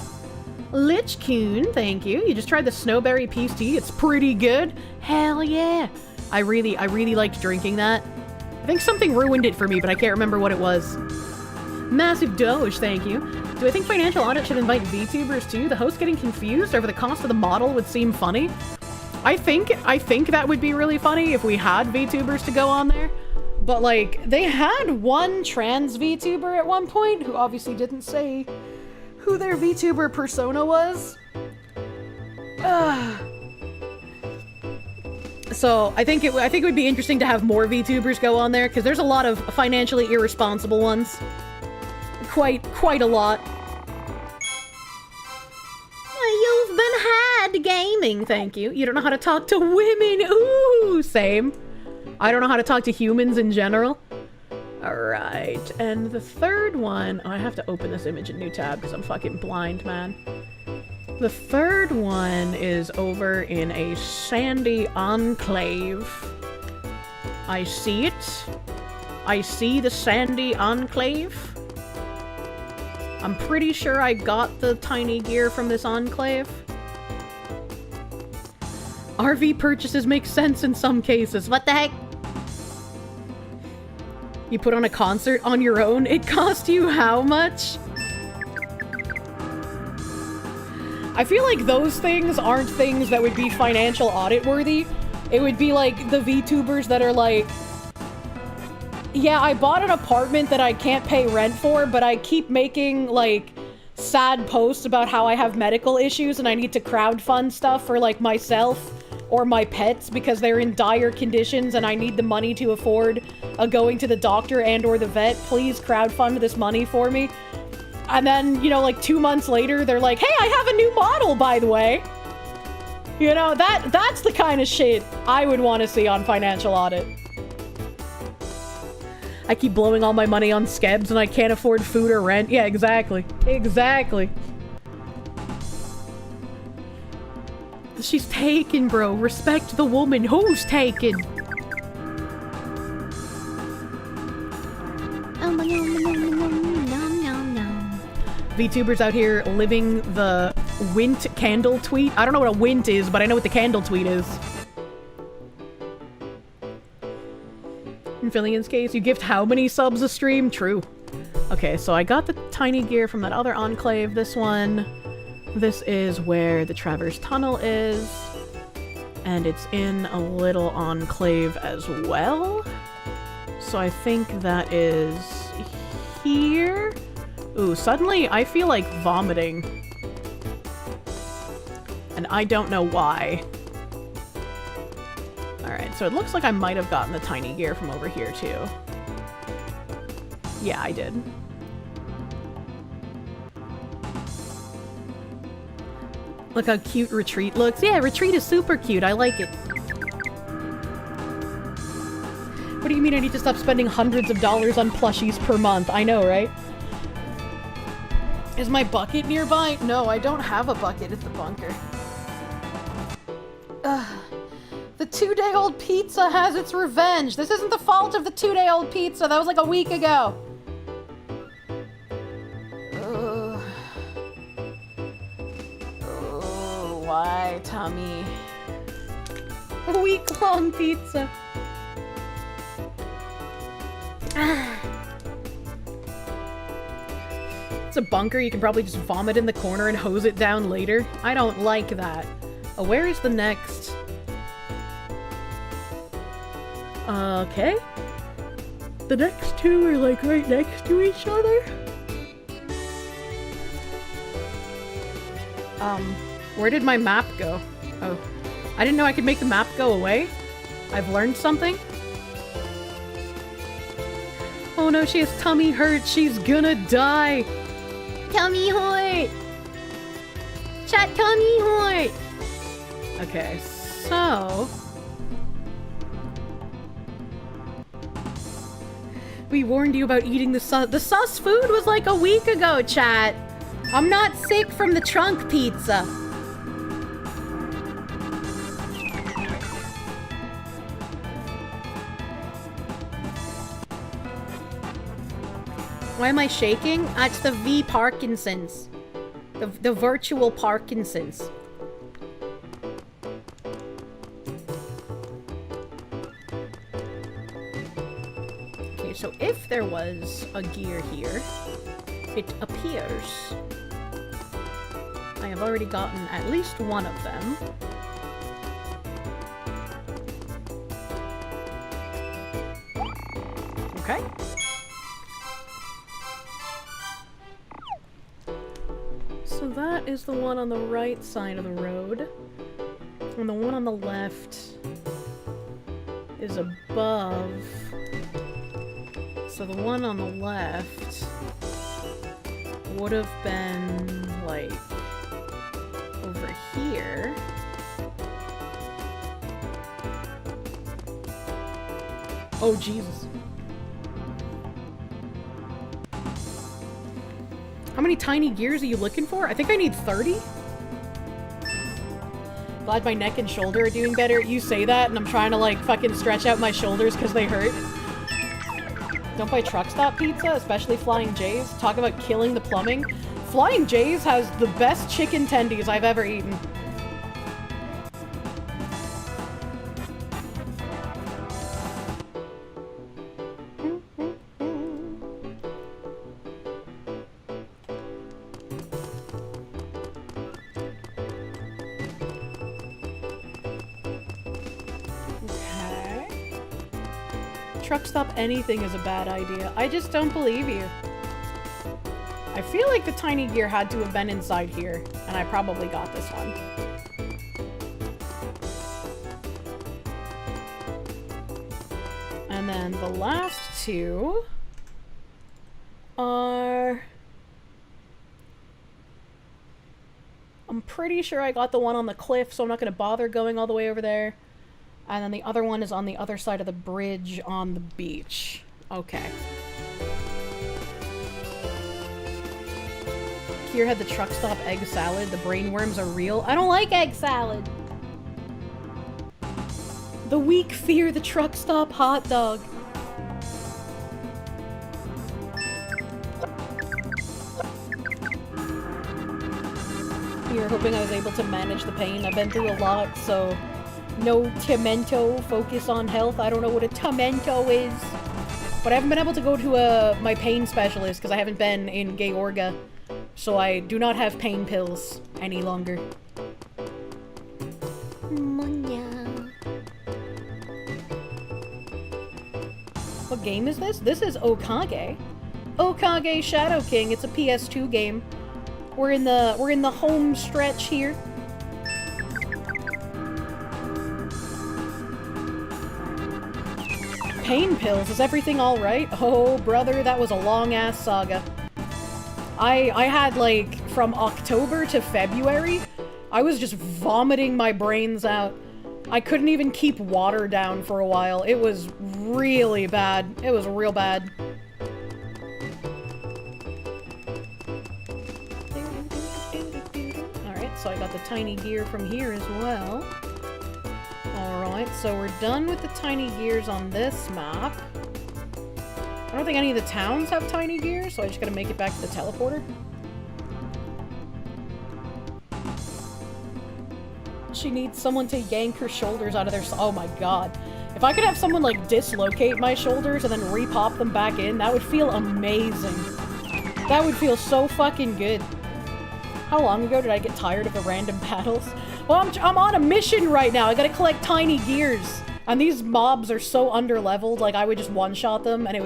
S1: Lich Coon, thank you. You just tried the Snowberry Peace Tea. It's pretty good. Hell yeah. I really liked drinking that. I think something ruined it for me, but I can't remember what it was. Massive Doge, thank you. Do I think Financial Audit should invite VTubers too? The host getting confused over the cost of the model would seem funny. I think that would be really funny if we had VTubers to go on there. But, like, they had one trans VTuber at one point who obviously didn't say who their VTuber persona was. So I think it would be interesting to have more VTubers go on there, because there's a lot of financially irresponsible ones. Quite a lot. You've been had gaming, thank you. You don't know how to talk to women. Ooh, same. I don't know how to talk to humans in general. Alright, and the third one... Oh, I have to open this image in new tab because I'm fucking blind, man. The third one is over in a sandy enclave. I see it. I see the sandy enclave. I'm pretty sure I got the tiny gear from this enclave. RV purchases make sense in some cases. What the heck? You put on a concert on your own? It cost you how much? I feel like those things aren't things that would be financial audit worthy. It would be like the VTubers that are like, yeah, I bought an apartment that I can't pay rent for, but I keep making, like, sad posts about how I have medical issues and I need to crowdfund stuff for, like, myself or my pets because they're in dire conditions and I need the money to afford going to the doctor and or the vet. Please crowdfund this money for me. And then, you know, like 2 months later, they're like, hey, I have a new model, by the way. You know, that's the kind of shit I would want to see on financial audit. I keep blowing all my money on skebs and I can't afford food or rent. Yeah, exactly. Exactly. She's taken, bro. Respect the woman who's taken. VTubers out here living the Wint candle tweet. I don't know what a Wint is, but I know what the candle tweet is. In Fillian's case, you gift how many subs a stream? True. Okay, so I got the tiny gear from that other enclave. This one. This is where the Traverse Tunnel is, and it's in a little enclave as well. So I think that is here. Ooh, suddenly I feel like vomiting. And I don't know why. Alright, so it looks like I might have gotten the tiny gear from over here too. Yeah, I did. Look how cute Retreat looks. Yeah, Retreat is super cute. I like it. What do you mean I need to stop spending hundreds of dollars on plushies per month? I know, right? Is my bucket nearby? No, I don't have a bucket at the bunker. The 2-day-old pizza has its revenge. This isn't the fault of the 2-day-old pizza. That was like a week ago. Why, Tommy? A week-long pizza. It's a bunker. You can probably just vomit in the corner and hose it down later. I don't like that. Oh, where is the next? Okay. The next two are like right next to each other. Where did my map go? Oh, I didn't know I could make the map go away. I've learned something. Oh no, she has tummy hurt. She's gonna die. Tummy hurt. Chat tummy hurt. Okay, so we warned you about eating the sus food was like a week ago, chat. I'm not sick from the trunk pizza. Why am I shaking? It's the V Parkinson's. The virtual Parkinson's. Okay, so if there was a gear here, it appears I have already gotten at least one of them. Okay. So that is the one on the right side of the road. And the one on the left is above. So the one on the left would have been, like, over here. Oh, Jesus. How many tiny gears are you looking for? I think I need 30. Glad my neck and shoulder are doing better. You say that, and I'm trying to, like, fucking stretch out my shoulders because they hurt. Don't buy truck stop pizza, especially Flying J's. Talk about killing the plumbing. Flying J's has the best chicken tendies I've ever eaten. Truck stop anything is a bad idea. I just don't believe you. I feel like the tiny gear had to have been inside here, and I probably got this one. And then the last two are... I'm pretty sure I got the one on the cliff, so I'm not going to bother going all the way over there. And then the other one is on the other side of the bridge on the beach. Okay. Kier had the truck stop egg salad. The brainworms are real. I don't like egg salad. The weak fear the truck stop hot dog. You're hoping I was able to manage the pain. I've been through a lot, so... No Timento, focus on health. I don't know what a Timento is. But I haven't been able to go to my pain specialist because I haven't been in Georgia So I do not have pain pills any longer. What game is this? This is Okage. Okage Shadow King. It's a PS2 game. We're in the home stretch here. Pain pills. Is everything all right? Oh, brother, that was a long-ass saga. I had, like, from October to February, I was just vomiting my brains out. I couldn't even keep water down for a while. It was really bad. It was real bad. Alright, so I got the tiny gear from here as well. Alright, so we're done with the tiny gears on this map. I don't think any of the towns have tiny gears, so I just gotta make it back to the teleporter. She needs someone to yank her shoulders out of their... Oh my god. If I could have someone, like, dislocate my shoulders and then repop them back in, that would feel amazing. That would feel so fucking good. How long ago did I get tired of the random battles? Well, I'm on a mission right now. I gotta collect tiny gears. And these mobs are so underleveled, like, I would just one-shot them, and it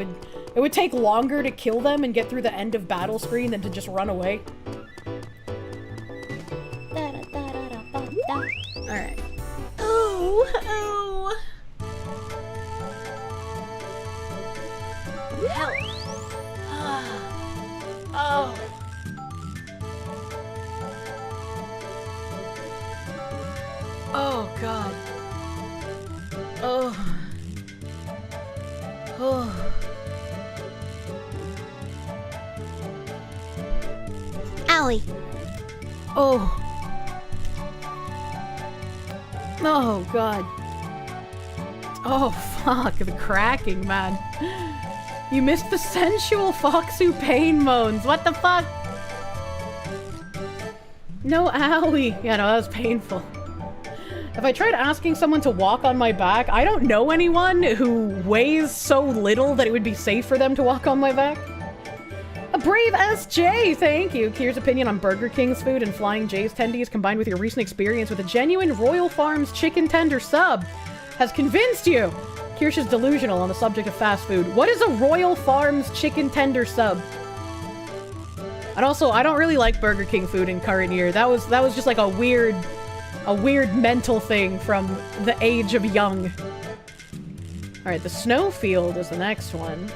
S1: would take longer to kill them and get through the end of battle screen than to just run away. Alright. Oh, oh. Help. Oh. Oh, God. Oh. Oh.
S9: Owie.
S1: Oh. Oh, God. Oh, fuck. The cracking, man. You missed the sensual Foxu pain moans. What the fuck? No, owie. Yeah, no, that was painful. If I tried asking someone to walk on my back, I don't know anyone who weighs so little that it would be safe for them to walk on my back. A brave SJ, thank you. Kier's opinion on Burger King's food and Flying J's tendies combined with your recent experience with a genuine Royal Farms chicken tender sub has convinced you. Kirsche is delusional on the subject of fast food. What is a Royal Farms chicken tender sub? And also, I don't really like Burger King food in current year. That was just like a weird mental thing from the age of young. Alright, the snowfield is the next one.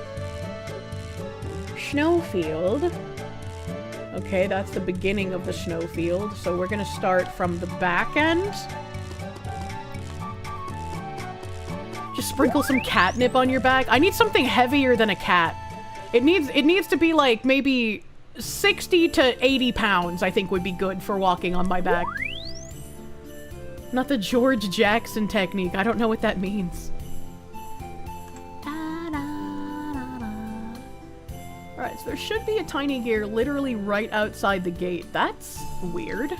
S1: Snowfield. Okay, that's the beginning of the snowfield. So we're gonna start from the back end. Just sprinkle some catnip on your back. I need something heavier than a cat. It needs to be like maybe 60 to 80 pounds, I think would be good for walking on my back. Not the George Jackson technique. I don't know what that means. Alright, so there should be a tiny gear literally right outside the gate. That's weird.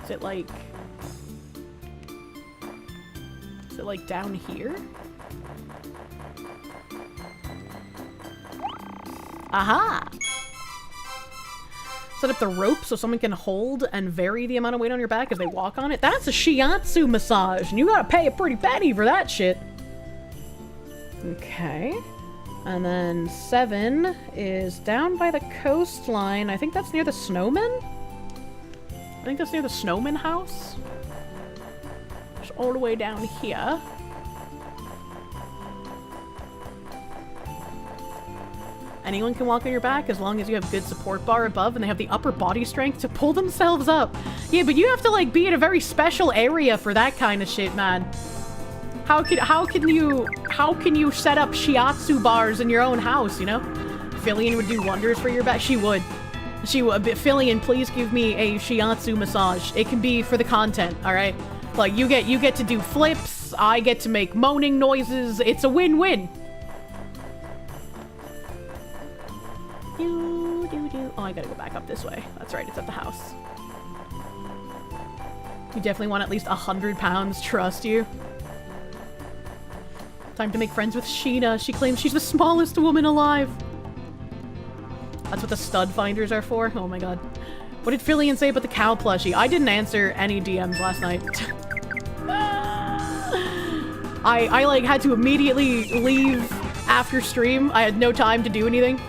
S1: Is it like down here? Aha! Set up the rope so someone can hold and vary the amount of weight on your back as they walk on it. That's a shiatsu massage, and you gotta pay a pretty penny for that shit. Okay. And then 7 is down by the coastline. I think that's near the snowman? I think that's near the snowman house. Just all the way down here. Anyone can walk on your back as long as you have good support bar above and they have the upper body strength to pull themselves up. Yeah, but you have to like be in a very special area for that kind of shit, man. How can you set up shiatsu bars in your own house, you know? Fillion would do wonders for your back. She would. Fillion, please give me a shiatsu massage. It can be for the content, alright? Like, you get to do flips, I get to make moaning noises. It's a win-win. Oh, I gotta go back up this way. That's right, it's at the house. You definitely want at least 100 pounds, trust you. Time to make friends with Sheena. She claims she's the smallest woman alive. That's what the stud finders are for? Oh my god. What did Fillion say about the cow plushie? I didn't answer any DMs last night. I like had to immediately leave after stream. I had no time to do anything.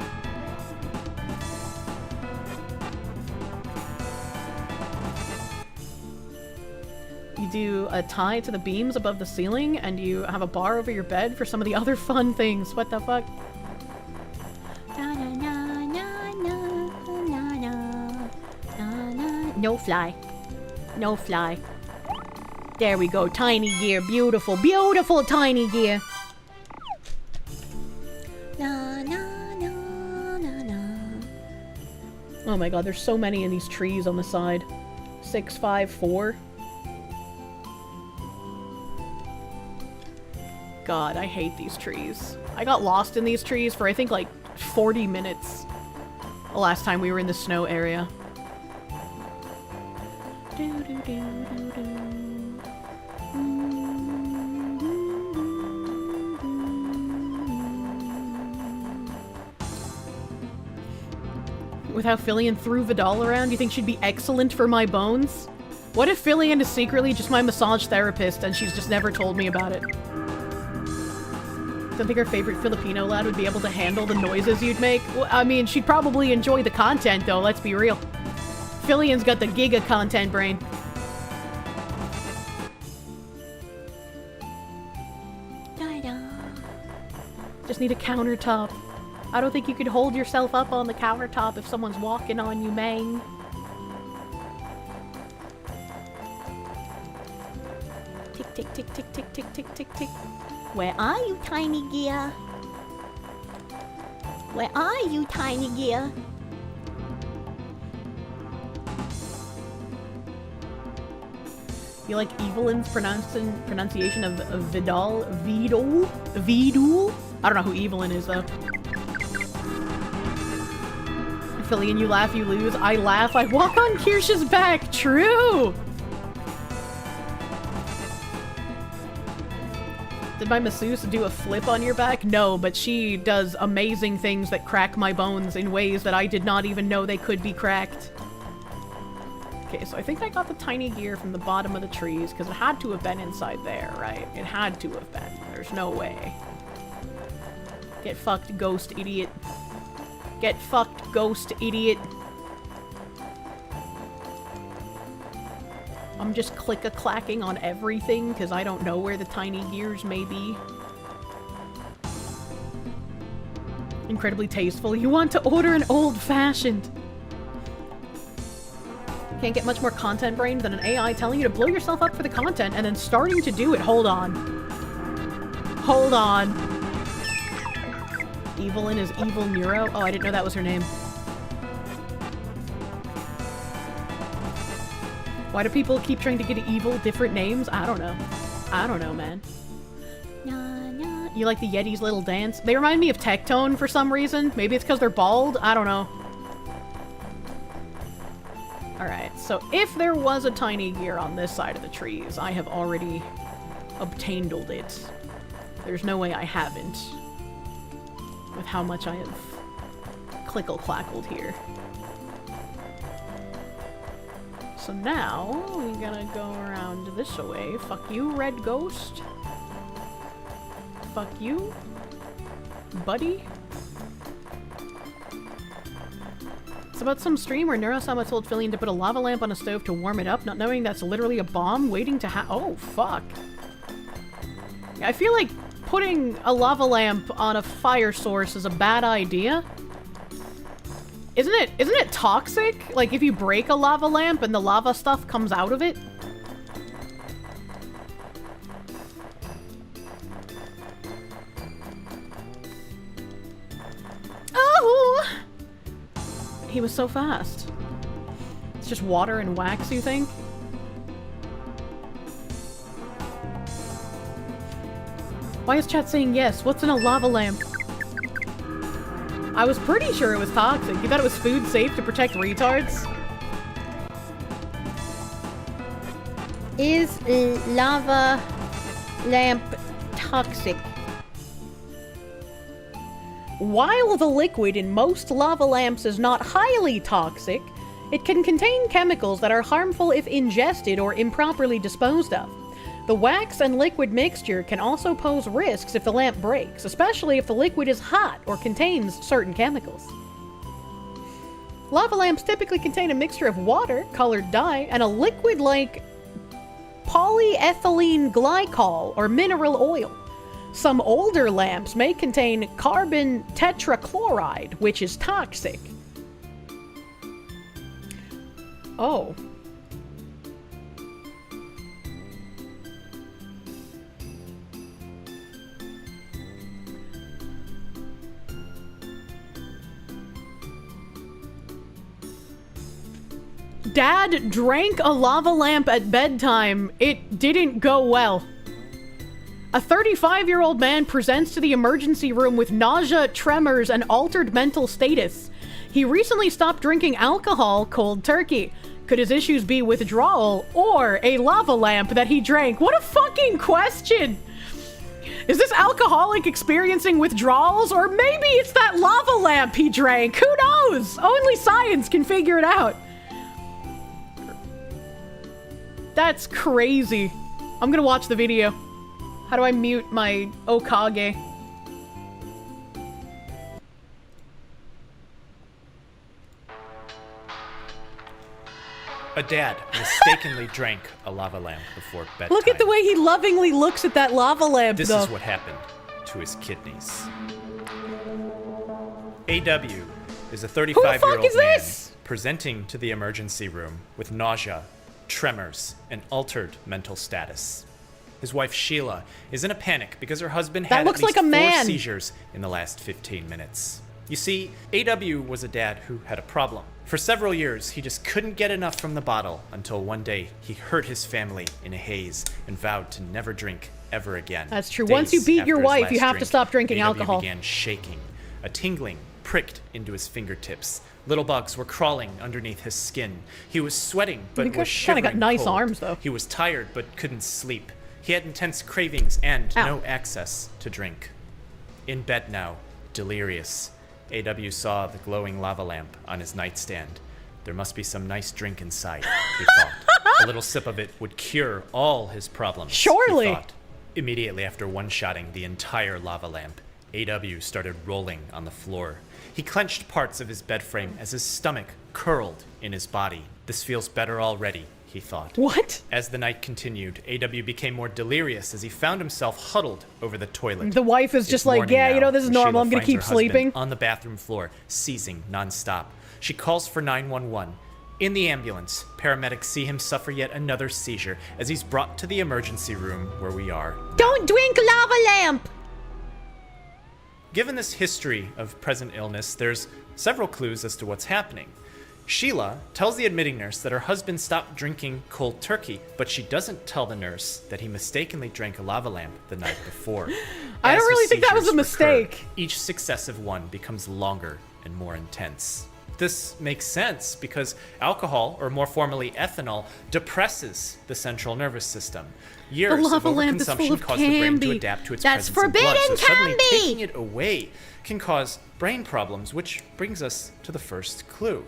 S1: You do a tie to the beams above the ceiling, and you have a bar over your bed for some of the other fun things. What the fuck? No fly. No fly. There we go. Tiny gear. Beautiful. Beautiful tiny gear. Oh my god, there's so many in these trees on the side. 6, 5, 4. God, I hate these trees. I got lost in these trees for I think like 40 minutes the last time we were in the snow area. With how Fillion threw Vidal around, you think she'd be excellent for my bones? What if Fillion is secretly just my massage therapist and she's just never told me about it? Don't think our favorite Filipino lad would be able to handle the noises you'd make? Well, I mean, she'd probably enjoy the content though, let's be real. Fillion's got the giga content brain. Just need a countertop. I don't think you could hold yourself up on the countertop if someone's walking on you, man. Tick, tick, tick, tick, tick, tick, tick, tick, tick. Where are you, Tiny Gear? Where are you, Tiny Gear? You like Evelyn's pronunciation of Vidal? Vidal? Vidal? I don't know who Evelyn is, though. Fillion, you laugh, you lose. I laugh, I walk on Kirsche's back. True! Did my masseuse do a flip on your back? No, but she does amazing things that crack my bones in ways that I did not even know they could be cracked. Okay, so I think I got the tiny gear from the bottom of the trees, because it had to have been inside there, right? It had to have been. There's no way. Get fucked, ghost idiot. Get fucked, ghost idiot. I'm just click-a-clacking on everything, because I don't know where the tiny gears may be. Incredibly tasteful. You want to order an old-fashioned. Can't get much more content brain than an AI telling you to blow yourself up for the content and then starting to do it. Hold on. Hold on. Evelyn is Evil Neuro? Oh, I didn't know that was her name. Why do people keep trying to get evil different names? I don't know. I don't know, man. You like the Yeti's little dance? They remind me of Tectone for some reason. Maybe it's because they're bald? I don't know. Alright, so if there was a tiny gear on this side of the trees, I have already obtained it. There's no way I haven't. With how much I have clickle-clackled here. So now, we gotta go around this way. Fuck you, red ghost. Fuck you, buddy. It's about some stream where Neurosama told Fillion to put a lava lamp on a stove to warm it up, not knowing that's literally a bomb waiting to oh, fuck. I feel like putting a lava lamp on a fire source is a bad idea. Isn't it toxic? Like, if you break a lava lamp and the lava stuff comes out of it? Oh! He was so fast. It's just water and wax, you think? Why is chat saying yes? What's in a lava lamp? I was pretty sure it was toxic. You thought it was food safe to protect retards?
S9: Is lava lamp toxic?
S1: While the liquid in most lava lamps is not highly toxic, it can contain chemicals that are harmful if ingested or improperly disposed of. The wax and liquid mixture can also pose risks if the lamp breaks, especially if the liquid is hot or contains certain chemicals. Lava lamps typically contain a mixture of water, colored dye, and a liquid like polyethylene glycol or mineral oil. Some older lamps may contain carbon tetrachloride, which is toxic. Oh. Dad drank a lava lamp at bedtime. It didn't go well. A 35-year-old man presents to the emergency room with nausea, tremors, and altered mental status. He recently stopped drinking alcohol cold turkey. Could his issues be withdrawal or a lava lamp that he drank? What a fucking question! Is this alcoholic experiencing withdrawals, or maybe it's that lava lamp he drank? Who knows? Only science can figure it out. That's crazy. I'm gonna watch the video. How do I mute my Okage?
S10: A dad mistakenly drank a lava lamp before bedtime.
S1: Look at the way he lovingly looks at that lava lamp,
S10: This
S1: though.
S10: is what happened to his kidneys. AW is a 35-year-old
S1: is
S10: man
S1: this?
S10: presenting to the emergency room with nausea, tremors, and altered mental status. His wife Sheila is in a panic because her husband
S1: That
S10: had
S1: looks
S10: at least
S1: like a
S10: 4
S1: man.
S10: seizures in the last 15 minutes. You see, AW was a dad who had a problem. For several years, he just couldn't get enough from the bottle until one day he hurt his family in a haze and vowed to never drink ever again.
S1: That's true.
S10: Days
S1: Once you beat your
S10: after his
S1: wife,
S10: last
S1: you have to
S10: drink,
S1: stop drinking
S10: AW
S1: alcohol.
S10: began shaking. A tingling pricked into his fingertips. Little bugs were crawling underneath his skin. He was sweating, but
S1: He
S10: was
S1: kinda
S10: shivering
S1: got nice
S10: cold.
S1: arms, though.
S10: He was tired, but couldn't sleep. He had intense cravings and
S1: Ow.
S10: no access to drink. In bed now, delirious, AW saw the glowing lava lamp on his nightstand. There must be some nice drink inside, he thought. A little sip of it would cure all his problems,
S1: Surely.
S10: he thought. Immediately after one-shotting the entire lava lamp, AW started rolling on the floor. He clenched parts of his bed frame as his stomach curled in his body. This feels better already, he thought.
S1: What?
S10: As the night continued, AW became more delirious as he found himself huddled over the toilet.
S1: The wife is
S10: It's
S1: just like,
S10: morning
S1: yeah,
S10: now,
S1: you know, this is
S10: when
S1: normal.
S10: Sheila
S1: I'm gonna
S10: finds
S1: keep
S10: her husband
S1: sleeping.
S10: on the bathroom floor, seizing nonstop. She calls for 911. In the ambulance, paramedics see him suffer yet another seizure as he's brought to the emergency room where we are.
S9: Don't drink lava lamp!
S10: Given this history of present illness, there's several clues as to what's happening. Sheila tells the admitting nurse that her husband stopped drinking cold turkey, but she doesn't tell the nurse that he mistakenly drank a lava lamp the night before.
S1: I don't
S10: As
S1: really
S10: his
S1: think that was a
S10: seizures recur,
S1: mistake.
S10: each successive one becomes longer and more intense. This makes sense because alcohol, or more formally ethanol, depresses the central nervous system. Years of
S1: lava lamp is full
S10: overconsumption
S1: of
S10: cause the brain to
S1: candy.
S10: adapt to its
S9: That's
S10: presence in blood, so
S9: forbidden
S10: suddenly
S9: candy!
S10: taking it away can cause brain problems, which brings us to the first clue.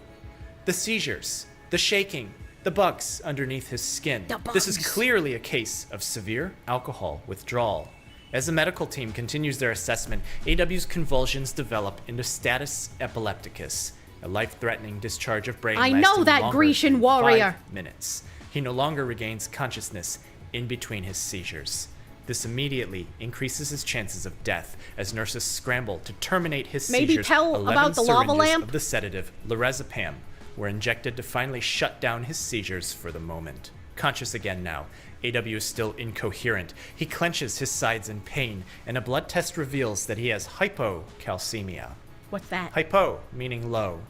S10: The seizures, the shaking, the bugs underneath his skin. This is clearly a case of severe alcohol withdrawal. As the medical team continues their assessment, AW's convulsions develop into status epilepticus, a life-threatening discharge of brain
S9: I know
S10: lasting
S9: that
S10: longer
S9: Grecian
S10: than
S9: warrior.
S10: 5 minutes. He no longer regains consciousness in between his seizures. This immediately increases his chances of death as nurses scramble to terminate his
S1: Maybe
S10: seizures.
S1: tell
S10: 11
S1: about the lava
S10: syringes
S1: lamp?
S10: of the sedative lorazepam were injected to finally shut down his seizures for the moment. Conscious again now, AW is still incoherent. He clenches his sides in pain, and a blood test reveals that he has hypocalcemia.
S1: What's that?
S10: Hypo meaning low,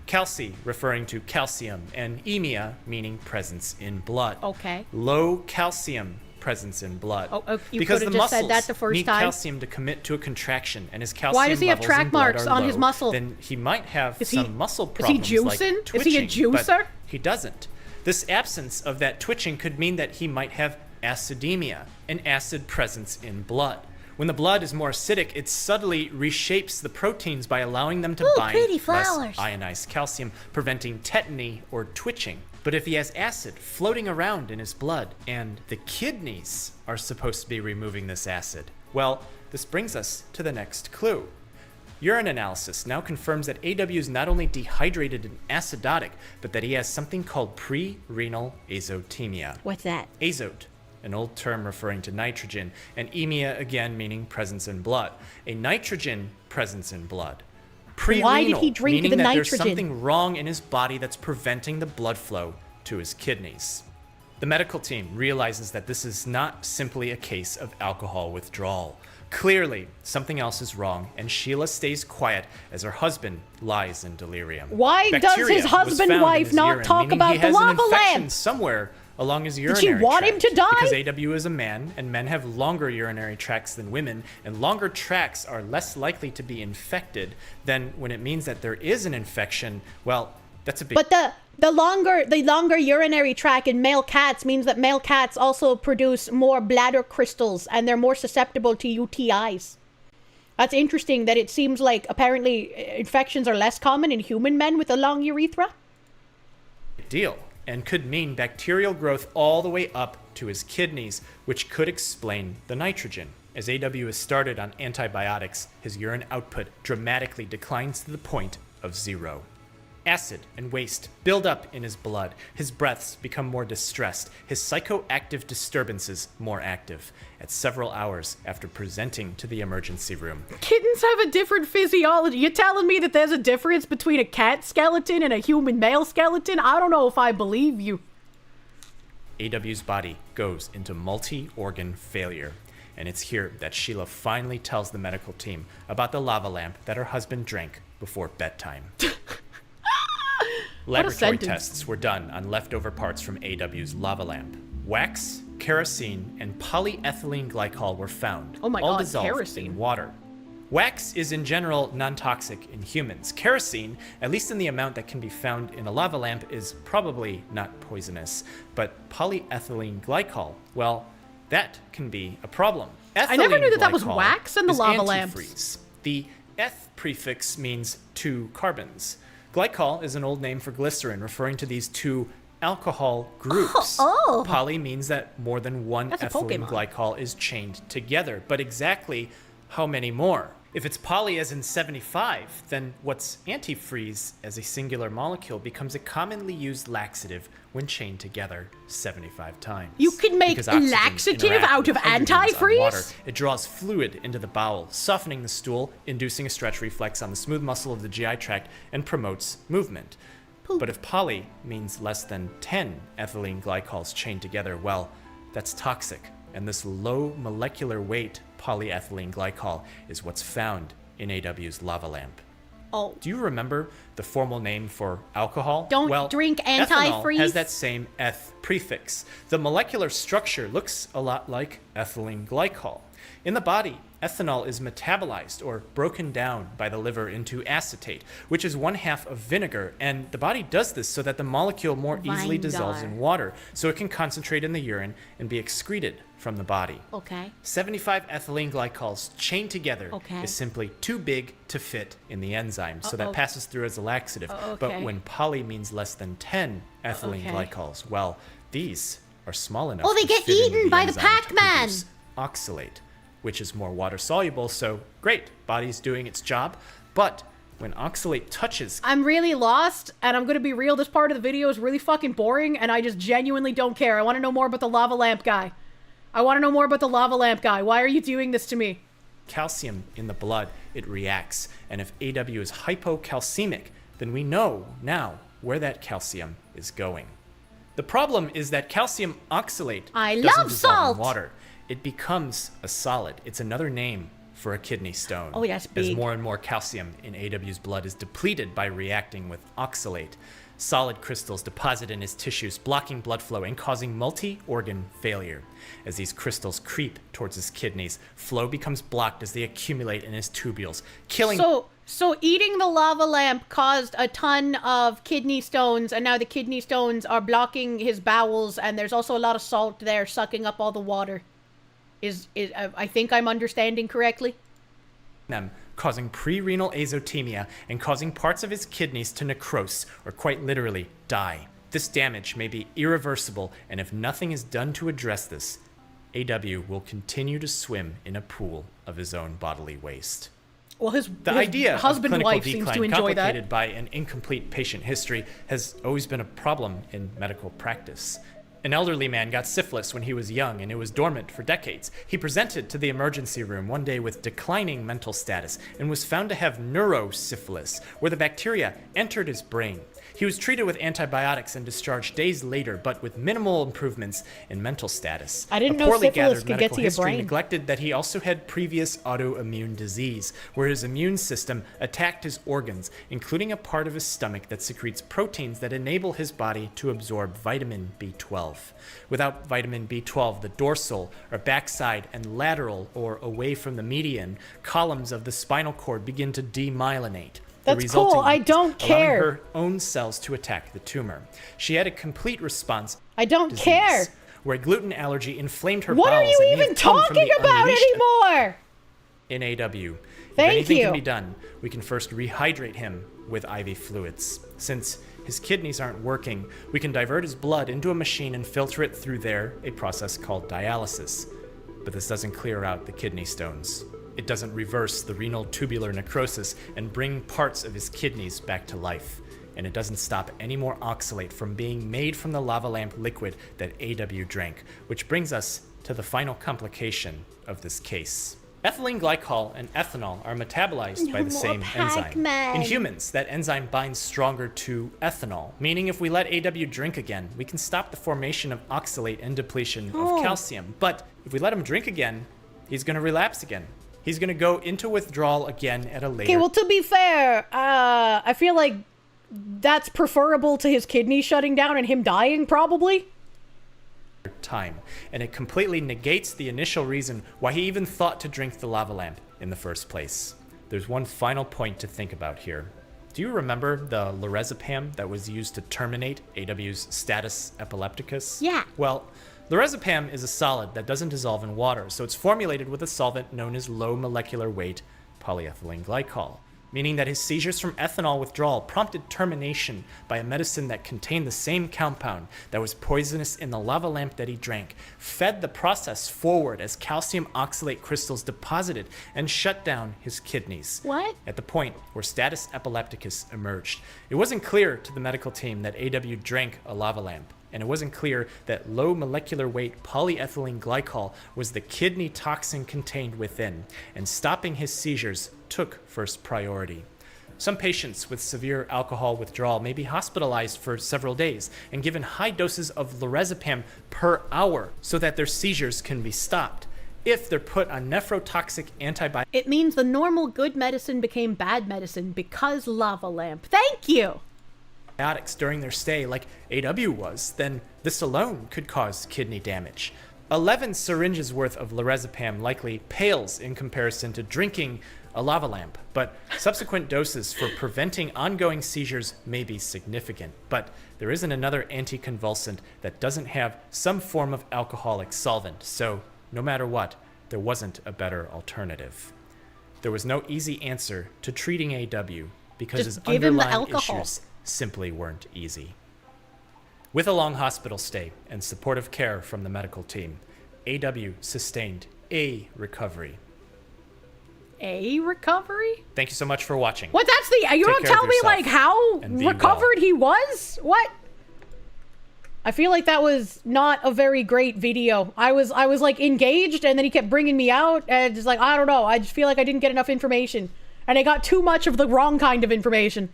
S10: calci referring to calcium, and emia meaning presence in blood.
S1: Okay.
S10: Low calcium presence in blood.
S1: You
S10: because
S1: could have
S10: the
S1: just said
S10: muscles
S1: that the first
S10: need
S1: time.
S10: calcium to commit to a contraction, and his calcium
S1: Why does he have
S10: levels
S1: track
S10: in blood
S1: marks
S10: are
S1: on
S10: low,
S1: his muscle?
S10: Then he might have
S1: Is he-
S10: some muscle
S1: is he
S10: problems like
S1: juicing?
S10: twitching,
S1: Is he a juicer?
S10: but he doesn't. This absence of that twitching could mean that he might have acidemia, an acid presence in blood. When the blood is more acidic, it subtly reshapes the proteins by allowing them to bind
S9: pretty
S10: less
S9: flowers.
S10: ionized calcium, preventing tetany or twitching. But if he has acid floating around in his blood, and the kidneys are supposed to be removing this acid, well, this brings us to the next clue. Urine analysis now confirms that AW is not only dehydrated and acidotic, but that he has something called pre-renal azotemia.
S9: What's that?
S10: Azote, an old term referring to nitrogen, and emia again meaning presence in blood. A nitrogen presence in blood. Pre-renal,
S1: Why did he drink
S10: meaning
S1: the
S10: that
S1: nitrogen?
S10: there's something wrong in his body that's preventing the blood flow to his kidneys. The medical team realizes that this is not simply a case of alcohol withdrawal. Clearly, something else is wrong, and Sheila stays quiet as her husband lies in delirium.
S1: Why does
S10: Bacteria
S1: his
S10: was
S1: husband
S10: found in
S1: wife
S10: his
S1: not
S10: urine,
S1: talk
S10: meaning
S1: about
S10: he
S1: the
S10: has an
S1: lava
S10: infection
S1: lamp?
S10: somewhere along his
S1: Did
S10: urinary
S1: she want him
S10: tract,
S1: to die?
S10: Because AW is a man, and men have longer urinary tracts than women, and longer tracts are less likely to be infected than when it means that there is an infection. Well, that's a big...
S1: But the longer urinary tract in male cats means that male cats also produce more bladder crystals and they're more susceptible to UTIs. That's interesting that it seems like apparently infections are less common in human men with a long urethra.
S10: deal, and could mean bacterial growth all the way up to his kidneys, which could explain the nitrogen. As AW is started on antibiotics, his urine output dramatically declines to the point of 0. Acid and waste build up in his blood. His breaths become more distressed. His psychoactive disturbances more active. At several hours after presenting to the emergency room.
S1: Kittens have a different physiology. You're telling me that there's a difference between a cat skeleton and a human male skeleton? I don't know if I believe you.
S10: AW's body goes into multi-organ failure. And it's here that Sheila finally tells the medical team about the lava lamp that her husband drank before bedtime. Laboratory tests were done on leftover parts from AW's lava lamp. Wax, kerosene, and polyethylene glycol were found,
S1: Oh my
S10: all
S1: God,
S10: dissolved
S1: kerosene.
S10: in water. Wax is in general non-toxic in humans. Kerosene, at least in the amount that can be found in a lava lamp, is probably not poisonous. But polyethylene glycol, well, that can be a problem.
S1: I never knew that that was
S10: Ethylene
S1: wax in the
S10: glycol
S1: lava
S10: is
S1: lamps.
S10: antifreeze. The eth prefix means 2 carbons. Glycol is an old name for glycerin, referring to these 2 alcohol groups. Poly means that more than one
S1: That's a
S10: ethylene
S1: Pokemon.
S10: glycol is chained together, but exactly how many more? If it's poly as in 75, then what's antifreeze as a singular molecule becomes a commonly used laxative when chained together 75 times.
S1: You can make
S10: Because oxygens
S1: laxative
S10: interact
S1: out
S10: with
S1: of
S10: hydrogens on
S1: antifreeze?
S10: water. It draws fluid into the bowel, softening the stool, inducing a stretch reflex on the smooth muscle of the GI tract, and promotes movement. But if poly means less than 10 ethylene glycols chained together, well, that's toxic. And this low molecular weight polyethylene glycol is what's found in AW's lava lamp.
S1: Oh.
S10: Do you remember the formal name for alcohol?
S1: Don't
S10: well,
S1: drink
S10: ethanol
S1: antifreeze.
S10: has that same eth prefix. The molecular structure looks a lot like ethylene glycol. In the body, ethanol is metabolized or broken down by the liver into acetate, which is 1/2 of vinegar, and the body does this so that the molecule more easily dissolves in water, so it can concentrate in the urine and be excreted from the body.
S1: Okay.
S10: 75 ethylene glycols chained together
S1: Okay.
S10: is simply too big to fit in the enzyme, so that passes through as a laxative. But
S1: okay.
S10: when poly means less than 10 ethylene
S1: Okay.
S10: glycols, well, these are small enough
S9: Oh, they
S10: to
S9: get
S10: fit into
S9: eaten by the
S10: enzyme to
S9: Pac-Man.
S10: produce oxalate, which is more water soluble, so great, body's doing its job. But when oxalate touches
S1: I'm really lost, and I'm gonna be real, this part of the video is really fucking boring, and I just genuinely don't care. I want to know more about the lava lamp guy. Why are you doing this to me?
S10: calcium in the blood, it reacts. And if AW is hypocalcemic, then we know now where that calcium is going. The problem is that calcium oxalate
S9: I
S10: doesn't
S9: love
S10: dissolve
S9: salt.
S10: in water. It becomes a solid. It's another name for a kidney stone.
S1: Oh, yes,
S10: As
S1: big.
S10: more and more calcium in AW's blood is depleted by reacting with oxalate, solid crystals deposit in his tissues, blocking blood flow and causing multi-organ failure. As these crystals creep towards his kidneys, flow becomes blocked as they accumulate in his tubules, killing...
S1: So eating the lava lamp caused a ton of kidney stones, and now the kidney stones are blocking his bowels, and there's also a lot of salt there sucking up all the water. I think I'm understanding correctly?
S10: them, causing pre-renal azotemia and causing parts of his kidneys to necrose, or quite literally, die. This damage may be irreversible, and if nothing is done to address this, AW will continue to swim in a pool of his own bodily waste.
S1: Well, his
S10: idea
S1: husband
S10: of
S1: and
S10: clinical
S1: wife seems
S10: decline
S1: to enjoy that.
S10: complicated by an incomplete patient history has always been a problem in medical practice. An elderly man got syphilis when he was young, and it was dormant for decades. He presented to the emergency room one day with declining mental status and was found to have neurosyphilis, where the bacteria entered his brain. He was treated with antibiotics and discharged days later, but with minimal improvements in mental status.
S1: I didn't
S10: A
S1: know
S10: poorly
S1: syphilis
S10: gathered
S1: could get
S10: medical
S1: to your
S10: history
S1: brain.
S10: neglected that he also had previous autoimmune disease, where his immune system attacked his organs, including a part of his stomach that secretes proteins that enable his body to absorb vitamin B12. Without vitamin B12, the dorsal or backside and lateral or away from the median columns of the spinal cord begin to demyelinate.
S1: That's cool. I don't care.
S10: Allowing her own cells to attack the tumor. She had a complete response.
S1: I don't care.
S10: Where gluten allergy inflamed her
S1: What are
S10: bowels.
S1: you
S10: and may
S1: even
S10: have come from
S1: talking
S10: the
S1: about
S10: unleashed
S1: anymore?
S10: in AW. If
S1: Thank
S10: anything
S1: you.
S10: can be done, we can first rehydrate him with IV fluids. Since his kidneys aren't working, we can divert his blood into a machine and filter it through there, a process called dialysis. But this doesn't clear out the kidney stones. It doesn't reverse the renal tubular necrosis and bring parts of his kidneys back to life. And it doesn't stop any more oxalate from being made from the lava lamp liquid that AW drank, which brings us to the final complication of this case. Ethylene glycol and ethanol are metabolized by the same enzyme. In humans, that enzyme binds stronger to ethanol, meaning if we let AW drink again, we can stop the formation of oxalate and depletion of calcium. But if we let him drink again, he's going to relapse again. He's going to go into withdrawal again at a later
S1: Okay, well, to be fair, I feel like that's preferable to his kidneys shutting down and him dying, probably.
S10: time, and it completely negates the initial reason why he even thought to drink the lava lamp in the first place. There's one final point to think about here. Do you remember the lorazepam that was used to terminate AW's status epilepticus?
S1: Yeah.
S10: Well, lorazepam is a solid that doesn't dissolve in water, so it's formulated with a solvent known as low molecular weight polyethylene glycol, meaning that his seizures from ethanol withdrawal prompted termination by a medicine that contained the same compound that was poisonous in the lava lamp that he drank, fed the process forward as calcium oxalate crystals deposited and shut down his kidneys.
S1: What?
S10: At the point where status epilepticus emerged, it wasn't clear to the medical team that AW drank a lava lamp, and it wasn't clear that low molecular weight polyethylene glycol was the kidney toxin contained within, and stopping his seizures took first priority. Some patients with severe alcohol withdrawal may be hospitalized for several days and given high doses of lorazepam per hour so that their seizures can be stopped. If they're put on nephrotoxic antibiotics,
S1: It means the normal good medicine became bad medicine because lava lamp. Thank you!
S10: during their stay like AW was, then this alone could cause kidney damage. 11 syringes worth of lorazepam likely pales in comparison to drinking a lava lamp, but subsequent doses for preventing ongoing seizures may be significant. But there isn't another anticonvulsant that doesn't have some form of alcoholic solvent, so no matter what, there wasn't a better alternative. There was no easy answer to treating AW because
S1: Just
S10: his
S1: give him the
S10: underlying
S1: alcohol.
S10: issues simply weren't easy. With a long hospital stay and supportive care from the medical team, AW sustained a recovery.
S1: A recovery?
S10: Thank you so much for watching.
S1: What? That's the... You
S10: Take
S1: don't
S10: care of
S1: tell me,
S10: yourself
S1: like, how
S10: and be
S1: recovered he was? What? I feel like that was not a very great video. I was like, engaged, and then he kept bringing me out, and just like, I don't know. I just feel like I didn't get enough information. And I got too much of the wrong kind of information.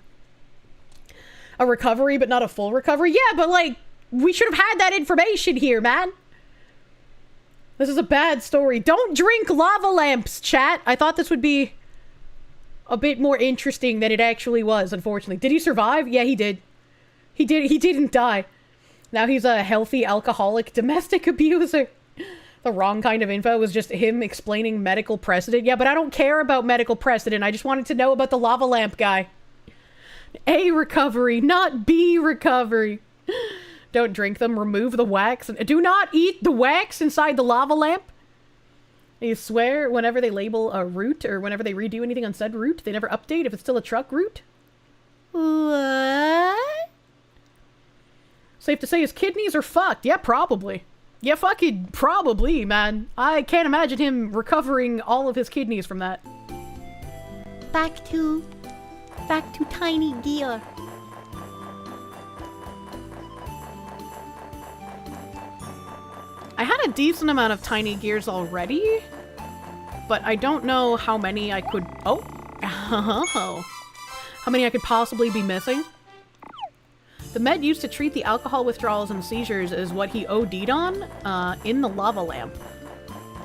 S1: A recovery, but not a full recovery? Yeah, but, like, we should have had that information here, man. This is a bad story. Don't drink lava lamps, chat. I thought this would be a bit more interesting than it actually was, unfortunately. Did he survive? Yeah, he did. He didn't die. Now he's a healthy alcoholic domestic abuser. The wrong kind of info was just him explaining medical precedent. Yeah, but I don't care about medical precedent. I just wanted to know about the lava lamp guy. A recovery, not B recovery. Don't drink them. Remove the wax. Do not eat the wax inside the lava lamp. You swear whenever they label a route or whenever they redo anything on said route, they never update if it's still a truck route? What? Safe to say his kidneys are fucked. Yeah, probably. Yeah, fucking probably, man. I can't imagine him recovering all of his kidneys from that.
S9: Back to tiny gear.
S1: I had a decent amount of tiny gears already, but I don't know how many I could... Oh! How many I could possibly be missing. The med used to treat the alcohol withdrawals and seizures is what he OD'd on in the lava lamp.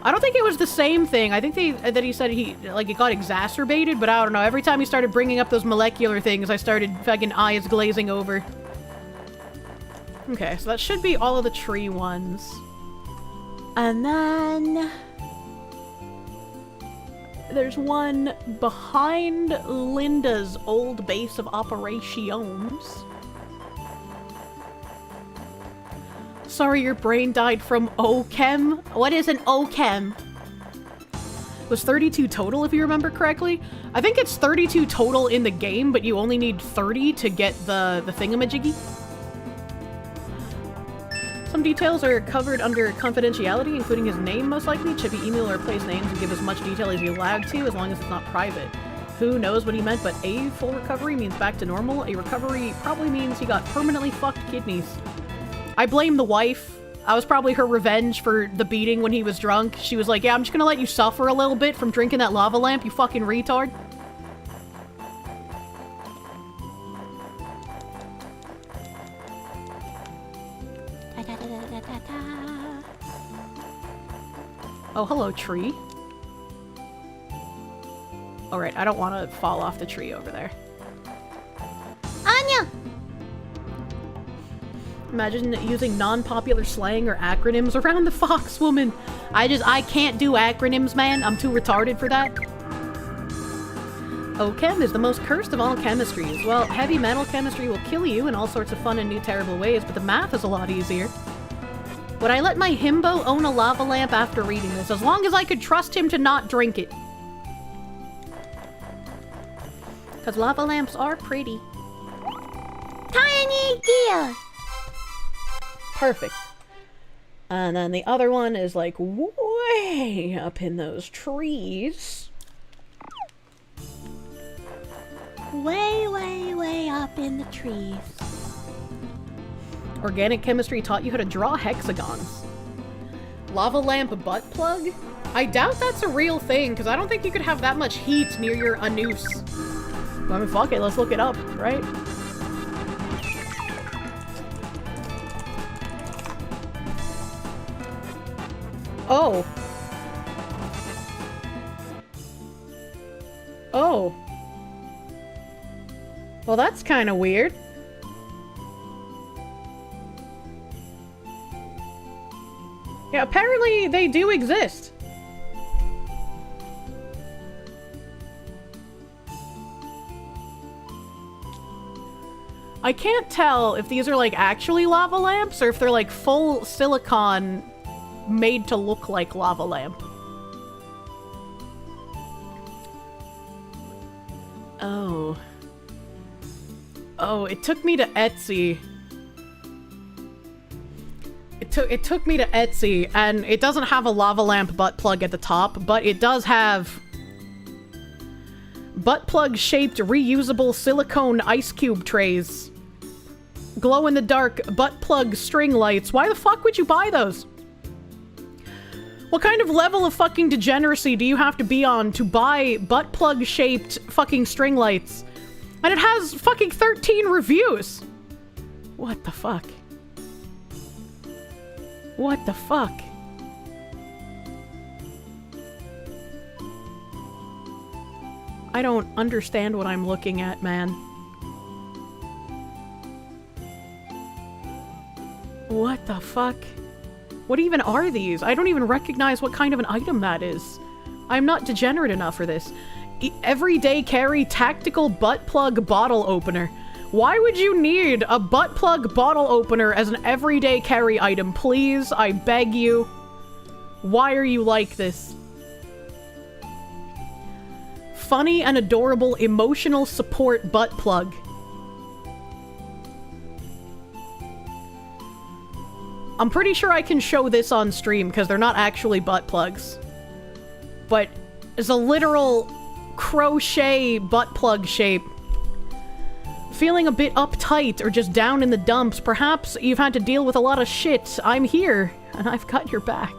S1: I don't think it was the same thing. I think that he said it got exacerbated, but I don't know. Every time he started bringing up those molecular things, I started fucking eyes glazing over. Okay, so that should be all of the tree ones. And then there's one behind Linda's old base of operations. Sorry, your brain died from OChem. What is an OChem? It was 32 total, if you remember correctly. I think it's 32 total in the game, but you only need 30 to get the thingamajiggy. Some details are covered under confidentiality, including his name, most likely. Chibi email or replace names and give as much detail as you're allowed to, as long as it's not private. Who knows what he meant, but a full recovery means back to normal. A recovery probably means he got permanently fucked kidneys. I blame the wife. I was probably her revenge for the beating when he was drunk. She was like, yeah, I'm just gonna let you suffer a little bit from drinking that lava lamp, you fucking retard. Oh, hello, tree. Alright, I don't want to fall off the tree over there.
S9: Anya!
S1: Imagine using non-popular slang or acronyms around the fox woman. I can't do acronyms, man. I'm too retarded for that. OChem is the most cursed of all chemistries. Well, heavy metal chemistry will kill you in all sorts of fun and new terrible ways, but the math is a lot easier. Would I let my himbo own a lava lamp after reading this? As long as I could trust him to not drink it. Because lava lamps are pretty.
S9: Tiny gear!
S1: Perfect. And then the other one is like way up in those trees.
S9: Way, way, way up in the trees.
S1: Organic chemistry taught you how to draw hexagons. Lava lamp butt plug? I doubt that's a real thing, because I don't think you could have that much heat near your anus. I mean, fuck it, let's look it up, right? Oh. Oh. Well, that's kind of weird. Yeah, apparently they do exist. I can't tell if these are like actually lava lamps or if they're like full silicon made to look like lava lamp. Oh. Oh, it took me to Etsy. It took me to Etsy, and it doesn't have a lava lamp butt plug at the top, but it does have butt plug shaped reusable silicone ice cube trays. Glow in the dark butt plug string lights. Why the fuck would you buy those? What kind of level of fucking degeneracy do you have to be on to buy butt plug shaped fucking string lights? And it has fucking 13 reviews. What the fuck? What the fuck? I don't understand what I'm looking at, man. What the fuck? What even are these? I don't even recognize what kind of an item that is. I'm not degenerate enough for this. Everyday carry tactical butt plug bottle opener. Why would you need a butt plug bottle opener as an everyday carry item? Please, I beg you. Why are you like this? Funny and adorable emotional support butt plug. I'm pretty sure I can show this on stream because they're not actually butt plugs. But it's a literal crochet butt plug shape. Feeling a bit uptight or just down in the dumps, perhaps you've had to deal with a lot of shit. I'm here, and I've got your back.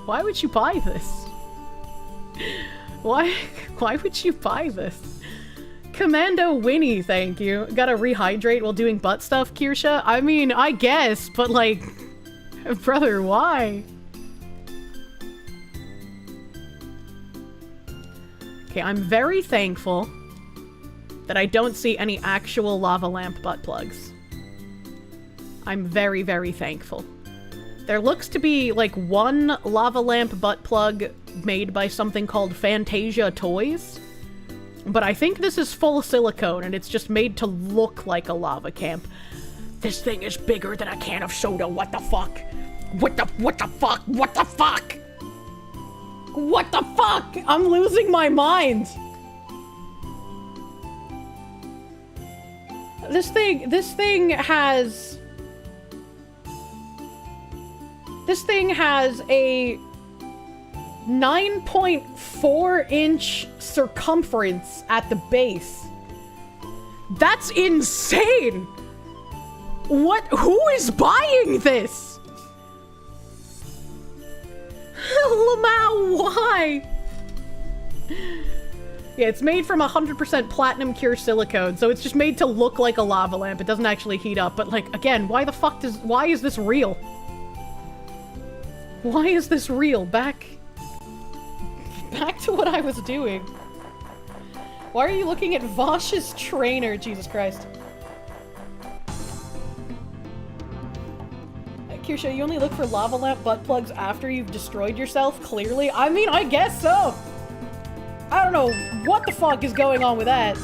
S1: Why would you buy this? Why would you buy this? Commando Winnie, thank you. Gotta rehydrate while doing butt stuff, Kirsche? I mean, I guess, but like... Brother, why? Okay, I'm very thankful that I don't see any actual lava lamp butt plugs. I'm very, very thankful. There looks to be, like, one lava lamp butt plug made by something called Fantasia Toys. But I think this is full silicone, and it's just made to look like a lava camp. This thing is bigger than a can of soda, what the fuck? What the fuck? What the fuck? What the fuck? I'm losing my mind! This thing has a 9.4-inch circumference at the base. That's insane! What? Who is buying this? Lamau, why? Yeah, it's made from 100% platinum pure silicone, so it's just made to look like a lava lamp. It doesn't actually heat up, but like, again, why is this real? Why is this real? Back to what I was doing. Why are you looking at Vosh's trainer? Jesus Christ. Kirsche, you only look for lava lamp butt plugs after you've destroyed yourself, clearly? I mean, I guess so! I don't know what the fuck is going on with that.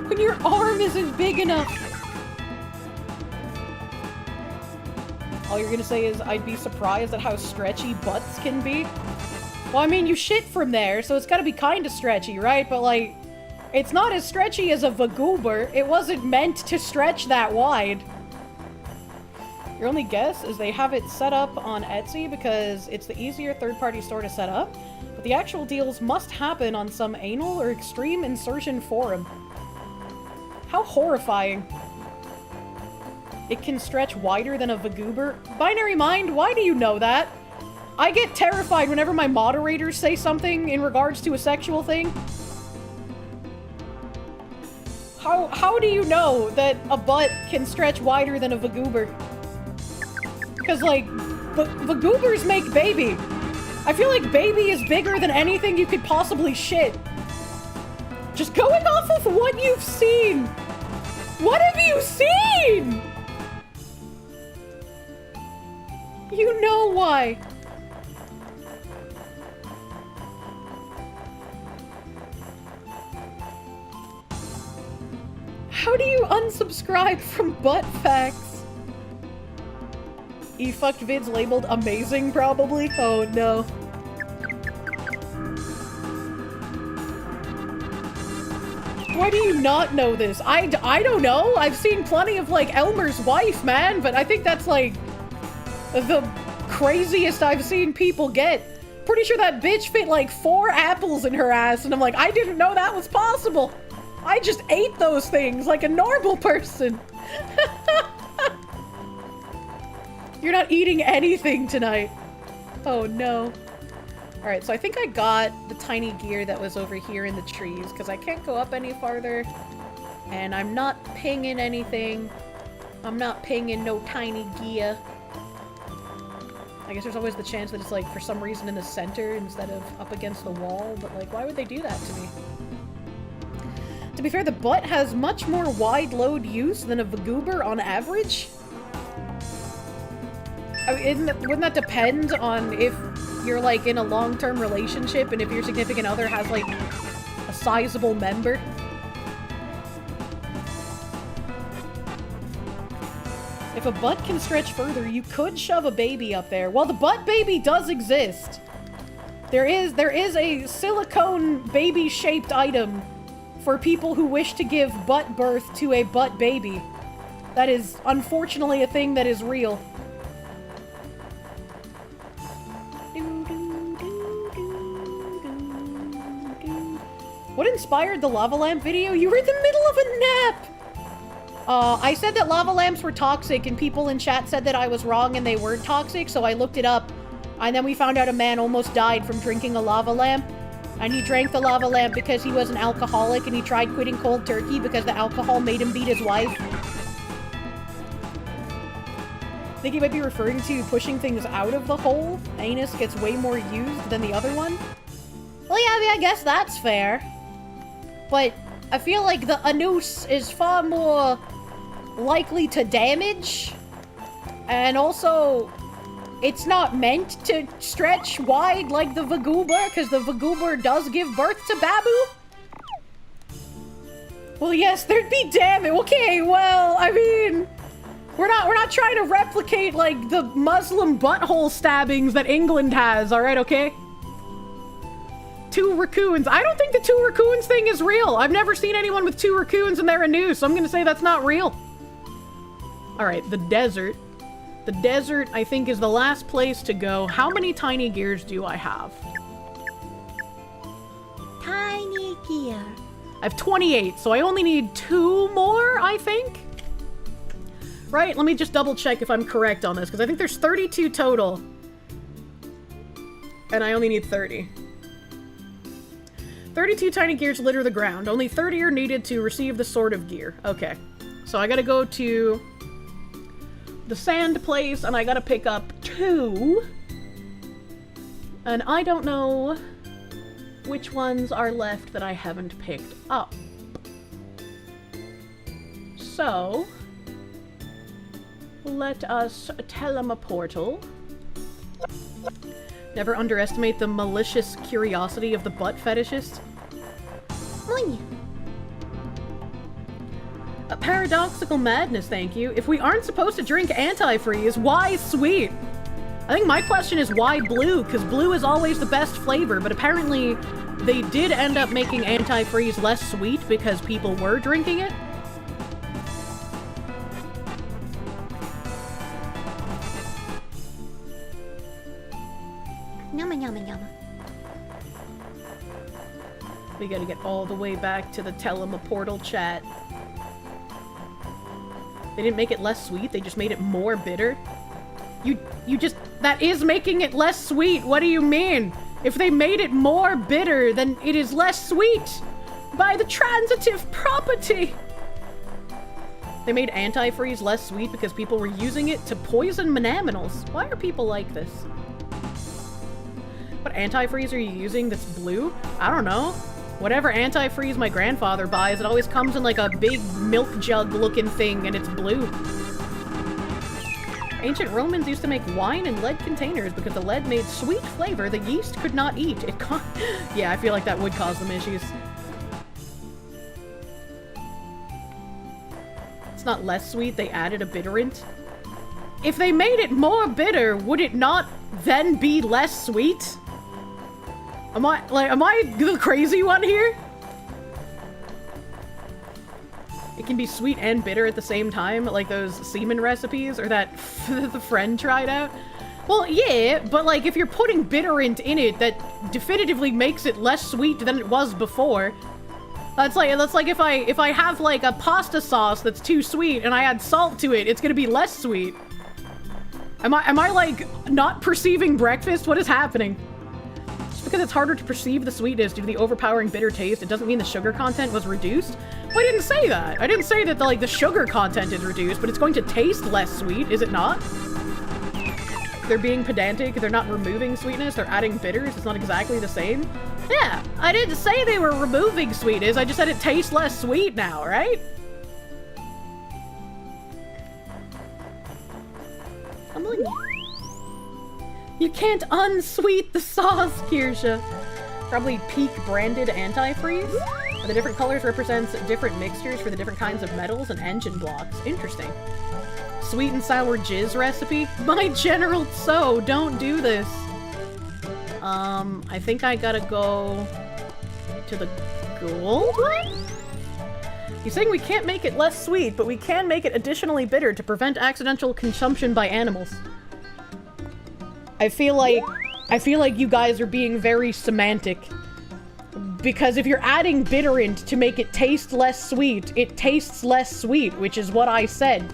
S1: When your arm isn't big enough. All you're gonna say is, I'd be surprised at how stretchy butts can be. Well, I mean, you shit from there, so it's gotta be kinda stretchy, right? But like, it's not as stretchy as a vagoober. It wasn't meant to stretch that wide. Your only guess is they have it set up on Etsy because it's the easier third-party store to set up, but the actual deals must happen on some anal or extreme insertion forum. How horrifying. It can stretch wider than a vagoober. Binary Mind, why do you know that? I get terrified whenever my moderators say something in regards to a sexual thing. How do you know that a butt can stretch wider than a vagoober? Because, like, vagoobers make baby. I feel like baby is bigger than anything you could possibly shit. Just going off of what you've seen. What have you seen? You know why. How do you unsubscribe from butt facts? E-fucked vids labeled amazing, probably? Oh, no. Why do you not know this? I don't know. I've seen plenty of, like, Elmer's wife, man, but I think that's, like, the craziest I've seen people get. Pretty sure that bitch fit, like, 4 apples in her ass, and I'm like, I didn't know that was possible. I just ate those things like a normal person. You're not eating anything tonight. Oh no. Alright, so I think I got the tiny gear that was over here in the trees, because I can't go up any farther. And I'm not pinging anything. I'm not pinging no tiny gear. I guess there's always the chance that it's like for some reason in the center instead of up against the wall, but like why would they do that to me? To be fair, the butt has much more wide load use than a Vagoober on average. I mean, wouldn't that depend on if you're like in a long-term relationship and if your significant other has like a sizable member? If a butt can stretch further, you could shove a baby up there. Well, the butt baby does exist. There is a silicone baby-shaped item for people who wish to give butt birth to a butt baby. That is unfortunately a thing that is real. What inspired the lava lamp video? You were in the middle of a nap! I said that lava lamps were toxic, and people in chat said that I was wrong and they weren't toxic, so I looked it up. And then we found out a man almost died from drinking a lava lamp. And he drank the lava lamp because he was an alcoholic, and he tried quitting cold turkey because the alcohol made him beat his wife. I think he might be referring to pushing things out of the hole. Anus gets way more used than the other one. Well, yeah, I mean, I guess that's fair. But I feel like the anus is far more likely to damage. And also, it's not meant to stretch wide like the Vagoober, because the Vagoober does give birth to Babu. Well, yes, there'd be damage. Okay, well, I mean, we're not trying to replicate like the Muslim butthole stabbings that England has, all right, okay? 2 raccoons. I don't think the 2 raccoons thing is real. I've never seen anyone with 2 raccoons and they're a news, so I'm gonna say that's not real. All right, the desert. The desert, I think, is the last place to go. How many tiny gears do I have?
S9: Tiny gear.
S1: I have 28, so I only need 2 more, I think? Right? Let me just double check if I'm correct on this, because I think there's 32 total. And I only need 30. 32 tiny gears litter the ground. Only 30 are needed to receive the Sword of Gear. Okay. So I gotta go to the sand place, and I gotta pick up 2. And I don't know which ones are left that I haven't picked up. So, let us teleportal. Never underestimate the malicious curiosity of the butt fetishist. A paradoxical madness, thank you. If we aren't supposed to drink antifreeze, why sweet? I think my question is why blue, because blue is always the best flavor, but apparently they did end up making antifreeze less sweet because people were drinking it.
S9: Yumma yumma yumma.
S1: We gotta get all the way back to the teleportal chat. They didn't make it less sweet, they just made it more bitter. You just, that is making it less sweet, what do you mean? If they made it more bitter, then it is less sweet! By the transitive property! They made antifreeze less sweet because people were using it to poison monaminals. Why are people like this? What antifreeze are you using that's blue? I don't know. Whatever antifreeze my grandfather buys, it always comes in like a big milk jug looking thing and it's blue. Ancient Romans used to make wine in lead containers because the lead made sweet flavor the yeast could not eat. Yeah, I feel like that would cause them issues. It's not less sweet, they added a bitterant. If they made it more bitter, would it not then be less sweet? Am I the crazy one here? It can be sweet and bitter at the same time, like those semen recipes, or that the friend tried out. Well, yeah, but like if you're putting bitterant in it, that definitively makes it less sweet than it was before. That's like if I have like a pasta sauce that's too sweet and I add salt to it, it's gonna be less sweet. Am I like not perceiving breakfast? What is happening? Because it's harder to perceive the sweetness due to the overpowering bitter taste, it doesn't mean the sugar content was reduced. Well, I didn't say that. I didn't say that the sugar content is reduced, but it's going to taste less sweet, is it not? they're being pedantic, they're not removing sweetness, they're adding bitters, it's not exactly the same. Yeah, I didn't say they were removing sweetness, I just said it tastes less sweet now, right? Come on. You can't unsweet the sauce, Kirsche. Probably peak branded antifreeze. The different colors represents different mixtures for the different kinds of metals and engine blocks. Interesting. Sweet and sour jizz recipe? My general so don't do this. I think I gotta go to the gold one? He's saying we can't make it less sweet, but we can make it additionally bitter to prevent accidental consumption by animals. I feel like you guys are being very semantic. Because if you're adding bitterant to make it taste less sweet, it tastes less sweet, which is what I said.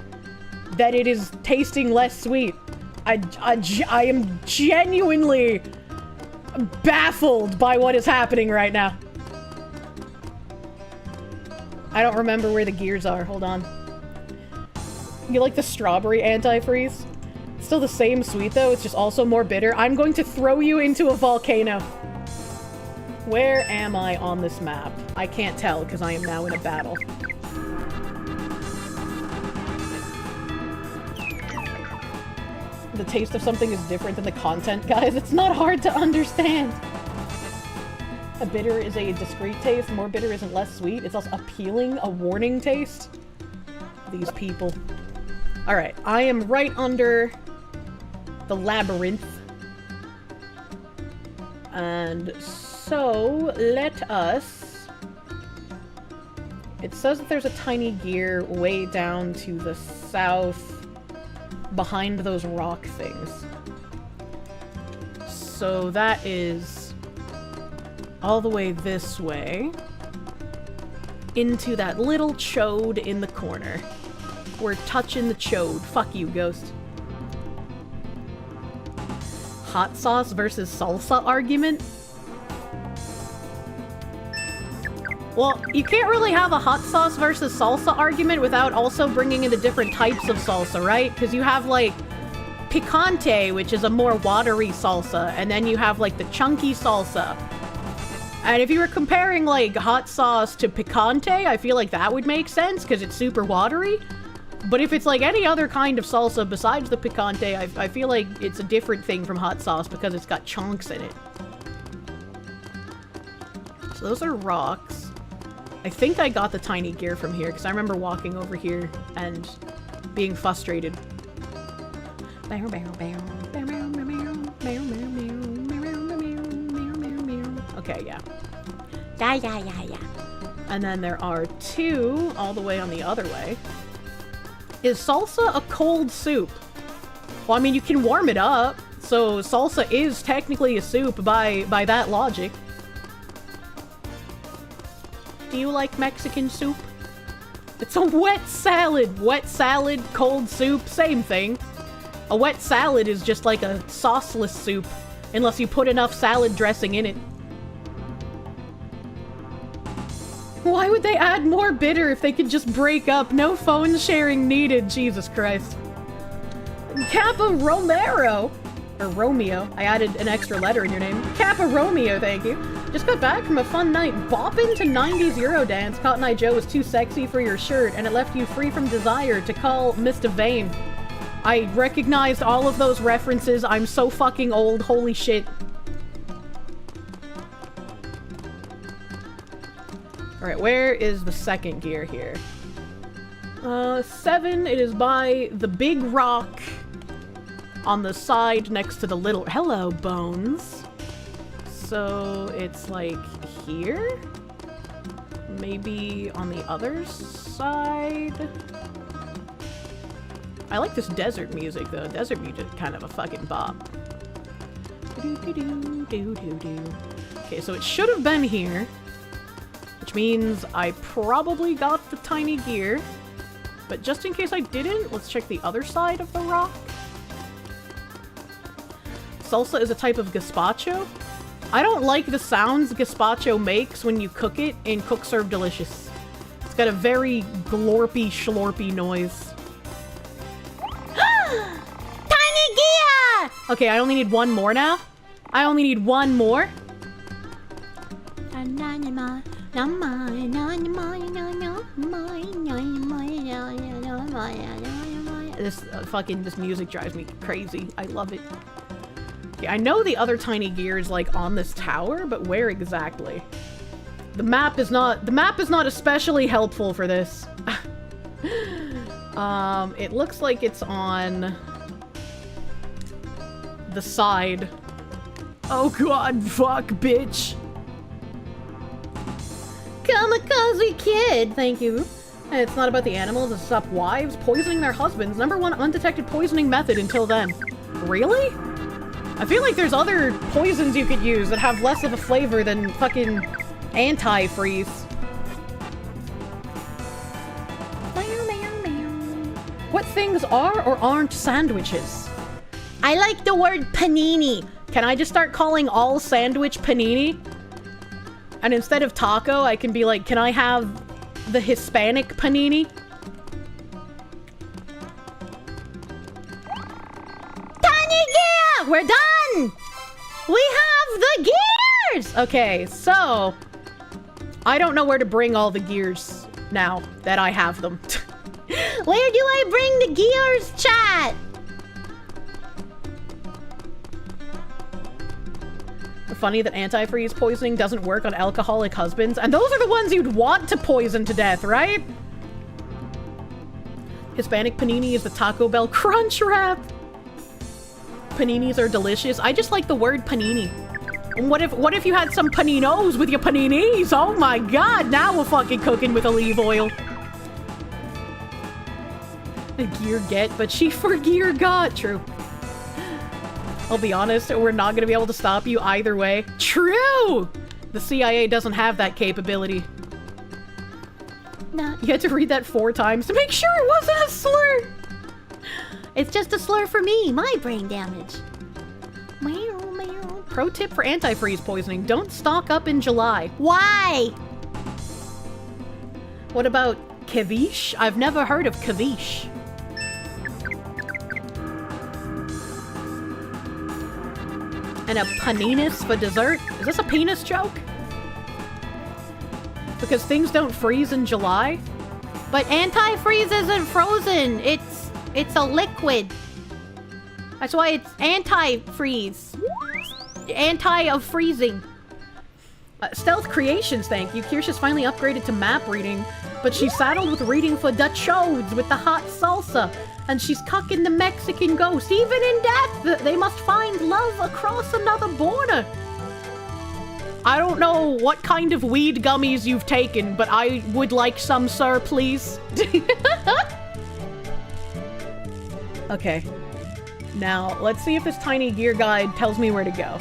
S1: That it is tasting less sweet. I am genuinely baffled by what is happening right now. I don't remember where the gears are. Hold on. You like the strawberry antifreeze? It's still the same sweet though, it's just also more bitter. I'm going to throw you into a volcano. Where am I on this map? I can't tell because I am now in a battle. The taste of something is different than the content, guys. It's not hard to understand. A bitter is a discrete taste. More bitter isn't less sweet. It's also appealing, a warning taste. These people. Alright, I am right under the labyrinth. And so, let us... It says that there's a tiny gear way down to the south behind those rock things. So that is all the way this way into that little chode in the corner. We're touching the chode. Fuck you, ghost. Hot sauce versus salsa argument? Well, you can't really have a hot sauce versus salsa argument without also bringing in the different types of salsa, right? Because you have, like, picante, which is a more watery salsa, and then you have, like, the chunky salsa. And if you were comparing, like, hot sauce to picante, I feel like that would make sense, because it's super watery. But if it's, like, any other kind of salsa besides the picante, I feel like it's a different thing from hot sauce because it's got chunks in it. So those are rocks. I think I got the tiny gear from here, because I remember walking over here and being frustrated. Okay, yeah.
S9: Yeah.
S1: And then there are two all the way on the other way. Is salsa a cold soup? Well, I mean, you can warm it up, so salsa is technically a soup by that logic. Do you like Mexican soup? It's a wet salad. Wet salad, cold soup, same thing. A wet salad is just like a sauceless soup, unless you put enough salad dressing in it. Why would they add more bitter if they could just break up? No phone sharing needed, Jesus Christ. Kappa Romero. Or Romeo. I added an extra letter in your name. Kappa Romeo, thank you. Just got back from a fun night. Bopping to 90s Eurodance. Cotton Eye Joe was too sexy for your shirt, and it left you free from desire to call Mr. Vane. I recognized all of those references. I'm so fucking old. Holy shit. Alright, where is the second gear here? 7. It is by the big rock on the side next to the little... Hello, Bones. So it's like here? Maybe on the other side? I like this desert music though. Desert music is kind of a fucking bop. Okay, so it should have been here. Which means I probably got the tiny gear. But just in case I didn't, let's check the other side of the rock. Salsa is a type of gazpacho. I don't like the sounds gazpacho makes when you cook it in Cook Serve Delicious. It's got a very glorpy, schlorpy noise.
S9: Tiny gear!
S1: Okay, I only need one more now. I only need one more. This music drives me crazy. I love it. Okay, I know the other tiny gear is like on this tower, but where exactly? The map is not especially helpful for this. It looks like it's on the side. Oh god, fuck, bitch. Kamikaze Kid, thank you. It's not about the animals, it's about wives poisoning their husbands. #1 undetected poisoning method until then. Really? I feel like there's other poisons you could use that have less of a flavor than fucking antifreeze. What things are or aren't sandwiches? I like the word panini. Can I just start calling all sandwich panini? And instead of taco, I can be like, can I have the Hispanic panini? Tiny gear! We're done! We have the gears! Okay, so I don't know where to bring all the gears now that I have them. Where do I bring the gears, chat? Funny that antifreeze poisoning doesn't work on alcoholic husbands, and those are the ones you'd want to poison to death, right? Hispanic panini is the Taco Bell crunch wrap. Paninis are delicious. I just like the word panini. And what if you had some paninos with your paninis? Oh my god, now we're fucking cooking with olive oil. A gear get, but she for gear got. True. I'll be honest, we're not gonna be able to stop you either way. True! The CIA doesn't have that capability. Nah. You had to read that 4 times to make sure it wasn't a slur!
S9: It's just a slur for me, my brain damage.
S1: Pro tip for antifreeze poisoning, don't stock up in July.
S9: Why?
S1: What about caviche? I've never heard of caviche. And a paninis for dessert? Is this a penis joke? Because things don't freeze in July?
S9: But antifreeze isn't frozen. It's a liquid.
S1: That's why it's anti-freeze. Anti of freezing. Stealth Creations, thank you. Kirsche is finally upgraded to map reading, but she's saddled with reading for Dutch shows with the hot salsa. And she's cucking the Mexican ghost. Even in death, they must find love across another border. I don't know what kind of weed gummies you've taken, but I would like some, sir, please. Okay. Now, let's see if this tiny gear guide tells me where to go.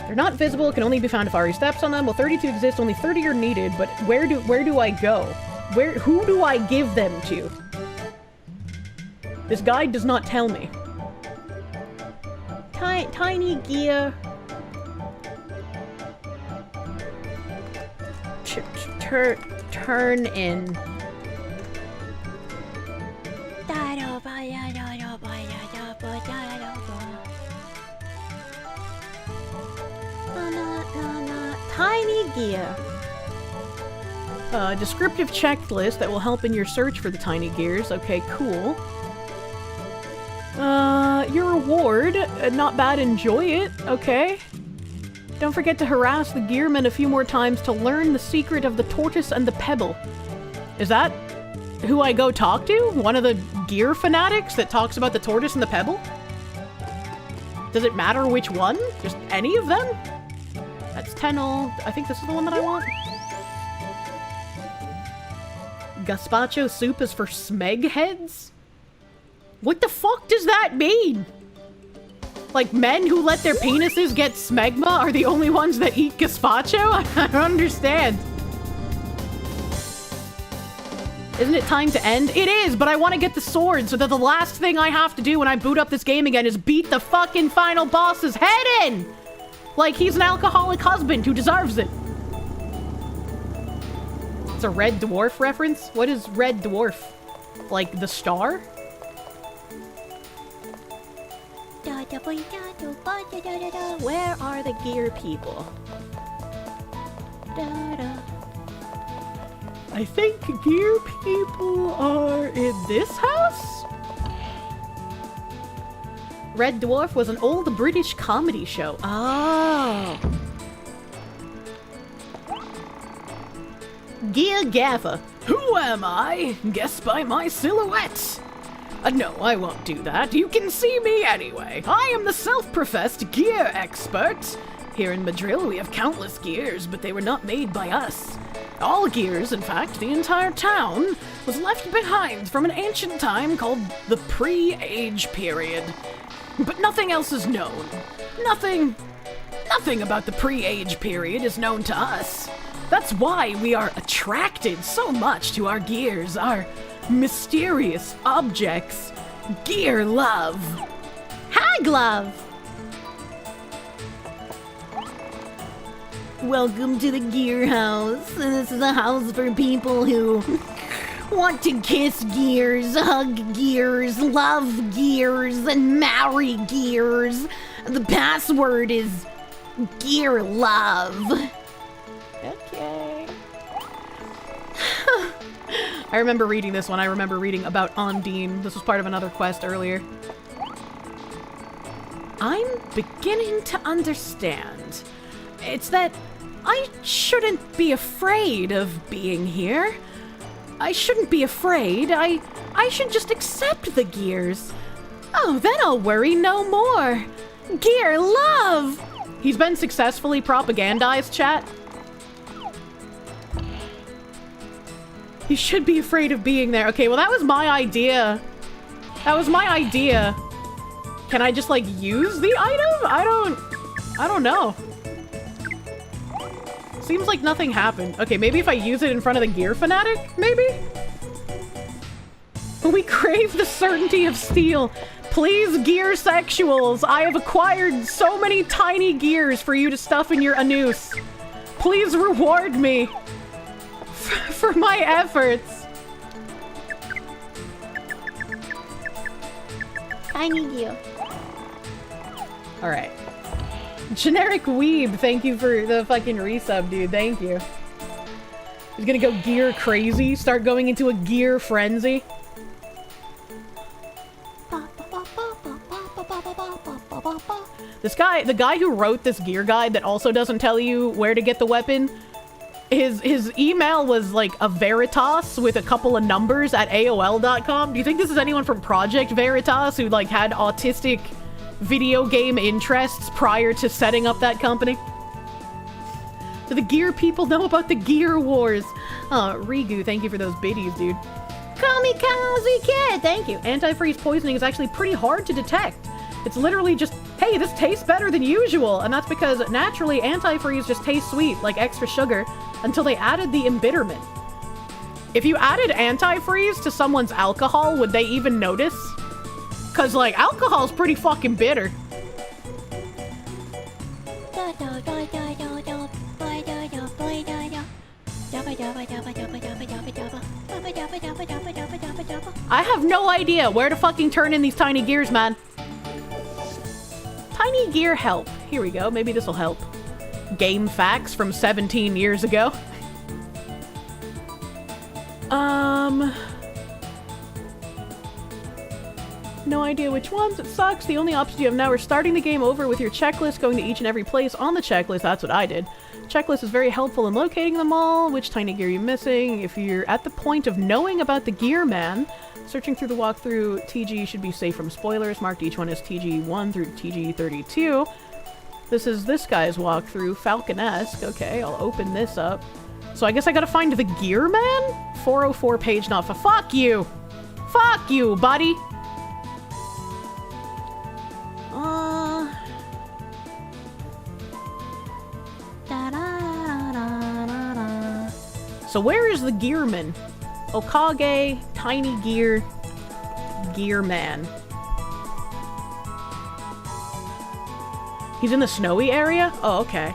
S1: They're not visible, can only be found if Ari steps on them. Well, 32 exist, only 30 are needed, but where do I go? Who do I give them to? This guide does not tell me.
S9: Tiny gear.
S1: Turn in.
S9: Tiny gear.
S1: Descriptive checklist that will help in your search for the tiny gears. Okay, cool. Your reward. Not bad, enjoy it. Okay. Don't forget to harass the gearman a few more times to learn the secret of the tortoise and the pebble. Is that who I go talk to? One of the gear fanatics that talks about the tortoise and the pebble? Does it matter which one? Just any of them? That's Tenel. I think this is the one that I want. Gazpacho soup is for smeg heads? What the fuck does that mean? Like, men who let their penises get smegma are the only ones that eat gazpacho? I don't understand. Isn't it time to end? It is, but I want to get the sword so that the last thing I have to do when I boot up this game again is beat the fucking final boss's head in! Like he's an alcoholic husband who deserves it. It's a Red Dwarf reference? What is Red Dwarf? Like the star? Where are the gear people? I think gear people are in this house? Red Dwarf was an old British comedy show. Oh. Gear Gaffer. Who am I? Guess by my silhouette. No, I won't do that. You can see me anyway. I am the self-professed gear expert. Here in Madrid, we have countless gears, but they were not made by us. All gears, in fact, the entire town, was left behind from an ancient time called the Pre-Age Period. But nothing else is known. Nothing about the Pre-Age Period is known to us. That's why we are attracted so much to our gears, our mysterious objects. Gear love.
S9: Hag love.
S1: Welcome to the Gear House. This is a house for people who want to kiss gears, hug gears, love gears, and marry gears. The password is gear love. Okay. I remember reading this one. I remember reading about Ondine. This was part of another quest earlier. I'm beginning to understand. It's that I shouldn't be afraid of being here. I shouldn't be afraid. I should just accept the gears. Oh, then I'll worry no more. Gear love! He's been successfully propagandized, chat. He should be afraid of being there. Okay, well that was my idea. That was my idea. Can I just like use the item? I don't know. Seems like nothing happened. Okay, maybe if I use it in front of the gear fanatic, maybe? We crave the certainty of steel. Please, gear sexuals, I have acquired so many tiny gears for you to stuff in your anus. Please reward me for my efforts.
S9: Tiny gear.
S1: Alright. Generic Weeb, thank you for the fucking resub, dude. Thank you. He's gonna go gear crazy, start going into a gear frenzy. This guy, the guy who wrote this gear guide that also doesn't tell you where to get the weapon, his email was like a Veritas with a couple of numbers at AOL.com. Do you think this is anyone from Project Veritas who like had autistic video game interests prior to setting up that company? Do the gear people know about the Gear Wars? Rigu, thank you for those biddies, dude.
S9: Call me Cozy Kid.
S1: Thank you. Antifreeze poisoning is actually pretty hard to detect. It's literally just, hey, this tastes better than usual. And that's because naturally antifreeze just tastes sweet, like extra sugar, until they added the embitterment. If you added antifreeze to someone's alcohol, would they even notice? Cause like alcohol's pretty fucking bitter. I have no idea where to fucking turn in these tiny gears, man. Tiny gear help. Here we go. Maybe this will help. Game facts from 17 years ago. No idea which ones. It sucks. The only options you have now are starting the game over with your checklist, going to each and every place on the checklist. That's what I did. Checklist is very helpful in locating them all. Which tiny gear you're missing. If you're at the point of knowing about the gear man, searching through the walkthrough, TG should be safe from spoilers. Marked each one as TG1 through TG32. This is this guy's walkthrough, Falcon-esque. Okay, I'll open this up. So I guess I gotta find the gear man? 404 page not for. Fuck you! Fuck you, buddy! So where is the gearman? Okage, tiny gear, gear man. He's in the snowy area? Oh, okay.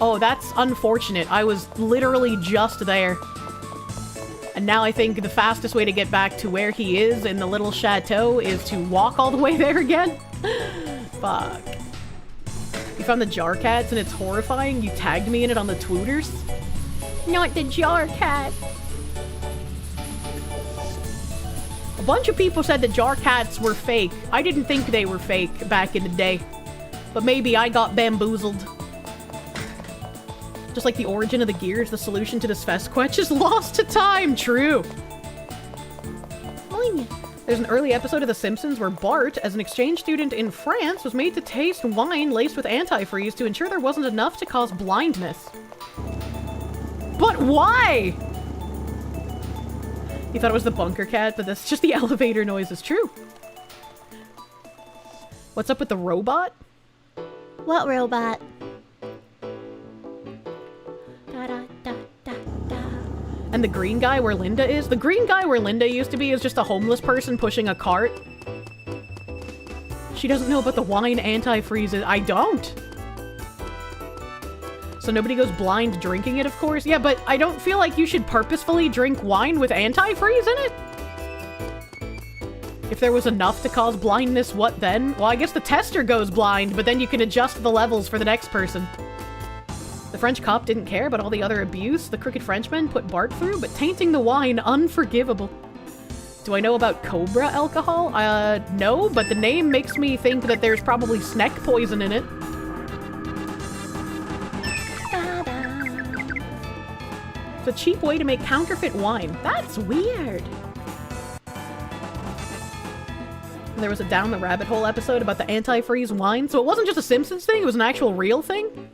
S1: Oh, that's unfortunate. I was literally just there. And now I think the fastest way to get back to where he is in the little chateau is to walk all the way there again. Fuck. You found the jar cats and it's horrifying? You tagged me in it on the Twooters?
S9: Not the jar cat.
S1: A bunch of people said the jar cats were fake. I didn't think they were fake back in the day. But maybe I got bamboozled. Just like the origin of the gears, the solution to this Fesquetch is lost to time. True. There's an early episode of The Simpsons where Bart, as an exchange student in France, was made to taste wine laced with antifreeze to ensure there wasn't enough to cause blindness. But why? You thought it was the bunker cat, but that's just the elevator noise. Is true. What's up with the robot?
S9: What robot?
S1: And the green guy where Linda is? The green guy where Linda used to be is just a homeless person pushing a cart. She doesn't know about the wine antifreeze. I don't. So nobody goes blind drinking it, of course. Yeah, but I don't feel like you should purposefully drink wine with antifreeze in it. If there was enough to cause blindness, what then? Well, I guess the tester goes blind, but then you can adjust the levels for the next person. The French cop didn't care about all the other abuse the crooked Frenchman put Bart through, but tainting the wine, unforgivable. Do I know about Cobra alcohol? No, but the name makes me think that there's probably snake poison in it. It's a cheap way to make counterfeit wine. That's weird. There was a Down the Rabbit Hole episode about the antifreeze wine, so it wasn't just a Simpsons thing, it was an actual real thing?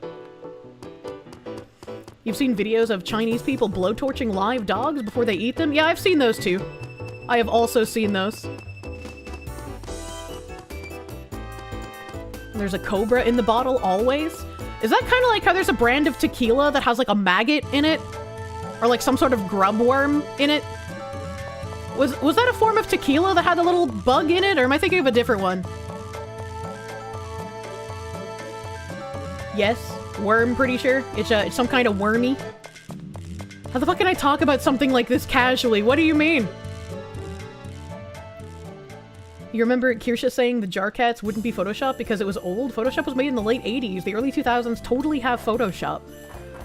S1: You've seen videos of Chinese people blowtorching live dogs before they eat them? Yeah, I've seen those too. I have also seen those. There's a cobra in the bottle always. Is that kind of like how there's a brand of tequila that has like a maggot in it? Or like some sort of grub worm in it? Was that a form of tequila that had a little bug in it? Or am I thinking of a different one? Yes. Worm, pretty sure. It's some kind of wormy. How the fuck can I talk about something like this casually? What do you mean? You remember Kirsche saying the jar cats wouldn't be Photoshop because it was old? Photoshop was made in the late 80s. The early 2000s totally have Photoshop.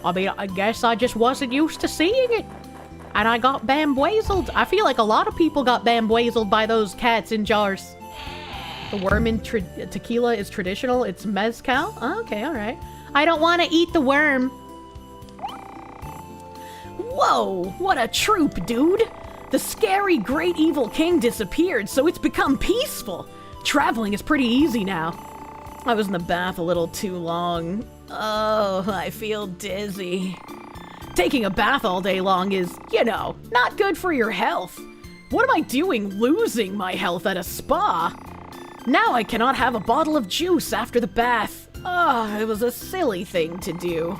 S1: I mean, I guess I just wasn't used to seeing it. And I got bamboozled. I feel like a lot of people got bamboozled by those cats in jars. The worm in tequila is traditional. It's mezcal? Oh, okay, alright. I don't want to eat the worm. Whoa, what a troop, dude. The scary great evil king disappeared, so it's become peaceful. Traveling is pretty easy now. I was in the bath a little too long. Oh, I feel dizzy. Taking a bath all day long is, you know, not good for your health. What am I doing losing my health at a spa? Now I cannot have a bottle of juice after the bath. Oh, it was a silly thing to do.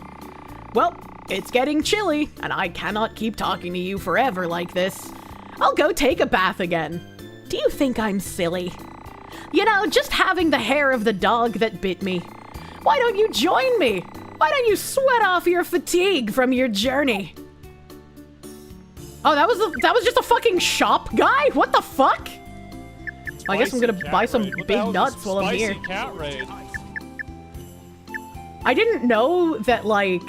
S1: Well, it's getting chilly, and I cannot keep talking to you forever like this. I'll go take a bath again. Do you think I'm silly? You know, just having the hair of the dog that bit me. Why don't you join me? Why don't you sweat off your fatigue from your journey? Oh, that was just a fucking shop guy? What the fuck? I guess I'm gonna buy some big nuts while I'm here.
S5: Cat raid.
S1: I didn't know that, like,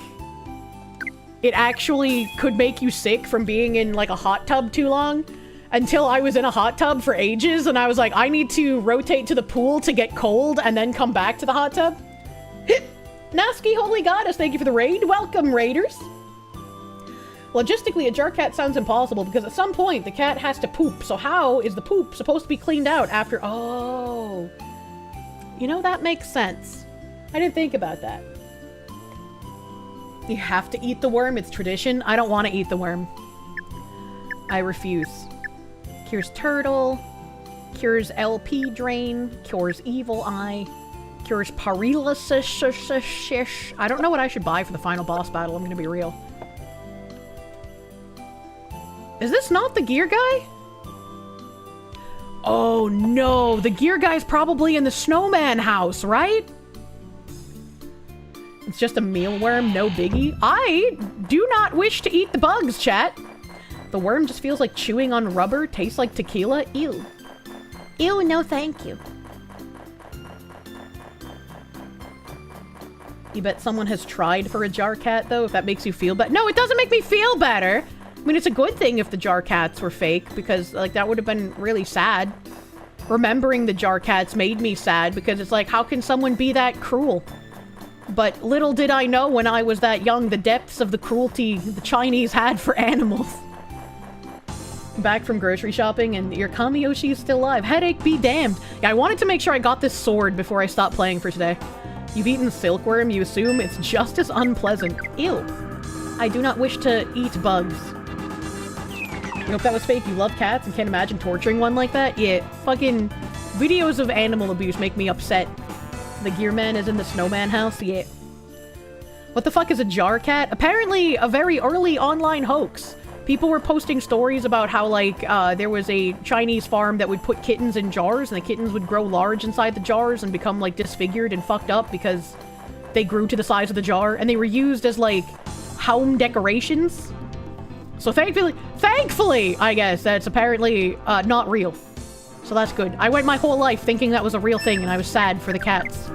S1: it actually could make you sick from being in, like, a hot tub too long until I was in a hot tub for ages, and I was like, I need to rotate to the pool to get cold and then come back to the hot tub. Naski, Holy Goddess, thank you for the raid. Welcome, raiders. Logistically, a jar cat sounds impossible because at some point the cat has to poop, so how is the poop supposed to be cleaned out after— oh. You know, that makes sense. I didn't think about that. You have to eat the worm, it's tradition. I don't want to eat the worm. I refuse. Cures turtle. Cures LP drain. Cures evil eye. Cures paralysis. I don't know what I should buy for the final boss battle, I'm gonna be real. Is this not the gear guy? Oh no, the gear guy's probably in the snowman house, right? It's just a mealworm, no biggie. I do not wish to eat the bugs, chat. The worm just feels like chewing on rubber, tastes like tequila. Ew.
S9: Ew, no thank you.
S1: You bet someone has tried for a jar cat, though, if that makes you feel better. No, it doesn't make me feel better! I mean, it's a good thing if the jar cats were fake, because, like, that would have been really sad. Remembering the jar cats made me sad, because it's like, how can someone be that cruel? But little did I know when I was that young the depths of the cruelty the Chinese had for animals. Back from grocery shopping, and your Kamiyoshi is still alive. Headache be damned. Yeah, I wanted to make sure I got this sword before I stopped playing for today. You've eaten silkworm, you assume it's just as unpleasant. Ew. I do not wish to eat bugs. You know, if that was fake, you love cats and can't imagine torturing one like that? Yeah, fucking videos of animal abuse make me upset. The gear man is in the snowman house? Yeah. What the fuck is a jar cat? Apparently a very early online hoax. People were posting stories about how, like, there was a Chinese farm that would put kittens in jars, and the kittens would grow large inside the jars and become, like, disfigured and fucked up because they grew to the size of the jar, and they were used as, like, home decorations. So thankfully, I guess, that's apparently not real. So that's good. I went my whole life thinking that was a real thing, and I was sad for the cats.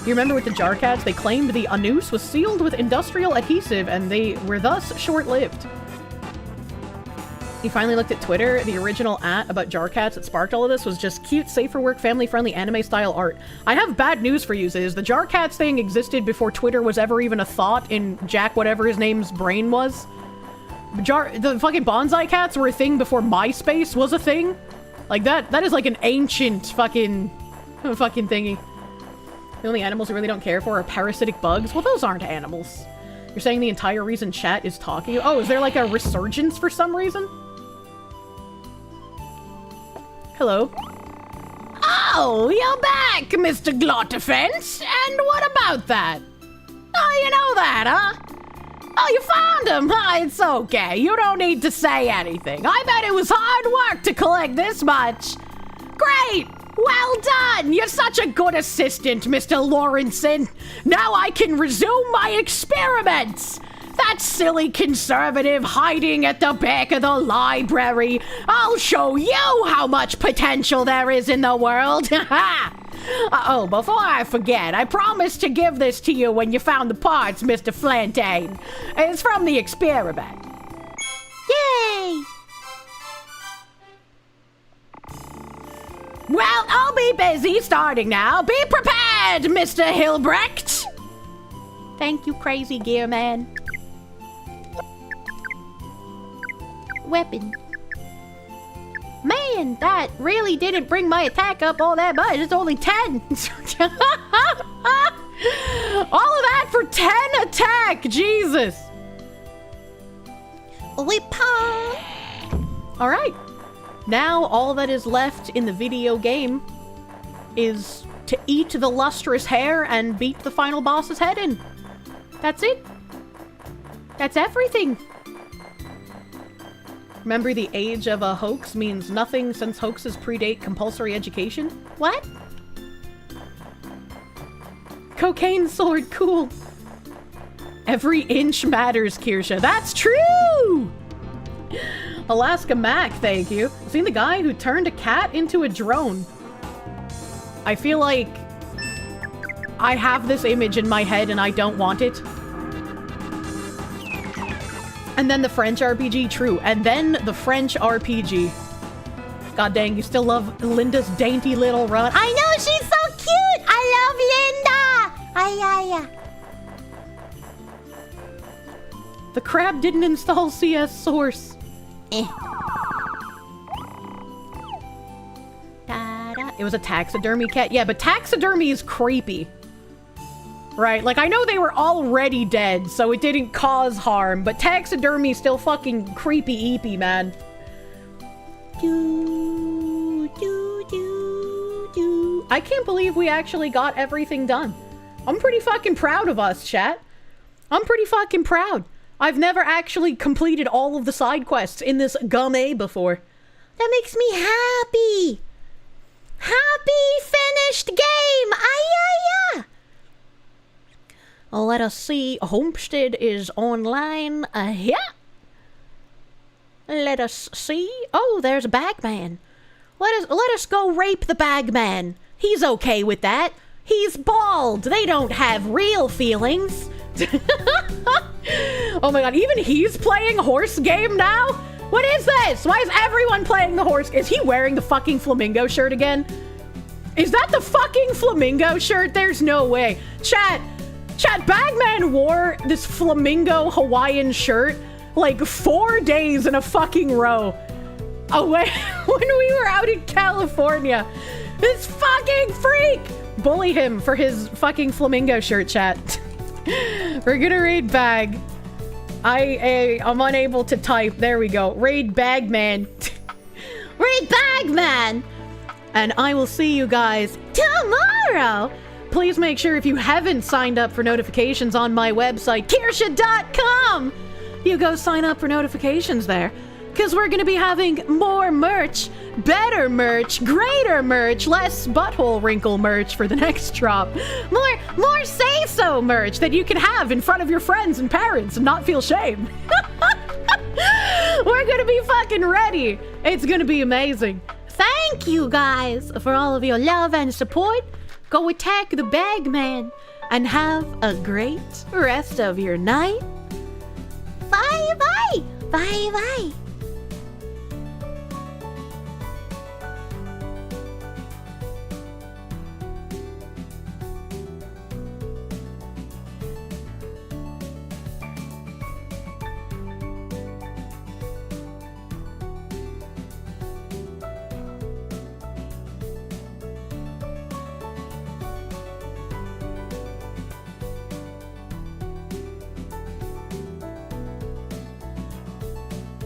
S1: You remember with the jar cats, they claimed the anus was sealed with industrial adhesive, and they were thus short-lived. You finally looked at Twitter. The original about jar cats that sparked all of this was just cute, safe-for-work, family-friendly, anime-style art. I have bad news for you, Ziz. The jar cats thing existed before Twitter was ever even a thought in Jack whatever his name's brain was. The fucking bonsai cats were a thing before MySpace was a thing. Like, that is like an ancient fucking thingy. The only animals we really don't care for are parasitic bugs. Well, those aren't animals. You're saying the entire reason chat is talking? Oh, is there like a resurgence for some reason? Hello? Oh, you're back, Mr. Glotifence. And what about that? Oh, you know that, huh? Oh, you found him, huh? It's okay. You don't need to say anything. I bet it was hard work to collect this much. Great! Well done! You're such a good assistant, Mr. Lawrenson. Now I can resume my experiments! That silly conservative hiding at the back of the library. I'll show you how much potential there is in the world. Oh, before I forget, I promised to give this to you when you found the parts, Mr. Flantane. It's from the experiment. Yay! Well, I'll be busy starting now. Be prepared, Mr. Hilbrecht! Thank you, crazy gear man. Weapon. Man, that really didn't bring my attack up all that much. It's only 10. All of that for 10 attack! Jesus! Whip-paw! Alright. Now, all that is left in the video game is to eat the lustrous hair and beat the final boss's head in. That's it. That's everything. Remember, the age of a hoax means nothing since hoaxes predate compulsory education? What? Cocaine sword, cool. Every inch matters, Kirsche. That's true! Alaska Mac, thank you. Seen the guy who turned a cat into a drone? I feel like I have this image in my head and I don't want it. And then the French RPG, true. And then the French RPG. God dang, you still love Linda's dainty little run. I know, she's so cute! I love Linda! Ay. The crab didn't install CS Source. It was a taxidermy cat. Yeah, but taxidermy is creepy. Right? Like, I know they were already dead, so it didn't cause harm, but taxidermy is still fucking creepy-eepy, man. I can't believe we actually got everything done. I'm pretty fucking proud of us, chat. I'm pretty fucking proud. I've never actually completed all of the side quests in this game before. That makes me happy. Happy finished game. Ay. Let us see. Homestead is online. Yeah. Let us see. Oh, there's a bagman. Let us go rape the bagman. He's okay with that. He's bald. They don't have real feelings. Oh my god, even he's playing horse game now? What is this? Why is everyone playing the horse? Is he wearing the fucking flamingo shirt again? Is that the fucking flamingo shirt? There's no way. Chat, Bagman wore this flamingo Hawaiian shirt like 4 days in a fucking row. Away when we were out in California. This fucking freak! Bully him for his fucking flamingo shirt, chat. We're gonna raid Bag. I'm unable to type. There we go. Raid Bagman. Raid Bagman! And I will see you guys tomorrow! Please make sure if you haven't signed up for notifications on my website, Kirsche.com, you go sign up for notifications there. Because we're going to be having more merch, better merch, greater merch, less butthole wrinkle merch for the next drop. More say-so merch that you can have in front of your friends and parents and not feel shame. We're going to be fucking ready. It's going to be amazing. Thank you guys for all of your love and support. Go attack the Bagman and have a great rest of your night. Bye-bye. Bye-bye.